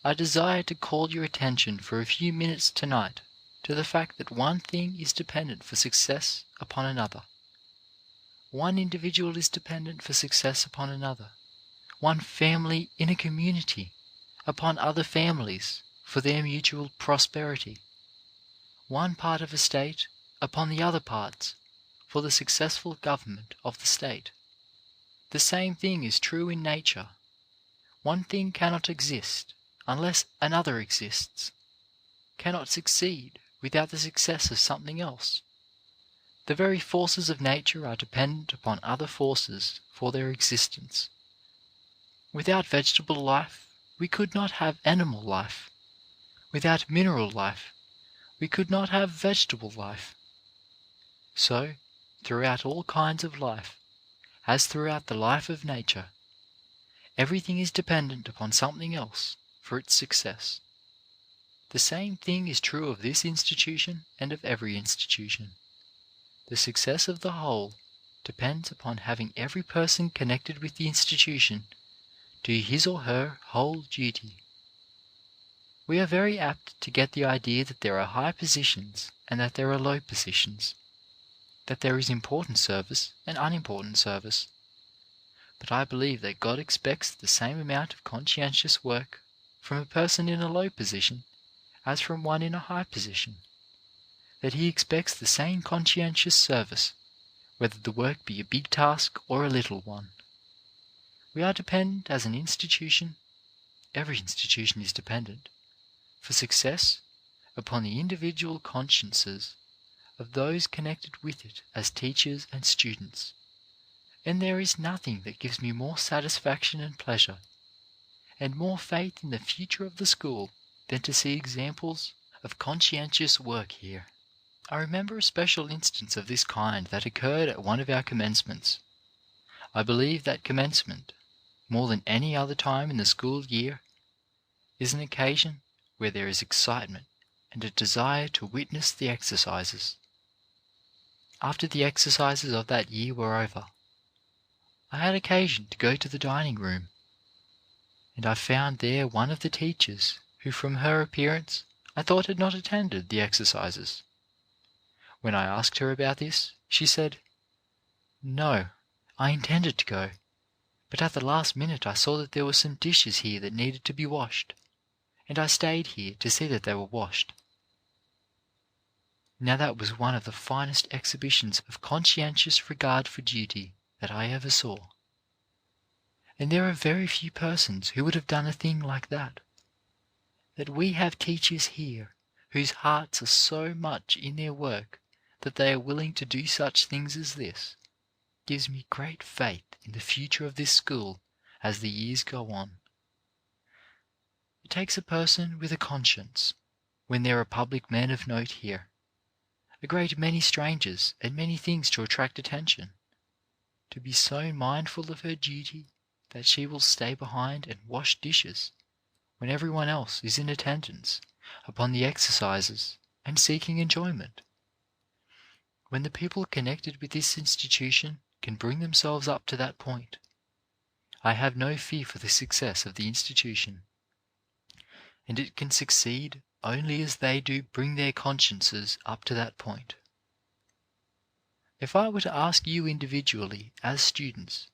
I desire to call your attention for a few minutes tonight to the fact that one thing is dependent for success upon another. One individual is dependent for success upon another, one family in a community upon other families for their mutual prosperity, one part of a state upon the other parts for the successful government of the state. The same thing is true in nature. One thing cannot exist unless another exists, cannot succeed without the success of something else. The very forces of nature are dependent upon other forces for their existence. Without vegetable life, we could not have animal life. Without mineral life, we could not have vegetable life. So, throughout all kinds of life, as throughout the life of nature, everything is dependent upon something else for its success. The same thing is true of this institution and of every institution. The success of the whole depends upon having every person connected with the institution do his or her whole duty. We are very apt to get the idea that there are high positions and that there are low positions, that there is important service and unimportant service. But I believe that God expects the same amount of conscientious work from a person in a low position as from one in a high position, that He expects the same conscientious service, whether the work be a big task or a little one. We are dependent as an institution, every institution is dependent, for success upon the individual consciences of those connected with it as teachers and students. And there is nothing that gives me more satisfaction and pleasure, and more faith in the future of the school, than to see examples of conscientious work here. I remember a special instance of this kind that occurred at one of our commencements. I believe that commencement, more than any other time in the school year, is an occasion where there is excitement and a desire to witness the exercises. After the exercises of that year were over, I had occasion to go to the dining room, and I found there one of the teachers who from her appearance I thought had not attended the exercises. When I asked her about this, she said, "No, I intended to go, but at the last minute I saw that there were some dishes here that needed to be washed, and I stayed here to see that they were washed." Now that was one of the finest exhibitions of conscientious regard for duty that I ever saw. And there are very few persons who would have done a thing like that. That we have teachers here whose hearts are so much in their work that they are willing to do such things as this, gives me great faith in the future of this school as the years go on. It takes a person with a conscience, when there are public men of note here, a great many strangers and many things to attract attention, to be so mindful of her duty that she will stay behind and wash dishes when everyone else is in attendance upon the exercises and seeking enjoyment. When the people connected with this institution can bring themselves up to that point, I have no fear for the success of the institution, and it can succeed only as they do bring their consciences up to that point. If I were to ask you individually as students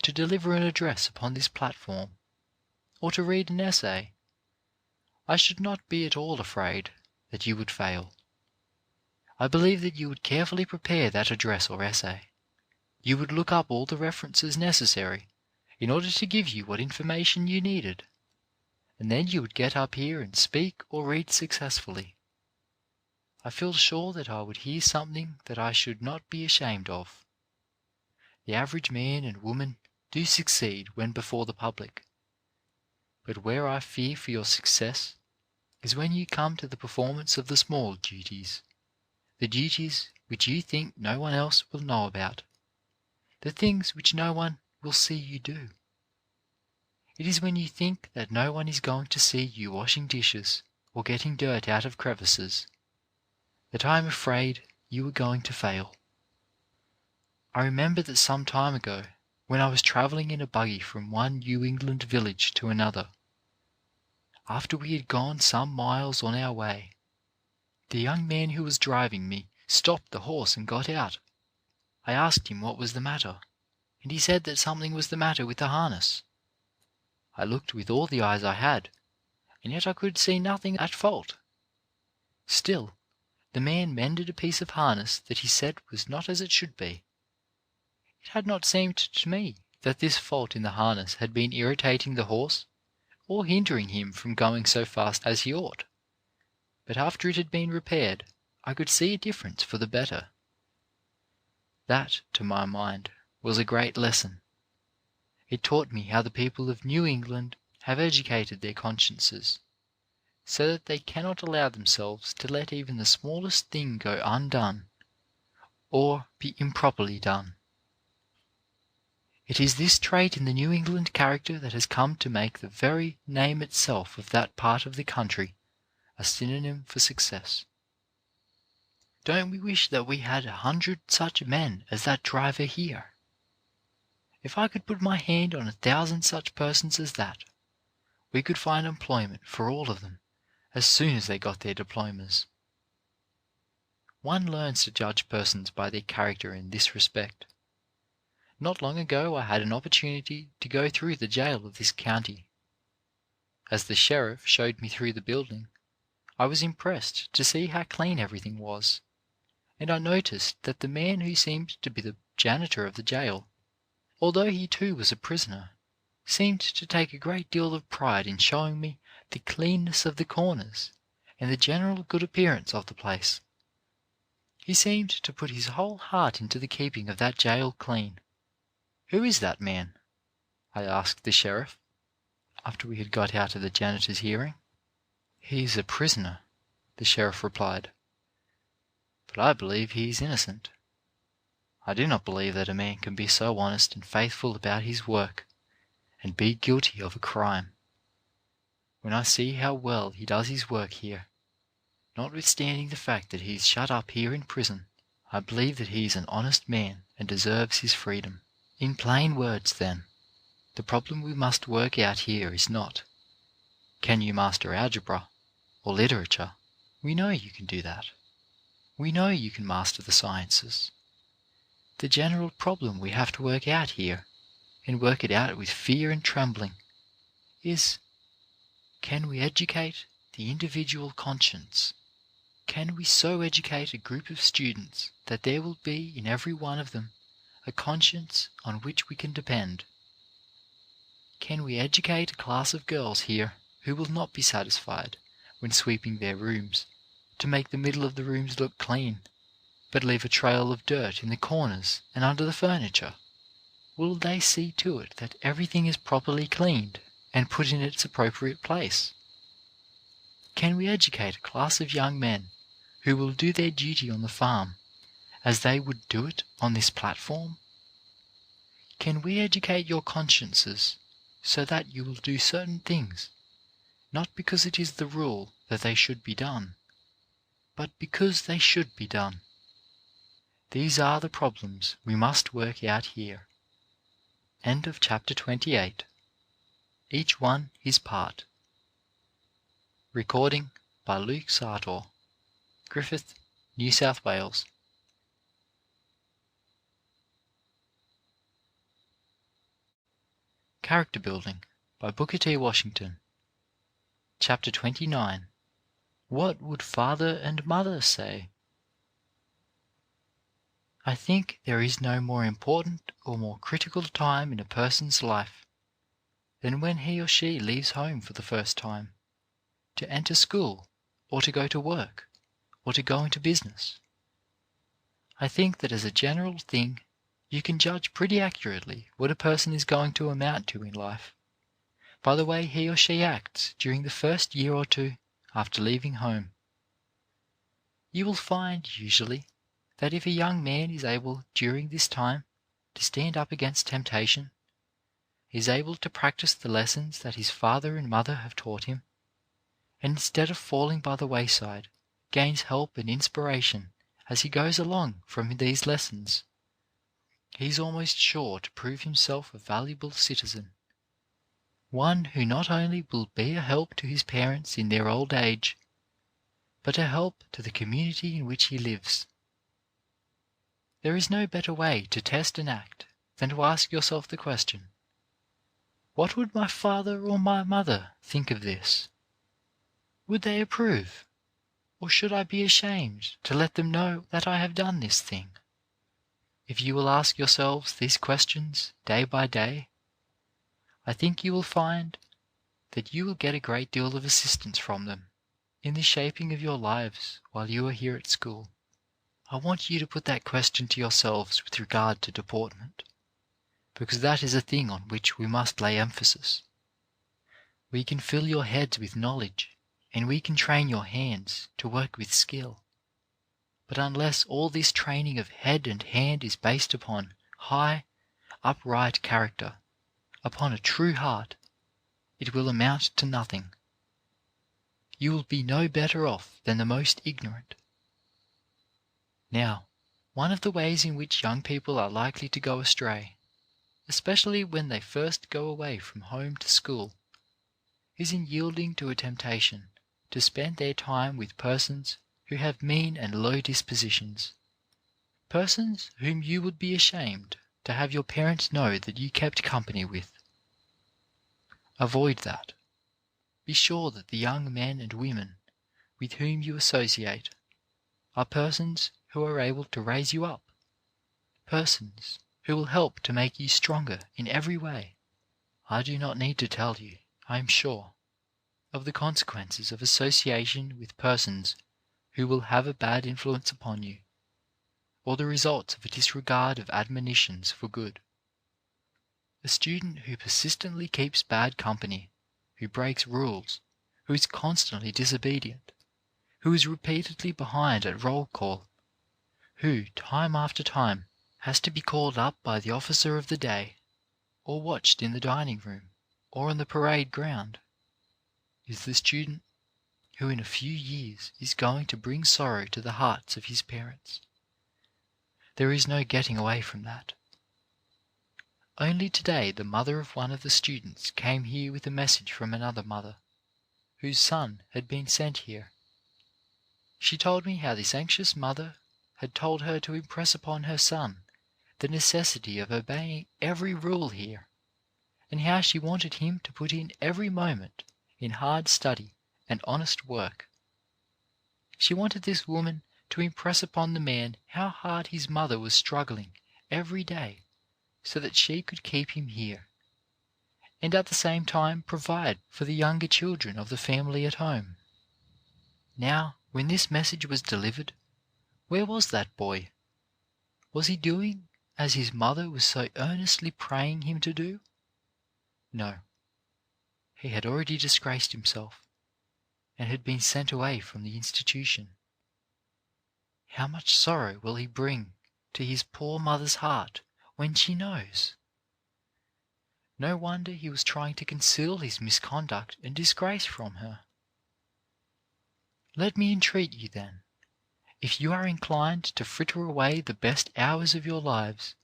to deliver an address upon this platform, or to read an essay, I should not be at all afraid that you would fail. I believe that you would carefully prepare that address or essay. You would look up all the references necessary in order to give you what information you needed, and then you would get up here and speak or read successfully. I feel sure that I would hear something that I should not be ashamed of. The average man and woman do succeed when before the public, but where I fear for your success is when you come to the performance of the small duties, the duties which you think no one else will know about, the things which no one will see you do. It is when you think that no one is going to see you washing dishes or getting dirt out of crevices that I am afraid you are going to fail. I remember that some time ago, when I was travelling in a buggy from one New England village to another, after we had gone some miles on our way, the young man who was driving me stopped the horse and got out. I asked him what was the matter, and he said that something was the matter with the harness. I looked with all the eyes I had, and yet I could see nothing at fault. Still, the man mended a piece of harness that he said was not as it should be. It had not seemed to me that this fault in the harness had been irritating the horse or hindering him from going so fast as he ought. But after it had been repaired, I could see a difference for the better. That, to my mind, was a great lesson. It taught me how the people of New England have educated their consciences, so that they cannot allow themselves to let even the smallest thing go undone, or be improperly done. It is this trait in the New England character that has come to make the very name itself of that part of the country a synonym for success. Don't we wish that we had 100 such men as that driver here? If I could put my hand on 1,000 such persons as that, we could find employment for all of them as soon as they got their diplomas. One learns to judge persons by their character in this respect. Not long ago I had an opportunity to go through the jail of this county. As the sheriff showed me through the building, I was impressed to see how clean everything was, and I noticed that the man who seemed to be the janitor of the jail, although he too was a prisoner, seemed to take a great deal of pride in showing me the cleanness of the corners and the general good appearance of the place. He seemed to put his whole heart into the keeping of that jail clean. "Who is that man?" I asked the sheriff, after we had got out of the janitor's hearing. "He is a prisoner," the sheriff replied, "but I believe he is innocent. I do not believe that a man can be so honest and faithful about his work and be guilty of a crime. When I see how well he does his work here, notwithstanding the fact that he is shut up here in prison, I believe that he is an honest man and deserves his freedom." In plain words, then, the problem we must work out here is not, can you master algebra or literature? We know you can do that. We know you can master the sciences. The general problem we have to work out here, and work it out with fear and trembling, is, can we educate the individual conscience? Can we so educate a group of students that there will be in every one of them a conscience on which we can depend? Can we educate a class of girls here who will not be satisfied, when sweeping their rooms, to make the middle of the rooms look clean, but leave a trail of dirt in the corners and under the furniture? Will they see to it that everything is properly cleaned and put in its appropriate place? Can we educate a class of young men who will do their duty on the farm as they would do it on this platform? Can we educate your consciences so that you will do certain things, not because it is the rule that they should be done, but because they should be done? These are the problems we must work out here. End of chapter 28. Each one his part. Recording by Luke Sartor, Griffith, New South Wales. Character Building by Booker T. Washington. Chapter 29. What would father and mother say? I think there is no more important or more critical time in a person's life than when he or she leaves home for the first time, to enter school, or to go to work, or to go into business. I think that as a general thing, you can judge pretty accurately what a person is going to amount to in life by the way he or she acts during the first year or two after leaving home. You will find, usually, that if a young man is able during this time to stand up against temptation, is able to practice the lessons that his father and mother have taught him, and instead of falling by the wayside, gains help and inspiration as he goes along from these lessons, he is almost sure to prove himself a valuable citizen, one who not only will be a help to his parents in their old age, but a help to the community in which he lives. There is no better way to test an act than to ask yourself the question, What would my father or my mother think of this? Would they approve? Or should I be ashamed to let them know that I have done this thing? If you will ask yourselves these questions day by day, I think you will find that you will get a great deal of assistance from them in the shaping of your lives while you are here at school. I want you to put that question to yourselves with regard to deportment, because that is a thing on which we must lay emphasis. We can fill your heads with knowledge, and we can train your hands to work with skill. But unless all this training of head and hand is based upon high, upright character, upon a true heart, it will amount to nothing. You will be no better off than the most ignorant. Now, one of the ways in which young people are likely to go astray, especially when they first go away from home to school, is in yielding to a temptation to spend their time with persons who have mean and low dispositions, persons whom you would be ashamed to have your parents know that you kept company with. Avoid that. Be sure that the young men and women with whom you associate are persons who are able to raise you up, persons who will help to make you stronger in every way. I do not need to tell you, I am sure, of the consequences of association with persons who will have a bad influence upon you, or the results of a disregard of admonitions for good. A student who persistently keeps bad company, who breaks rules, who is constantly disobedient, who is repeatedly behind at roll call, who, time after time, has to be called up by the officer of the day, or watched in the dining room, or on the parade ground, is the student who in a few years is going to bring sorrow to the hearts of his parents. There is no getting away from that. Only today the mother of one of the students came here with a message from another mother, whose son had been sent here. She told me how this anxious mother had told her to impress upon her son the necessity of obeying every rule here, and how she wanted him to put in every moment in hard study and honest work. She wanted this woman to impress upon the man how hard his mother was struggling every day so that she could keep him here, and at the same time provide for the younger children of the family at home. Now, when this message was delivered, where was that boy? Was he doing as his mother was so earnestly praying him to do? No. He had already disgraced himself and had been sent away from the institution. How much sorrow will he bring to his poor mother's heart when she knows? No wonder he was trying to conceal his misconduct and disgrace from her. Let me entreat you then, if you are inclined to fritter away the best hours of your lives,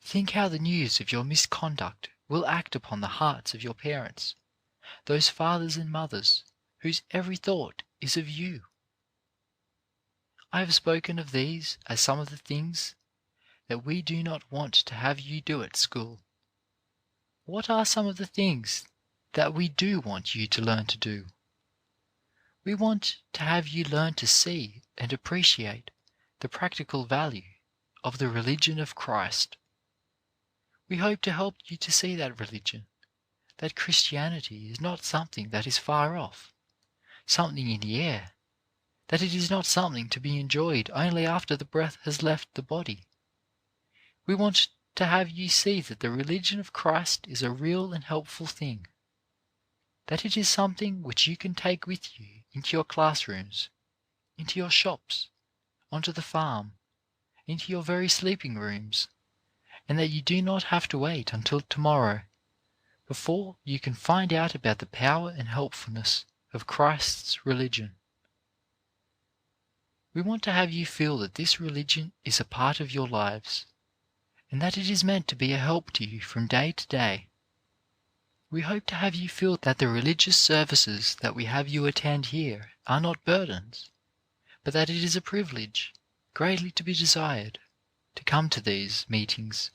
think how the news of your misconduct will act upon the hearts of your parents, those fathers and mothers whose every thought is of you. I have spoken of these as some of the things that we do not want to have you do at school. What are some of the things that we do want you to learn to do? We want to have you learn to see and appreciate the practical value of the religion of Christ. We hope to help you to see that religion, that Christianity is not something that is far off, something in the air, that it is not something to be enjoyed only after the breath has left the body. We want to have you see that the religion of Christ is a real and helpful thing, that it is something which you can take with you into your classrooms, into your shops, onto the farm, into your very sleeping rooms, and that you do not have to wait until tomorrow before you can find out about the power and helpfulness of Christ's religion. We want to have you feel that this religion is a part of your lives, and that it is meant to be a help to you from day to day. We hope to have you feel that the religious services that we have you attend here are not burdens, but that it is a privilege, greatly to be desired, to come to these meetings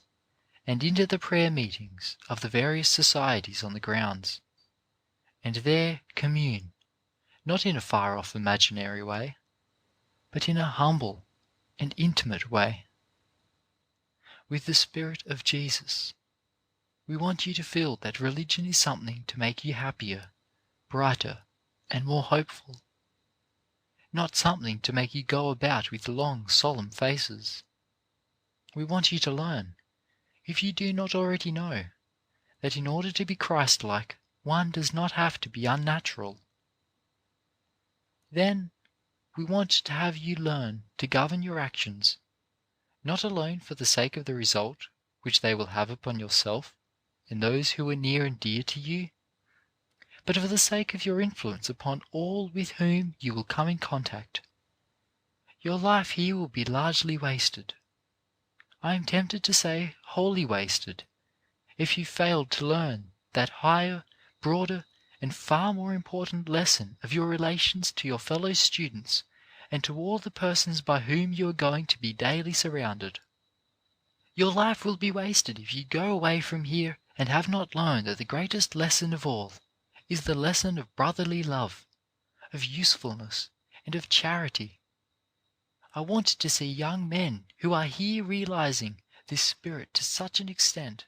and into the prayer meetings of the various societies on the grounds, and there commune, not in a far-off imaginary way, but in a humble and intimate way, with the Spirit of Jesus. We want you to feel that religion is something to make you happier, brighter, and more hopeful, not something to make you go about with long, solemn faces. We want you to learn, if you do not already know, that in order to be Christ-like, one does not have to be unnatural. Then, we want to have you learn to govern your actions, not alone for the sake of the result which they will have upon yourself and those who are near and dear to you, but for the sake of your influence upon all with whom you will come in contact. Your life here will be largely wasted. I am tempted to say wholly wasted, if you failed to learn that higher, broader, and far more important lesson of your relations to your fellow students and to all the persons by whom you are going to be daily surrounded. Your life will be wasted if you go away from here and have not learned that the greatest lesson of all is the lesson of brotherly love, of usefulness, and of charity. I want to see young men who are here realizing this spirit to such an extent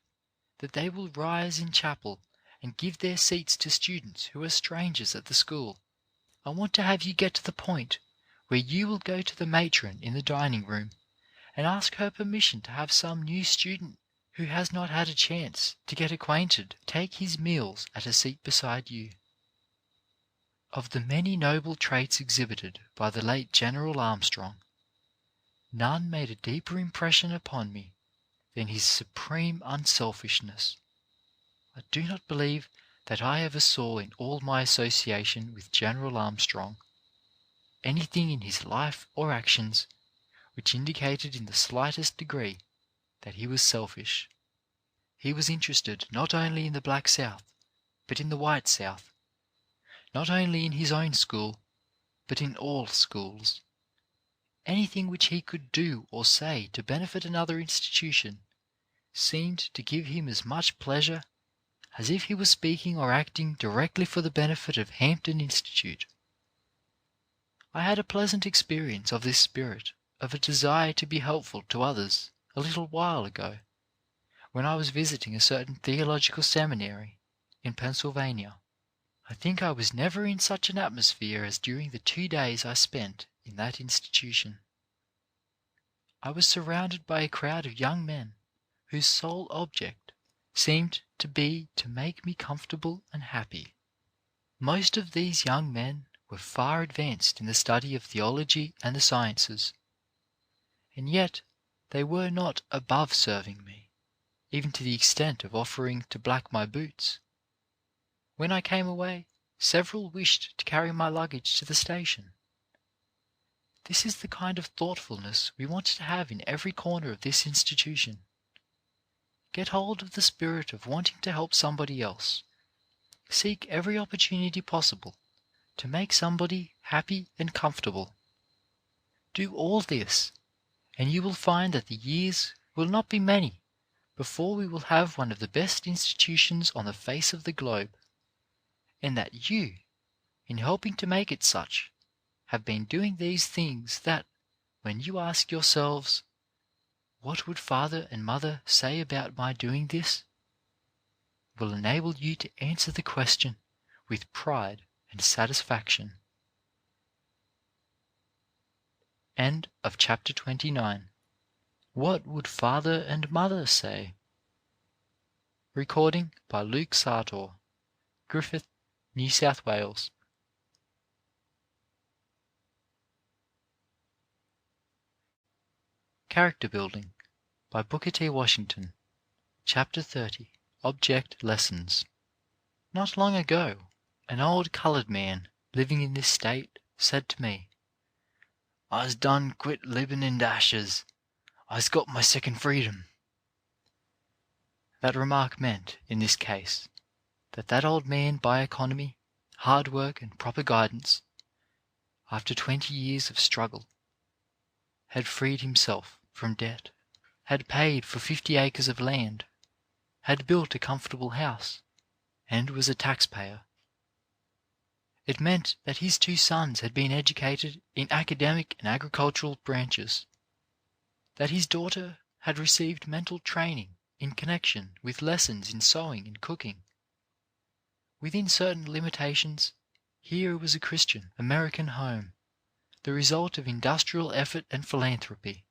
that they will rise in chapel and give their seats to students who are strangers at the school. I want to have you get to the point where you will go to the matron in the dining room and ask her permission to have some new student who has not had a chance to get acquainted take his meals at a seat beside you. Of the many noble traits exhibited by the late General Armstrong, none made a deeper impression upon me than his supreme unselfishness. I do not believe that I ever saw in all my association with General Armstrong anything in his life or actions which indicated in the slightest degree that he was selfish. He was interested not only in the black South, but in the white South, not only in his own school, but in all schools. Anything which he could do or say to benefit another institution seemed to give him as much pleasure as if he were speaking or acting directly for the benefit of Hampton Institute. I had a pleasant experience of this spirit of a desire to be helpful to others a little while ago, when I was visiting a certain theological seminary in Pennsylvania. I think I was never in such an atmosphere as during the 2 days I spent in that institution. I was surrounded by a crowd of young men whose sole object seemed to be to make me comfortable and happy. Most of these young men were far advanced in the study of theology and the sciences, and yet they were not above serving me, even to the extent of offering to black my boots. When I came away, several wished to carry my luggage to the station. This is the kind of thoughtfulness we want to have in every corner of this institution. Get hold of the spirit of wanting to help somebody else. Seek every opportunity possible to make somebody happy and comfortable. Do all this, and you will find that the years will not be many before we will have one of the best institutions on the face of the globe, and that you, in helping to make it such, have been doing these things that, when you ask yourselves, "What would father and mother say about my doing this?" will enable you to answer the question with pride and satisfaction. End of chapter 29. What would father and mother say? Recording by Luke Sartor, Griffith, New South Wales. Character Building by Booker T. Washington. Chapter 30. Object Lessons. Not long ago, an old colored man living in this state said to me, "I's done quit livin' in the ashes. I's got my second freedom." That remark meant, in this case, that old man by economy, hard work, and proper guidance, after 20 years of struggle, had freed himself from debt, had paid for 50 acres of land had built a comfortable house, and was a taxpayer. It meant that his 2 sons had been educated in academic and agricultural branches, that his daughter had received mental training in connection with lessons in sewing and cooking. Within certain limitations, here was a Christian American home, the result of industrial effort and philanthropy.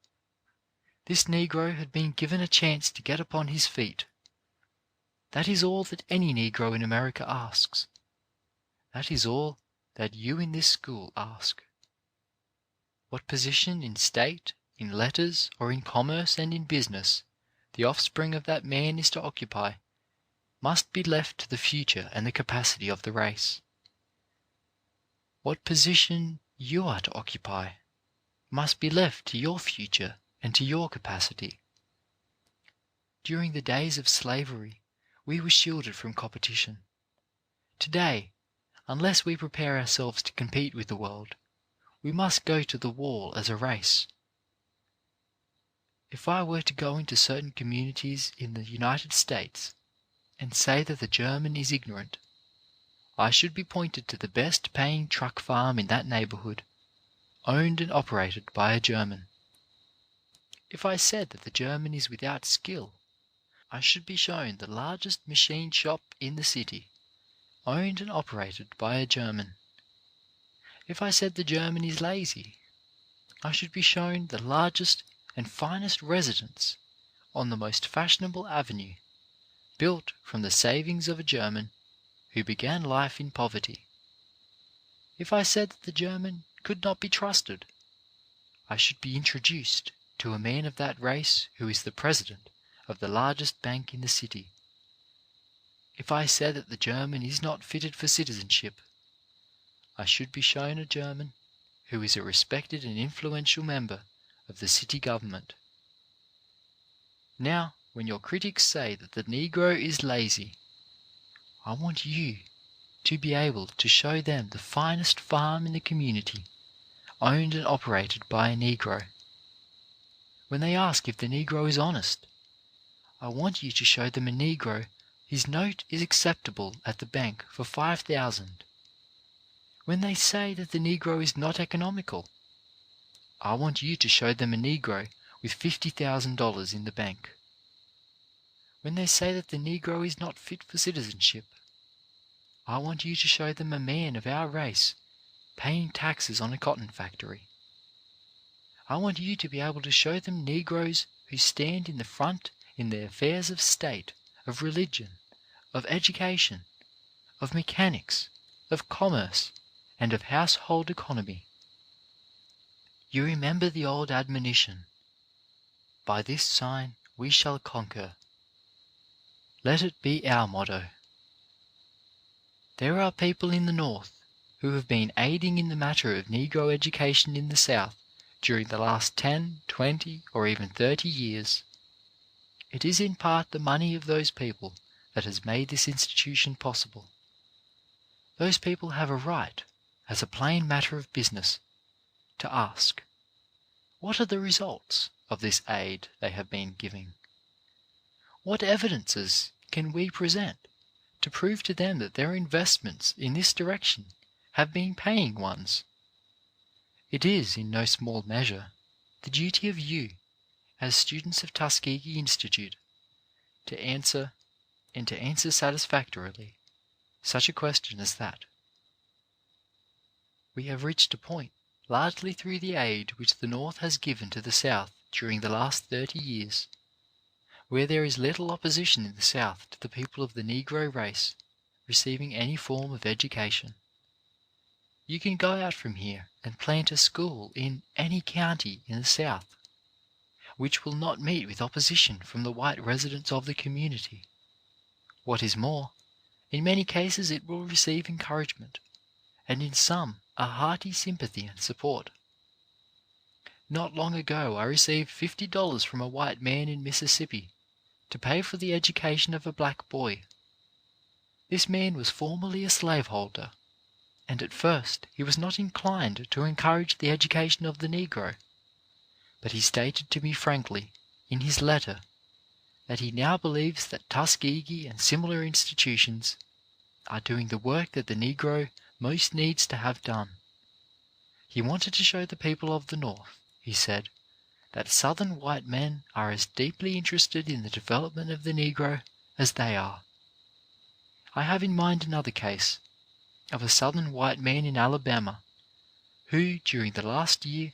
This Negro had been given a chance to get upon his feet. That is all that any Negro in America asks. That is all that you in this school ask. What position in state, in letters, or in commerce and in business the offspring of that man is to occupy must be left to the future and the capacity of the race. What position you are to occupy must be left to your future and to your capacity. During the days of slavery, we were shielded from competition. Today, unless we prepare ourselves to compete with the world, we must go to the wall as a race. If I were to go into certain communities in the United States and say that the German is ignorant, I should be pointed to the best paying truck farm in that neighborhood, owned and operated by a German. If I said that the German is without skill, I should be shown the largest machine shop in the city, owned and operated by a German. If I said the German is lazy, I should be shown the largest and finest residence on the most fashionable avenue, built from the savings of a German who began life in poverty. If I said that the German could not be trusted, I should be introduced to a man of that race who is the president of the largest bank in the city. If I said that the German is not fitted for citizenship, I should be shown a German who is a respected and influential member of the city government. Now, when your critics say that the Negro is lazy, I want you to be able to show them the finest farm in the community, owned and operated by a Negro. When they ask if the Negro is honest, I want you to show them a Negro whose note is acceptable at the bank for $5,000. When they say that the Negro is not economical, I want you to show them a Negro with $50,000 in the bank. When they say that the Negro is not fit for citizenship, I want you to show them a man of our race paying taxes on a cotton factory. I want you to be able to show them Negroes who stand in the front in the affairs of state, of religion, of education, of mechanics, of commerce, and of household economy. You remember the old admonition, "By this sign we shall conquer." Let it be our motto. There are people in the North who have been aiding in the matter of Negro education in the South during the last 10, 20, or even 30 years. It is in part the money of those people that has made this institution possible. Those people have a right, as a plain matter of business, to ask, what are the results of this aid they have been giving? What evidences can we present to prove to them that their investments in this direction have been paying ones? It is, in no small measure, the duty of you, as students of Tuskegee Institute, to answer, and to answer satisfactorily, such a question as that. We have reached a point, largely through the aid which the North has given to the South during the last 30 years, where there is little opposition in the South to the people of the Negro race receiving any form of education. You can go out from here and plant a school in any county in the South, which will not meet with opposition from the white residents of the community. What is more, in many cases it will receive encouragement, and in some a hearty sympathy and support. Not long ago I received $50 from a white man in Mississippi to pay for the education of a black boy. This man was formerly a slaveholder, and at first he was not inclined to encourage the education of the Negro, but he stated to me frankly, in his letter, that he now believes that Tuskegee and similar institutions are doing the work that the Negro most needs to have done. He wanted to show the people of the North, he said, that Southern white men are as deeply interested in the development of the Negro as they are. I have in mind another case of a Southern white man in Alabama who, during the last year,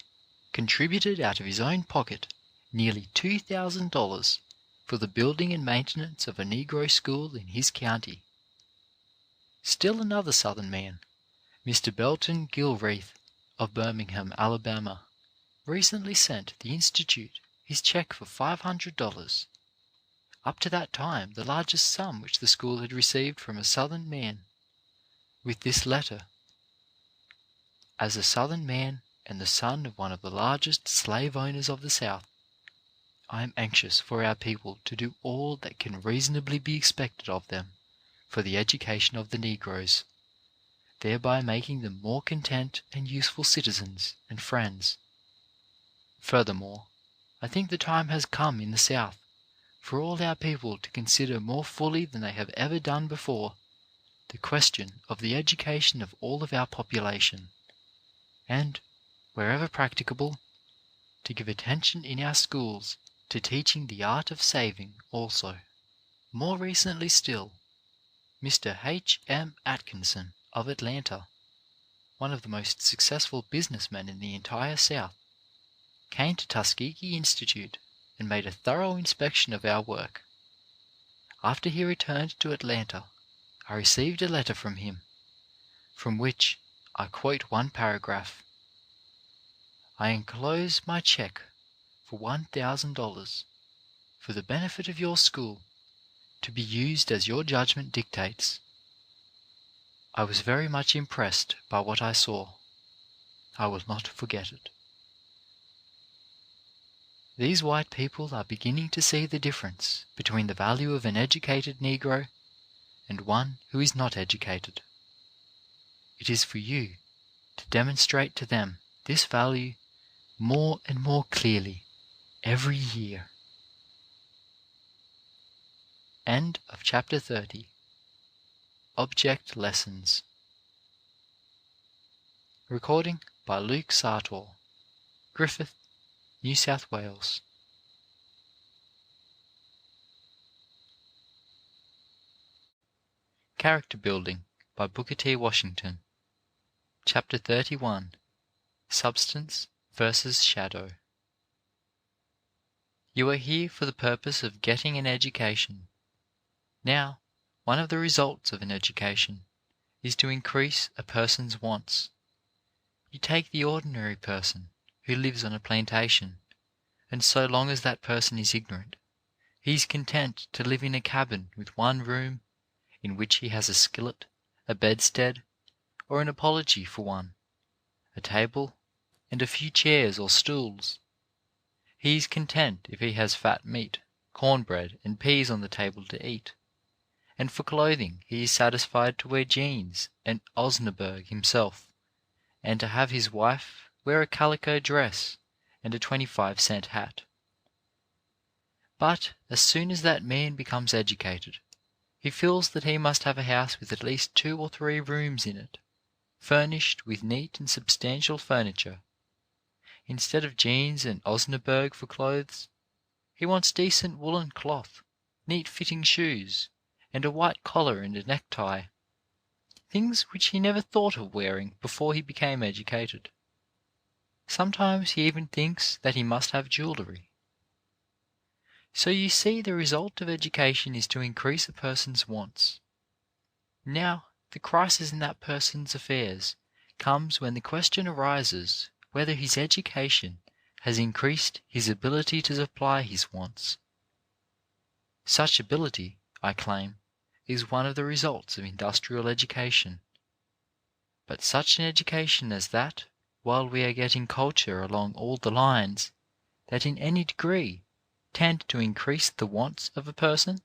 contributed out of his own pocket nearly $2,000 for the building and maintenance of a Negro school in his county. Still another Southern man, Mr. Belton Gilreath of Birmingham, Alabama, recently sent the Institute his check for $500, up to that time the largest sum which the school had received from a Southern man, with this letter: "As a Southern man and the son of one of the largest slave owners of the South, I am anxious for our people to do all that can reasonably be expected of them for the education of the Negroes, thereby making them more content and useful citizens and friends. Furthermore, I think the time has come in the South for all our people to consider more fully than they have ever done before the question of the education of all of our population, and, wherever practicable, to give attention in our schools to teaching the art of saving also." More recently still, Mr. H. M. Atkinson of Atlanta, one of the most successful businessmen in the entire South, came to Tuskegee Institute and made a thorough inspection of our work. After he returned to Atlanta, I received a letter from him, from which I quote one paragraph: "I enclose my check for $1,000 for the benefit of your school, to be used as your judgment dictates. I was very much impressed by what I saw. I will not forget it." These white people are beginning to see the difference between the value of an educated Negro and one who is not educated. It is for you to demonstrate to them this value more and more clearly every year. End of chapter 30. Object Lessons. Recording by Luke Sartor, Griffith, New South Wales. Character Building by Booker T. Washington. Chapter 31. Substance versus Shadow. You are here for the purpose of getting an education. Now, one of the results of an education is to increase a person's wants. You take the ordinary person who lives on a plantation, and so long as that person is ignorant, he is content to live in a cabin with one room, in which he has a skillet, a bedstead, or an apology for one, a table, and a few chairs or stools. He is content if he has fat meat, cornbread, and peas on the table to eat, and for clothing he is satisfied to wear jeans and Osnaburg himself, and to have his wife wear a calico dress and a 25-cent hat. But as soon as that man becomes educated, he feels that he must have a house with at least 2 or 3 rooms in it, furnished with neat and substantial furniture. Instead of jeans and Osnaburg for clothes, he wants decent woolen cloth, neat-fitting shoes, and a white collar and a necktie, things which he never thought of wearing before he became educated. Sometimes he even thinks that he must have jewelry. So you see, the result of education is to increase a person's wants. Now, the crisis in that person's affairs comes when the question arises whether his education has increased his ability to supply his wants. Such ability, I claim, is one of the results of industrial education. But such an education as that, while we are getting culture along all the lines that in any degree tend to increase the wants of a person,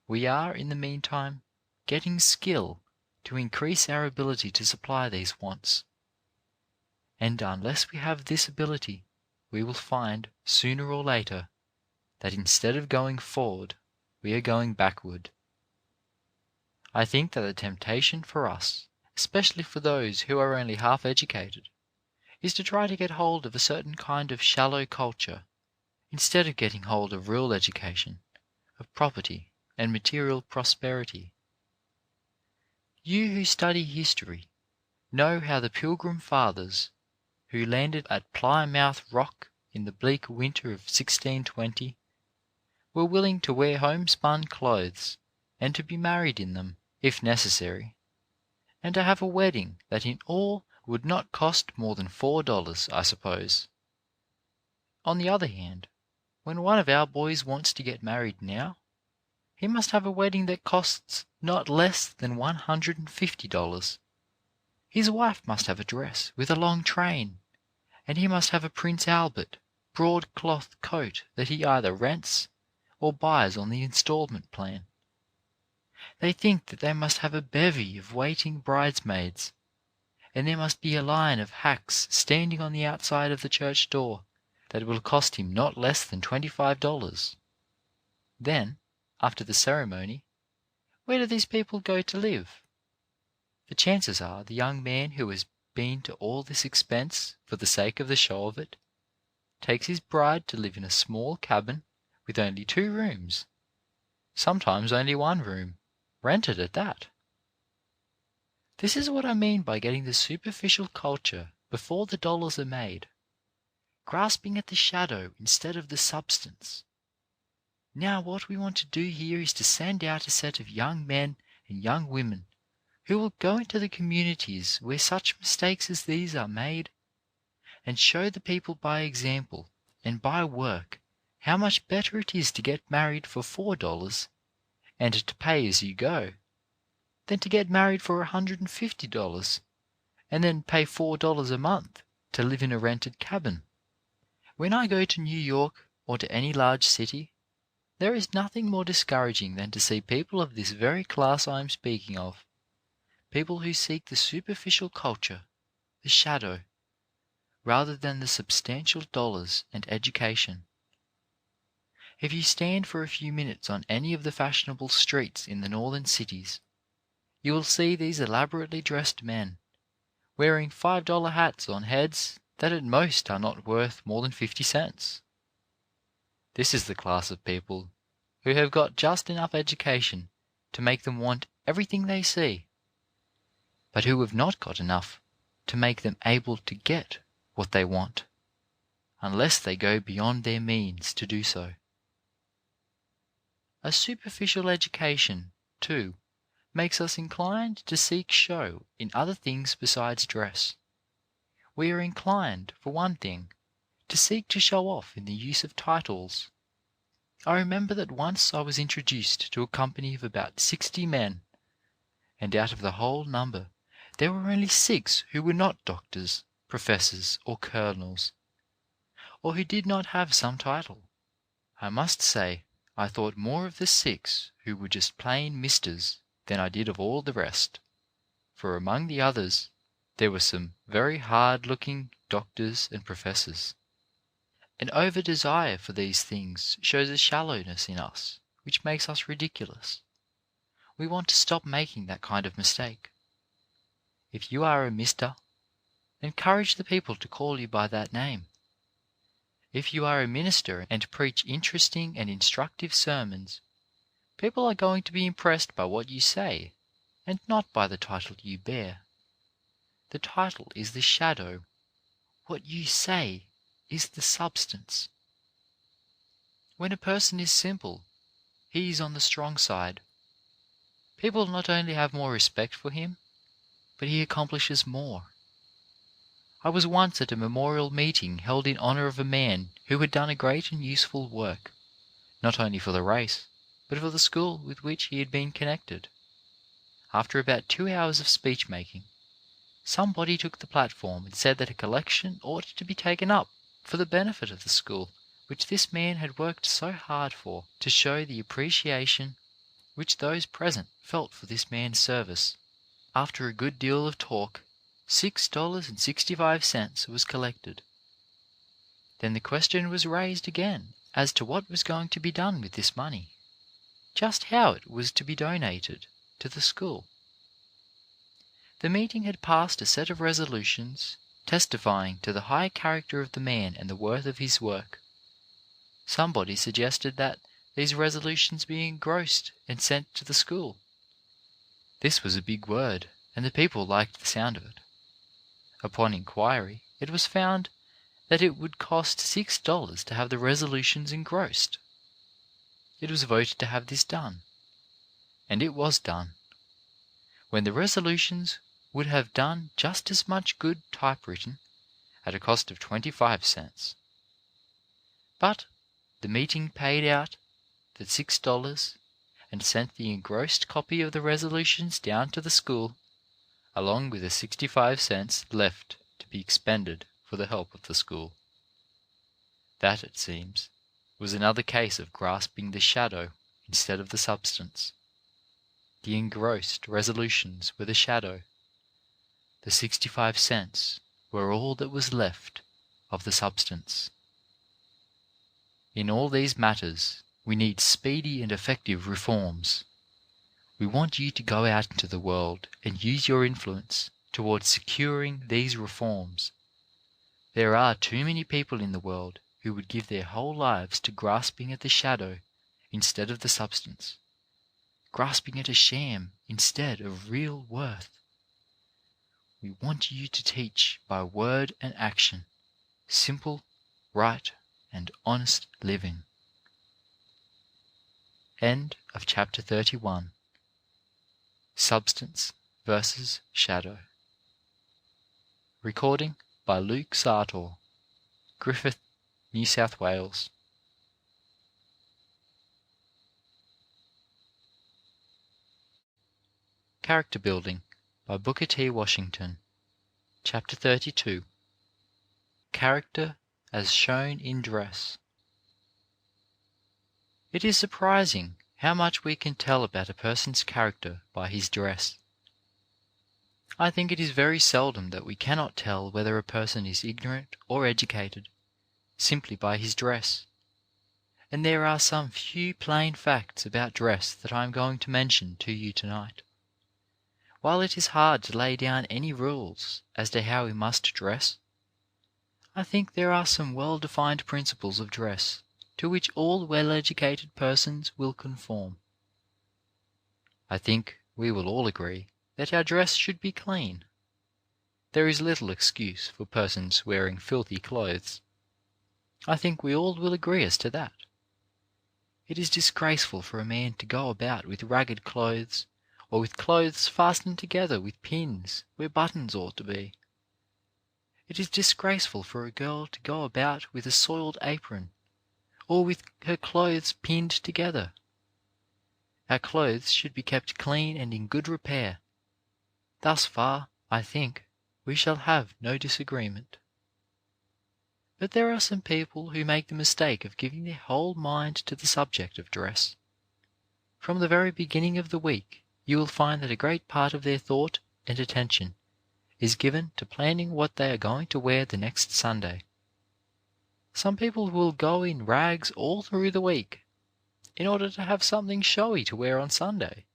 we are in the meantime getting skill to increase our ability to supply these wants. And unless we have this ability, we will find, sooner or later, that instead of going forward, we are going backward. I think that the temptation for us, especially for those who are only half educated, is to try to get hold of a certain kind of shallow culture, instead of getting hold of real education, of property and material prosperity. You who study history know how the Pilgrim Fathers, who landed at Plymouth Rock in the bleak winter of 1620, were willing to wear homespun clothes and to be married in them, if necessary, and to have a wedding that in all would not cost more than $4, I suppose. On the other hand, when one of our boys wants to get married now, he must have a wedding that costs not less than $150. His wife must have a dress with a long train, and he must have a Prince Albert broadcloth coat that he either rents or buys on the installment plan. They think that they must have a bevy of waiting bridesmaids, and there must be a line of hacks standing on the outside of the church door that will cost him not less than $25. Then, after the ceremony, where do these people go to live? The chances are the young man who has been to all this expense for the sake of the show of it takes his bride to live in a small cabin with only 2 rooms, sometimes only 1 room, rented at that. This is what I mean by getting the superficial culture before the dollars are made, grasping at the shadow instead of the substance. Now what we want to do here is to send out a set of young men and young women who will go into the communities where such mistakes as these are made, and show the people by example and by work how much better it is to get married for $4 and to pay as you go, than to get married for $150 and then pay $4 a month to live in a rented cabin. When I go to New York or to any large city, there is nothing more discouraging than to see people of this very class I am speaking of, people who seek the superficial culture, the shadow, rather than the substantial dollars and education. If you stand for a few minutes on any of the fashionable streets in the northern cities, you will see these elaborately dressed men, wearing $5 hats on heads that at most are not worth more than 50 cents. This is the class of people who have got just enough education to make them want everything they see, but who have not got enough to make them able to get what they want, unless they go beyond their means to do so. A superficial education, too, makes us inclined to seek show in other things besides dress. We are inclined, for one thing, to seek to show off in the use of titles. I remember that once I was introduced to a company of about 60 men, and out of the whole number there were only 6 who were not doctors, professors, or colonels, or who did not have some title. I must say I thought more of the 6 who were just plain misters than I did of all the rest, for among the others there were some very hard-looking doctors and professors. An over-desire for these things shows a shallowness in us which makes us ridiculous. We want to stop making that kind of mistake. If you are a mister, encourage the people to call you by that name. If you are a minister and preach interesting and instructive sermons, people are going to be impressed by what you say, and not by the title you bear. The title is the shadow. What you say is the substance. When a person is simple, he is on the strong side. People not only have more respect for him, but he accomplishes more. I was once at a memorial meeting held in honor of a man who had done a great and useful work, not only for the race, but for the school with which he had been connected. After about 2 hours of speech making, somebody took the platform and said that a collection ought to be taken up for the benefit of the school which this man had worked so hard for, to show the appreciation which those present felt for this man's service. After a good deal of talk, $6.65 was collected. Then the question was raised again as to what was going to be done with this money, just how it was to be donated to the school. The meeting had passed a set of resolutions testifying to the high character of the man and the worth of his work. Somebody suggested that these resolutions be engrossed and sent to the school. This was a big word, and the people liked the sound of it. Upon inquiry, it was found that it would cost $6 to have the resolutions engrossed. It was voted to have this done, and it was done, when the resolutions would have done just as much good typewritten at a cost of 25 cents. But the meeting paid out the $6 and sent the engrossed copy of the resolutions down to the school, along with the 65 cents left to be expended for the help of the school. That, it seems, was another case of grasping the shadow instead of the substance. The engrossed resolutions were the shadow. The 65 cents were all that was left of the substance. In all these matters, we need speedy and effective reforms. We want you to go out into the world and use your influence towards securing these reforms. There are too many people in the world who would give their whole lives to grasping at the shadow instead of the substance, grasping at a sham instead of real worth. We want you to teach by word and action simple, right, and honest living. End of chapter 31. Substance versus Shadow. Recording by Luke Sartor, Griffith, New South Wales. Character Building by Booker T. Washington. Chapter 32. Character as shown in dress. It is surprising how much we can tell about a person's character by his dress. I think it is very seldom that we cannot tell whether a person is ignorant or educated simply by his dress. And there are some few plain facts about dress that I am going to mention to you tonight. While it is hard to lay down any rules as to how we must dress, I think there are some well-defined principles of dress to which all well-educated persons will conform. I think we will all agree that our dress should be clean. There is little excuse for persons wearing filthy clothes. I think we all will agree as to that. It is disgraceful for a man to go about with ragged clothes, or with clothes fastened together with pins where buttons ought to be. It is disgraceful for a girl to go about with a soiled apron, or with her clothes pinned together. Our clothes should be kept clean and in good repair. Thus far, I think, we shall have no disagreement. But there are some people who make the mistake of giving their whole mind to the subject of dress. From the very beginning of the week, you will find that a great part of their thought and attention is given to planning what they are going to wear the next Sunday. Some people will go in rags all through the week in order to have something showy to wear on Sunday.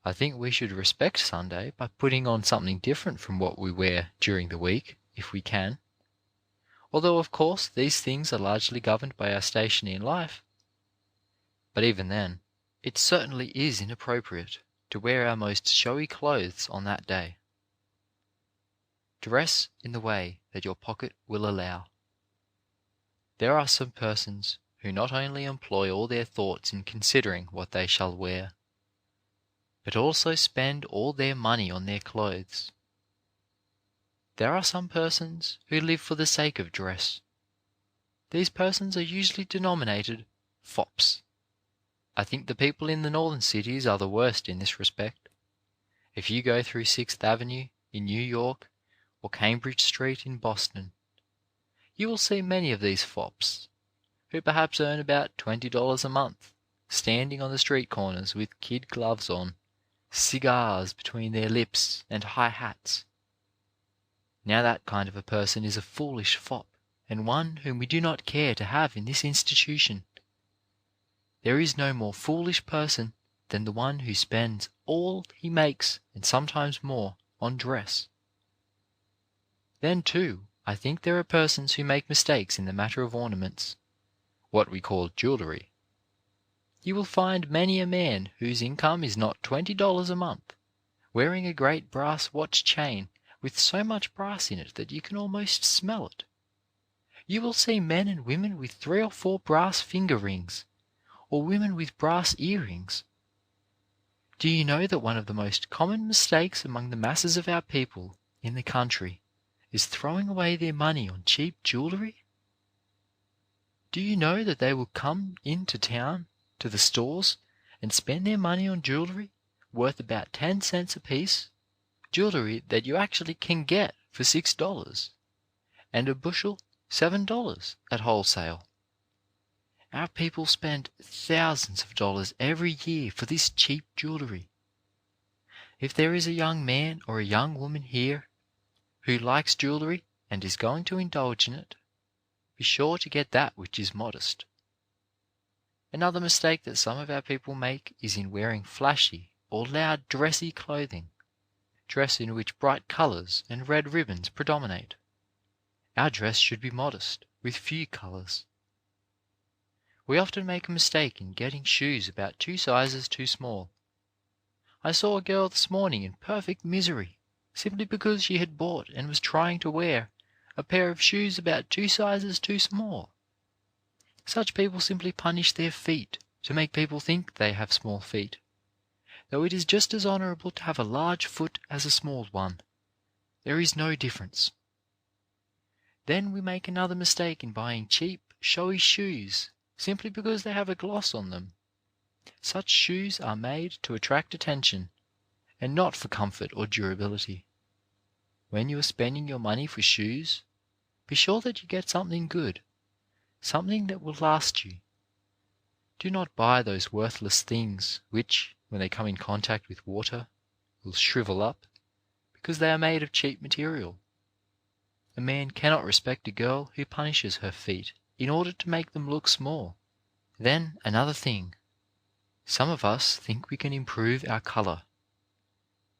I think we should respect Sunday by putting on something different from what we wear during the week, if we can. Although, of course, these things are largely governed by our station in life. But even then, it certainly is inappropriate to wear our most showy clothes on that day. Dress in the way that your pocket will allow. There are some persons who not only employ all their thoughts in considering what they shall wear, but also spend all their money on their clothes. There are some persons who live for the sake of dress. These persons are usually denominated fops. I think the people in the northern cities are the worst in this respect. If you go through 6th Avenue in New York or Cambridge Street in Boston, you will see many of these fops, who perhaps earn about $20 a month, standing on the street corners with kid gloves on, cigars between their lips, and high hats. Now that kind of a person is a foolish fop, and one whom we do not care to have in this institution. There is no more foolish person than the one who spends all he makes and sometimes more on dress. Then, too, I think there are persons who make mistakes in the matter of ornaments, what we call jewellery. You will find many a man whose income is not $20 a month, wearing a great brass watch chain with so much brass in it that you can almost smell it. You will see men and women with 3 or 4 brass finger rings, or women with brass earrings. Do you know that one of the most common mistakes among the masses of our people in the country is throwing away their money on cheap jewellery? Do you know that they will come into town to the stores and spend their money on jewellery worth about 10 cents apiece, jewellery that you actually can get for $6, and a bushel $7 at wholesale? Our people spend thousands of dollars every year for this cheap jewellery. If there is a young man or a young woman here who likes jewellery and is going to indulge in it, be sure to get that which is modest. Another mistake that some of our people make is in wearing flashy or loud dressy clothing, dress in which bright colours and red ribbons predominate. Our dress should be modest, with few colours. We often make a mistake in getting shoes about 2 sizes too small. I saw a girl this morning in perfect misery, simply because she had bought and was trying to wear a pair of shoes about 2 sizes too small. Such people simply punish their feet to make people think they have small feet, though it is just as honourable to have a large foot as a small one. There is no difference. Then we make another mistake in buying cheap, showy shoes simply because they have a gloss on them. Such shoes are made to attract attention, and not for comfort or durability. When you are spending your money for shoes, be sure that you get something good, something that will last you. Do not buy those worthless things which, when they come in contact with water, will shrivel up, because they are made of cheap material. A man cannot respect a girl who punishes her feet in order to make them look small. Then another thing. Some of us think we can improve our colour.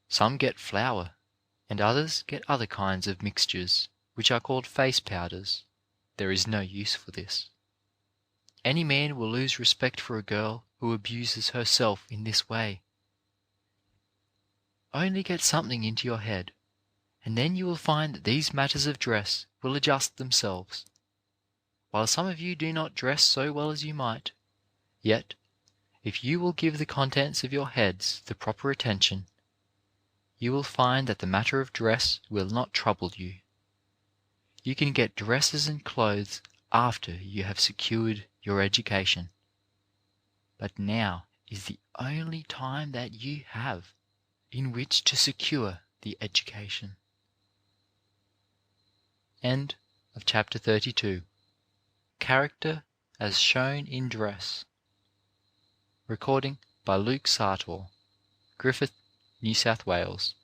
Some get flour, and others get other kinds of mixtures, which are called face powders. There is no use for this. Any man will lose respect for a girl who abuses herself in this way. Only get something into your head, and then you will find that these matters of dress will adjust themselves. While some of you do not dress so well as you might, yet, if you will give the contents of your heads the proper attention, you will find that the matter of dress will not trouble you. You can get dresses and clothes after you have secured your education. But now is the only time that you have in which to secure the education. End of chapter 32. Character as shown in dress. Recording by Luke Sartor, Griffith, New South Wales.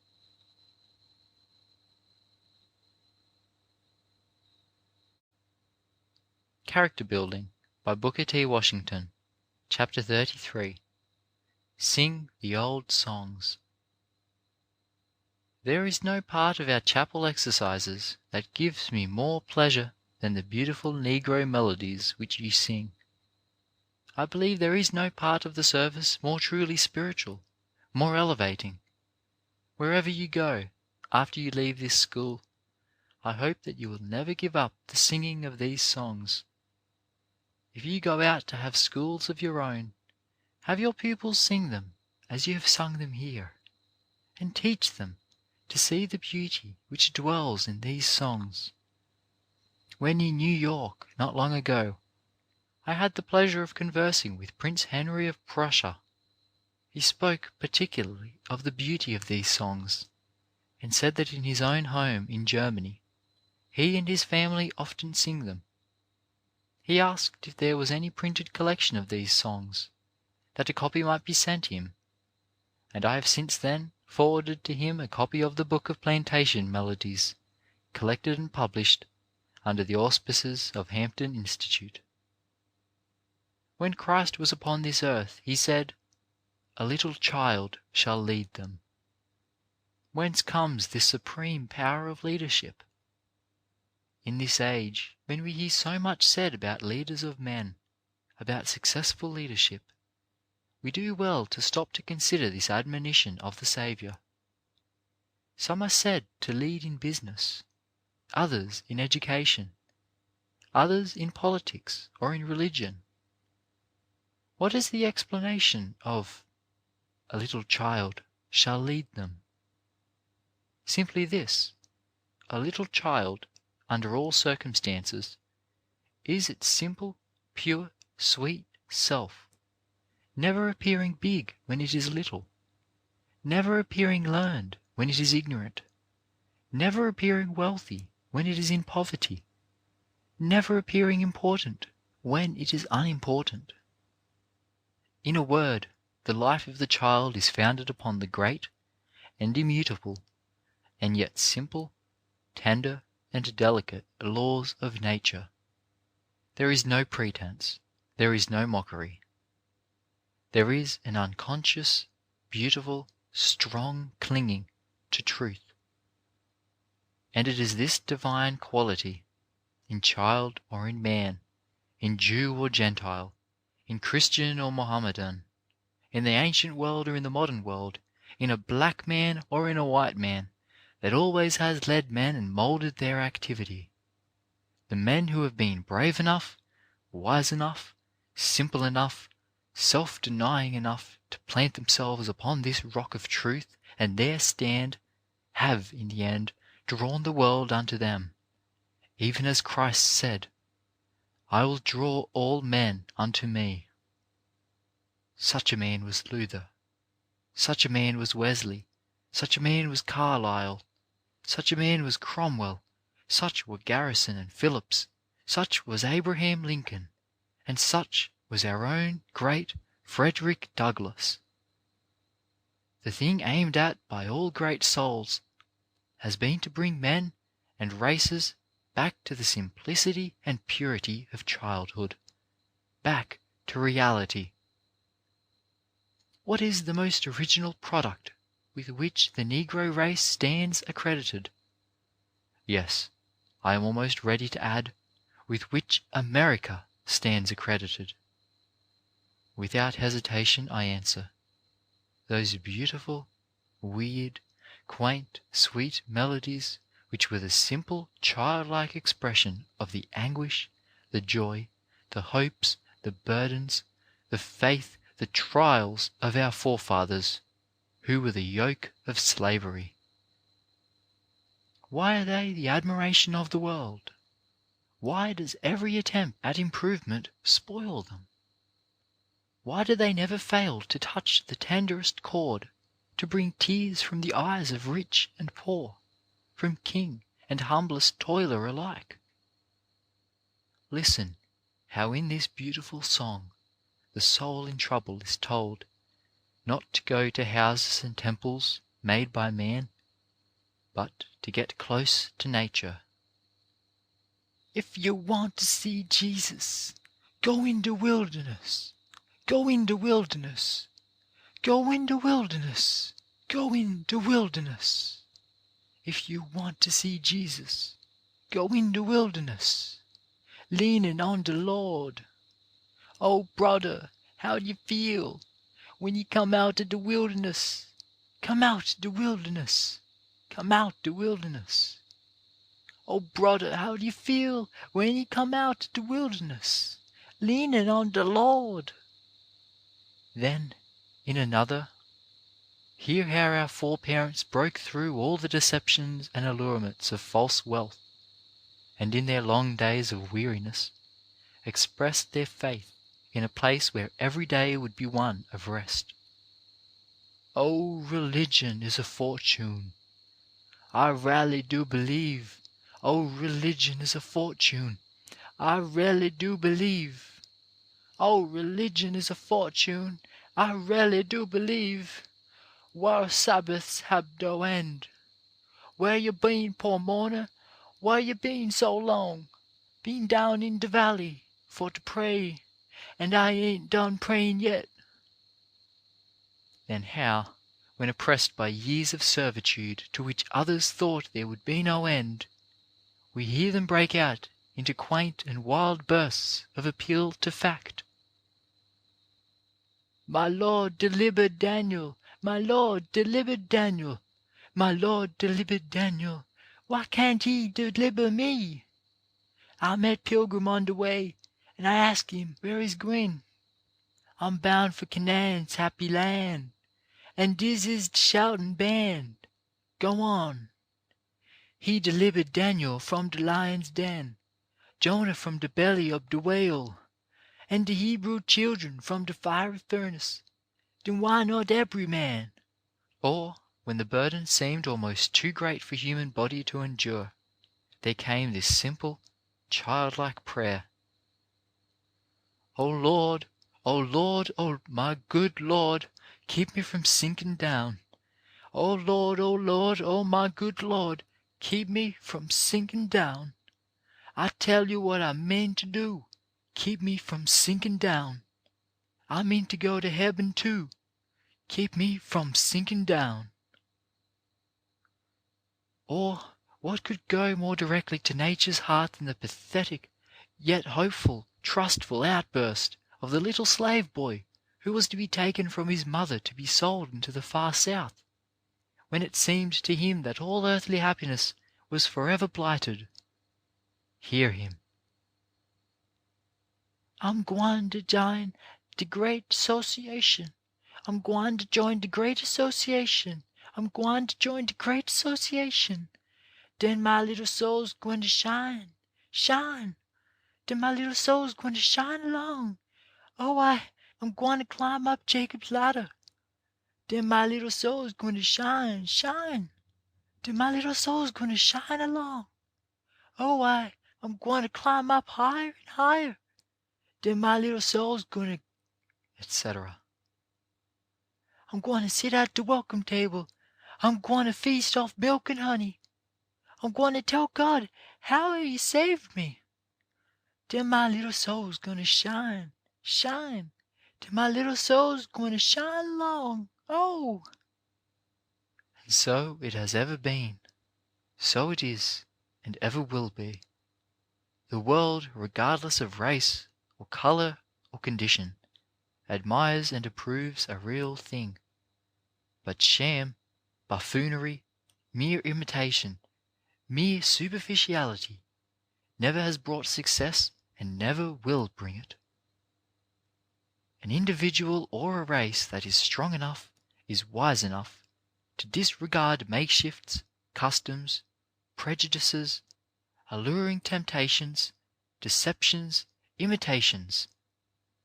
Character Building by Booker T. Washington, Chapter 33. Sing the Old Songs. There is no part of our chapel exercises that gives me more pleasure than the beautiful Negro melodies which you sing. I believe there is no part of the service more truly spiritual, more elevating. Wherever you go, after you leave this school, I hope that you will never give up the singing of these songs. If you go out to have schools of your own, have your pupils sing them as you have sung them here, and teach them to see the beauty which dwells in these songs. When in New York, not long ago, I had the pleasure of conversing with Prince Henry of Prussia. He spoke particularly of the beauty of these songs, and said that in his own home in Germany, he and his family often sing them. He asked if there was any printed collection of these songs, that a copy might be sent him, and I have since then forwarded to him a copy of the Book of Plantation Melodies, collected and published under the auspices of Hampton Institute. When Christ was upon this earth, he said, "A little child shall lead them." Whence comes this supreme power of leadership? In this age, when we hear so much said about leaders of men, about successful leadership, we do well to stop to consider this admonition of the Saviour. Some are said to lead in business, others in education, others in politics or in religion. What is the explanation of "a little child shall lead them"? Simply this: a little child, under all circumstances, is its simple, pure, sweet self, never appearing big when it is little, never appearing learned when it is ignorant, never appearing wealthy when it is in poverty, never appearing important when it is unimportant. In a word, the life of the child is founded upon the great and immutable, and yet simple, tender, and delicate laws of nature. There is no pretense, there is no mockery. There is an unconscious, beautiful, strong clinging to truth. And it is this divine quality, in child or in man, in Jew or Gentile, in Christian or Mohammedan, in the ancient world or in the modern world, in a black man or in a white man, that always has led men and moulded their activity. The men who have been brave enough, wise enough, simple enough, self-denying enough to plant themselves upon this rock of truth and there stand, have, in the end, drawn the world unto them, even as Christ said, "I will draw all men unto me." Such a man was Luther. Such a man was Wesley. Such a man was Carlyle. Such a man was Cromwell. Such were Garrison and Phillips. Such was Abraham Lincoln. And such was our own great Frederick Douglass. The thing aimed at by all great souls has been to bring men and races back to the simplicity and purity of childhood, back to reality. What is the most original product with which the Negro race stands accredited? Yes, I am almost ready to add, with which America stands accredited. Without hesitation I answer, those beautiful, weird, quaint, sweet melodies which were the simple, childlike expression of the anguish, the joy, the hopes, the burdens, the faith, the trials of our forefathers, who were the yoke of slavery. Why are they the admiration of the world? Why does every attempt at improvement spoil them? Why do they never fail to touch the tenderest chord, to bring tears from the eyes of rich and poor, from king and humblest toiler alike? Listen how in this beautiful song the soul in trouble is told not to go to houses and temples made by man, but to get close to nature. If you want to see Jesus, go in the wilderness. Go in the wilderness. Go in the wilderness. Go in the wilderness. If you want to see Jesus, go in the wilderness, leaning on the Lord. Oh, brother, how do you feel when you come out of the wilderness? Come out the wilderness. Come out the wilderness. Oh, brother, how do you feel when you come out the wilderness, leaning on the Lord? Then, in another, hear how our foreparents broke through all the deceptions and allurements of false wealth, and in their long days of weariness, expressed their faith in a place where every day would be one of rest. Oh, religion is a fortune. I really do believe. Oh, religion is a fortune. I really do believe. Oh, religion is a fortune. I really do believe. Where Sabbaths have no end. Where you been, poor mourner? Where you been so long? Been down in the valley for to pray, and I ain't done praying yet." Then how, when oppressed by years of servitude to which others thought there would be no end, we hear them break out into quaint and wild bursts of appeal to fact. "My Lord delivered Daniel, my Lord delivered Daniel, my Lord delivered Daniel, why can't He deliver me? I met Pilgrim on the way, and I asked him where he's gwine. I'm bound for Canaan's happy land, and dis is the shouting band. Go on. He delivered Daniel from the lion's den, Jonah from the belly of the whale, and the Hebrew children from the fiery furnace. Then why not every man?" Or, when the burden seemed almost too great for human body to endure, there came this simple, childlike prayer: "O Lord, O Lord, O my good Lord, keep me from sinking down. O Lord, O my good Lord, keep me from sinking down. I tell you what I mean to do, keep me from sinking down. I mean to go to heaven too, keep me from sinking down." Or what could go more directly to nature's heart than the pathetic, yet hopeful, trustful outburst of the little slave boy who was to be taken from his mother to be sold into the far South, when it seemed to him that all earthly happiness was forever blighted. Hear him: "I'm gwine to join de great association. I'm gwine to join de great association. I'm gwine to join de great association. Den my little soul's gwine to shine, shine. Den my little soul's gwine to shine along. Oh, I'm gwine to climb up Jacob's ladder. Den my little soul's gwine to shine, shine. Den my little soul's gwine to shine along. Oh, I'm gwine to climb up higher and higher. Den my little soul's gwine to," etc. "I'm gwine to sit at de welcome table. I'm gwine to feast off milk and honey. I'm gwine to tell God how He saved me. Den my little soul's gwine to shine, shine. Den my little soul's gwine to shine along. Oh!" And so it has ever been, so it is, and ever will be. The world, regardless of race or color or condition, admires and approves a real thing. But sham, buffoonery, mere imitation, mere superficiality never has brought success and never will bring it. An individual or a race that is strong enough, is wise enough, to disregard makeshifts, customs, prejudices, alluring temptations, deceptions, imitations,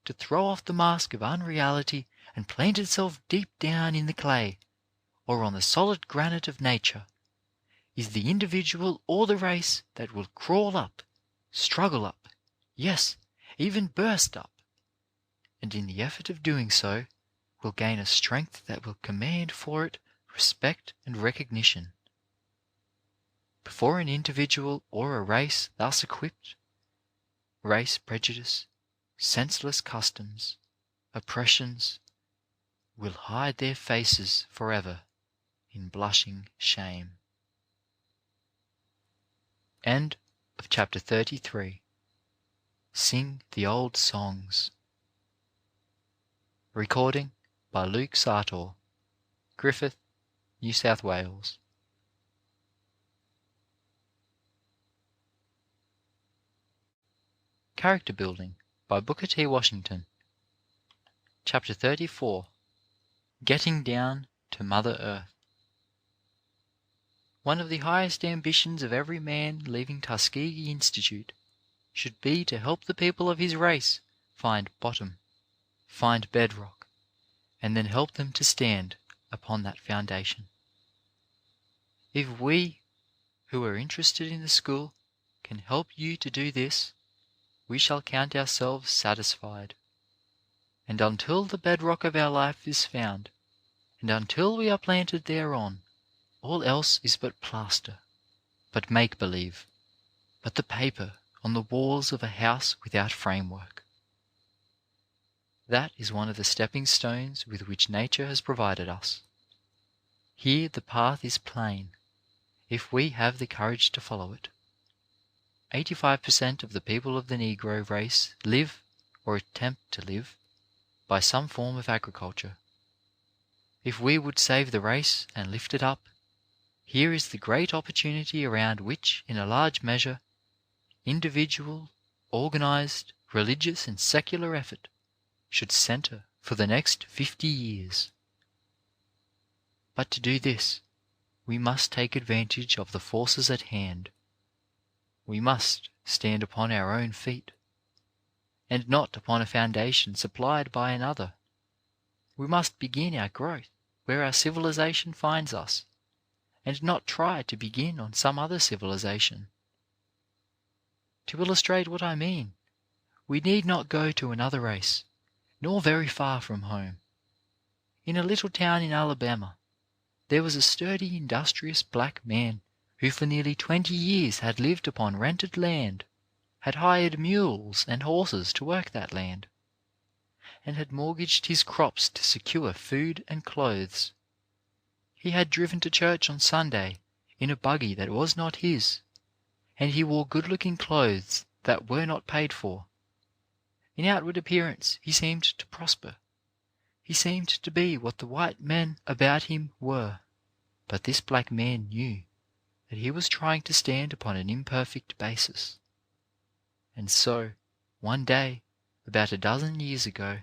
to throw off the mask of unreality and plant itself deep down in the clay, or on the solid granite of nature, is the individual or the race that will crawl up, struggle up, yes, even burst up, and in the effort of doing so will gain a strength that will command for it respect and recognition. Before an individual or a race thus equipped, race prejudice, senseless customs, oppressions, will hide their faces forever in blushing shame. End of chapter 33. Sing the Old Songs. Recording by Luke Sartor, Griffith, New South Wales. Character Building by Booker T. Washington. Chapter 34. Getting Down to Mother Earth. One of the highest ambitions of every man leaving Tuskegee Institute should be to help the people of his race find bottom, find bedrock, and then help them to stand upon that foundation. If we, who are interested in the school, can help you to do this, we shall count ourselves satisfied. And until the bedrock of our life is found, and until we are planted thereon, all else is but plaster, but make-believe, but the paper on the walls of a house without framework. That is one of the stepping stones with which nature has provided us. Here the path is plain, if we have the courage to follow it. 85% of the people of the Negro race live, or attempt to live, by some form of agriculture. If we would save the race and lift it up, here is the great opportunity around which, in a large measure, individual, organized, religious and secular effort should center for the next 50 years. But to do this, we must take advantage of the forces at hand. We must stand upon our own feet, and not upon a foundation supplied by another. We must begin our growth where our civilization finds us, and not try to begin on some other civilization. To illustrate what I mean, we need not go to another race, nor very far from home. In a little town in Alabama, there was a sturdy, industrious black man who for nearly 20 years had lived upon rented land, had hired mules and horses to work that land, and had mortgaged his crops to secure food and clothes. He had driven to church on Sunday in a buggy that was not his, and he wore good-looking clothes that were not paid for. In outward appearance he seemed to prosper. He seemed to be what the white men about him were. But this black man knew that he was trying to stand upon an imperfect basis. And so, one day, about a dozen years ago,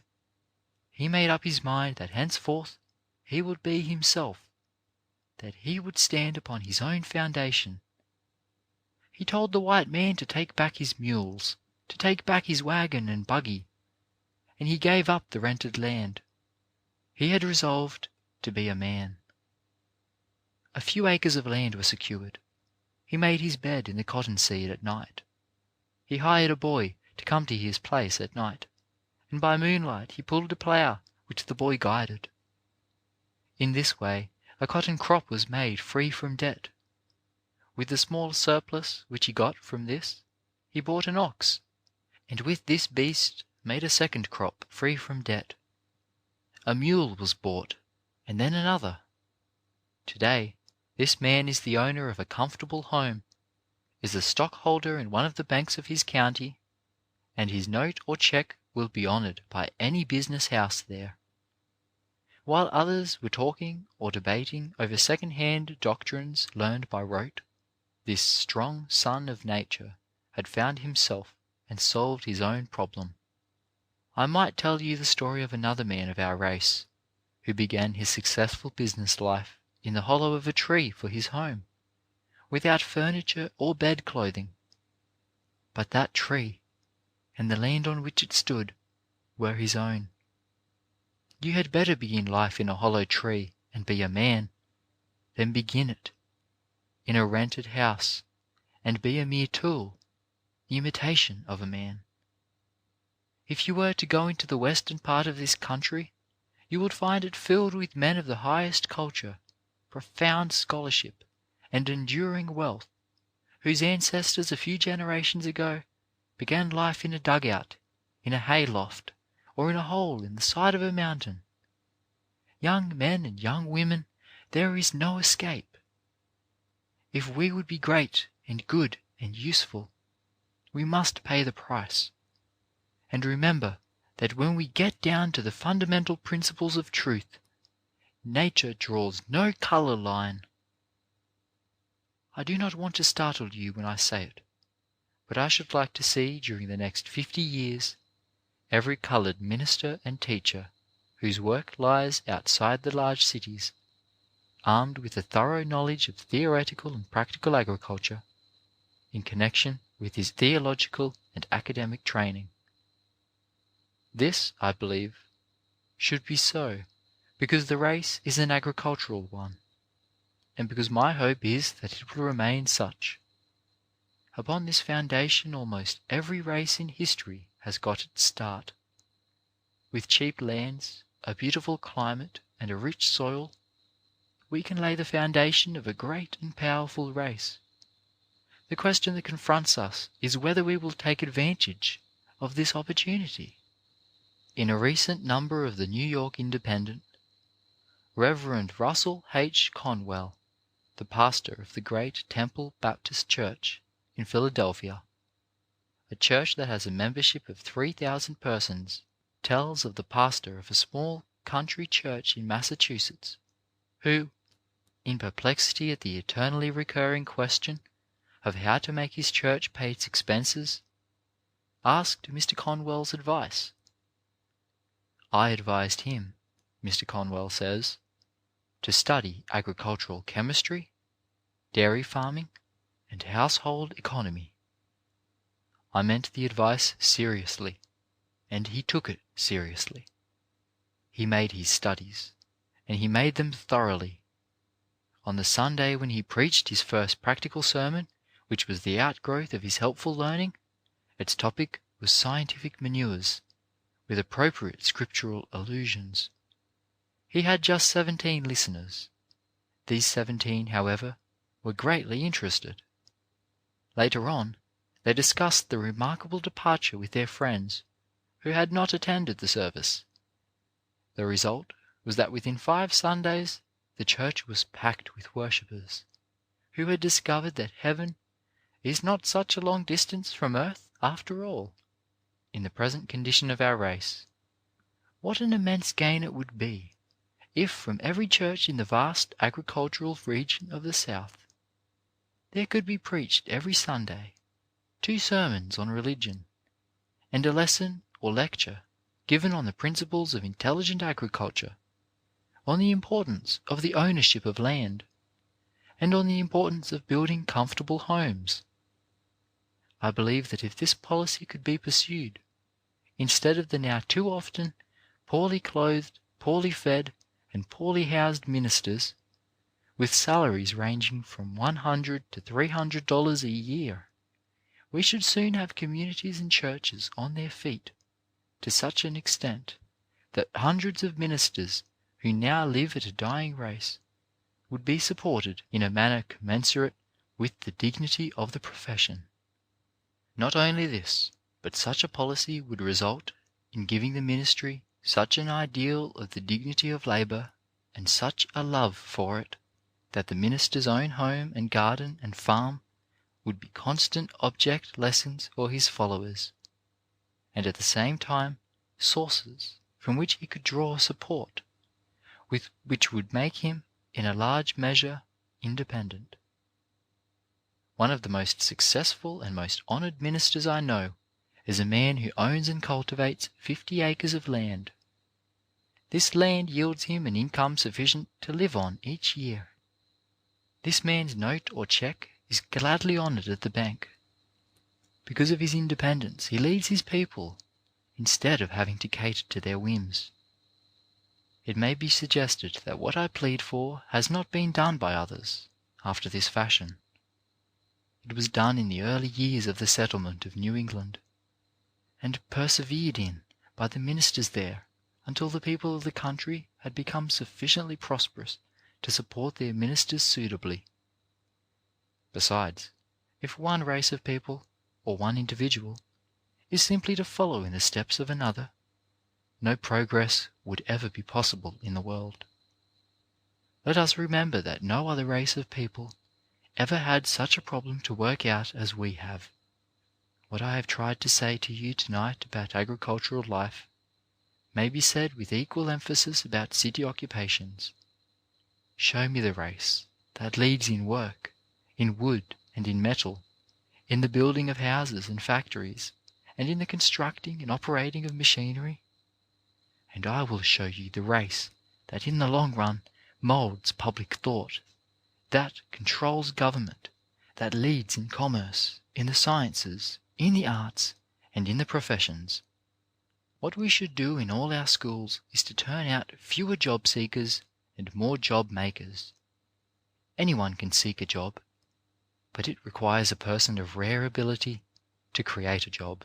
he made up his mind that henceforth he would be himself, that he would stand upon his own foundation. He told the white man to take back his mules, to take back his wagon and buggy, and he gave up the rented land. He had resolved to be a man. A few acres of land were secured. He made his bed in the cottonseed at night. He hired a boy to come to his place at night, and by moonlight he pulled a plough which the boy guided. In this way a cotton crop was made free from debt. With the small surplus which he got from this, he bought an ox, and with this beast made a second crop free from debt. A mule was bought, and then another. Today, this man is the owner of a comfortable home, is a stockholder in one of the banks of his county, and his note or check will be honored by any business house there. While others were talking or debating over second-hand doctrines learned by rote, this strong son of nature had found himself and solved his own problem. I might tell you the story of another man of our race who began his successful business life in the hollow of a tree for his home, without furniture or bed clothing. But that tree and the land on which it stood were his own. You had better begin life in a hollow tree and be a man, than begin it in a rented house and be a mere tool, the imitation of a man. If you were to go into the western part of this country, you would find it filled with men of the highest culture, profound scholarship, and enduring wealth, whose ancestors a few generations ago began life in a dugout, in a hay loft, or in a hole in the side of a mountain. Young men and young women, there is no escape. If we would be great and good and useful, we must pay the price. And remember that when we get down to the fundamental principles of truth, nature draws no color line. I do not want to startle you when I say it, but I should like to see during the next 50 years every colored minister and teacher whose work lies outside the large cities, armed with a thorough knowledge of theoretical and practical agriculture, in connection with his theological and academic training. This, I believe, should be so, because the race is an agricultural one, and because my hope is that it will remain such. Upon this foundation almost every race in history has got its start. With cheap lands, a beautiful climate, and a rich soil, we can lay the foundation of a great and powerful race. The question that confronts us is whether we will take advantage of this opportunity. In a recent number of the New York Independent, Reverend Russell H. Conwell, the pastor of the great Temple Baptist Church in Philadelphia, a church that has a membership of 3,000 persons, tells of the pastor of a small country church in Massachusetts, who, in perplexity at the eternally recurring question of how to make his church pay its expenses, asked Mr. Conwell's advice. "I advised him," Mr. Conwell says, "to study agricultural chemistry, dairy farming, and household economy. I meant the advice seriously, and he took it seriously. He made his studies, and he made them thoroughly. On the Sunday when he preached his first practical sermon, which was the outgrowth of his helpful learning, its topic was scientific manures, with appropriate scriptural allusions. He had just 17 listeners. These 17, however, were greatly interested. Later on, they discussed the remarkable departure with their friends who had not attended the service. The result was that within 5 Sundays the church was packed with worshippers, who had discovered that heaven is not such a long distance from earth after all. In the present condition of our race, what an immense gain it would be if from every church in the vast agricultural region of the South there could be preached every Sunday 2 sermons on religion, and a lesson or lecture given on the principles of intelligent agriculture, on the importance of the ownership of land, and on the importance of building comfortable homes. I believe that if this policy could be pursued, instead of the now too often poorly clothed, poorly fed, and poorly housed ministers, with salaries ranging from $100 to $300 a year, we should soon have communities and churches on their feet to such an extent that hundreds of ministers who now live at a dying race would be supported in a manner commensurate with the dignity of the profession. Not only this, but such a policy would result in giving the ministry such an ideal of the dignity of labor and such a love for it that the minister's own home and garden and farm would be constant object lessons for his followers, and at the same time sources from which he could draw support, which would make him in a large measure independent. One of the most successful and most honored ministers I know is a man who owns and cultivates 50 acres of land. This land yields him an income sufficient to live on each year. This man's note or check is gladly honored at the bank. Because of his independence, he leads his people instead of having to cater to their whims. It may be suggested that what I plead for has not been done by others after this fashion. It was done in the early years of the settlement of New England, and persevered in by the ministers there until the people of the country had become sufficiently prosperous to support their ministers suitably. Besides, if one race of people, or one individual, is simply to follow in the steps of another, no progress would ever be possible in the world. Let us remember that no other race of people ever had such a problem to work out as we have. What I have tried to say to you tonight about agricultural life may be said with equal emphasis about city occupations. Show me the race that leads in work, in wood and in metal, in the building of houses and factories, and in the constructing and operating of machinery, and I will show you the race that in the long run molds public thought, that controls government, that leads in commerce, in the sciences, in the arts, and in the professions. What we should do in all our schools is to turn out fewer job seekers and more job makers. Anyone can seek a job, but it requires a person of rare ability to create a job.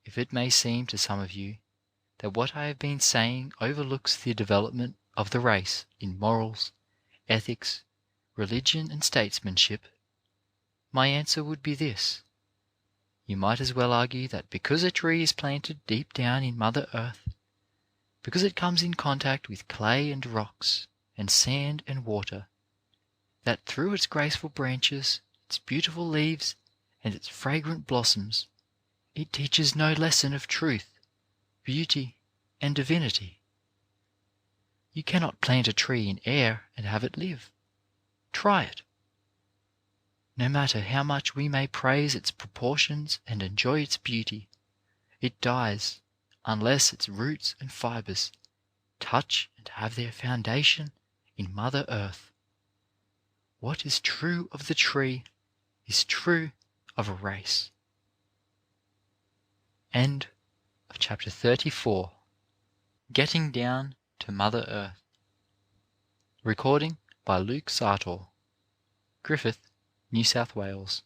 If it may seem to some of you that what I have been saying overlooks the development of the race in morals, ethics, religion, and statesmanship, My answer would be this: you might as well argue that because a tree is planted deep down in Mother Earth, because it comes in contact with clay and rocks and sand and water, that through its graceful branches, its beautiful leaves, and its fragrant blossoms, it teaches no lesson of truth, beauty, and divinity. You cannot plant a tree in air and have it live. Try it. No matter how much we may praise its proportions and enjoy its beauty, it dies unless its roots and fibers touch and have their foundation in Mother Earth. What is true of the tree is true of a race. End of chapter 34. Getting Down to Mother Earth. Recording by Luke Sartor. Griffith, New South Wales.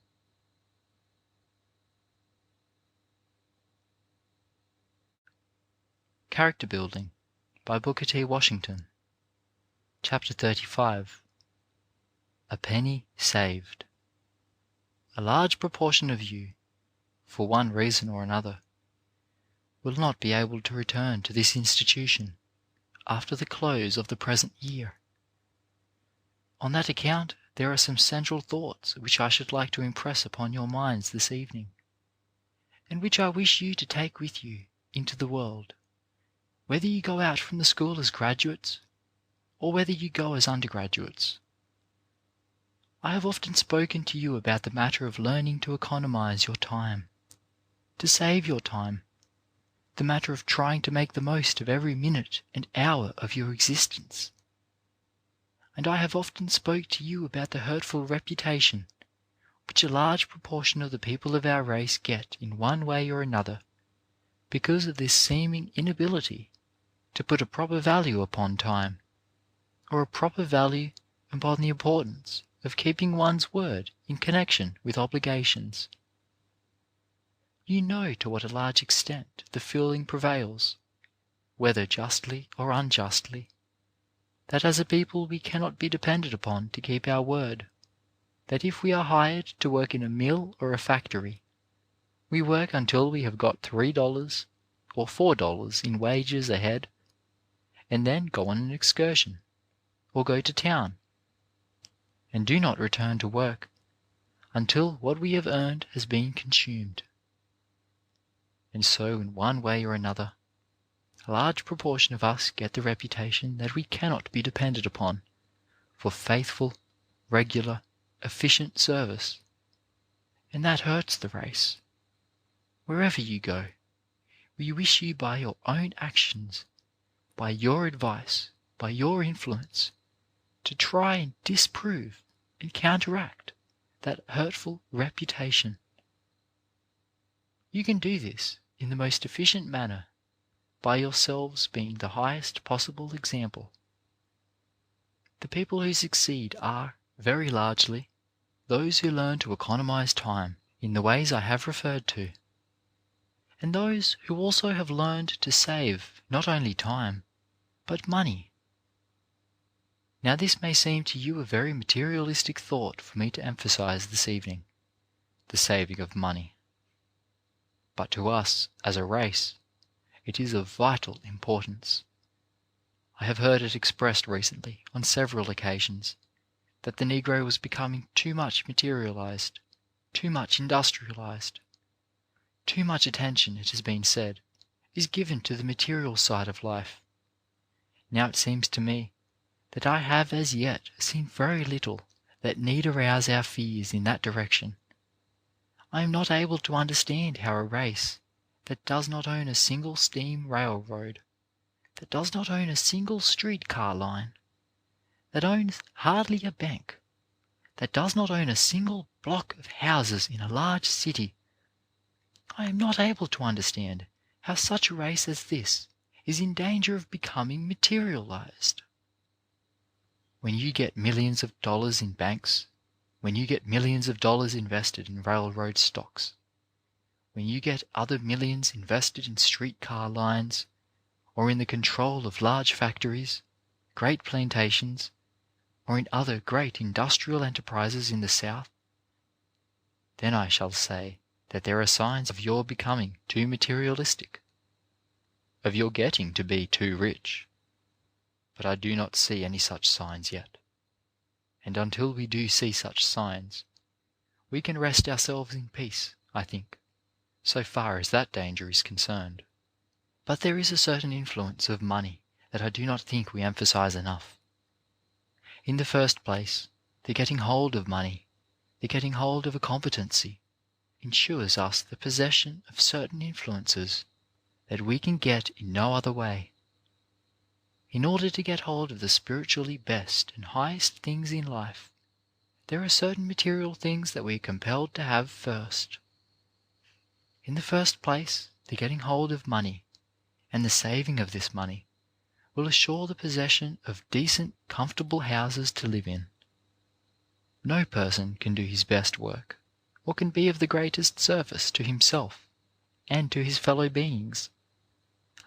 Character Building by Booker T. Washington. Chapter 35. A Penny Saved. A large proportion of you, for one reason or another, will not be able to return to this institution after the close of the present year. On that account, there are some central thoughts which I should like to impress upon your minds this evening, and which I wish you to take with you into the world, whether you go out from the school as graduates or whether you go as undergraduates. I have often spoken to you about the matter of learning to economize your time, to save your time, the matter of trying to make the most of every minute and hour of your existence. And I have often spoke to you about the hurtful reputation which a large proportion of the people of our race get in one way or another because of this seeming inability to put a proper value upon time, or a proper value upon the importance of keeping one's word in connection with obligations. You know to what a large extent the feeling prevails, whether justly or unjustly, that as a people we cannot be depended upon to keep our word, that if we are hired to work in a mill or a factory, we work until we have got $3 or $4 in wages ahead, and then go on an excursion, or go to town, and do not return to work until what we have earned has been consumed. And so, in one way or another, a large proportion of us get the reputation that we cannot be depended upon for faithful, regular, efficient service, and that hurts the race. Wherever you go, we wish you by your own actions, by your advice, by your influence, to try and disprove and counteract that hurtful reputation. You can do this in the most efficient manner by yourselves being the highest possible example. The people who succeed are, very largely, those who learn to economize time in the ways I have referred to, and those who also have learned to save not only time, but money. Now this may seem to you a very materialistic thought for me to emphasize this evening, the saving of money. But to us, as a race, it is of vital importance. I have heard it expressed recently, on several occasions, that the Negro was becoming too much materialized, too much industrialized. Too much attention, it has been said, is given to the material side of life. Now it seems to me that I have as yet seen very little that need arouse our fears in that direction. I am not able to understand how a race that does not own a single steam railroad, that does not own a single streetcar line, that owns hardly a bank, that does not own a single block of houses in a large city, I am not able to understand how such a race as this is in danger of becoming materialized. When you get millions of dollars in banks, when you get millions of dollars invested in railroad stocks, when you get other millions invested in streetcar lines, or in the control of large factories, great plantations, or in other great industrial enterprises in the South, then I shall say that there are signs of your becoming too materialistic, of your getting to be too rich. But I do not see any such signs yet. And until we do see such signs, we can rest ourselves in peace, I think, so far as that danger is concerned. But there is a certain influence of money that I do not think we emphasize enough. In the first place, the getting hold of money, the getting hold of a competency, ensures us the possession of certain influences that we can get in no other way. In order to get hold of the spiritually best and highest things in life, there are certain material things that we are compelled to have first. In the first place, the getting hold of money and the saving of this money will assure the possession of decent, comfortable houses to live in. No person can do his best work, or can be of the greatest service to himself and to his fellow beings,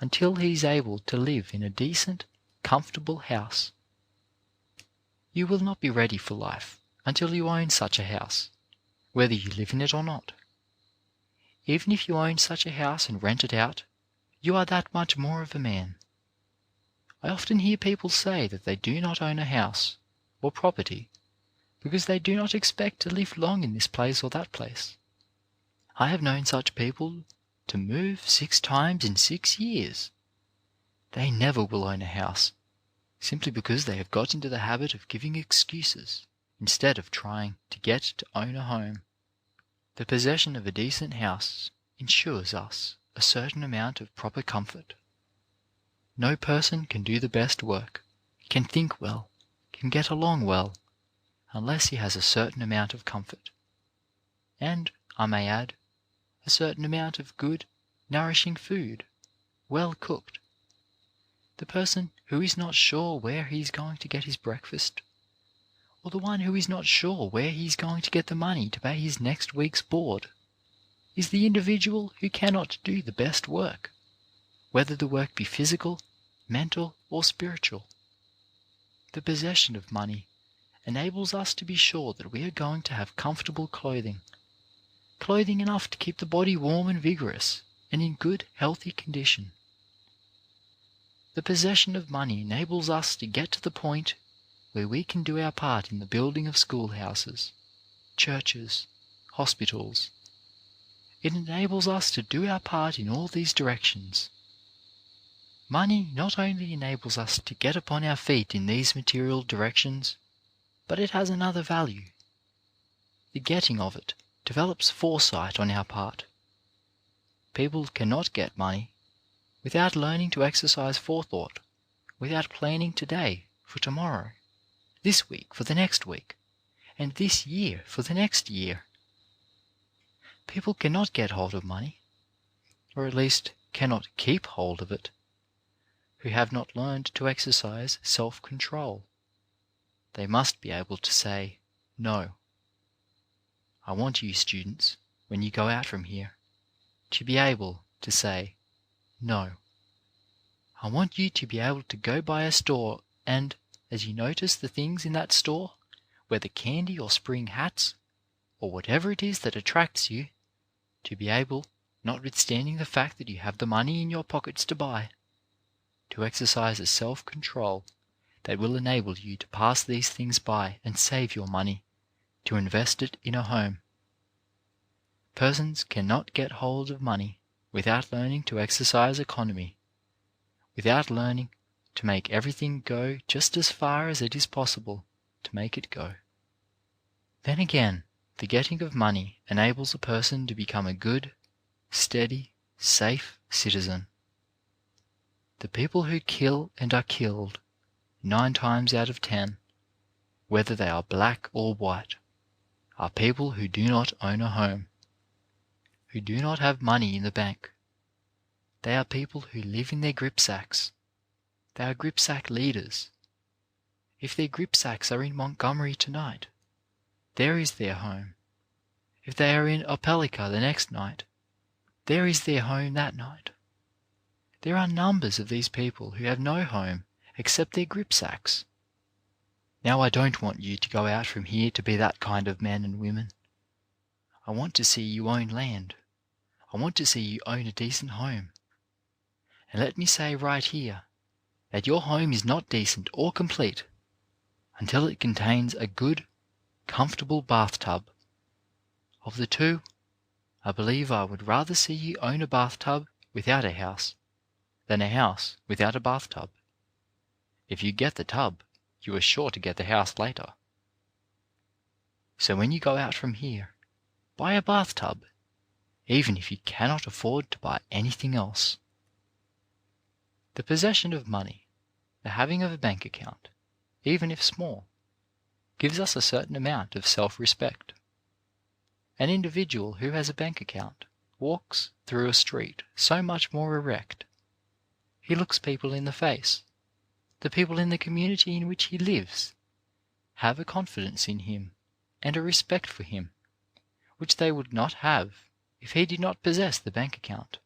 until he is able to live in a decent, comfortable house. You will not be ready for life until you own such a house, whether you live in it or not. Even if you own such a house and rent it out, you are that much more of a man. I often hear people say that they do not own a house or property because they do not expect to live long in this place or that place. I have known such people to move 6 times in 6 years. They never will own a house, simply because they have got into the habit of giving excuses instead of trying to get to own a home. The possession of a decent house ensures us a certain amount of proper comfort. No person can do the best work, can think well, can get along well, unless he has a certain amount of comfort. And, I may add, a certain amount of good, nourishing food, well cooked. The person who is not sure where he is going to get his breakfast, or the one who is not sure where he is going to get the money to pay his next week's board, is the individual who cannot do the best work, whether the work be physical, mental, or spiritual. The possession of money enables us to be sure that we are going to have comfortable clothing enough to keep the body warm and vigorous and in good, healthy condition. The possession of money enables us to get to the point where we can do our part in the building of schoolhouses, churches, hospitals. It enables us to do our part in all these directions. Money not only enables us to get upon our feet in these material directions, but it has another value. The getting of it develops foresight on our part. People cannot get money without learning to exercise forethought, without planning today for tomorrow, this week for the next week, and this year for the next year. People cannot get hold of money, or at least cannot keep hold of it, who have not learned to exercise self-control. They must be able to say no. I want you students, when you go out from here, to be able to say no. I want you to be able to go by a store and, as you notice the things in that store, whether candy or spring hats, or whatever it is that attracts you, to be able, notwithstanding the fact that you have the money in your pockets to buy, to exercise a self-control that will enable you to pass these things by and save your money, to invest it in a home. Persons cannot get hold of money without learning to exercise economy, without learning to make everything go just as far as it is possible to make it go. Then again, the getting of money enables a person to become a good, steady, safe citizen. The people who kill and are killed, 9 times out of 10, whether they are black or white, are people who do not own a home, who do not have money in the bank. They are people who live in their gripsacks. They are gripsack leaders. If their gripsacks are in Montgomery tonight, there is their home. If they are in Opelika the next night, there is their home that night. There are numbers of these people who have no home except their gripsacks. Now I don't want you to go out from here to be that kind of men and women. I want to see you own land. I want to see you own a decent home. And let me say right here that your home is not decent or complete until it contains a good, comfortable bathtub. Of the two, I believe I would rather see you own a bathtub without a house than a house without a bathtub. If you get the tub, you are sure to get the house later. So when you go out from here, buy a bathtub, even if you cannot afford to buy anything else. The possession of money, the having of a bank account, even if small, gives us a certain amount of self-respect. An individual who has a bank account walks through a street so much more erect. He looks people in the face. The people in the community in which he lives have a confidence in him and a respect for him, which they would not have if he did not possess the bank account.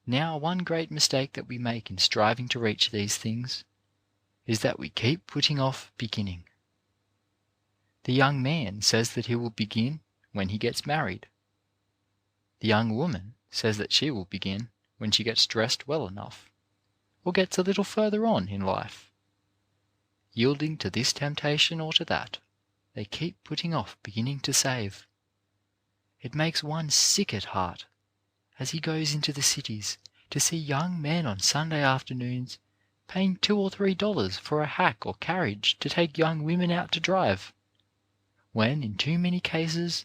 Now, one great mistake that we make in striving to reach these things is that we keep putting off beginning. The young man says that he will begin when he gets married. The young woman says that she will begin when she gets dressed well enough, or gets a little further on in life. Yielding to this temptation or to that, they keep putting off beginning to save. It makes one sick at heart as he goes into the cities to see young men on Sunday afternoons paying $2 or $3 for a hack or carriage to take young women out to drive, when in too many cases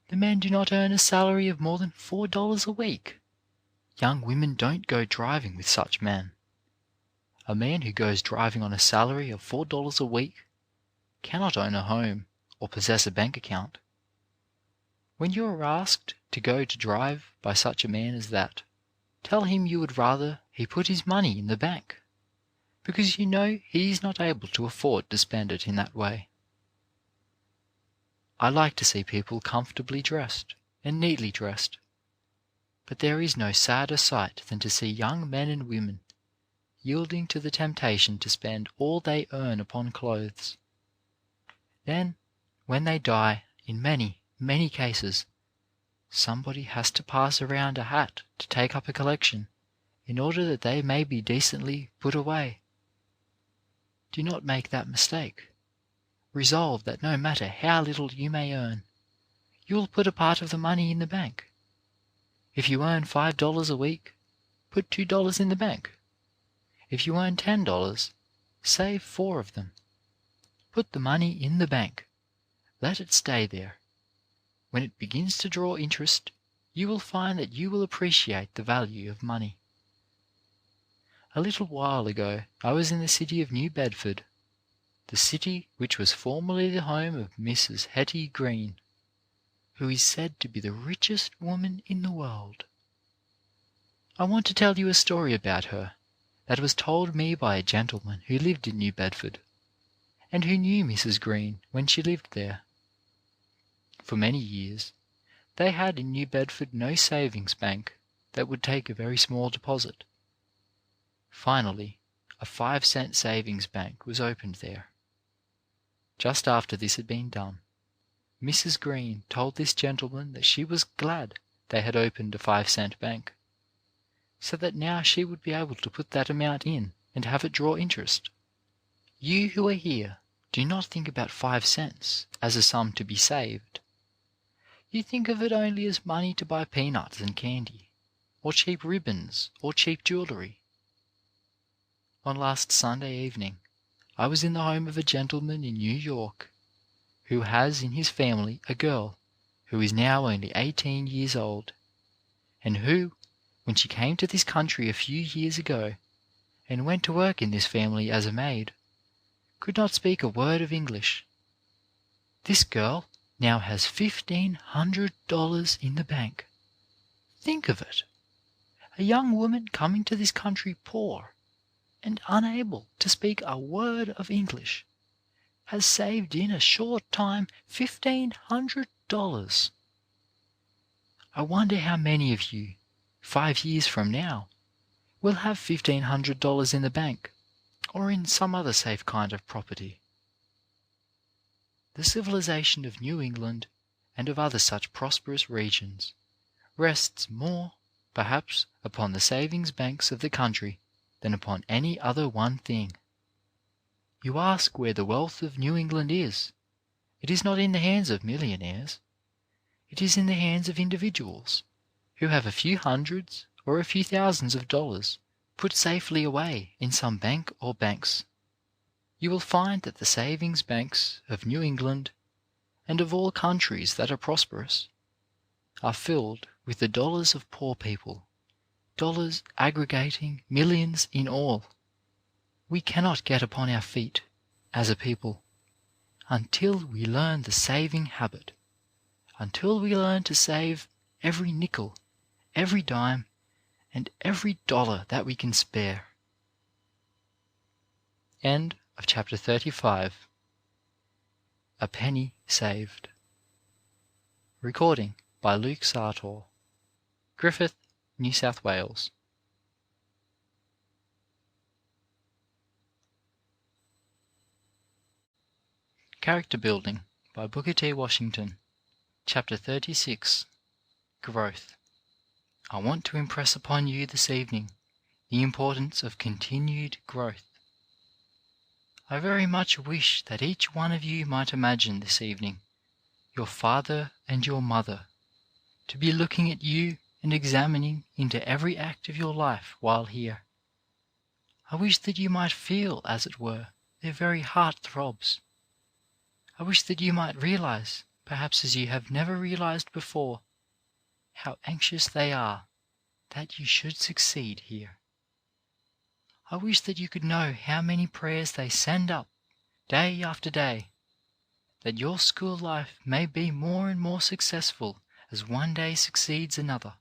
the men do not earn a salary of more than $4 a week. Young women don't go driving with such men. A man who goes driving on a salary of $4 a week cannot own a home or possess a bank account. When you are asked to go to drive by such a man as that, tell him you would rather he put his money in the bank, because you know he is not able to afford to spend it in that way. I like to see people comfortably dressed and neatly dressed, but there is no sadder sight than to see young men and women yielding to the temptation to spend all they earn upon clothes. Then, when they die, in many, many cases, somebody has to pass around a hat to take up a collection in order that they may be decently put away. Do not make that mistake. Resolve that no matter how little you may earn, you will put a part of the money in the bank. If you earn $5 a week, put $2 in the bank. If you earn $10, save 4 of them. Put the money in the bank. Let it stay there. When it begins to draw interest, you will find that you will appreciate the value of money. A little while ago I was in the city of New Bedford, the city which was formerly the home of Mrs. Hetty Green, who is said to be the richest woman in the world. I want to tell you a story about her that was told me by a gentleman who lived in New Bedford, and who knew Mrs. Green when she lived there. For many years, they had in New Bedford no savings bank that would take a very small deposit. Finally, a 5-cent savings bank was opened there. Just after this had been done, Mrs. Green told this gentleman that she was glad they had opened a 5-cent bank, so that now she would be able to put that amount in and have it draw interest. You who are here do not think about 5 cents as a sum to be saved. You think of it only as money to buy peanuts and candy, or cheap ribbons, or cheap jewellery. On last Sunday evening, I was in the home of a gentleman in New York who has in his family a girl who is now only 18 years old, and who, when she came to this country a few years ago and went to work in this family as a maid, could not speak a word of English. This girl now has $1,500 in the bank. Think of it! A young woman coming to this country poor and unable to speak a word of English has saved in a short time $1,500. I wonder how many of you, 5 years from now, will have $1,500 in the bank or in some other safe kind of property. The civilization of New England and of other such prosperous regions, rests more, perhaps, upon the savings banks of the country than upon any other one thing. You ask where the wealth of New England is. It is not in the hands of millionaires. It is in the hands of individuals who have a few hundreds or a few thousands of dollars put safely away in some bank or banks. You will find that the savings banks of New England, and of all countries that are prosperous, are filled with the dollars of poor people, dollars aggregating millions in all. We cannot get upon our feet as a people until we learn the saving habit, until we learn to save every nickel, every dime, and every dollar that we can spare. End of chapter 35. A Penny Saved. Recording by Luke Sartor. Griffith, New South Wales. Character Building by Booker T. Washington. Chapter 36. Growth. I want to impress upon you this evening the importance of continued growth. I very much wish that each one of you might imagine this evening your father and your mother to be looking at you and examining into every act of your life while here. I wish that you might feel, as it were, their very heart throbs. I wish that you might realize, perhaps as you have never realized before, how anxious they are that you should succeed here. I wish that you could know how many prayers they send up day after day, that your school life may be more and more successful as one day succeeds another,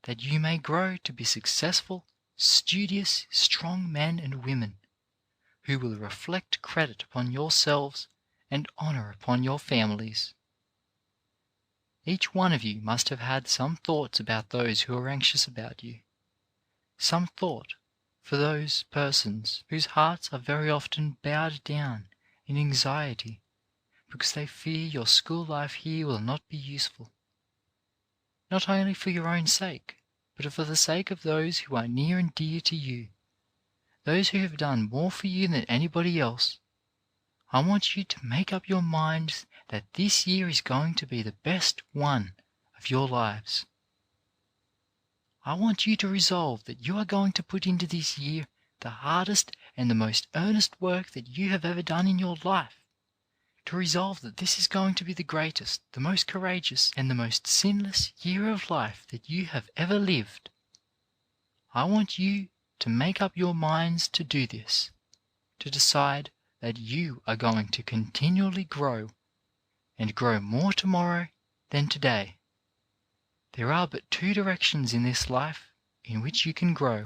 that you may grow to be successful, studious, strong men and women who will reflect credit upon yourselves and honor upon your families. Each one of you must have had some thoughts about those who are anxious about you, some thought for those persons whose hearts are very often bowed down in anxiety because they fear your school life here will not be useful, not only for your own sake, but for the sake of those who are near and dear to you, those who have done more for you than anybody else. I want you to make up your minds that this year is going to be the best one of your lives. I want you to resolve that you are going to put into this year the hardest and the most earnest work that you have ever done in your life. To resolve that this is going to be the greatest, the most courageous, and the most sinless year of life that you have ever lived. I want you to make up your minds to do this, to decide that you are going to continually grow, and grow more tomorrow than today. There are but two directions in this life in which you can grow,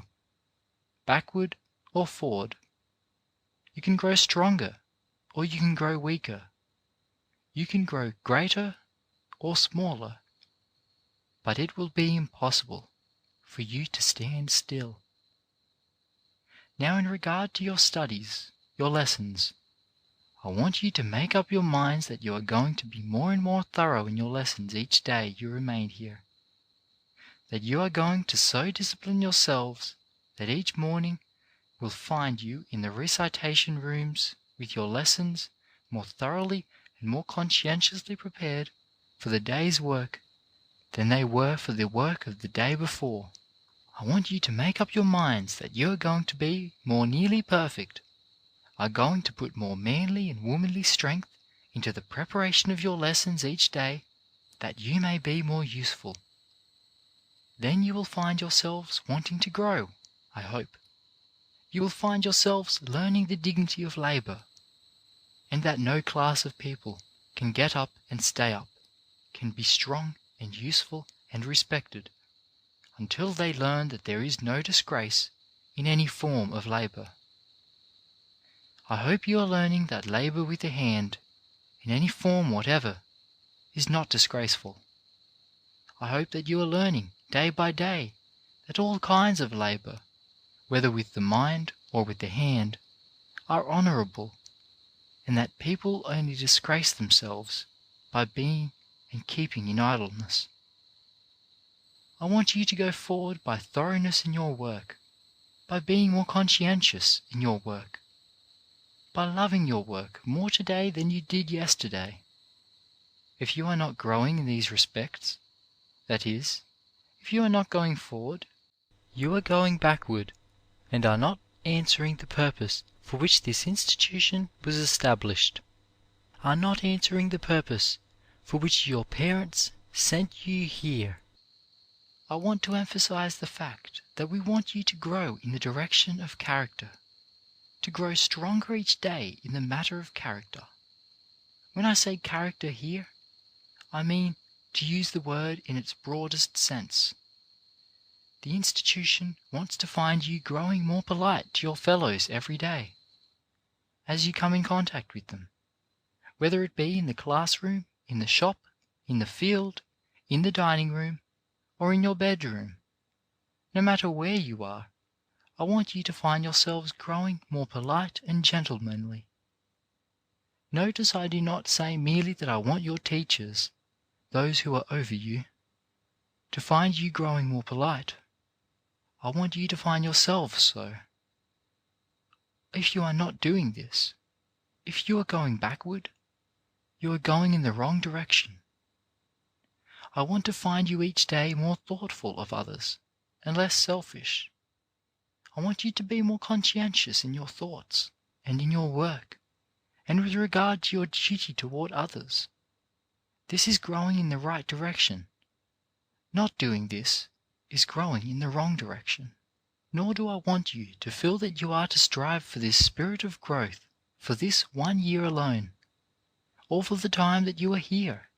backward or forward. You can grow stronger or you can grow weaker. You can grow greater or smaller, but it will be impossible for you to stand still. Now, in regard to your studies, your lessons, I want you to make up your minds that you are going to be more and more thorough in your lessons each day you remain here, that you are going to so discipline yourselves that each morning will find you in the recitation rooms with your lessons more thoroughly and more conscientiously prepared for the day's work than they were for the work of the day before. I want you to make up your minds that you are going to be more nearly perfect, are going to put more manly and womanly strength into the preparation of your lessons each day, that you may be more useful. Then you will find yourselves wanting to grow, I hope. You will find yourselves learning the dignity of labor, and that no class of people can get up and stay up, can be strong and useful and respected, until they learn that there is no disgrace in any form of labor. I hope you are learning that labor with the hand, in any form whatever, is not disgraceful. I hope that you are learning day by day that all kinds of labor, whether with the mind or with the hand, are honorable, and that people only disgrace themselves by being and keeping in idleness. I want you to go forward by thoroughness in your work, by being more conscientious in your work, by loving your work more today than you did yesterday. If you are not growing in these respects, that is, if you are not going forward, you are going backward and are not answering the purpose for which this institution was established, are not answering the purpose for which your parents sent you here. I want to emphasize the fact that we want you to grow in the direction of character, to grow stronger each day in the matter of character. When I say character here, I mean to use the word in its broadest sense. The institution wants to find you growing more polite to your fellows every day, as you come in contact with them, whether it be in the classroom, in the shop, in the field, in the dining room, or in your bedroom. No matter where you are, I want you to find yourselves growing more polite and gentlemanly. Notice I do not say merely that I want your teachers, those who are over you, to find you growing more polite. I want you to find yourselves so. If you are not doing this, if you are going backward, you are going in the wrong direction. I want to find you each day more thoughtful of others and less selfish. I want you to be more conscientious in your thoughts and in your work and with regard to your duty toward others. This is growing in the right direction. Not doing this is growing in the wrong direction. Nor do I want you to feel that you are to strive for this spirit of growth for this 1 year alone, or for the time that you are here.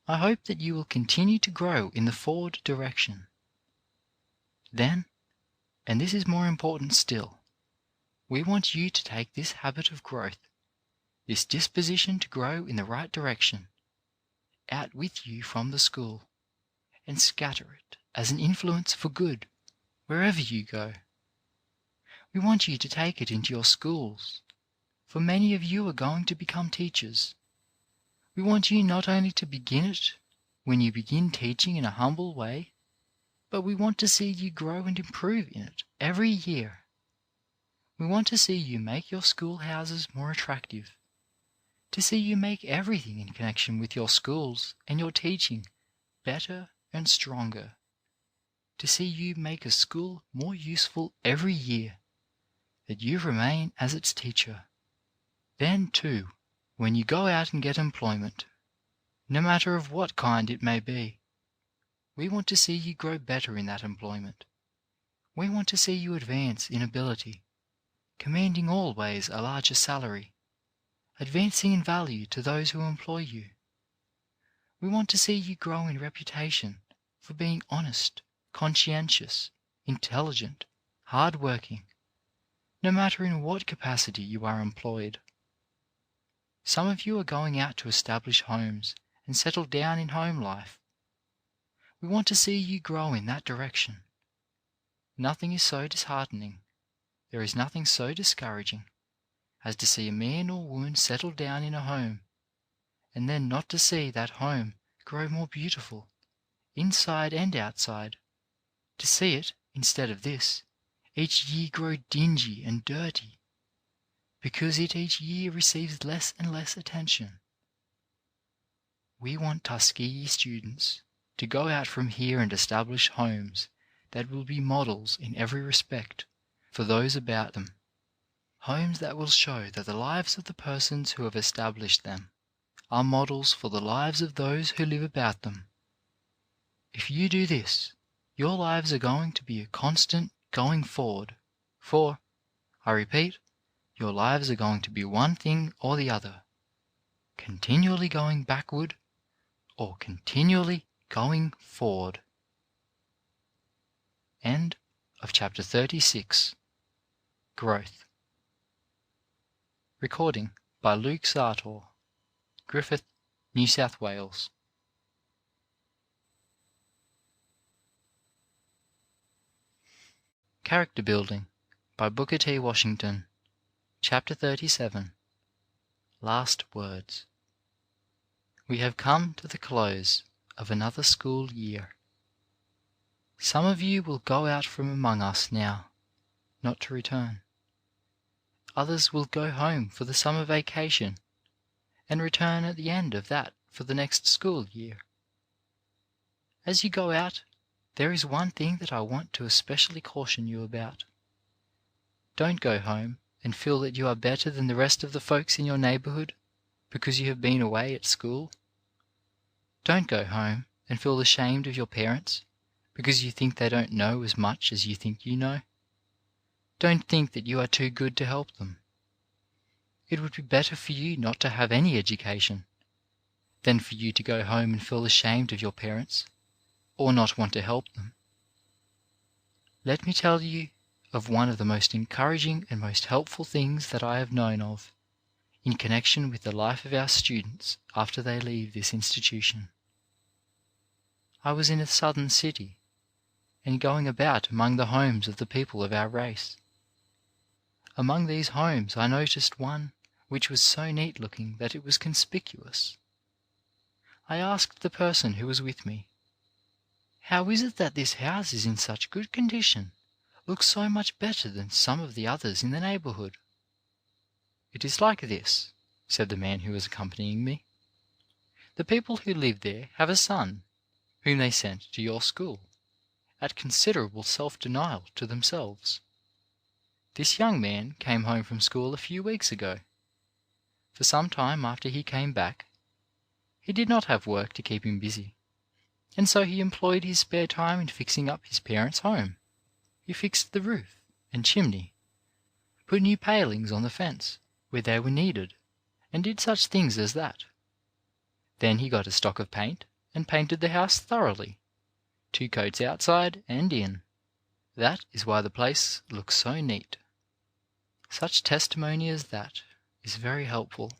I hope that you will continue to grow in the forward direction. Then, and this is more important still, we want you to take this habit of growth, this disposition to grow in the right direction, out with you from the school, and scatter it as an influence for good wherever you go. We want you to take it into your schools, for many of you are going to become teachers. We want you not only to begin it when you begin teaching in a humble way, but we want to see you grow and improve in it every year. We want to see you make your schoolhouses more attractive, to see you make everything in connection with your schools and your teaching better and stronger, to see you make a school more useful every year, that you remain as its teacher. Then, too, when you go out and get employment, no matter of what kind it may be, we want to see you grow better in that employment. We want to see you advance in ability, commanding always a larger salary, advancing in value to those who employ you. We want to see you grow in reputation for being honest, conscientious, intelligent, hard-working, no matter in what capacity you are employed. Some of you are going out to establish homes and settle down in home life. We want to see you grow in that direction. Nothing is so disheartening, there is nothing so discouraging, as to see a man or woman settle down in a home, and then not to see that home grow more beautiful, inside and outside, to see it, instead of this, each year grow dingy and dirty, because it each year receives less and less attention. We want Tuskegee students to go out from here and establish homes that will be models in every respect for those about them, homes that will show that the lives of the persons who have established them are models for the lives of those who live about them. If you do this, your lives are going to be a constant going forward, for, I repeat, your lives are going to be one thing or the other, continually going backward or continually going forward. End of chapter 36. Growth. Recording by Luke Sartor, Griffith, New South Wales. Character Building by Booker T. Washington. Chapter 37. Last Words. We have come to the close of another school year. Some of you will go out from among us now, not to return. Others will go home for the summer vacation and return at the end of that for the next school year. As you go out, there is one thing that I want to especially caution you about. Don't go home and feel that you are better than the rest of the folks in your neighborhood because you have been away at school. Don't go home and feel ashamed of your parents because you think they don't know as much as you think you know. Don't think that you are too good to help them. It would be better for you not to have any education than for you to go home and feel ashamed of your parents or not want to help them. Let me tell you of one of the most encouraging and most helpful things that I have known of in connection with the life of our students after they leave this institution. I was in a southern city and going about among the homes of the people of our race. Among these homes I noticed one which was so neat looking that it was conspicuous. I asked the person who was with me, "How is it that this house is in such good condition, looks so much better than some of the others in the neighborhood?" "It is like this," said the man who was accompanying me. "The people who live there have a son, whom they sent to your school, at considerable self-denial to themselves. This young man came home from school a few weeks ago. For some time after he came back, he did not have work to keep him busy, and so he employed his spare time in fixing up his parents' home. He fixed the roof and chimney, put new palings on the fence where they were needed, and did such things as that. Then he got a stock of paint and painted the house thoroughly, 2 coats outside and in. That is why the place looks so neat." Such testimony as that is very helpful.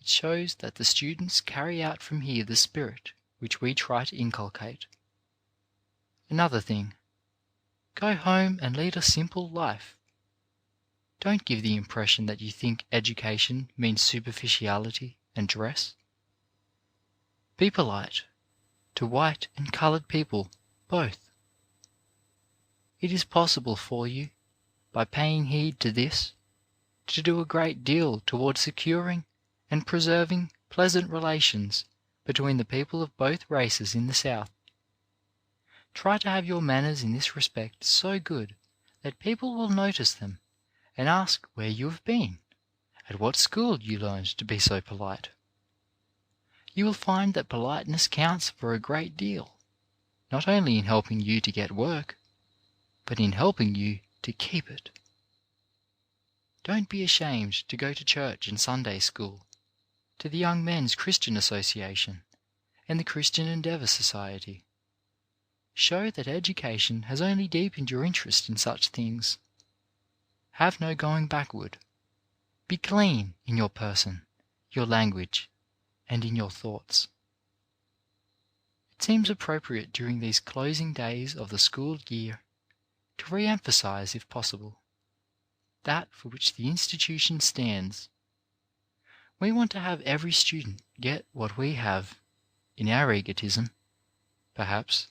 It shows that the students carry out from here the spirit which we try to inculcate. Another thing, go home and lead a simple life. Don't give the impression that you think education means superficiality and dress. Be polite to white and colored people both. It is possible for you, by paying heed to this, to do a great deal toward securing and preserving pleasant relations between the people of both races in the South. Try to have your manners in this respect so good that people will notice them and ask where you have been, at what school you learned to be so polite. You will find that politeness counts for a great deal, not only in helping you to get work, but in helping you to keep it. Don't be ashamed to go to church and Sunday school, to the Young Men's Christian Association and the Christian Endeavour Society. Show that education has only deepened your interest in such things. Have no going backward. Be clean in your person, your language, and in your thoughts. It seems appropriate during these closing days of the school year to re-emphasize, if possible, that for which the institution stands. We want to have every student get what we have, in our egotism, perhaps,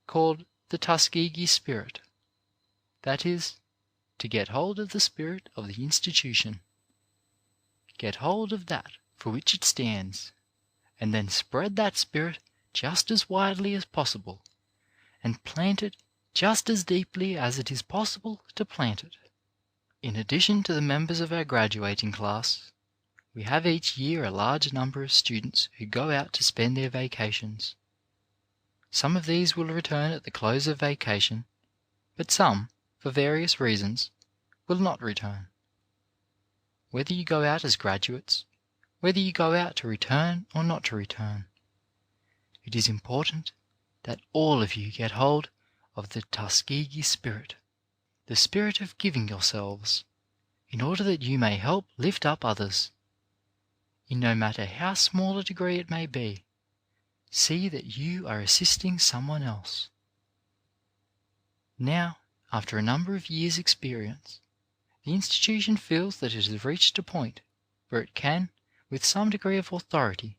called the Tuskegee spirit. That is, to get hold of the spirit of the institution. Get hold of that for which it stands, and then spread that spirit just as widely as possible, and plant it just as deeply as it is possible to plant it. In addition to the members of our graduating class, we have each year a large number of students who go out to spend their vacations. Some of these will return at the close of vacation, but some, for various reasons, will not return. Whether you go out as graduates, whether you go out to return or not to return, it is important that all of you get hold of the Tuskegee spirit, the spirit of giving yourselves, in order that you may help lift up others. In no matter how small a degree it may be, see that you are assisting someone else. Now, after a number of years' experience, the institution feels that it has reached a point where it can, with some degree of authority,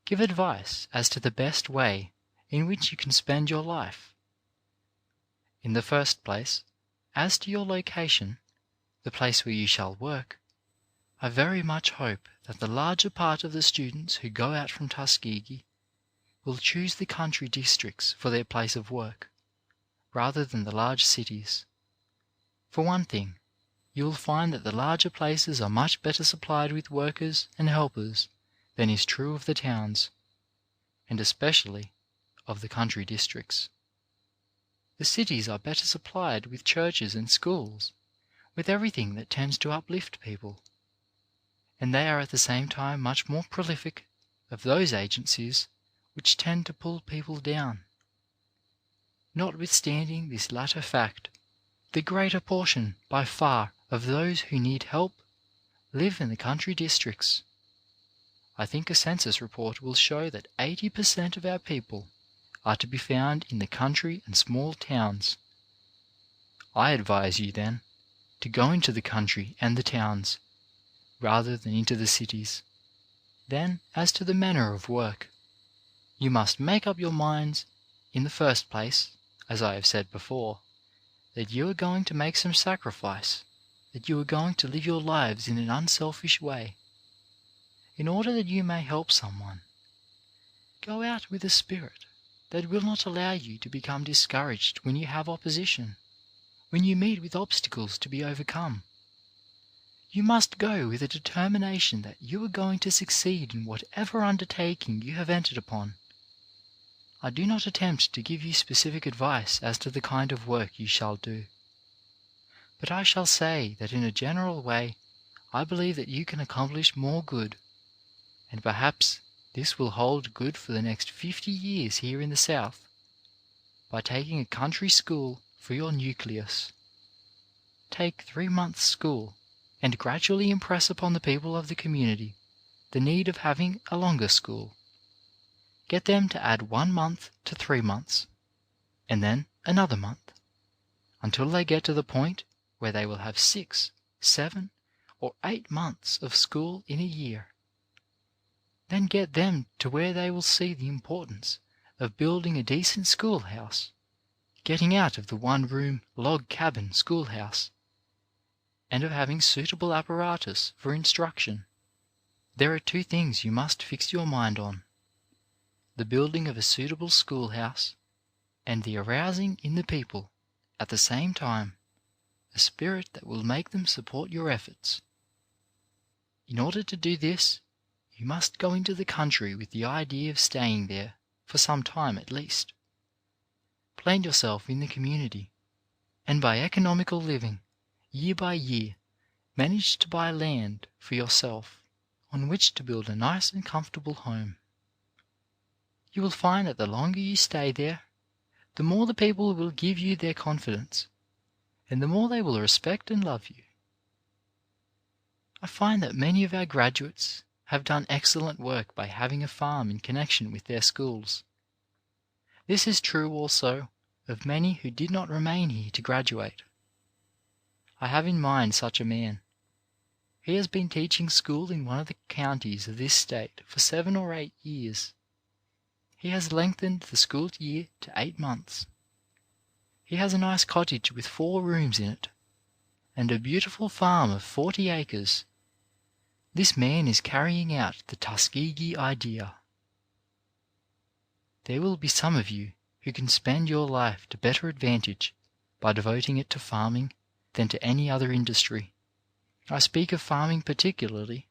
Give advice as to the best way in which you can spend your life. In the first place, as to your location, the place where you shall work, I very much hope that the larger part of the students who go out from Tuskegee will choose the country districts for their place of work, rather than the large cities. For one thing, you will find that the larger places are much better supplied with workers and helpers than is true of the towns, and especially of the country districts. The cities are better supplied with churches and schools, with everything that tends to uplift people, and they are at the same time much more prolific of those agencies which tend to pull people down. Notwithstanding this latter fact, the greater portion, by far, of those who need help live in the country districts. I think a census report will show that 80% of our people are to be found in the country and small towns. I advise you, then, to go into the country and the towns, rather than into the cities. Then, as to the manner of work, you must make up your minds, in the first place, as I have said before, that you are going to make some sacrifice, that you are going to live your lives in an unselfish way, in order that you may help someone. Go out with a spirit that will not allow you to become discouraged when you have opposition, when you meet with obstacles to be overcome. You must go with a determination that you are going to succeed in whatever undertaking you have entered upon. I do not attempt to give you specific advice as to the kind of work you shall do, but I shall say that in a general way I believe that you can accomplish more good, and perhaps this will hold good for the next 50 years here in the South, by taking a country school for your nucleus. Take 3 months' school, and gradually impress upon the people of the community the need of having a longer school. Get them to add 1 month to 3 months, and then another month, until they get to the point where they will have 6, 7, or 8 months of school in a year. Then get them to where they will see the importance of building a decent schoolhouse, getting out of the one-room log cabin schoolhouse, and of having suitable apparatus for instruction. There are 2 things you must fix your mind on: the building of a suitable schoolhouse, and the arousing in the people, at the same time, a spirit that will make them support your efforts. In order to do this, you must go into the country with the idea of staying there for some time at least. Plant yourself in the community, and by economical living, year by year, manage to buy land for yourself on which to build a nice and comfortable home. You will find that the longer you stay there, the more the people will give you their confidence, and the more they will respect and love you. I find that many of our graduates have done excellent work by having a farm in connection with their schools. This is true also of many who did not remain here to graduate. I have in mind such a man. He has been teaching school in one of the counties of this state for 7 or 8 years. He has lengthened the school year to 8 months. He has a nice cottage with 4 rooms in it, and a beautiful farm of 40 acres. This man is carrying out the Tuskegee idea. There will be some of you who can spend your life to better advantage by devoting it to farming than to any other industry. I speak of farming particularly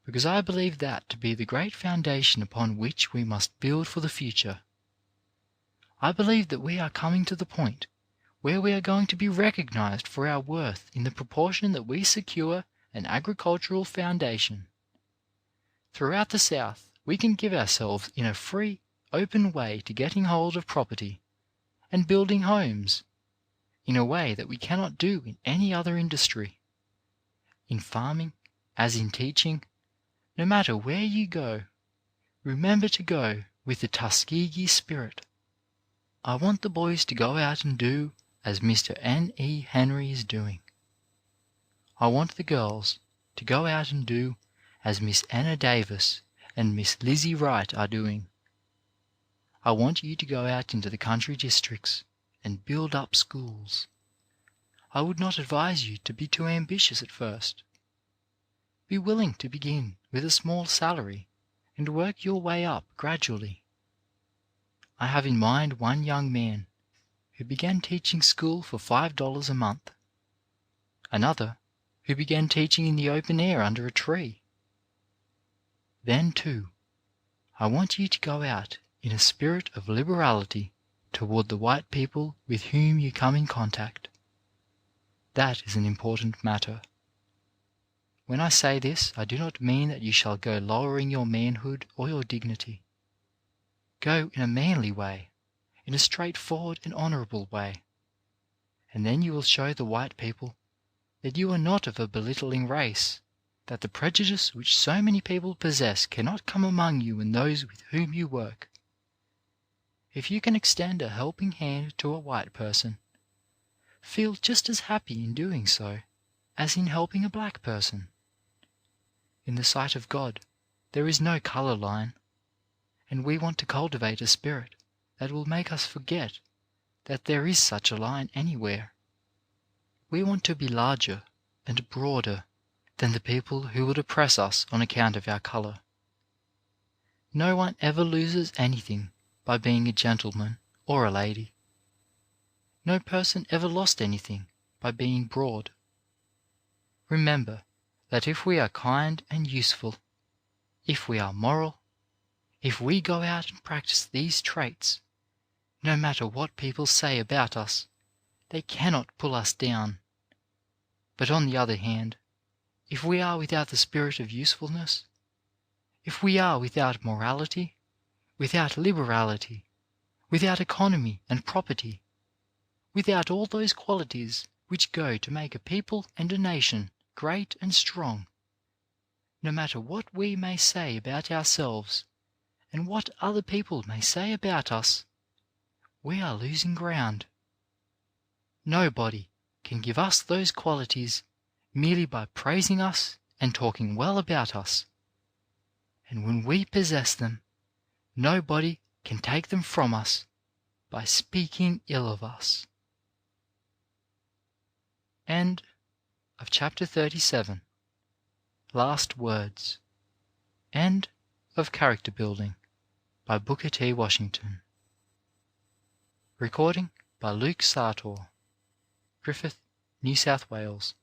because I believe that to be the great foundation upon which we must build for the future. I believe that we are coming to the point where we are going to be recognized for our worth in the proportion that we secure an agricultural foundation. Throughout the South, we can give ourselves in a free, open way to getting hold of property and building homes, in a way that we cannot do in any other industry. In farming, as in teaching, no matter where you go, remember to go with the Tuskegee spirit. I want the boys to go out and do as Mr. N. E. Henry is doing. I want the girls to go out and do as Miss Anna Davis and Miss Lizzie Wright are doing. I want you to go out into the country districts and build up schools. I would not advise you to be too ambitious at first. Be willing to begin with a small salary and work your way up gradually. I have in mind one young man who began teaching school for $5 a month, another who began teaching in the open air under a tree. Then, too, I want you to go out in a spirit of liberality toward the white people with whom you come in contact. That is an important matter. When I say this, I do not mean that you shall go lowering your manhood or your dignity. Go in a manly way, in a straightforward and honourable way, and then you will show the white people that you are not of a belittling race, that the prejudice which so many people possess cannot come among you and those with whom you work. If you can extend a helping hand to a white person, feel just as happy in doing so as in helping a black person. In the sight of God, there is no colour line, and we want to cultivate a spirit that will make us forget that there is such a line anywhere. We want to be larger and broader than the people who would oppress us on account of our colour. No one ever loses anything by being a gentleman or a lady. No person ever lost anything by being broad. Remember that if we are kind and useful, if we are moral, if we go out and practice these traits, no matter what people say about us, they cannot pull us down. But on the other hand, if we are without the spirit of usefulness, if we are without morality, without liberality, without economy and property, without all those qualities which go to make a people and a nation great and strong, no matter what we may say about ourselves and what other people may say about us, we are losing ground. Nobody can give us those qualities merely by praising us and talking well about us. And when we possess them, nobody can take them from us by speaking ill of us. End of chapter 37. Last words. End of Character Building by Booker T. Washington. Recording by Luke Sartor, Griffith, New South Wales.